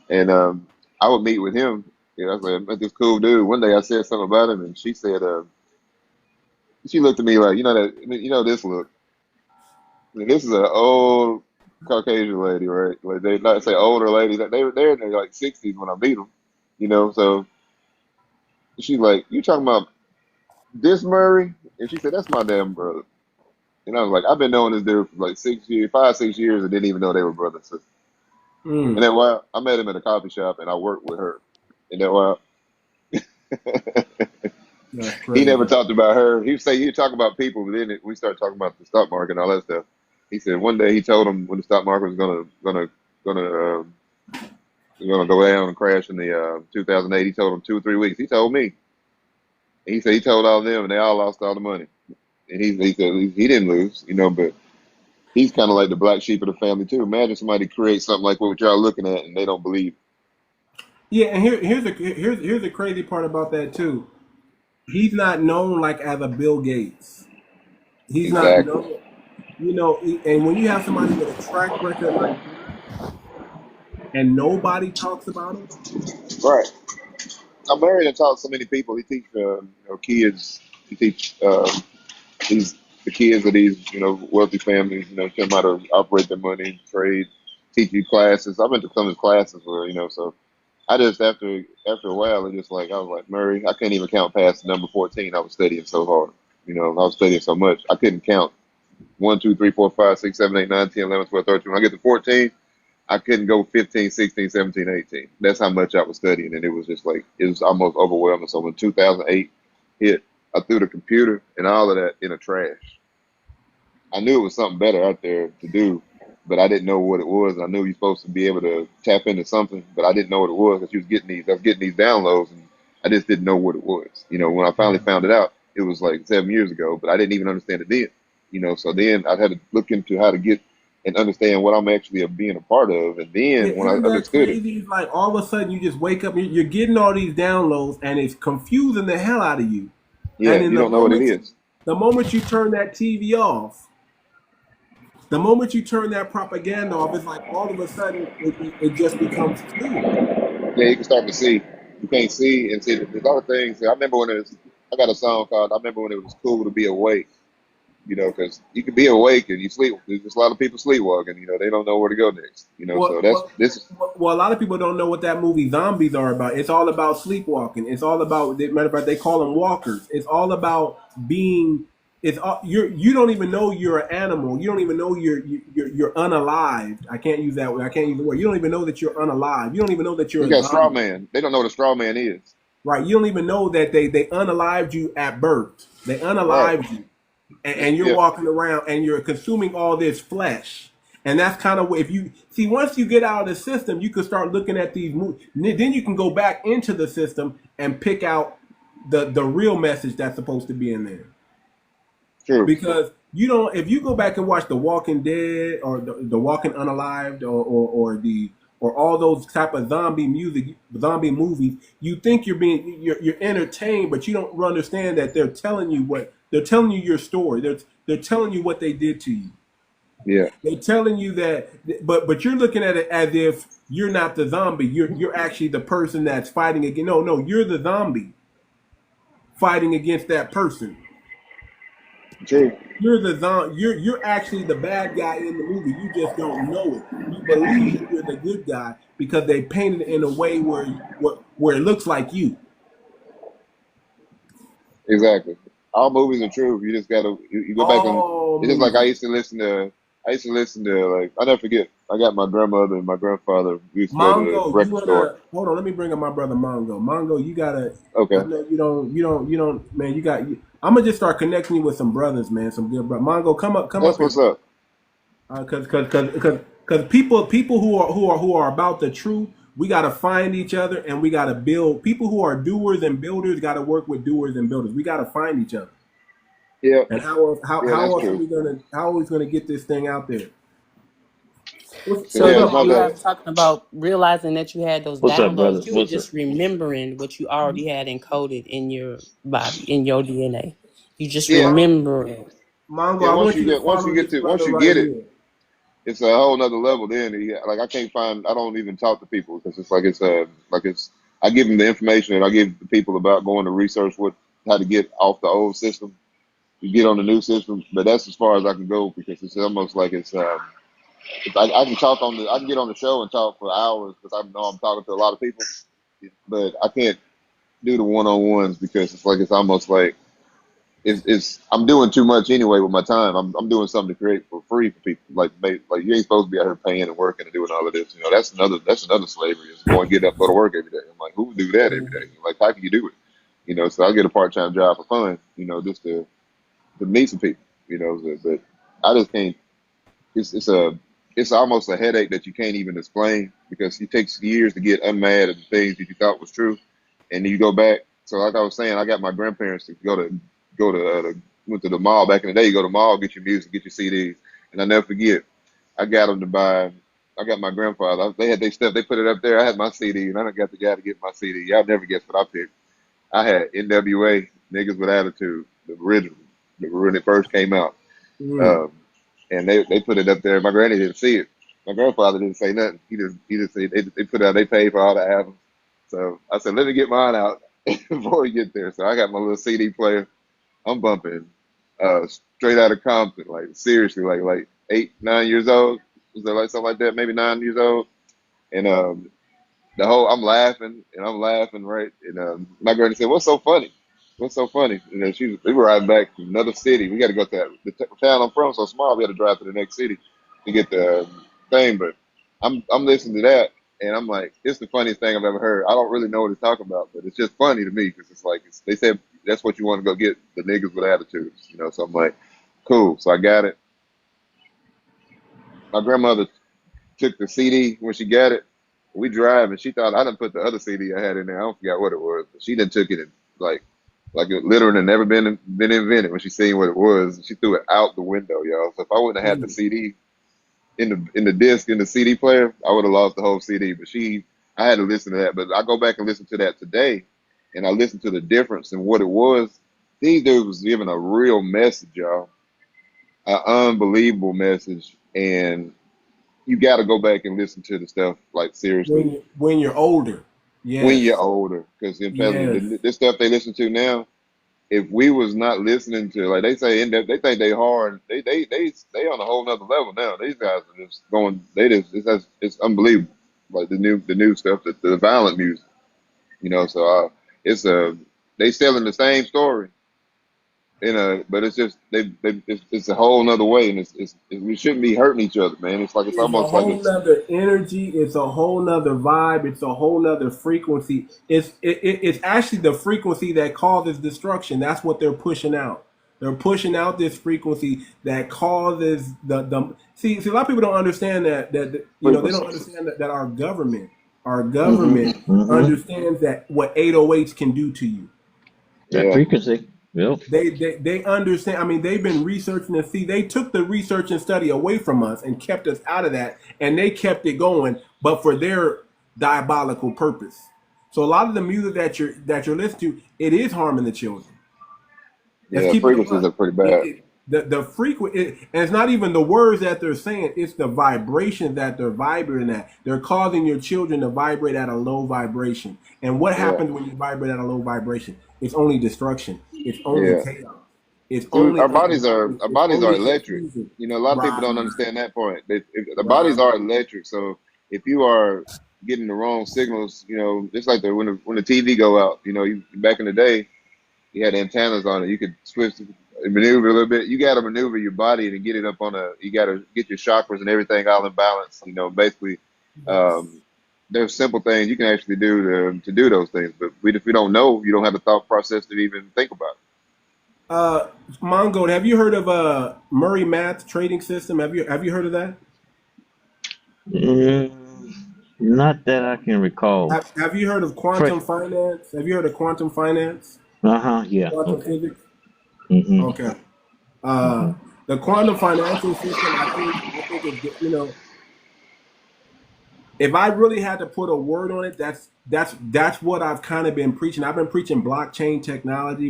[SPEAKER 12] and I would meet with him. I was like, I met this cool dude. One day I said something about him, and she said, she looked at me like, this look. I mean, this is an old Caucasian lady, right? Like they not say older lady, that they're in their like 60s when I meet them, So she's like, "You talking about this Murray?" And she said, "That's my damn brother." And I was like, "I've been knowing this dude for like 6 years, 5, 6 years, and didn't even know they were brother and sister." And
[SPEAKER 2] Mm,
[SPEAKER 12] then while I met him at a coffee shop, and I worked with her. And then while
[SPEAKER 2] that's
[SPEAKER 12] he never
[SPEAKER 2] crazy.
[SPEAKER 12] talked about her, he'd say he'd talk about people, but then we started talking about the stock market and all that stuff. He said one day he told him when the stock market was gonna go down and crash in the 2008. He told him 2 or 3 weeks. He told me. And he said he told all of them, and they all lost all the money. And he said he didn't lose, but he's kind of like the black sheep of the family too. Imagine somebody create something like what y'all looking at, and they don't believe.
[SPEAKER 2] Yeah, and here's the crazy part about that too. He's not known like as a Bill Gates. He's not
[SPEAKER 12] Exactly.
[SPEAKER 2] known, and when you have somebody with a track record like that, and nobody talks about him.
[SPEAKER 12] Right. I'm married and taught so many people. He teach kids. He teach these the kids of these wealthy families. Show them how to operate their money, trade, teach you classes. I've been to some of his classes where so. I just after a while, it just like I was like Murray, I can't even count past number 14. I was studying so hard, I was studying so much. I couldn't count 1, 2, 3, 4, 5, 6, 7, 8, 9, 10, 11, 12, 13. When I get to 14, I couldn't go 15, 16, 17, 18. That's how much I was studying, and it was just like it was almost overwhelming. So when 2008 hit, I threw the computer and all of that in a trash. I knew it was something better out there to do, but I didn't know what it was. I knew you're supposed to be able to tap into something, but I didn't know what it was because I was getting these downloads, and I just didn't know what it was. When I finally found it out, it was like 7 years ago, but I didn't even understand it then. So then I had to look into how to get and understand what I'm actually being a part of. And
[SPEAKER 2] Yeah,
[SPEAKER 12] then when I
[SPEAKER 2] isn't that
[SPEAKER 12] understood it,
[SPEAKER 2] crazy? It's like all of a sudden you just wake up, you're getting all these downloads, and it's confusing the hell out of you. And
[SPEAKER 12] yeah,
[SPEAKER 2] in
[SPEAKER 12] you don't know what it is.
[SPEAKER 2] the moment you turn that TV off, the moment you turn that propaganda off, it's like all of a sudden it just becomes clear.
[SPEAKER 12] Yeah, you can start to see. You can't see and see. There's a lot of things. I remember when it was. I got a song called. I remember when it was cool to be awake. You know, because you can be awake and you sleep. There's just a lot of people sleepwalking. You know, they don't know where to go next. You know,
[SPEAKER 2] Well,
[SPEAKER 12] so that's
[SPEAKER 2] well,
[SPEAKER 12] this.
[SPEAKER 2] well, a lot of people don't know what that movie Zombies are about. It's all about sleepwalking. It's all about. Matter of fact, they call them walkers. It's all about being. It's all, you don't even know you're an animal. You don't even know you're unalived. I can't use that word. I can't use the word. You don't even know that you're unalive. You don't even know that you're
[SPEAKER 12] You
[SPEAKER 2] a
[SPEAKER 12] got straw
[SPEAKER 2] zombie.
[SPEAKER 12] man. They don't know what a straw man is.
[SPEAKER 2] Right? You don't even know that they unalived you at birth. They
[SPEAKER 12] Right.
[SPEAKER 2] unalived you, and you're
[SPEAKER 12] Yeah.
[SPEAKER 2] walking around and you're consuming all this flesh. And that's kind of what, if you see, once you get out of the system, you can start looking at these movies. Then you can go back into the system and pick out the real message that's supposed to be in there.
[SPEAKER 12] True.
[SPEAKER 2] Because you don't, if you go back and watch The Walking Dead or the Walking Unalived or all those type of zombie movies, you think you're entertained, but you don't understand that they're telling you your story. They're telling you what they did to you.
[SPEAKER 12] Yeah.
[SPEAKER 2] They're telling you that, but you're looking at it as if you're not the zombie. You're actually the person that's fighting against. No, you're the zombie fighting against that person.
[SPEAKER 12] True.
[SPEAKER 2] You're the you're actually the bad guy in the movie. You just don't know it. You believe you're the good guy because they painted it in a way where it looks like you.
[SPEAKER 12] Exactly. All movies are true. You just gotta you go back and
[SPEAKER 2] All
[SPEAKER 12] it's just like
[SPEAKER 2] movies.
[SPEAKER 12] I used to listen to like I never forget. I got my grandmother and my grandfather. We used to go to the
[SPEAKER 2] Mongo, you
[SPEAKER 12] record store.
[SPEAKER 2] wanna hold on? Let me bring up my brother Mongo. Mongo, you gotta. I
[SPEAKER 12] Okay,
[SPEAKER 2] know you don't. Man, you got. I'm gonna just start connecting you with some brothers, man. Some good brothers. Mongo, come
[SPEAKER 12] that's
[SPEAKER 2] up here,
[SPEAKER 12] what's up.
[SPEAKER 2] because people who are about the truth, we gotta find each other and we gotta build. People who are doers and builders gotta work with doers and builders. We gotta find each other.
[SPEAKER 12] Yeah,
[SPEAKER 2] And
[SPEAKER 12] yeah,
[SPEAKER 2] how
[SPEAKER 12] that's
[SPEAKER 2] else are
[SPEAKER 12] true.
[SPEAKER 2] we gonna get this thing out there?
[SPEAKER 12] So
[SPEAKER 13] So
[SPEAKER 2] What's
[SPEAKER 12] yeah,
[SPEAKER 2] up,
[SPEAKER 13] you
[SPEAKER 12] my
[SPEAKER 13] you
[SPEAKER 12] bad.
[SPEAKER 2] J?
[SPEAKER 13] have talking about realizing that you had those
[SPEAKER 17] What's up,
[SPEAKER 13] downloads.
[SPEAKER 17] brother?
[SPEAKER 13] You were
[SPEAKER 17] What's up?
[SPEAKER 13] just remembering what you already had encoded in your body, in your DNA. You just
[SPEAKER 12] Yeah,
[SPEAKER 13] remembering.
[SPEAKER 2] Mongo,
[SPEAKER 12] yeah.
[SPEAKER 2] I want you to follow this
[SPEAKER 12] Once
[SPEAKER 2] brother
[SPEAKER 12] you
[SPEAKER 2] right
[SPEAKER 12] get it,
[SPEAKER 2] here.
[SPEAKER 12] it's a whole nother level. Then like I can't find. I don't even talk to people because it's like it's. I give them the information and I give the people about going to research how to get off the old system, to get on the new system. But that's as far as I can go because it's almost like I can I can get on the show and talk for hours because I know I'm talking to a lot of people, but I can't do the one-on-ones because it's almost like it's I'm doing too much anyway with my time. I'm doing something to create for free for people. Like you ain't supposed to be out here paying and working and doing all of this. You know, that's another slavery is go and get up, go to work every day. I'm like, who would do that every day? Like, how can you do it? You know, so I get a part-time job for fun. You know, just to meet some people. You know, but I just can't. It's almost a headache that you can't even explain because it takes years to get unmad at the things that you thought was true, and then you go back. So like I was saying, I got my grandparents to went to the mall back in the day. You go to the mall, get your music, get your CDs, and I never forget. I got them to buy. I got my grandfather. They had their stuff. They put it up there. I had my CD, and I done got the guy to get my CD. Y'all never guess what I picked. I had NWA, Niggas with Attitude, the original, when it first came out.
[SPEAKER 2] Mm.
[SPEAKER 12] Um, and they put it up there. My granny didn't see it. My grandfather didn't say nothing. He just said they put out. They paid for all the albums. So I said, let me get mine out before we get there. So I got my little CD player. I'm bumping straight out of Compton, like seriously, like 8, 9 years old. Was that like something like that? Maybe 9 years old. And I'm laughing, right? And my granny said, "What's so funny? What's so funny?" And then we were riding back from another city. We got to go to the town I'm from, so small. We had to drive to the next city to get the thing. But I'm listening to that, and I'm like, it's the funniest thing I've ever heard. I don't really know what it's talking about, but it's just funny to me because it's like they said that's what you want to go get, the niggas with attitudes, you know. So I'm like, cool. So I got it. My grandmother took the CD when she got it. We drive and she thought I done put the other CD I had in there. I don't forget what it was, but she done took it and like it literally had never been invented. When she seen what it was, she threw it out the window, y'all. So if I wouldn't have had the CD, in the disc in the CD player, I would have lost the whole CD. But I had to listen to that. But I go back and listen to that today, and I listen to the difference in what it was. These dudes was giving a real message, y'all, an unbelievable message, and you got to go back and listen to the stuff like seriously
[SPEAKER 2] when you're older.
[SPEAKER 12] when
[SPEAKER 2] Yes.
[SPEAKER 12] you're older, because in
[SPEAKER 2] Yes.
[SPEAKER 12] this stuff they listen to now. If we was not listening to, like they say, they think they hard. They on a whole nother level now. These guys are just going. It's unbelievable. Like the new stuff, the violent music. So it's they selling the same story but it's just it's a whole nother way, and we shouldn't be hurting each other, man. It's
[SPEAKER 2] It's a
[SPEAKER 12] almost like
[SPEAKER 2] whole
[SPEAKER 12] it's
[SPEAKER 2] nother energy. It's a whole nother vibe. It's a whole nother frequency. It's actually the frequency that causes destruction. That's what they're pushing out. They're pushing out this frequency that causes the see. A lot of people don't understand that they don't understand that our government understands that what 808s can do to you.
[SPEAKER 17] That
[SPEAKER 12] yeah.
[SPEAKER 17] frequency. Yep.
[SPEAKER 2] They understand. I mean, they've been researching and see. They took the research and study away from us and kept us out of that, and they kept it going, but for their diabolical purpose. So a lot of the music that you're listening to, it is harming the children.
[SPEAKER 12] Yeah, frequencies are pretty bad.
[SPEAKER 2] The frequent, and it's not even the words that they're saying; it's the vibration that they're vibrating at. They're causing your children to vibrate at a low vibration. And what happens when you vibrate at a low vibration? It's only destruction. It's only chaos. It's only
[SPEAKER 12] our bodies are electric.
[SPEAKER 2] confusion.
[SPEAKER 12] A lot of people don't understand that point. The bodies are electric. So if you are getting the wrong signals, just like when the TV go out, back in the day, you had antennas on it. You could maneuver a little bit. You got to maneuver your body to get it up you got to get your chakras and everything all in balance. Basically, there's simple things you can actually do to do those things. But if we don't know, you don't have the thought process to even think about it.
[SPEAKER 2] Mongo, have you heard of Murray Math trading system? Have you heard of that?
[SPEAKER 17] Not that I can recall.
[SPEAKER 2] Have you heard of quantum finance? Have you heard of quantum finance?
[SPEAKER 17] Yeah.
[SPEAKER 2] Quantum physics?
[SPEAKER 17] Mm-hmm.
[SPEAKER 2] Okay. The quantum financial system, I think is, if I really had to put a word on it, that's what I've kind of been preaching. I've been preaching blockchain technology.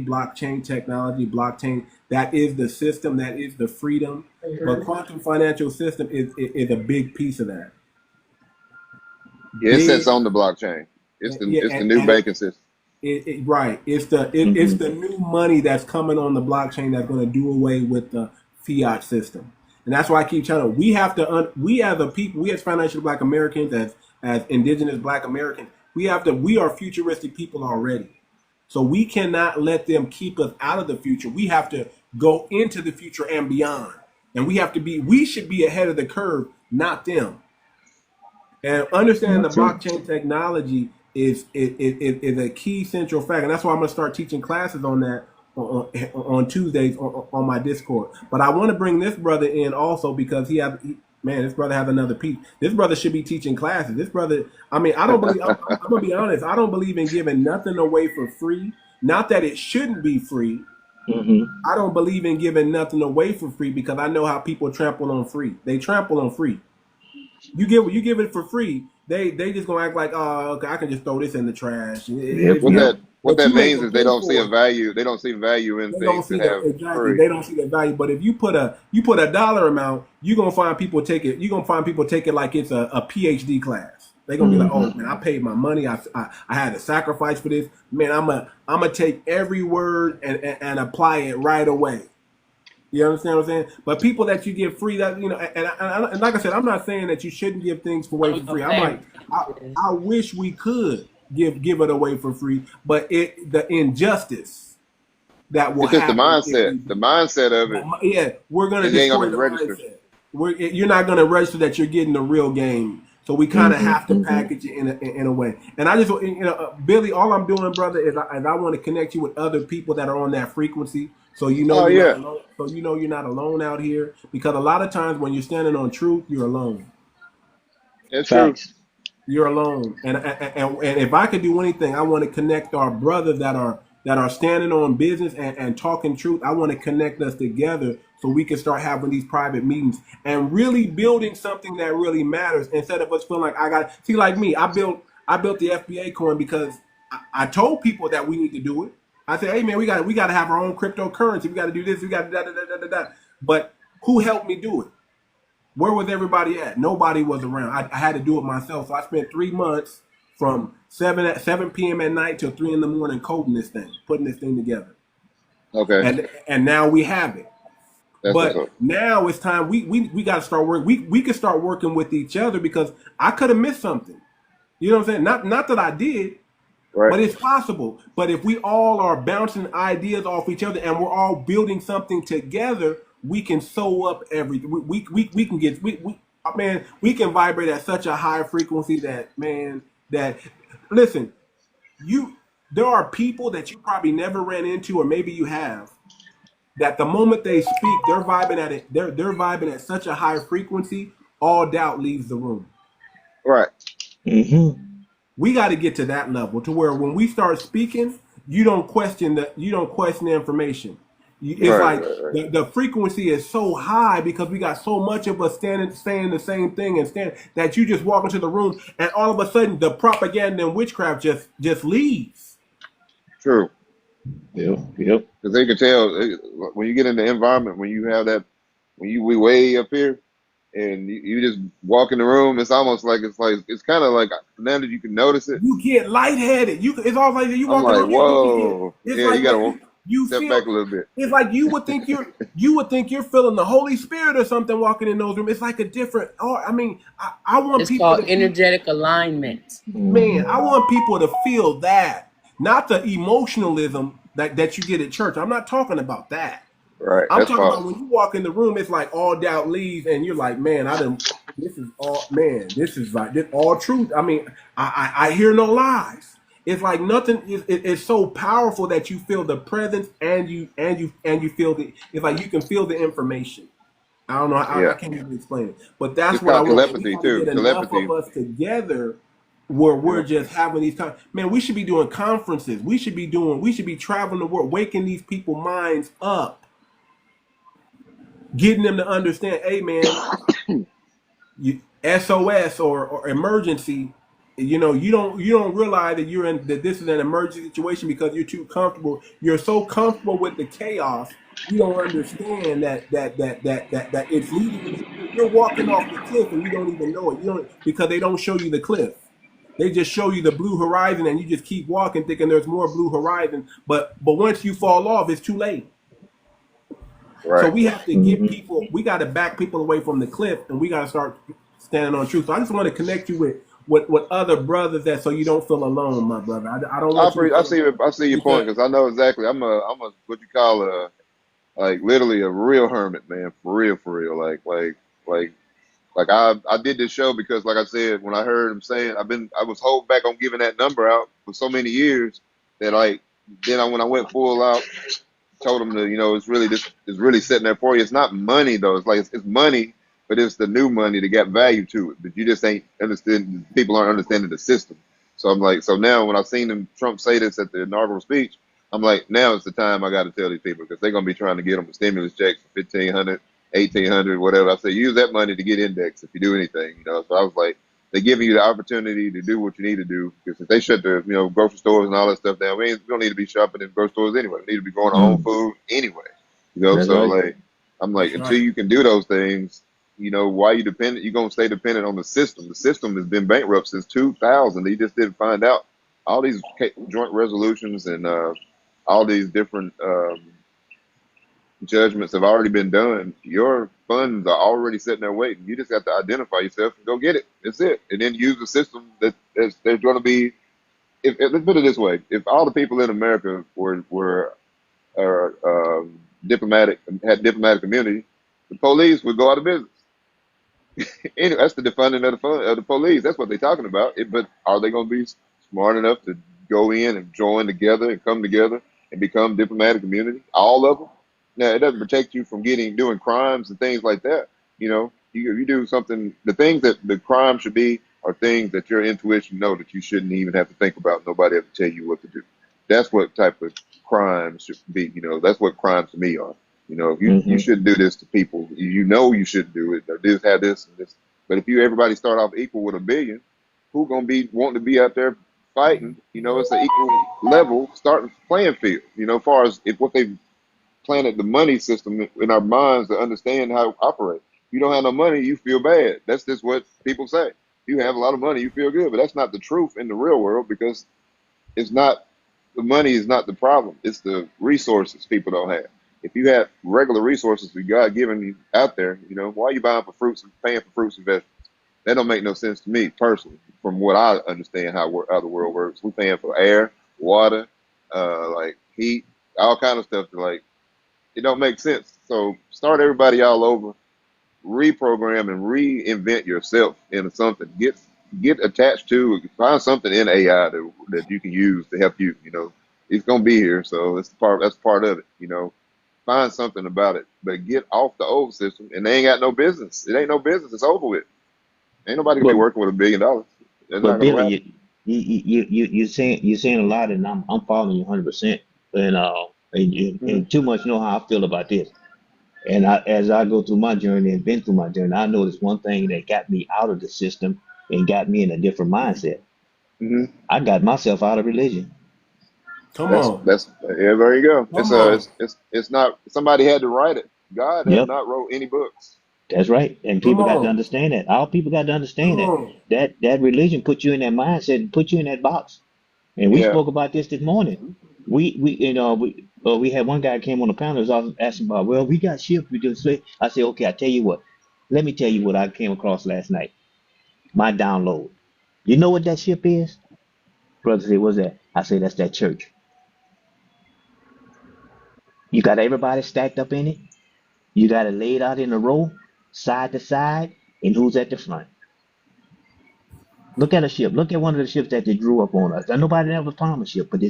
[SPEAKER 2] That is the system. That is the freedom. But quantum financial system is a big piece of that.
[SPEAKER 12] Yeah, it sits on the blockchain. It's the new banking system.
[SPEAKER 2] Right. It's the new money that's coming on the blockchain that's going to do away with the fiat system. And that's why I keep telling we have to we as a people, we as financial Black Americans, as indigenous Black Americans, we are futuristic people already. So we cannot let them keep us out of the future. We have to go into the future and beyond. And we should be ahead of the curve, not them. And understanding the blockchain technology is a key central fact, and that's why I'm going to start teaching classes on that on Tuesdays on my Discord. But I want to bring this brother in also because this brother has another piece. This brother should be teaching classes. This brother, I'm going to be honest. I don't believe in giving nothing away for free. Not that it shouldn't be free.
[SPEAKER 17] Mm-hmm.
[SPEAKER 2] I don't believe in giving nothing away for free because I know how people trample on free. They trample on free. You give it for free, they just gonna act like, oh, okay, I can just throw this in the trash.
[SPEAKER 12] What that means is they don't see a value. They don't see value in things that have free.
[SPEAKER 2] They don't see the value. But if you put a dollar amount, you're gonna find people take it. You're gonna find people take it like it's a PhD class. They're gonna be like, oh man, I paid my money. I had to sacrifice for this. Man, I'm gonna take every word and apply it right away. You understand what I'm saying? But people that you give free, that and like I said, I'm not saying that you shouldn't give things away for free. I'm like, I wish we could give it away for free, but the injustice that will happen.
[SPEAKER 12] The mindset of it.
[SPEAKER 2] Yeah, we're gonna destroy the mindset. You're not gonna register that you're getting the real game. So we kind of have to package it in a way. And I just, Billy, all I'm doing, brother, is I want to connect you with other people that are on that frequency. So you're not alone, you're not alone out here. Because a lot of times when you're standing on truth, you're alone.
[SPEAKER 12] It's true.
[SPEAKER 2] You're alone. And if I could do anything, I want to connect our brothers that are that are standing on business and talking truth. I want to connect us together so we can start having these private meetings and really building something that really matters instead of us feeling like I got see like me. I built the FBA coin because I told people that we need to do it. I said, hey man, we got to have our own cryptocurrency. We got to do this. We got to da da da da da da. But who helped me do it? Where was everybody at? Nobody was around. I had to do it myself. So I spent 3 months from 7 p.m. at night till 3 in the morning coding this thing, putting this thing together.
[SPEAKER 12] Okay,
[SPEAKER 2] And now we have it.
[SPEAKER 12] that's what's
[SPEAKER 2] But
[SPEAKER 12] up.
[SPEAKER 2] now it's time we got to start working. We can start working with each other because I could have missed something. You know what I'm saying? Not that I did,
[SPEAKER 12] Right.
[SPEAKER 2] but it's possible. But if we all are bouncing ideas off each other and we're all building something together, we can sew up everything. We can get man, we can vibrate at such a high frequency that man that listen, you there are people that you probably never ran into or maybe you have that the moment they speak, they're vibing at it, they're vibing at such a high frequency, all doubt leaves the room.
[SPEAKER 12] Right.
[SPEAKER 17] Mm-hmm.
[SPEAKER 2] We got to get to that level to where when we start speaking, you don't question the information. It's
[SPEAKER 12] Right.
[SPEAKER 2] like
[SPEAKER 12] Right. Right.
[SPEAKER 2] the frequency is so high because we got so much of us saying the same thing and stand that you just walk into the room and all of a sudden the propaganda and witchcraft just leaves.
[SPEAKER 12] True.
[SPEAKER 17] Yep. Yep.
[SPEAKER 12] Because they can tell when you get in the environment, when you have that, we way up here, and you just walk in the room, it's almost like it's kind of like now that you can notice it.
[SPEAKER 2] You get lightheaded. It's all like you
[SPEAKER 12] I'm
[SPEAKER 2] walk in the
[SPEAKER 12] like,
[SPEAKER 2] room.
[SPEAKER 12] whoa,
[SPEAKER 2] It's
[SPEAKER 12] yeah, you
[SPEAKER 2] like
[SPEAKER 12] gotta
[SPEAKER 2] you
[SPEAKER 12] step
[SPEAKER 2] feel.
[SPEAKER 12] back a little bit.
[SPEAKER 2] It's like you would think you're feeling the Holy Spirit or something walking in those rooms. It's like a different. Oh, I mean, I want
[SPEAKER 13] It's
[SPEAKER 2] people
[SPEAKER 13] called
[SPEAKER 2] to
[SPEAKER 13] energetic alignment.
[SPEAKER 2] man. I want people to feel that, not the emotionalism that you get at church. I'm not talking about that.
[SPEAKER 12] Right,
[SPEAKER 2] I'm
[SPEAKER 12] that's
[SPEAKER 2] talking about
[SPEAKER 12] false.
[SPEAKER 2] when you walk in the room, it's like all doubt leaves, and you're like, man, this is all, man, this is like, this all truth. I mean, I hear no lies. It's like nothing. It's so powerful that you feel the presence, and you feel it's like you can feel the information. I don't know. I
[SPEAKER 12] Yeah,
[SPEAKER 2] can't even explain it, but that's
[SPEAKER 12] it's
[SPEAKER 2] what I
[SPEAKER 12] called
[SPEAKER 2] want. And we
[SPEAKER 12] telepathy
[SPEAKER 2] got to
[SPEAKER 12] too.
[SPEAKER 2] get enough of
[SPEAKER 12] Telepathy.
[SPEAKER 2] us together where we're
[SPEAKER 12] Yeah.
[SPEAKER 2] just having these man, we should be doing conferences. We should be traveling the world, waking these people minds up, getting them to understand, hey man, you SOS or emergency, you don't realize that this is an emergency situation because you're too comfortable. You're so comfortable with the chaos, you don't understand that it's leading. You're walking off the cliff and you don't even know it. You don't because they don't show you the cliff. They just show you the blue horizon and you just keep walking thinking there's more blue horizon. But once you fall off, it's too late. So
[SPEAKER 12] Right.
[SPEAKER 2] we have to get
[SPEAKER 17] Mm-hmm.
[SPEAKER 2] people, we got to back people away from the cliff and we got to start standing on truth. So I just want to connect you with other brothers so you don't feel alone, my brother. I don't want you to
[SPEAKER 12] I
[SPEAKER 2] feel
[SPEAKER 12] see.
[SPEAKER 2] alone
[SPEAKER 12] I see your point
[SPEAKER 2] because
[SPEAKER 12] because I know exactly. I'm a what you call like literally a real hermit, man. For real, for real. Like I did this show because, like I said, when I heard him saying, I was holding back on giving that number out for so many years that when I went full out, told him to, it's really sitting there for you. It's not money though. It's like it's money, but it's the new money that got value to it. But you just ain't understand. People aren't understanding the system. So I'm like, so now when I seen him Trump say this at the inaugural speech, I'm like, now it's the time I got to tell these people because they're gonna be trying to get them a stimulus check for 1,500, 1,800, whatever. I say use that money to get index if you do anything. So I was like, they're giving you the opportunity to do what you need to do because if they shut the grocery stores and all that stuff down, we don't need to be shopping in grocery stores anyway. We need to be going to home
[SPEAKER 17] Mm.
[SPEAKER 12] food anyway.
[SPEAKER 17] That's
[SPEAKER 12] So
[SPEAKER 17] right.
[SPEAKER 12] like I'm like
[SPEAKER 2] that's
[SPEAKER 12] until
[SPEAKER 2] right.
[SPEAKER 12] you can do those things, why you dependent? You're gonna stay dependent on the system. The system has been bankrupt since 2000. They just didn't find out all these joint resolutions and all these different judgments have already been done. Your funds are already sitting there waiting. You just have to identify yourself and go get it. That's it. And then use the system that there's going to be. If let's put it this way: if all the people in America were diplomatic had diplomatic immunity, the police would go out of business. Anyway, that's the defunding of the police. That's what they're talking about. But are they going to be smart enough to go in and join together and come together and become diplomatic immunity? All of them. Now, it doesn't protect you from doing crimes and things like that. You do something. The things that the crime should be are things that your intuition know that you shouldn't even have to think about. Nobody have to tell you what to do. That's what type of crime should be. That's what crimes to me are. You shouldn't do this to people. You shouldn't do it. Or this, have this, and this. But if everybody start off equal with $1 billion, who gonna be wanting to be out there fighting? It's an equal level starting playing field. As far as if what they planted the money system in our minds to understand how to operate. If you don't have no money, you feel bad. That's just what people say. If you have a lot of money, you feel good, but that's not the truth in the real world, because it's not, the money is not the problem. It's the resources people don't have. If you had regular resources that God given you out there, why are you buying for fruits and paying for fruits and vegetables? That don't make no sense to me personally. From what I understand how the world works, we're paying for air, water, like heat, all kind of stuff. It don't make sense. So start everybody all over, reprogram and reinvent yourself into something. Get attached to, find something in AI that you can use to help you. It's gonna be here, so that's part of it. Find something about it, but get off the old system. And they ain't got no business. It ain't no business. It's over with. Ain't nobody gonna be
[SPEAKER 17] But
[SPEAKER 12] working with $1 billion. That's not
[SPEAKER 17] but
[SPEAKER 12] gonna
[SPEAKER 17] Billy,
[SPEAKER 12] happen.
[SPEAKER 17] you're saying a lot, and I'm following you 100%. And too much know how I feel about this. And as I go through my journey and been through my journey, I noticed one thing that got me out of the system and got me in a different mindset.
[SPEAKER 12] hmm
[SPEAKER 17] I got myself out of religion.
[SPEAKER 2] Come
[SPEAKER 12] That's
[SPEAKER 2] on.
[SPEAKER 12] that's yeah. There you go.
[SPEAKER 2] Come on.
[SPEAKER 12] It's not, somebody had to write it. God has
[SPEAKER 17] Yep,
[SPEAKER 12] not wrote any books.
[SPEAKER 17] that's right. And
[SPEAKER 2] Come
[SPEAKER 17] people got to
[SPEAKER 2] on.
[SPEAKER 17] understand that. All people got to
[SPEAKER 2] Come
[SPEAKER 17] understand that
[SPEAKER 2] on.
[SPEAKER 17] that religion put you in that mindset and put you in that box. And we
[SPEAKER 12] Yeah.
[SPEAKER 17] spoke about this morning. We had one guy came on the panel, was asking about, well, we got shift. We just say, I said, okay, I tell you what. Let me tell you what I came across last night. My download. You know what that ship is? Brother said, what's that? I say, that's that church. You got everybody stacked up in it. You got it laid out in a row, side to side, and who's at the front? Look at a ship. Look at one of the ships that they drew up on us. And nobody ever found a ship, but they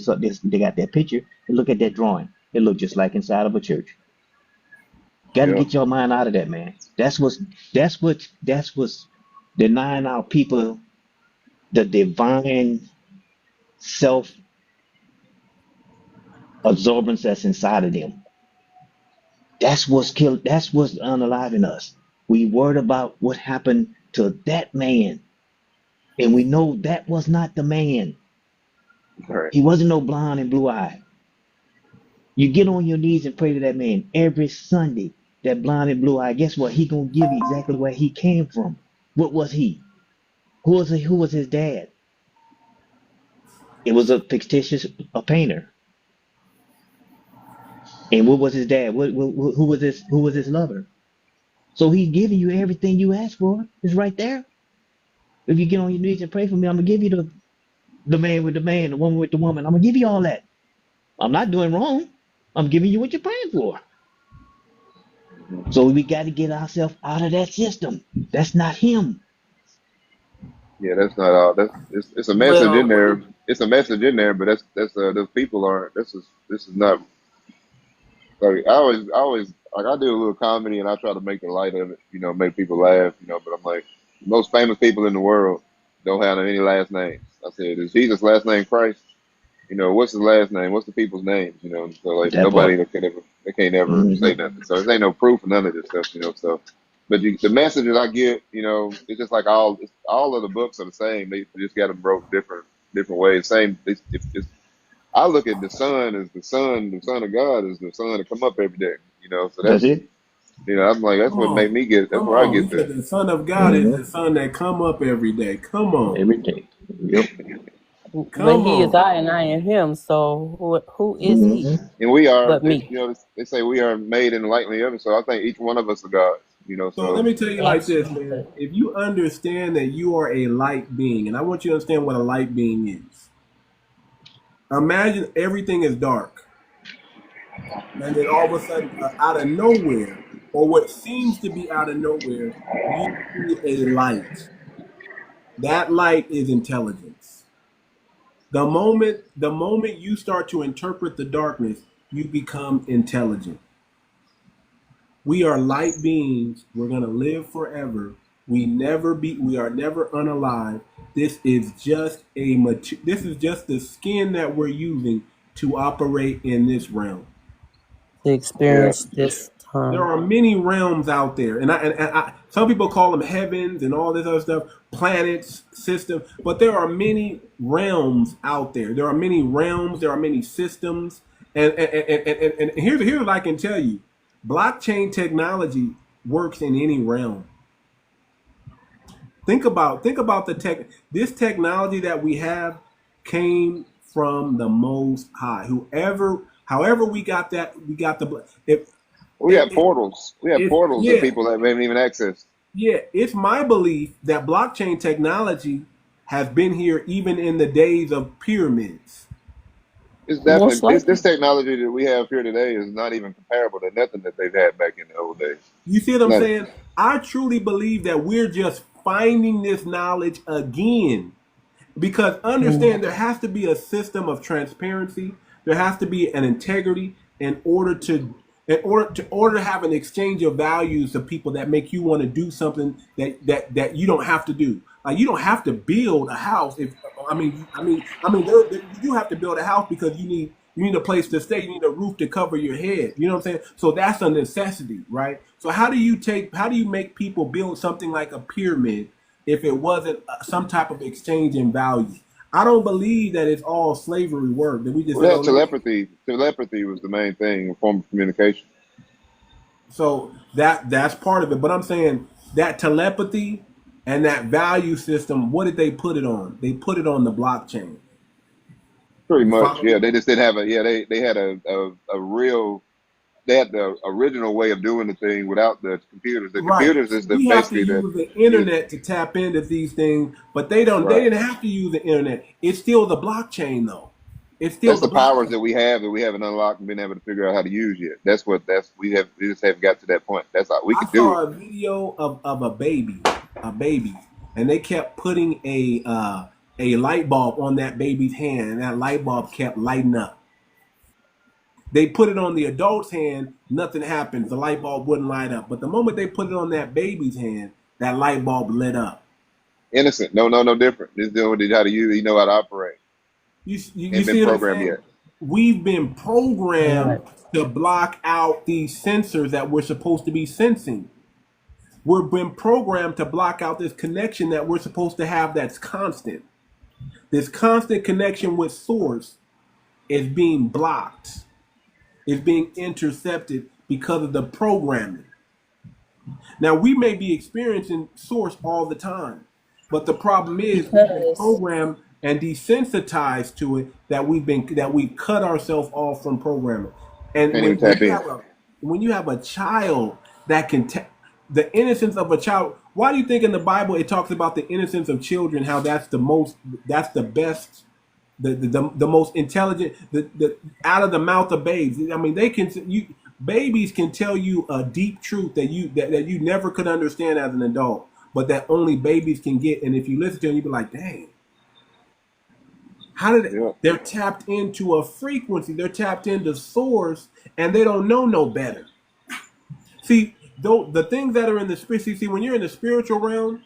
[SPEAKER 17] got that picture. And look at that drawing. It looked just like inside of a church. Got to
[SPEAKER 12] Yeah.
[SPEAKER 17] get your mind out of that, man. That's what's denying our people the divine self absorbance that's inside of them. That's what's killed. That's what's unaliving us. We worried about what happened to that man, and we know that was not the man.
[SPEAKER 12] All right.
[SPEAKER 17] He wasn't no blonde and blue eye. You get on your knees and pray to that man every Sunday. That blonde and blue eye. Guess what? He gonna give you exactly where he came from. What was he? Who was he? Who was his dad? It was a fictitious a painter. And what was his dad? Who was this? Who was his lover? So he's giving you everything you asked for. It's right there. If you get on your knees and pray for me, I'm gonna give you the man with the man, the woman with the woman. I'm gonna give you all that. I'm not doing wrong. I'm giving you what you're praying for. So we got to get ourselves out of that system. That's not him.
[SPEAKER 12] Yeah, that's not all. It's a message in
[SPEAKER 13] Well,
[SPEAKER 12] there. It's a message in there, but those people aren't. This is not. Like I always like, I do a little comedy and I try to make the light of it. Make people laugh. But I'm like, most famous people in the world don't have any last names. I said, is Jesus' last name Christ? What's his last name? What's the people's names? So like
[SPEAKER 17] That
[SPEAKER 12] nobody
[SPEAKER 17] part.
[SPEAKER 12] that they can't ever say
[SPEAKER 17] Hmm.
[SPEAKER 12] nothing. So there ain't no proof of none of this stuff. So, but the messages I get, it's just like all of the books are the same. They just got them wrote different ways. Same. I look at the sun as the son of God is the sun to come up every day. So
[SPEAKER 17] That's
[SPEAKER 12] that's,
[SPEAKER 17] it.
[SPEAKER 12] I'm like, that's
[SPEAKER 2] Come
[SPEAKER 12] what made
[SPEAKER 2] on.
[SPEAKER 12] me get. That's
[SPEAKER 2] Come
[SPEAKER 12] where I
[SPEAKER 2] on. He
[SPEAKER 12] get
[SPEAKER 2] said
[SPEAKER 12] to.
[SPEAKER 2] the Son of God is
[SPEAKER 17] Hmm.
[SPEAKER 2] the Son that come up every day. Come on.
[SPEAKER 17] Every day. Yep.
[SPEAKER 13] but
[SPEAKER 2] Come
[SPEAKER 13] he is
[SPEAKER 2] on.
[SPEAKER 13] I and I am him. So who is he
[SPEAKER 17] Hmm.
[SPEAKER 12] And we are,
[SPEAKER 13] but me?
[SPEAKER 12] they say we are made in the likeness of him. So I think each one of us are God.
[SPEAKER 2] So let
[SPEAKER 12] So
[SPEAKER 2] me tell you like this, man. If you understand that you are a light being, and I want you to understand what a light being is. Imagine everything is dark, and then all of a sudden, out of nowhere, or what seems to be out of nowhere, you see a light. That light is intelligence. The moment you start to interpret the darkness, you become intelligent. We are light beings. We're gonna live forever. We are never unalive. This is just this is just the skin that we're using to operate in this realm.
[SPEAKER 13] To
[SPEAKER 12] Yeah.
[SPEAKER 13] experience this
[SPEAKER 2] There
[SPEAKER 13] time.
[SPEAKER 2] are many realms out there, and some people call them heavens and all this other stuff, planets, system. But there are many realms out there. There are many realms. There are many systems, and here's what I can tell you: blockchain technology works in any realm. Think about the tech. This technology that we have came from the Most High. However, we got that. We got the. If
[SPEAKER 12] We have portals. We have
[SPEAKER 2] It's
[SPEAKER 12] portals that
[SPEAKER 2] yeah,
[SPEAKER 12] people that haven't even accessed.
[SPEAKER 2] yeah. It's my belief that blockchain technology has been here even in the days of pyramids.
[SPEAKER 12] It's
[SPEAKER 13] Most
[SPEAKER 12] definitely
[SPEAKER 13] likely.
[SPEAKER 12] this technology that we have here today is not even comparable to nothing that they've had back in the old days.
[SPEAKER 2] You see what I'm
[SPEAKER 12] Nothing.
[SPEAKER 2] saying? I truly believe that we're just finding this knowledge again. Because understand there has to be a system of transparency. There has to be an integrity in order to have an exchange of values to people that make you want to do something that you don't have to do. Like you don't have to build a house. If you do have to build a house because you need a place to stay. You need a roof to cover your head. You know what I'm saying? So that's a necessity, right? So how do you make people build something like a pyramid if it wasn't some type of exchange in value? I don't believe that it's all slavery work. That we just
[SPEAKER 12] We
[SPEAKER 2] said,
[SPEAKER 12] had
[SPEAKER 2] oh, let me.
[SPEAKER 12] telepathy. Telepathy was the main thing, a form of communication.
[SPEAKER 2] So that's part of it. But I'm saying that telepathy and that value system, what did they put it on? They put it on the blockchain.
[SPEAKER 12] Pretty
[SPEAKER 2] You
[SPEAKER 12] much,
[SPEAKER 2] follow
[SPEAKER 12] yeah.
[SPEAKER 2] me?
[SPEAKER 12] They just didn't have a yeah. They had a real. They had the original way of doing the thing without the computers. The
[SPEAKER 2] Right.
[SPEAKER 12] computers is the
[SPEAKER 2] We have to
[SPEAKER 12] basically
[SPEAKER 2] use the
[SPEAKER 12] is
[SPEAKER 2] internet to tap into these things, but they don't. They
[SPEAKER 12] right.
[SPEAKER 2] didn't have to use the internet. It's still the blockchain, though. It's still
[SPEAKER 12] That's
[SPEAKER 2] the
[SPEAKER 12] the powers
[SPEAKER 2] blockchain.
[SPEAKER 12] that we haven't unlocked and been able to figure out how to use yet. We just haven't got to that point. That's all we
[SPEAKER 2] I
[SPEAKER 12] could do it.
[SPEAKER 2] saw a video of a baby, and they kept putting a light bulb on that baby's hand, and that light bulb kept lighting up. They put it on the adult's hand, nothing happens. The light bulb wouldn't light up. But the moment they put it on that baby's hand, that light bulb lit up.
[SPEAKER 12] Innocent. No different. This dealing with how to use. You know how to operate.
[SPEAKER 2] You
[SPEAKER 12] Ain't been
[SPEAKER 2] see what I'm
[SPEAKER 12] programmed
[SPEAKER 2] saying?
[SPEAKER 12] yet.
[SPEAKER 2] We've been
[SPEAKER 13] Right.
[SPEAKER 2] programmed to block out these sensors that we're supposed to be sensing. We've been programmed to block out this connection that we're supposed to have that's constant. This constant connection with source is being blocked, is being intercepted because of the programming. Now we may be experiencing source all the time, but the problem is we've been
[SPEAKER 13] Because
[SPEAKER 2] programmed and desensitized to it that we've cut ourselves off from programming. And
[SPEAKER 12] Can't even
[SPEAKER 2] when
[SPEAKER 12] tap
[SPEAKER 2] you
[SPEAKER 12] in.
[SPEAKER 2] have a child that can the innocence of a child. Why do you think in the Bible it talks about the innocence of children? How that's the best, the most intelligent, the out of the mouth of babes. I mean, babies can tell you a deep truth that you never could understand as an adult, but that only babies can get. And if you listen to them, you be like, dang, how did it?
[SPEAKER 12] Yeah.
[SPEAKER 2] They're tapped into a frequency. They're tapped into source, and they don't know no better. See, though the things that are in the spirit. See, when you're in the spiritual realm,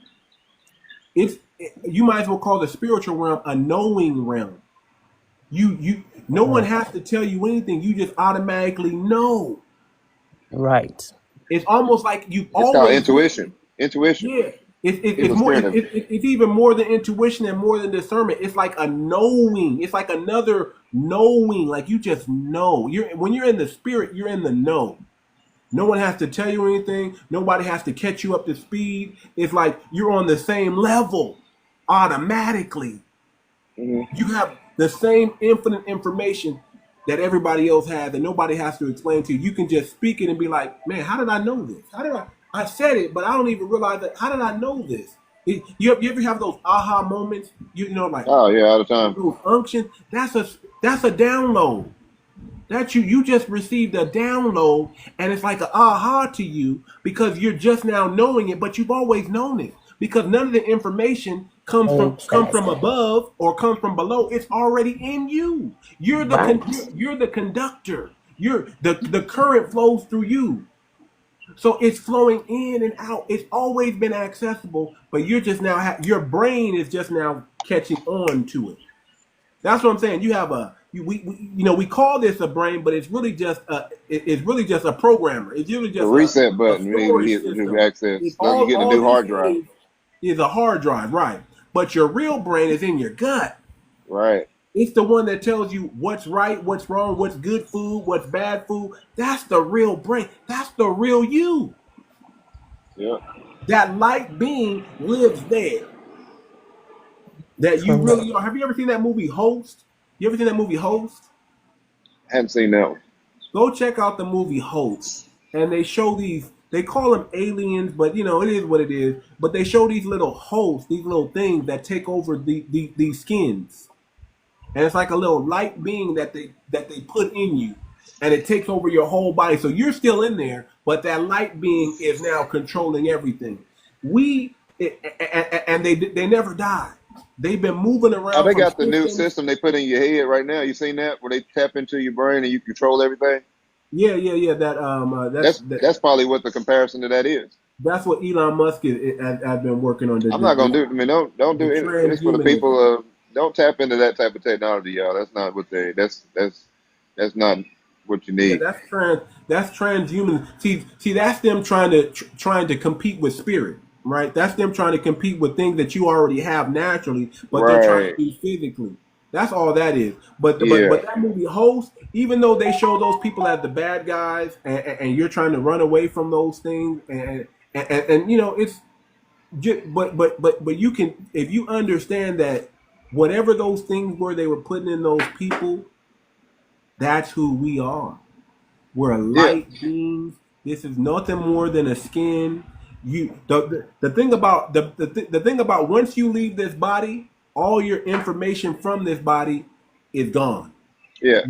[SPEAKER 2] you might as well call the spiritual realm a knowing realm. No one
[SPEAKER 13] right.
[SPEAKER 2] has to tell you anything. You just automatically know.
[SPEAKER 13] Right.
[SPEAKER 2] It's almost like you
[SPEAKER 12] It's called
[SPEAKER 2] always
[SPEAKER 12] intuition.
[SPEAKER 2] listening.
[SPEAKER 12] Intuition.
[SPEAKER 2] Yeah, it's
[SPEAKER 12] People
[SPEAKER 2] more.
[SPEAKER 12] scared of it.
[SPEAKER 2] It's even more than intuition and more than discernment. It's like a knowing. It's like another knowing. Like you just know. When you're in the spirit, you're in the know. No one has to tell you anything. Nobody has to catch you up to speed. It's like you're on the same level automatically.
[SPEAKER 12] Hmm.
[SPEAKER 2] You have the same infinite information that everybody else has that nobody has to explain to you. You can just speak it and be like, man, how did I know this? How did I said it, but I don't even realize that. How did I know this? You ever have those aha moments? You know, like
[SPEAKER 12] Oh yeah, all the time.
[SPEAKER 2] those unction. That's a download. That you just received a download, and it's like an aha to you because you're just now knowing it, but you've always known it because none of the information comes from
[SPEAKER 13] Exactly.
[SPEAKER 2] above or comes from below. It's already in you. You're the
[SPEAKER 13] Right.
[SPEAKER 2] you're the conductor. You're the current flows through you, so it's flowing in and out. It's always been accessible, but you're just now your brain is just now catching on to it. That's what I'm saying. we call this a brain, but it's really just it's really just a programmer. It's really
[SPEAKER 12] The
[SPEAKER 2] just
[SPEAKER 12] reset
[SPEAKER 2] a
[SPEAKER 12] button we need to
[SPEAKER 2] storage
[SPEAKER 12] hit to
[SPEAKER 2] system.
[SPEAKER 12] access. Like you
[SPEAKER 2] All
[SPEAKER 12] get a
[SPEAKER 2] all
[SPEAKER 12] new
[SPEAKER 2] this
[SPEAKER 12] hard drive.
[SPEAKER 2] is a hard drive, right? But your real brain is in your gut.
[SPEAKER 12] Right.
[SPEAKER 2] It's the one that tells you what's right, what's wrong, what's good food, what's bad food. That's the real brain. That's the real you.
[SPEAKER 12] Yeah.
[SPEAKER 2] That light being lives there. That you
[SPEAKER 9] Correct.
[SPEAKER 2] really are. Have you ever seen that movie Host? You ever seen that movie Host?
[SPEAKER 12] Haven't seen that one.
[SPEAKER 2] Go check out the movie Host. And they show these, they call them aliens, but it is what it is. But they show these little hosts, these little things that take over these skins. And it's like a little light being that they put in you. And it takes over your whole body. So you're still in there, but that light being is now controlling everything. And they never die. They've been moving
[SPEAKER 12] Oh,
[SPEAKER 2] around
[SPEAKER 12] they
[SPEAKER 2] from
[SPEAKER 12] got the new
[SPEAKER 2] systems.
[SPEAKER 12] system they put in your head right now. You seen that where they tap into your brain and you control everything?
[SPEAKER 2] Yeah.
[SPEAKER 12] That's probably what the comparison to that is.
[SPEAKER 2] That's what Elon Musk has been working on.
[SPEAKER 12] I'm not gonna do. I mean, don't
[SPEAKER 2] The
[SPEAKER 12] do it. It's for the
[SPEAKER 2] transhumanism.
[SPEAKER 12] people. Don't tap into that type of technology, y'all. That's not what they. That's not what you
[SPEAKER 2] Yeah,
[SPEAKER 12] need.
[SPEAKER 2] that's transhuman. See, that's them trying to compete with spirit, right? That's them trying to compete with things that you already have naturally, but they're trying to
[SPEAKER 12] Right.
[SPEAKER 2] do physically. That's all that is. But
[SPEAKER 12] Yeah.
[SPEAKER 2] that movie Host, even though they show those people as the bad guys, and you're trying to run away from those things, and it's just, but you can, if you understand that whatever those things were they were putting in those people, that's who we are. We're
[SPEAKER 12] Yeah.
[SPEAKER 2] light beings. This is nothing more than a skin. The thing about the thing about once you leave this body, all your information from this body is gone.
[SPEAKER 12] Yeah.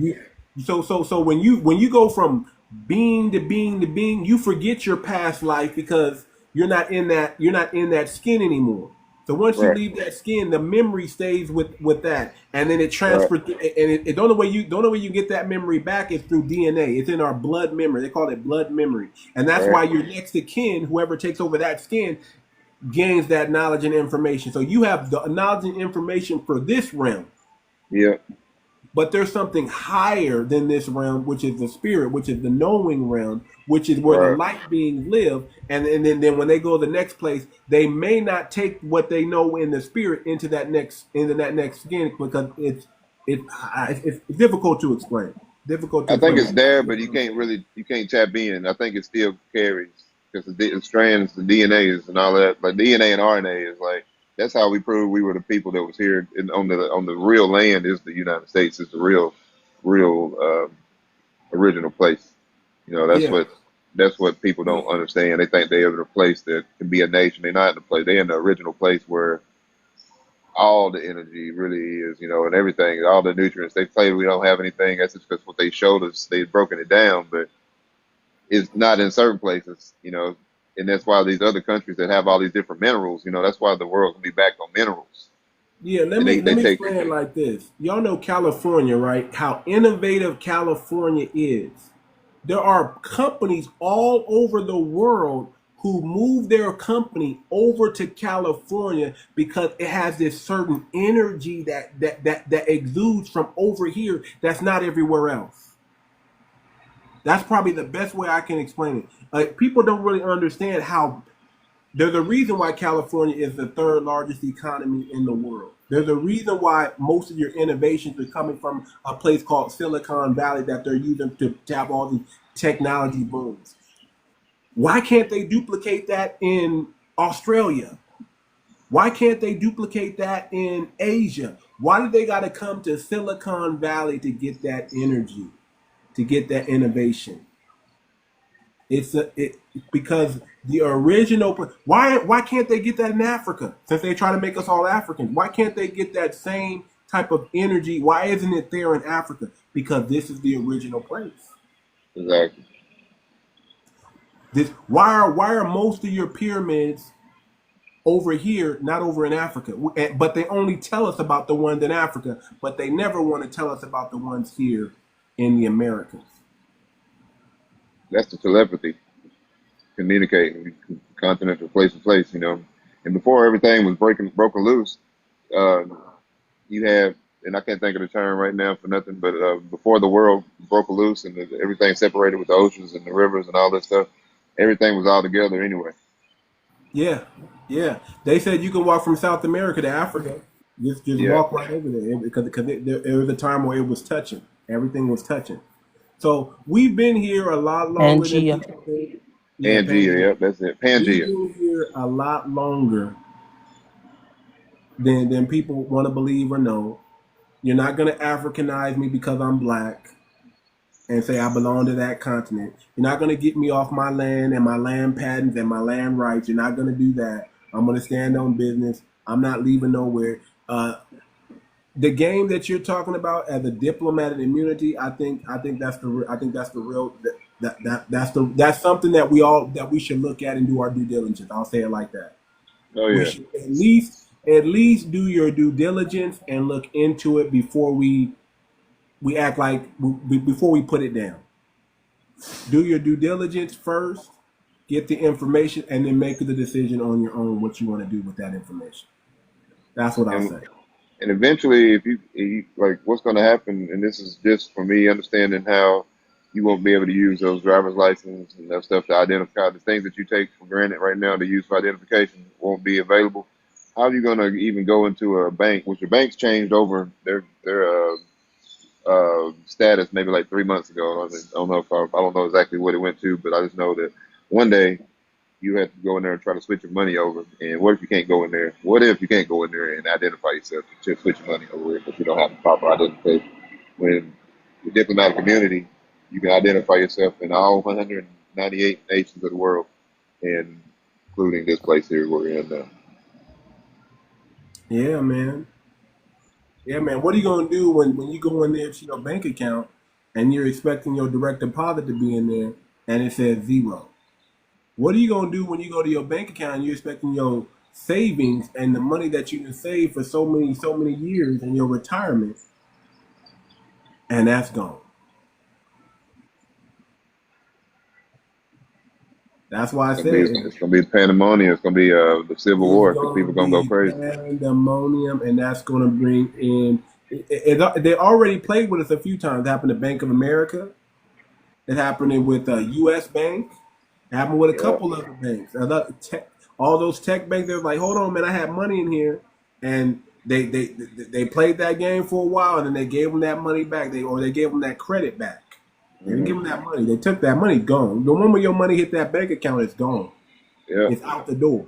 [SPEAKER 2] So when you go from being to being to being, you forget your past life because you're not in that skin anymore. So once you
[SPEAKER 12] Right.
[SPEAKER 2] leave that skin, the memory stays with that, and then it
[SPEAKER 12] Right.
[SPEAKER 2] transfers. And the only way you get that memory back is through DNA. It's in our blood memory. They call it blood memory, and that's
[SPEAKER 12] Right.
[SPEAKER 2] why your next to kin, whoever takes over that skin, gains that knowledge and information. So you have the knowledge and information for this realm.
[SPEAKER 12] Yeah.
[SPEAKER 2] But there's something higher than this realm, which is the spirit, which is the knowing realm, which is where the
[SPEAKER 12] Right.
[SPEAKER 2] light beings live. And then when they go to the next place, they may not take what they know in the spirit into that next skin because it's difficult to explain. Difficult to
[SPEAKER 12] I think
[SPEAKER 2] explain.
[SPEAKER 12] it's there, but you can't tap in. I think it still carries because the strands, the DNA is and all that. Like DNA and RNA is like that's how we prove we were the people that was here on the real land is the United States is the real original place.
[SPEAKER 2] Yeah,
[SPEAKER 12] That's what people don't understand. They think they're in a place that can be a nation. They're not in the place. They're in the original place where all the energy really is, and everything, all the nutrients. They play we don't have anything. That's just because what they showed us, they've broken it down, but it's not in certain places, and that's why these other countries that have all these different minerals, that's why the world can be back on minerals.
[SPEAKER 2] yeah. Let
[SPEAKER 12] And
[SPEAKER 2] me
[SPEAKER 12] they
[SPEAKER 2] let me
[SPEAKER 12] take,
[SPEAKER 2] explain it like this. Y'all know California, right? How innovative California is. There are companies all over the world who move their company over to California because it has this certain energy that exudes from over here that's not everywhere else. That's probably the best way I can explain it. People don't really understand how there's a reason why California is the third largest economy in the world. There's a reason why most of your innovations are coming from a place called Silicon Valley that they're using to have all these technology booms. Why can't they duplicate that in Australia? Why can't they duplicate that in Asia? Why do they got to come to Silicon Valley to get that energy, to get that innovation? Because the original. Why can't they get that in Africa? Since they try to make us all Africans, why can't they get that same type of energy? Why isn't it there in Africa? Because this is the original place.
[SPEAKER 12] exactly.
[SPEAKER 2] Why are most of your pyramids over here, not over in Africa? But they only tell us about the ones in Africa, but they never want to tell us about the ones here in the Americas.
[SPEAKER 12] That's the telepathy, communicating continent from place to place, And before everything was broken loose, uh, you had and I can't think of the term right now for nothing, but before the world broke loose and everything separated with the oceans and the rivers and all that stuff, everything was all together anyway.
[SPEAKER 2] Yeah, yeah. They said you can walk from South America to Africa. Just
[SPEAKER 12] Yeah,
[SPEAKER 2] walk right over there because there was a time where it was touching. Everything was touching. So we've been here a lot longer than
[SPEAKER 13] Pangea.
[SPEAKER 2] people think. Yeah,
[SPEAKER 12] Pangea.
[SPEAKER 2] Pangea.
[SPEAKER 12] Yep, that's it.
[SPEAKER 2] We've
[SPEAKER 12] Pangea.
[SPEAKER 2] been here a lot longer than people want to believe or know. You're not gonna Africanize me because I'm black and say I belong to that continent. You're not gonna get me off my land and my land patents and my land rights. You're not gonna do that. I'm gonna stand on business. I'm not leaving nowhere. The game that you're talking about as a diplomatic immunity, I think that's the real that's something that we should look at and do our due diligence. I'll say it like that.
[SPEAKER 12] Oh
[SPEAKER 2] We
[SPEAKER 12] yeah.
[SPEAKER 2] should at least do your due diligence and look into it before we act like before we put it down. Do your due diligence first, get the information, and then make the decision on your own what you want to do with that information. That's what I'll
[SPEAKER 12] And
[SPEAKER 2] say.
[SPEAKER 12] and eventually, if you like, what's going to happen? And this is just for me understanding how you won't be able to use those driver's license and that stuff to identify the things that you take for granted right now to use for identification won't be available. How are you going to even go into a bank, which the banks changed over their status maybe like 3 months ago? I don't know exactly what it went to, but I just know that one day you have to go in there and try to switch your money over. And what if you can't go in there? What if you can't go in there and identify yourself to switch your money over because you don't have the proper identification? When the diplomatic community, you can identify yourself in all 198 nations of the world, and including this place here where we're in now.
[SPEAKER 2] Yeah, man. Yeah, man. What are you gonna do when you go in there to your bank account and you're expecting your direct deposit to be in there and it says zero? What are you gonna do when you go to your bank account and you're expecting your savings and the money that you can save for so many years in your retirement, and that's gone? That's why I said
[SPEAKER 12] It's gonna be pandemonium. It's gonna be the civil
[SPEAKER 2] it's
[SPEAKER 12] war because people
[SPEAKER 2] gonna
[SPEAKER 12] gonna go
[SPEAKER 2] be
[SPEAKER 12] crazy.
[SPEAKER 2] pandemonium, and that's gonna bring in. They already played with us a few times. It happened to Bank of America. It happened with U.S. Bank. It happened with a
[SPEAKER 12] Yeah.
[SPEAKER 2] couple other banks. All those tech banks. They were like, "Hold on, man, I had money in here," and they played that game for a while, and then they gave them that money back. They gave them that credit back. They didn't give them that money. They took that money. Gone. The moment your money hit that bank account, it's gone.
[SPEAKER 12] Yeah.
[SPEAKER 2] It's out the door.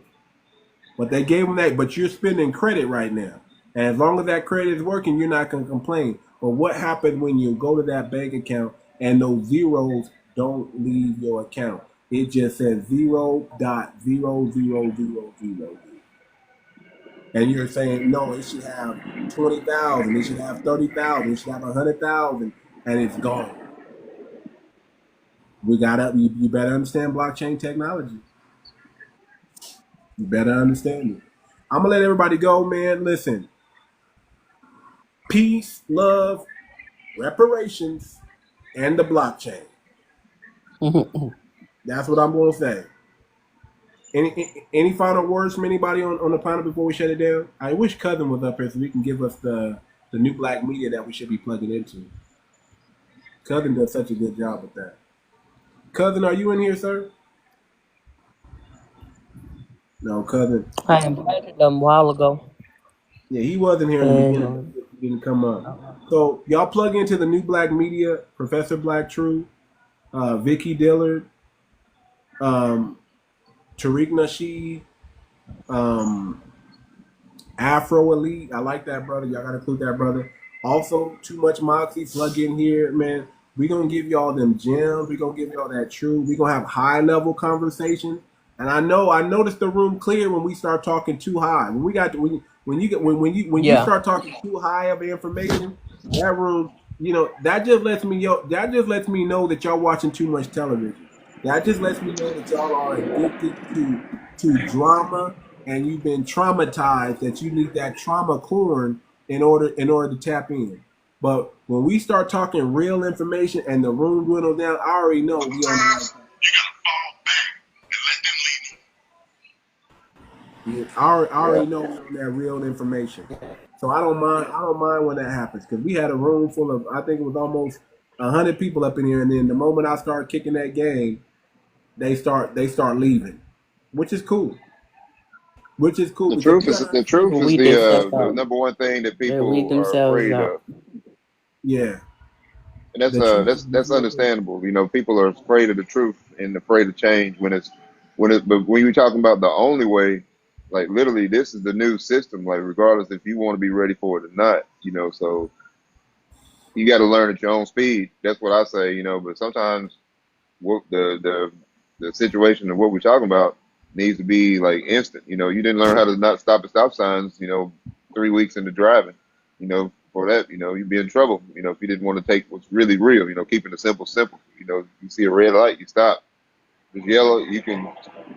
[SPEAKER 2] But they gave them that. But you're spending credit right now, and as long as that credit is working, you're not going to complain. But what happens when you go to that bank account and those zeros don't leave your account? It just says 0.000000, and you're saying no. It should have 20,000. It should have 30,000. It should have 100,000, and it's gone. You better understand blockchain technology. You better understand it. I'm gonna let everybody go, man. Listen, peace, love, reparations, and the blockchain. That's what I'm gonna say. Any final words from anybody on the panel before we shut it down? I wish Cousin was up here so he can give us the new black media that we should be plugging into. Cousin does such a good job with that. Cousin, are you in here, sir? No, Cousin.
[SPEAKER 13] I invited them a while ago.
[SPEAKER 2] Yeah, he wasn't here in the beginning. He didn't come up. So y'all plug into the new black media, Professor Black True, Vicky Dillard, 𝗔𝗯cie Afro Elite. I like that, brother. Y'all gotta include that, brother. Also, tooomuchmoxie, plug in here, man. We gonna give y'all them gems. We gonna give y'all that true. We gonna have high level conversation. And I noticed the room clear when we start talking too high. When you start talking too high of information, that room, that just lets me know that y'all watching too much television. That just lets me know that y'all are addicted to drama, and you've been traumatized, that you need that trauma corn in order to tap in. But when we start talking real information and the room dwindles down, I already know we on the right track. Yeah, I
[SPEAKER 13] Yeah.
[SPEAKER 2] already know we're on that real information, so I don't mind. I don't mind when that happens because we had a room full of, I think it was almost 100 people up in here, and then the moment I start kicking that game, they start leaving, which is cool. Which is cool
[SPEAKER 12] The
[SPEAKER 2] because
[SPEAKER 12] truth
[SPEAKER 2] you
[SPEAKER 12] is
[SPEAKER 2] gotta
[SPEAKER 12] the
[SPEAKER 2] understand.
[SPEAKER 12] truth
[SPEAKER 13] People
[SPEAKER 12] is
[SPEAKER 13] weed themselves
[SPEAKER 12] the
[SPEAKER 13] out.
[SPEAKER 12] number one thing that
[SPEAKER 13] They weed
[SPEAKER 12] people are
[SPEAKER 13] themselves
[SPEAKER 12] afraid
[SPEAKER 13] out.
[SPEAKER 12] of.
[SPEAKER 2] Yeah,
[SPEAKER 12] And
[SPEAKER 2] the truth is
[SPEAKER 12] that's
[SPEAKER 2] real.
[SPEAKER 12] understandable. You know, people are afraid of the truth and afraid of change but when you're talking about the only way, like literally this is the new system, like regardless if you want to be ready for it or not, you know, so you gotta learn at your own speed. That's what I say, you know, but sometimes what the situation of what we're talking about needs to be like instant. You know, you didn't learn how to not stop at stop signs, you know, 3 weeks into driving. You know, for that, you know, you'd be in trouble. You know, if you didn't want to take what's really real. You know, keeping it simple, simple. You know, you see a red light, you stop. If it's yellow, you can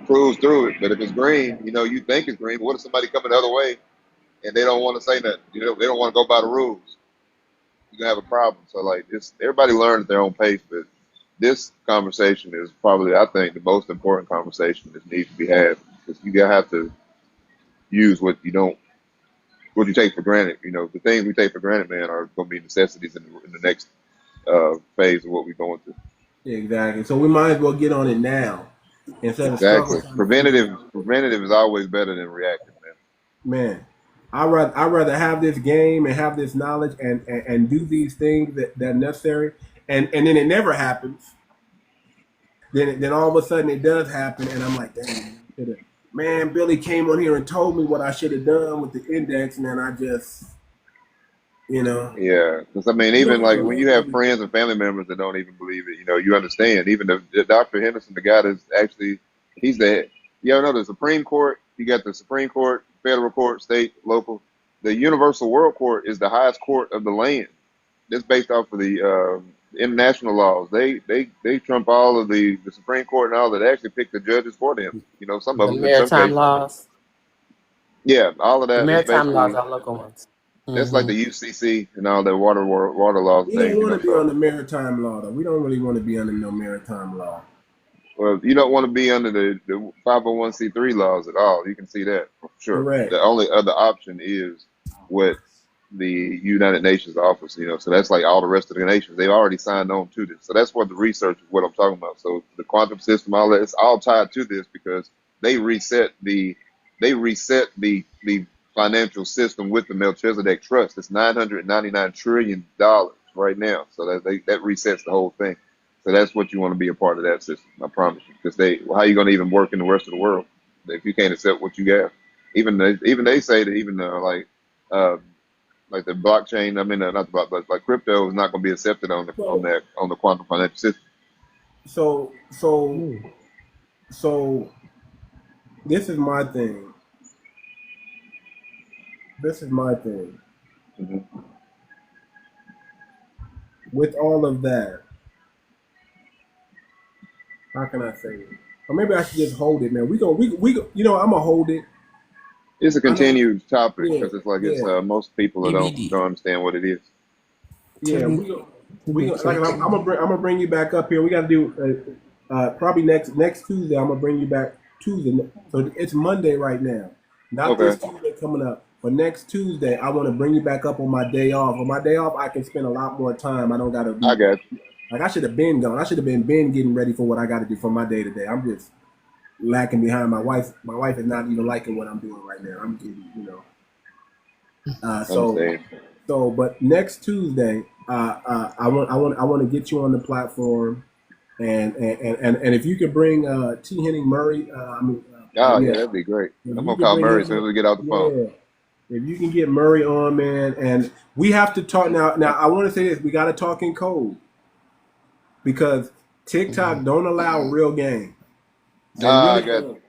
[SPEAKER 12] cruise through it. But if it's green, you know, you think it's green. But what if somebody coming the other way and they don't want to say nothing? You know, they don't want to go by the rules. You can have a problem. So like, it's everybody learns at their own pace, but this conversation is probably, I think, the most important conversation that needs to be had because you gotta have to use what you take for granted. You know, the things we take for granted, man, are going to be necessities in the next phase of what we're going through.
[SPEAKER 2] Exactly. So we might as well get on it now instead of struggling
[SPEAKER 12] Exactly.
[SPEAKER 2] trying to figure it out.
[SPEAKER 12] Preventative is always better than reactive, man.
[SPEAKER 2] Man, I rather have this game and have this knowledge and do these things that are necessary, and then it never happens. Then all of a sudden it does happen, and I'm like, dang, man, Billy came on here and told me what I should have done with the index, and then I just, you know,
[SPEAKER 12] Yeah, because I mean,
[SPEAKER 2] you
[SPEAKER 12] even
[SPEAKER 2] don't
[SPEAKER 12] like
[SPEAKER 2] know
[SPEAKER 12] when
[SPEAKER 2] what's
[SPEAKER 12] you have
[SPEAKER 2] really.
[SPEAKER 12] friends and family members that don't even believe it, you know, you understand. Even the Dr. Henderson, the guy that's actually, he's the, you ever know the Supreme Court? You got the Supreme Court, federal court, state, local. The Universal World Court is the highest court of the land. It's based off of the international laws. They trump all of the Supreme Court and all that. They actually pick the judges for them. You know, some of
[SPEAKER 13] The
[SPEAKER 12] them in some
[SPEAKER 13] maritime
[SPEAKER 12] cases.
[SPEAKER 13] laws.
[SPEAKER 12] Yeah, all of
[SPEAKER 13] The
[SPEAKER 12] that is
[SPEAKER 13] maritime laws
[SPEAKER 12] basically
[SPEAKER 13] are local ones.
[SPEAKER 12] that's like
[SPEAKER 13] Hmm.
[SPEAKER 12] the UCC and all that water laws
[SPEAKER 2] We
[SPEAKER 12] things.
[SPEAKER 2] don't
[SPEAKER 12] You
[SPEAKER 2] want
[SPEAKER 12] know,
[SPEAKER 2] to be
[SPEAKER 12] so
[SPEAKER 2] on the maritime law, though. We don't really want to be under no maritime law.
[SPEAKER 12] well, you don't want to be under the 501c3 laws at all. You can see that for sure.
[SPEAKER 2] Correct.
[SPEAKER 12] The only other option is what the United Nations offers, you know, so that's like all the rest of the nations. They've already signed on to this. So that's what the research is what I'm talking about. So the quantum system, all that, it's all tied to this because they reset the financial system with the Melchizedek Trust. It's $999 trillion right now. So that resets the whole thing. So that's what you want to be a part of that system. I promise you. Because how are you going to even work in the rest of the world if you can't accept what you have? Even they say that even uh, like the blockchain, I mean, not the block, but like crypto is not going to be accepted
[SPEAKER 2] So,
[SPEAKER 12] on the quantum financial system.
[SPEAKER 2] so, so, so, this is my thing. This is my thing.
[SPEAKER 12] Hmm.
[SPEAKER 2] With all of that, how can I say it? Or maybe I should just hold it, man. You know, I'm gonna hold it.
[SPEAKER 12] It's a
[SPEAKER 2] I know.
[SPEAKER 12] continued topic
[SPEAKER 2] Yeah,
[SPEAKER 12] because it's like it's
[SPEAKER 2] yeah,
[SPEAKER 12] most people that don't
[SPEAKER 13] TBD.
[SPEAKER 12] understand what it is.
[SPEAKER 2] yeah.
[SPEAKER 13] To
[SPEAKER 2] We
[SPEAKER 13] be
[SPEAKER 2] go like
[SPEAKER 13] continued.
[SPEAKER 2] I'm gonna bring you back up here. We got to do probably next Tuesday. I'm gonna bring you back Tuesday. So it's Monday right now, not this
[SPEAKER 12] Okay,
[SPEAKER 2] Tuesday coming up, but next Tuesday. I want to bring you back up on my day off. On my day off, I can spend a lot more time. I don't got to
[SPEAKER 12] I
[SPEAKER 2] be
[SPEAKER 12] got you.
[SPEAKER 2] like I should have been gone. I should have been getting ready for what I got to do for my day today. I'm just lacking behind. My wife is not even liking what I'm doing right now. I'm getting, you know.
[SPEAKER 12] I
[SPEAKER 2] So,
[SPEAKER 12] understand.
[SPEAKER 2] but next Tuesday, I want to get you on the platform, and if you could bring T. Henning Murray,
[SPEAKER 12] Oh yeah,
[SPEAKER 2] yeah,
[SPEAKER 12] that'd be great.
[SPEAKER 2] if
[SPEAKER 12] I'm
[SPEAKER 2] you
[SPEAKER 12] gonna
[SPEAKER 2] can
[SPEAKER 12] call
[SPEAKER 2] bring
[SPEAKER 12] Murray
[SPEAKER 2] him
[SPEAKER 12] as soon as
[SPEAKER 2] on,
[SPEAKER 12] we get off the phone.
[SPEAKER 2] yeah, if you can get Murray on, man, and we have to talk now. Now, I want to say this: we got to talk in code because TikTok don't allow real game. They
[SPEAKER 12] I
[SPEAKER 2] really
[SPEAKER 12] got
[SPEAKER 2] don't.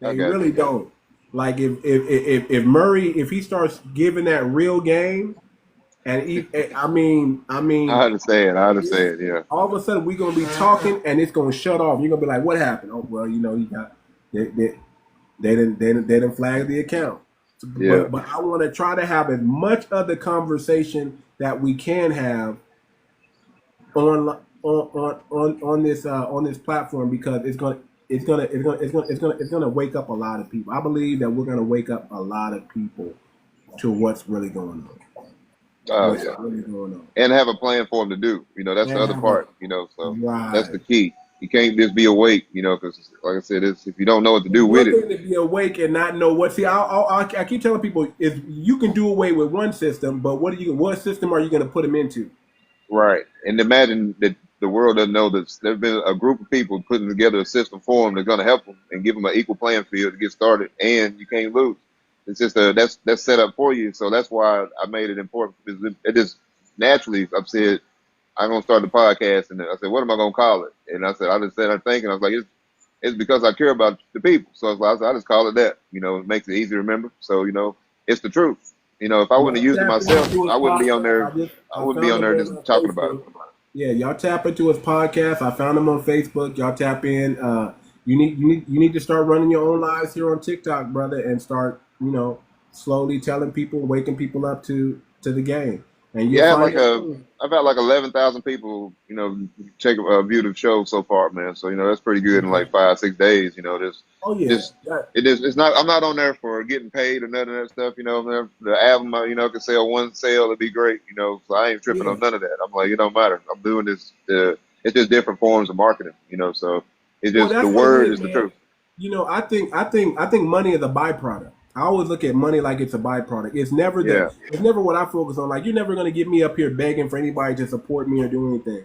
[SPEAKER 12] you. I
[SPEAKER 2] They
[SPEAKER 12] got
[SPEAKER 2] really
[SPEAKER 12] you.
[SPEAKER 2] don't. Like if Murray if he starts giving that real game, and I mean,
[SPEAKER 12] I understand. I
[SPEAKER 2] this
[SPEAKER 12] understand. Yeah.
[SPEAKER 2] all of a sudden we're gonna be talking and it's gonna shut off. You're gonna be like, "What happened?" Oh well, you know, you got they didn't flag the account.
[SPEAKER 12] Yeah.
[SPEAKER 2] But I want to try to have as much of the conversation that we can have on on this platform because it's going to it's gonna wake up a lot of people. I believe that we're gonna wake up a lot of people to what's really going on.
[SPEAKER 12] Oh
[SPEAKER 2] What's
[SPEAKER 12] yeah,
[SPEAKER 2] really going on.
[SPEAKER 12] and have a plan for them to do. That's the
[SPEAKER 2] And
[SPEAKER 12] other
[SPEAKER 2] have a
[SPEAKER 12] part. So that's
[SPEAKER 2] right.
[SPEAKER 12] the key. You can't just be awake. Because like I said, if you don't know what to
[SPEAKER 2] It's
[SPEAKER 12] do with
[SPEAKER 2] one
[SPEAKER 12] it,
[SPEAKER 2] thing to be awake and not know what. See, I keep telling people is you can do away with one system, but what system are you going to put them into?
[SPEAKER 12] right? And imagine that the world doesn't know that there's been a group of people putting together a system for them that's going to help them and give them an equal playing field to get started, and you can't lose. It's just that's set up for you. So that's why I made it important because it just naturally. I've said I'm gonna start the podcast, and I said, what am I gonna call it? And I said, I just said, I think, and I was like, it's because I care about the people. So I just call it that. It makes it easy to remember. So it's the truth. If I wouldn't have
[SPEAKER 2] Y'all
[SPEAKER 12] used it
[SPEAKER 2] tap
[SPEAKER 12] myself,
[SPEAKER 2] into his
[SPEAKER 12] I wouldn't be on
[SPEAKER 2] podcast.
[SPEAKER 12] there. I
[SPEAKER 2] I
[SPEAKER 12] wouldn't be
[SPEAKER 2] found
[SPEAKER 12] on
[SPEAKER 2] him
[SPEAKER 12] there just
[SPEAKER 2] on
[SPEAKER 12] talking about it.
[SPEAKER 2] Facebook. Yeah, y'all tap into his podcast. I found him on Facebook. Y'all tap in. You need to start running your own lives here on TikTok, brother, and start slowly telling people, waking people up to the game, and you'll
[SPEAKER 12] Yeah,
[SPEAKER 2] find it.
[SPEAKER 12] I've had like 11,000 people, check view the show so far, man. So that's pretty good in like 5-6 days.
[SPEAKER 2] Oh yeah.
[SPEAKER 12] Just it's not. I'm not on there for getting paid or none of that stuff. Man. The album, could sell one sale, it'd be great. So I ain't tripping
[SPEAKER 2] Yeah.
[SPEAKER 12] on none of that. I'm like, it don't matter. I'm doing this. It's just different forms of marketing. So it's
[SPEAKER 2] Well,
[SPEAKER 12] just the
[SPEAKER 2] that's what it
[SPEAKER 12] word
[SPEAKER 2] is,
[SPEAKER 12] is the
[SPEAKER 2] man.
[SPEAKER 12] truth.
[SPEAKER 2] I think money is a byproduct. I always look at money like it's a byproduct. It's never
[SPEAKER 12] Yeah,
[SPEAKER 2] it's never what I focus on. Like you're never gonna get me up here begging for anybody to support me or do anything.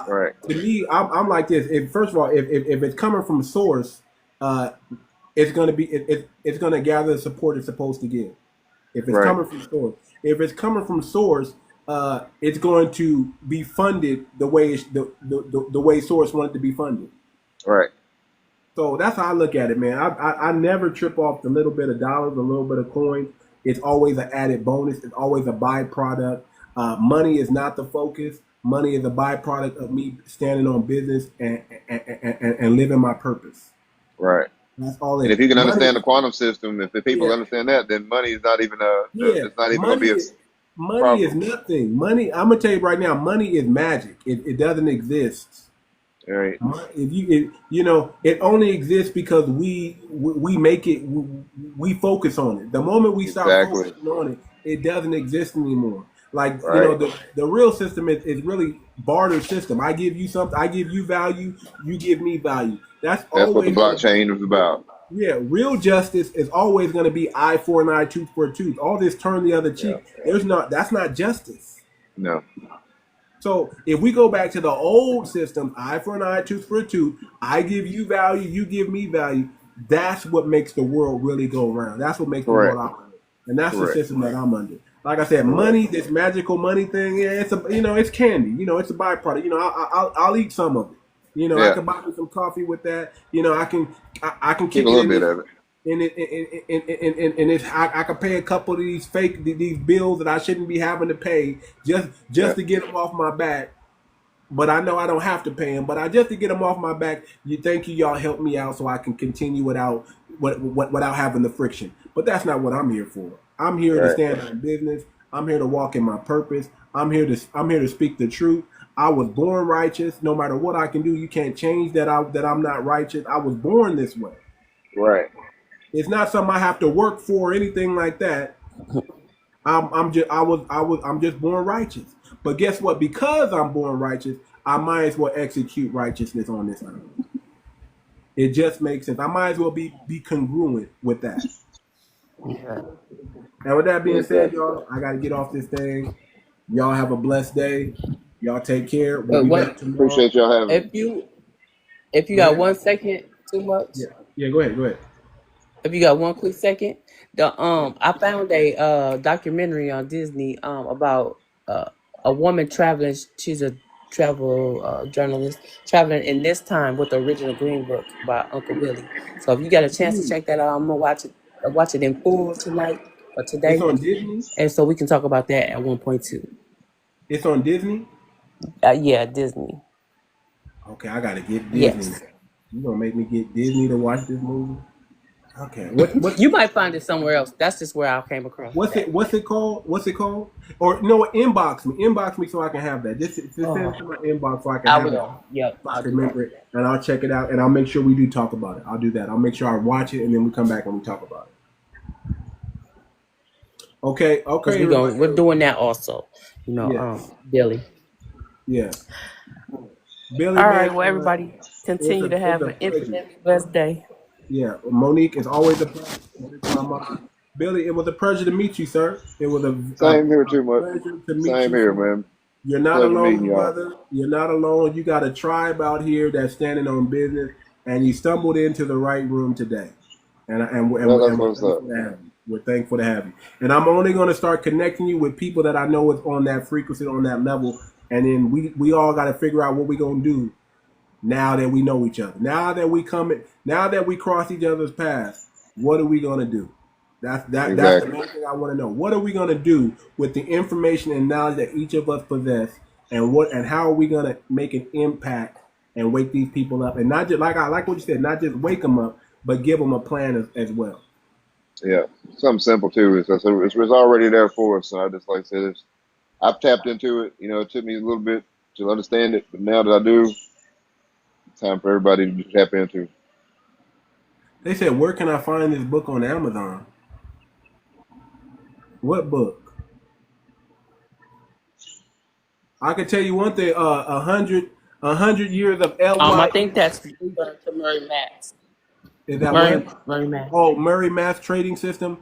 [SPEAKER 12] right,
[SPEAKER 2] To me, I'm like this. First of all, if it's coming from source, uh, it's gonna be it's gonna gather the support it's supposed to give. If it's
[SPEAKER 12] right,
[SPEAKER 2] coming from source, it's going to be funded the way the way source wanted to be funded.
[SPEAKER 12] right,
[SPEAKER 2] So that's how I look at it, man. I never trip off the little bit of dollars, a little bit of coins. It's always an added bonus. It's always a byproduct. Money is not the focus. Money is a byproduct of me standing on business and living my purpose.
[SPEAKER 12] right.
[SPEAKER 2] That's all
[SPEAKER 12] And
[SPEAKER 2] it.
[SPEAKER 12] if you can
[SPEAKER 2] Money,
[SPEAKER 12] understand the quantum system, if the people
[SPEAKER 2] yeah,
[SPEAKER 12] understand that, then money is not even
[SPEAKER 2] yeah.
[SPEAKER 12] it's not even gonna
[SPEAKER 2] Money
[SPEAKER 12] be a
[SPEAKER 2] is money is
[SPEAKER 12] problem.
[SPEAKER 2] nothing. Money. I'm gonna tell you right now. Money is magic. It doesn't exist.
[SPEAKER 12] Right,
[SPEAKER 2] It only exists because we make it. We focus on it. The moment we stop
[SPEAKER 12] exactly.
[SPEAKER 2] focusing on it, it doesn't exist anymore. Like
[SPEAKER 12] Right.
[SPEAKER 2] the real system is really barter system. I give you something. I give you value. You give me value. That's
[SPEAKER 12] That's what the
[SPEAKER 2] always gonna
[SPEAKER 12] blockchain was about.
[SPEAKER 2] yeah. Real justice is always going to be eye for an eye, tooth for a tooth. All this turn the other
[SPEAKER 12] Yeah.
[SPEAKER 2] cheek. That's not justice.
[SPEAKER 12] No.
[SPEAKER 2] So if we go back to the old system, eye for an eye, tooth for a tooth, I give you value, you give me value. That's what makes the world really go around. That's what makes the world
[SPEAKER 12] Correct.
[SPEAKER 2] operate, and that's the
[SPEAKER 12] Correct.
[SPEAKER 2] system that I'm under. Like I said,
[SPEAKER 12] Correct.
[SPEAKER 2] money, this magical money thing, yeah, it's candy. It's a byproduct. I'll eat some of it. I
[SPEAKER 12] Yeah.
[SPEAKER 2] can buy me some coffee with that. I can
[SPEAKER 12] Keep a
[SPEAKER 2] kick it
[SPEAKER 12] little
[SPEAKER 2] in
[SPEAKER 12] bit
[SPEAKER 2] this.
[SPEAKER 12] of it.
[SPEAKER 2] And it's I can pay a couple of these bills that I shouldn't be having to pay just
[SPEAKER 12] Yeah.
[SPEAKER 2] to get them off my back. But I know I don't have to pay them. But I just to get them off my back. Thank you, y'all helped me out so I can continue without having the friction. But that's not what I'm here for. I'm here to
[SPEAKER 12] Right.
[SPEAKER 2] stand on business. I'm here to walk in my purpose. I'm here to speak the truth. I was born righteous. No matter what I can do, you can't change that I'm not righteous. I was born this way.
[SPEAKER 12] Right.
[SPEAKER 2] It's not something I have to work for or anything like that. I'm just born righteous. But guess what? Because I'm born righteous, I might as well execute righteousness on this earth. It just makes sense. I might as well be congruent with that. And with that being said,
[SPEAKER 12] Exactly.
[SPEAKER 2] y'all, I gotta get off this thing. Y'all have a blessed day. Y'all take care. We'll
[SPEAKER 13] But
[SPEAKER 2] be
[SPEAKER 13] what
[SPEAKER 2] back tomorrow.
[SPEAKER 12] Appreciate y'all having me.
[SPEAKER 13] if you
[SPEAKER 2] Go
[SPEAKER 13] got
[SPEAKER 2] ahead.
[SPEAKER 13] 1 second too much?
[SPEAKER 2] Yeah. Go ahead.
[SPEAKER 13] If you got one quick second, I found a documentary on Disney about a woman traveling. She's a travel journalist traveling in this time with the original Green Book by Uncle Willie. So if you got a chance to
[SPEAKER 2] Ooh,
[SPEAKER 13] check that out, I'm gonna watch it in full tonight or
[SPEAKER 2] it's
[SPEAKER 13] today,
[SPEAKER 2] on Disney.
[SPEAKER 13] and so we can talk about that at 1.2.
[SPEAKER 2] It's on Disney.
[SPEAKER 13] Yeah, Disney.
[SPEAKER 2] Okay, I gotta get Disney.
[SPEAKER 13] Yes.
[SPEAKER 2] You gonna make me get Disney to watch this movie? Okay. What
[SPEAKER 13] You might find it somewhere else. That's just where I came across that.
[SPEAKER 2] what's it called? What's it called? Or no, inbox me. Inbox me so I can have that. Just send it to my inbox so I can
[SPEAKER 13] I
[SPEAKER 2] have it.
[SPEAKER 13] will. Yep,
[SPEAKER 2] So I
[SPEAKER 13] I'll
[SPEAKER 2] can
[SPEAKER 13] do that.
[SPEAKER 2] remember it, and I'll check it out, and I'll make sure we do talk about it. I'll do that. I'll make sure I watch it, and then we come back and we talk about it. Okay.
[SPEAKER 13] Because
[SPEAKER 2] Okay.
[SPEAKER 13] we're doing that also. You know,
[SPEAKER 2] Yeah.
[SPEAKER 13] Billy.
[SPEAKER 2] Yeah. Billy,
[SPEAKER 13] All
[SPEAKER 2] man,
[SPEAKER 13] right. Well, everybody continue to
[SPEAKER 2] it's
[SPEAKER 13] have
[SPEAKER 2] a
[SPEAKER 13] an
[SPEAKER 2] pleasure.
[SPEAKER 13] infinitely blessed day.
[SPEAKER 2] Yeah, Monique, it's always a pleasure. Billy, it was a pleasure to meet you, sir. It was a
[SPEAKER 12] Same here too much.
[SPEAKER 2] pleasure to meet
[SPEAKER 12] Same
[SPEAKER 2] you,
[SPEAKER 12] here,
[SPEAKER 2] sir.
[SPEAKER 12] man.
[SPEAKER 2] You're not
[SPEAKER 12] Pleasure meeting
[SPEAKER 2] alone,
[SPEAKER 12] y'all.
[SPEAKER 2] brother. You're not alone. You got a tribe out here that's standing on business, and you stumbled into the right room today. And we're
[SPEAKER 12] That's
[SPEAKER 2] thankful
[SPEAKER 12] what's up.
[SPEAKER 2] to have you. We're thankful to have you. And I'm only going to start connecting you with people that I know is on that frequency, on that level. And then we all got to figure out what we're going to do now that we know each other. Now that we cross each other's paths, what are we going to do? That's the
[SPEAKER 12] Exactly.
[SPEAKER 2] main thing I want to know. What are we going to do with the information and knowledge that each of us possess, and how are we going to make an impact and wake these people up, and not just like what you said, not just wake them up, but give them a plan as well.
[SPEAKER 12] Yeah, something simple too. It's already there for us. So I just like I said, I've tapped into it. You know, it took me a little bit to understand it, but now that I do, it's time for everybody to tap into.
[SPEAKER 2] They said, where can I find this book on Amazon? What book? I can tell you one thing. 100 years of
[SPEAKER 13] I
[SPEAKER 2] LY.
[SPEAKER 13] think that's to Murray Max.
[SPEAKER 2] Is that
[SPEAKER 13] Murray Max.
[SPEAKER 2] Oh, Murray Math Trading System.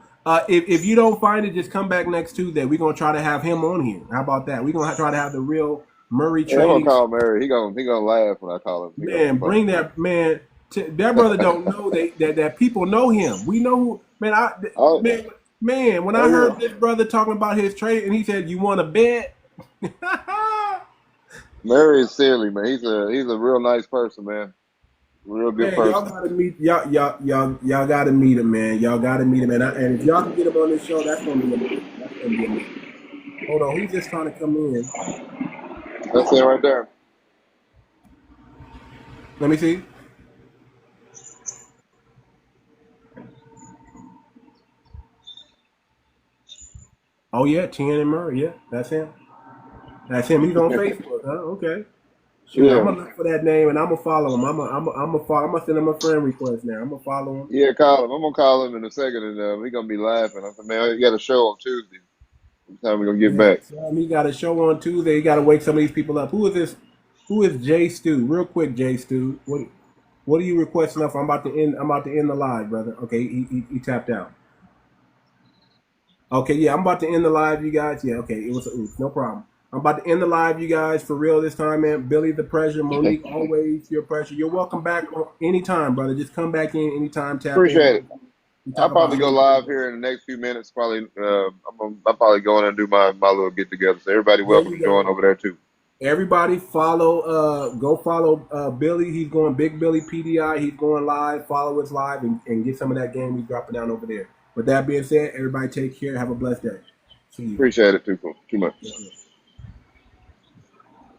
[SPEAKER 2] If you don't find it, just come back next Tuesday. We're gonna try to have him on here. How about that? We're gonna try to have the real Murray
[SPEAKER 12] Yeah, I'm gonna
[SPEAKER 2] Trading.
[SPEAKER 12] call Mary. He gonna laugh when I call him.
[SPEAKER 2] Man, bring that man. That brother don't know that people know him. We know who. Man,
[SPEAKER 12] Oh,
[SPEAKER 2] man. When I heard this brother talking about his trade, and he said, "You want to bet?"
[SPEAKER 12] Mary is silly, man. He's a real nice person, man. Real good
[SPEAKER 2] Man, y'all
[SPEAKER 12] person.
[SPEAKER 2] gotta meet y'all gotta meet him, man. Y'all gotta meet him, and if y'all can get him on this show, that's gonna be amazing. That's gonna be amazing. Hold on, who's just trying to come in?
[SPEAKER 12] That's it right there.
[SPEAKER 2] Let me see. Oh yeah, Tien and Murray. Yeah, that's him. That's him. He's on Facebook. Huh? Okay. Shoot,
[SPEAKER 12] Yeah.
[SPEAKER 2] I'm gonna look for that name and I'm gonna follow him. I'm gonna send him a friend request now. I'm gonna follow him.
[SPEAKER 12] Yeah, call him. I'm gonna call him in a second, and he's gonna be laughing. I said, man, you got a show on Tuesday. What time we gonna get back?
[SPEAKER 2] So, he got a show on Tuesday. He got to wake some of these people up. Who is this? Who is Jay Stu? Real quick, Jay Stu. What are you requesting of? I'm about to end the live, brother. Okay, he tapped out. Okay, yeah, I'm about to end the live, you guys. Yeah, okay, it was a oof, no problem. I'm about to end the live, you guys, for real this time, man. Billy, the pleasure. Monique, always your pleasure. You're welcome back anytime, brother. Just come back in anytime. Tap
[SPEAKER 12] Appreciate
[SPEAKER 2] in.
[SPEAKER 12] it. I'll probably go live here in the next few minutes. Probably, I'll probably go in and do my little get together. So everybody welcome to join over there too.
[SPEAKER 2] Everybody go follow Billy. He's going Big Billy PDI. He's going live. Follow us live and get some of that game he's dropping down over there. With that being said, everybody take care. Have a blessed day. See you.
[SPEAKER 12] Appreciate it too much.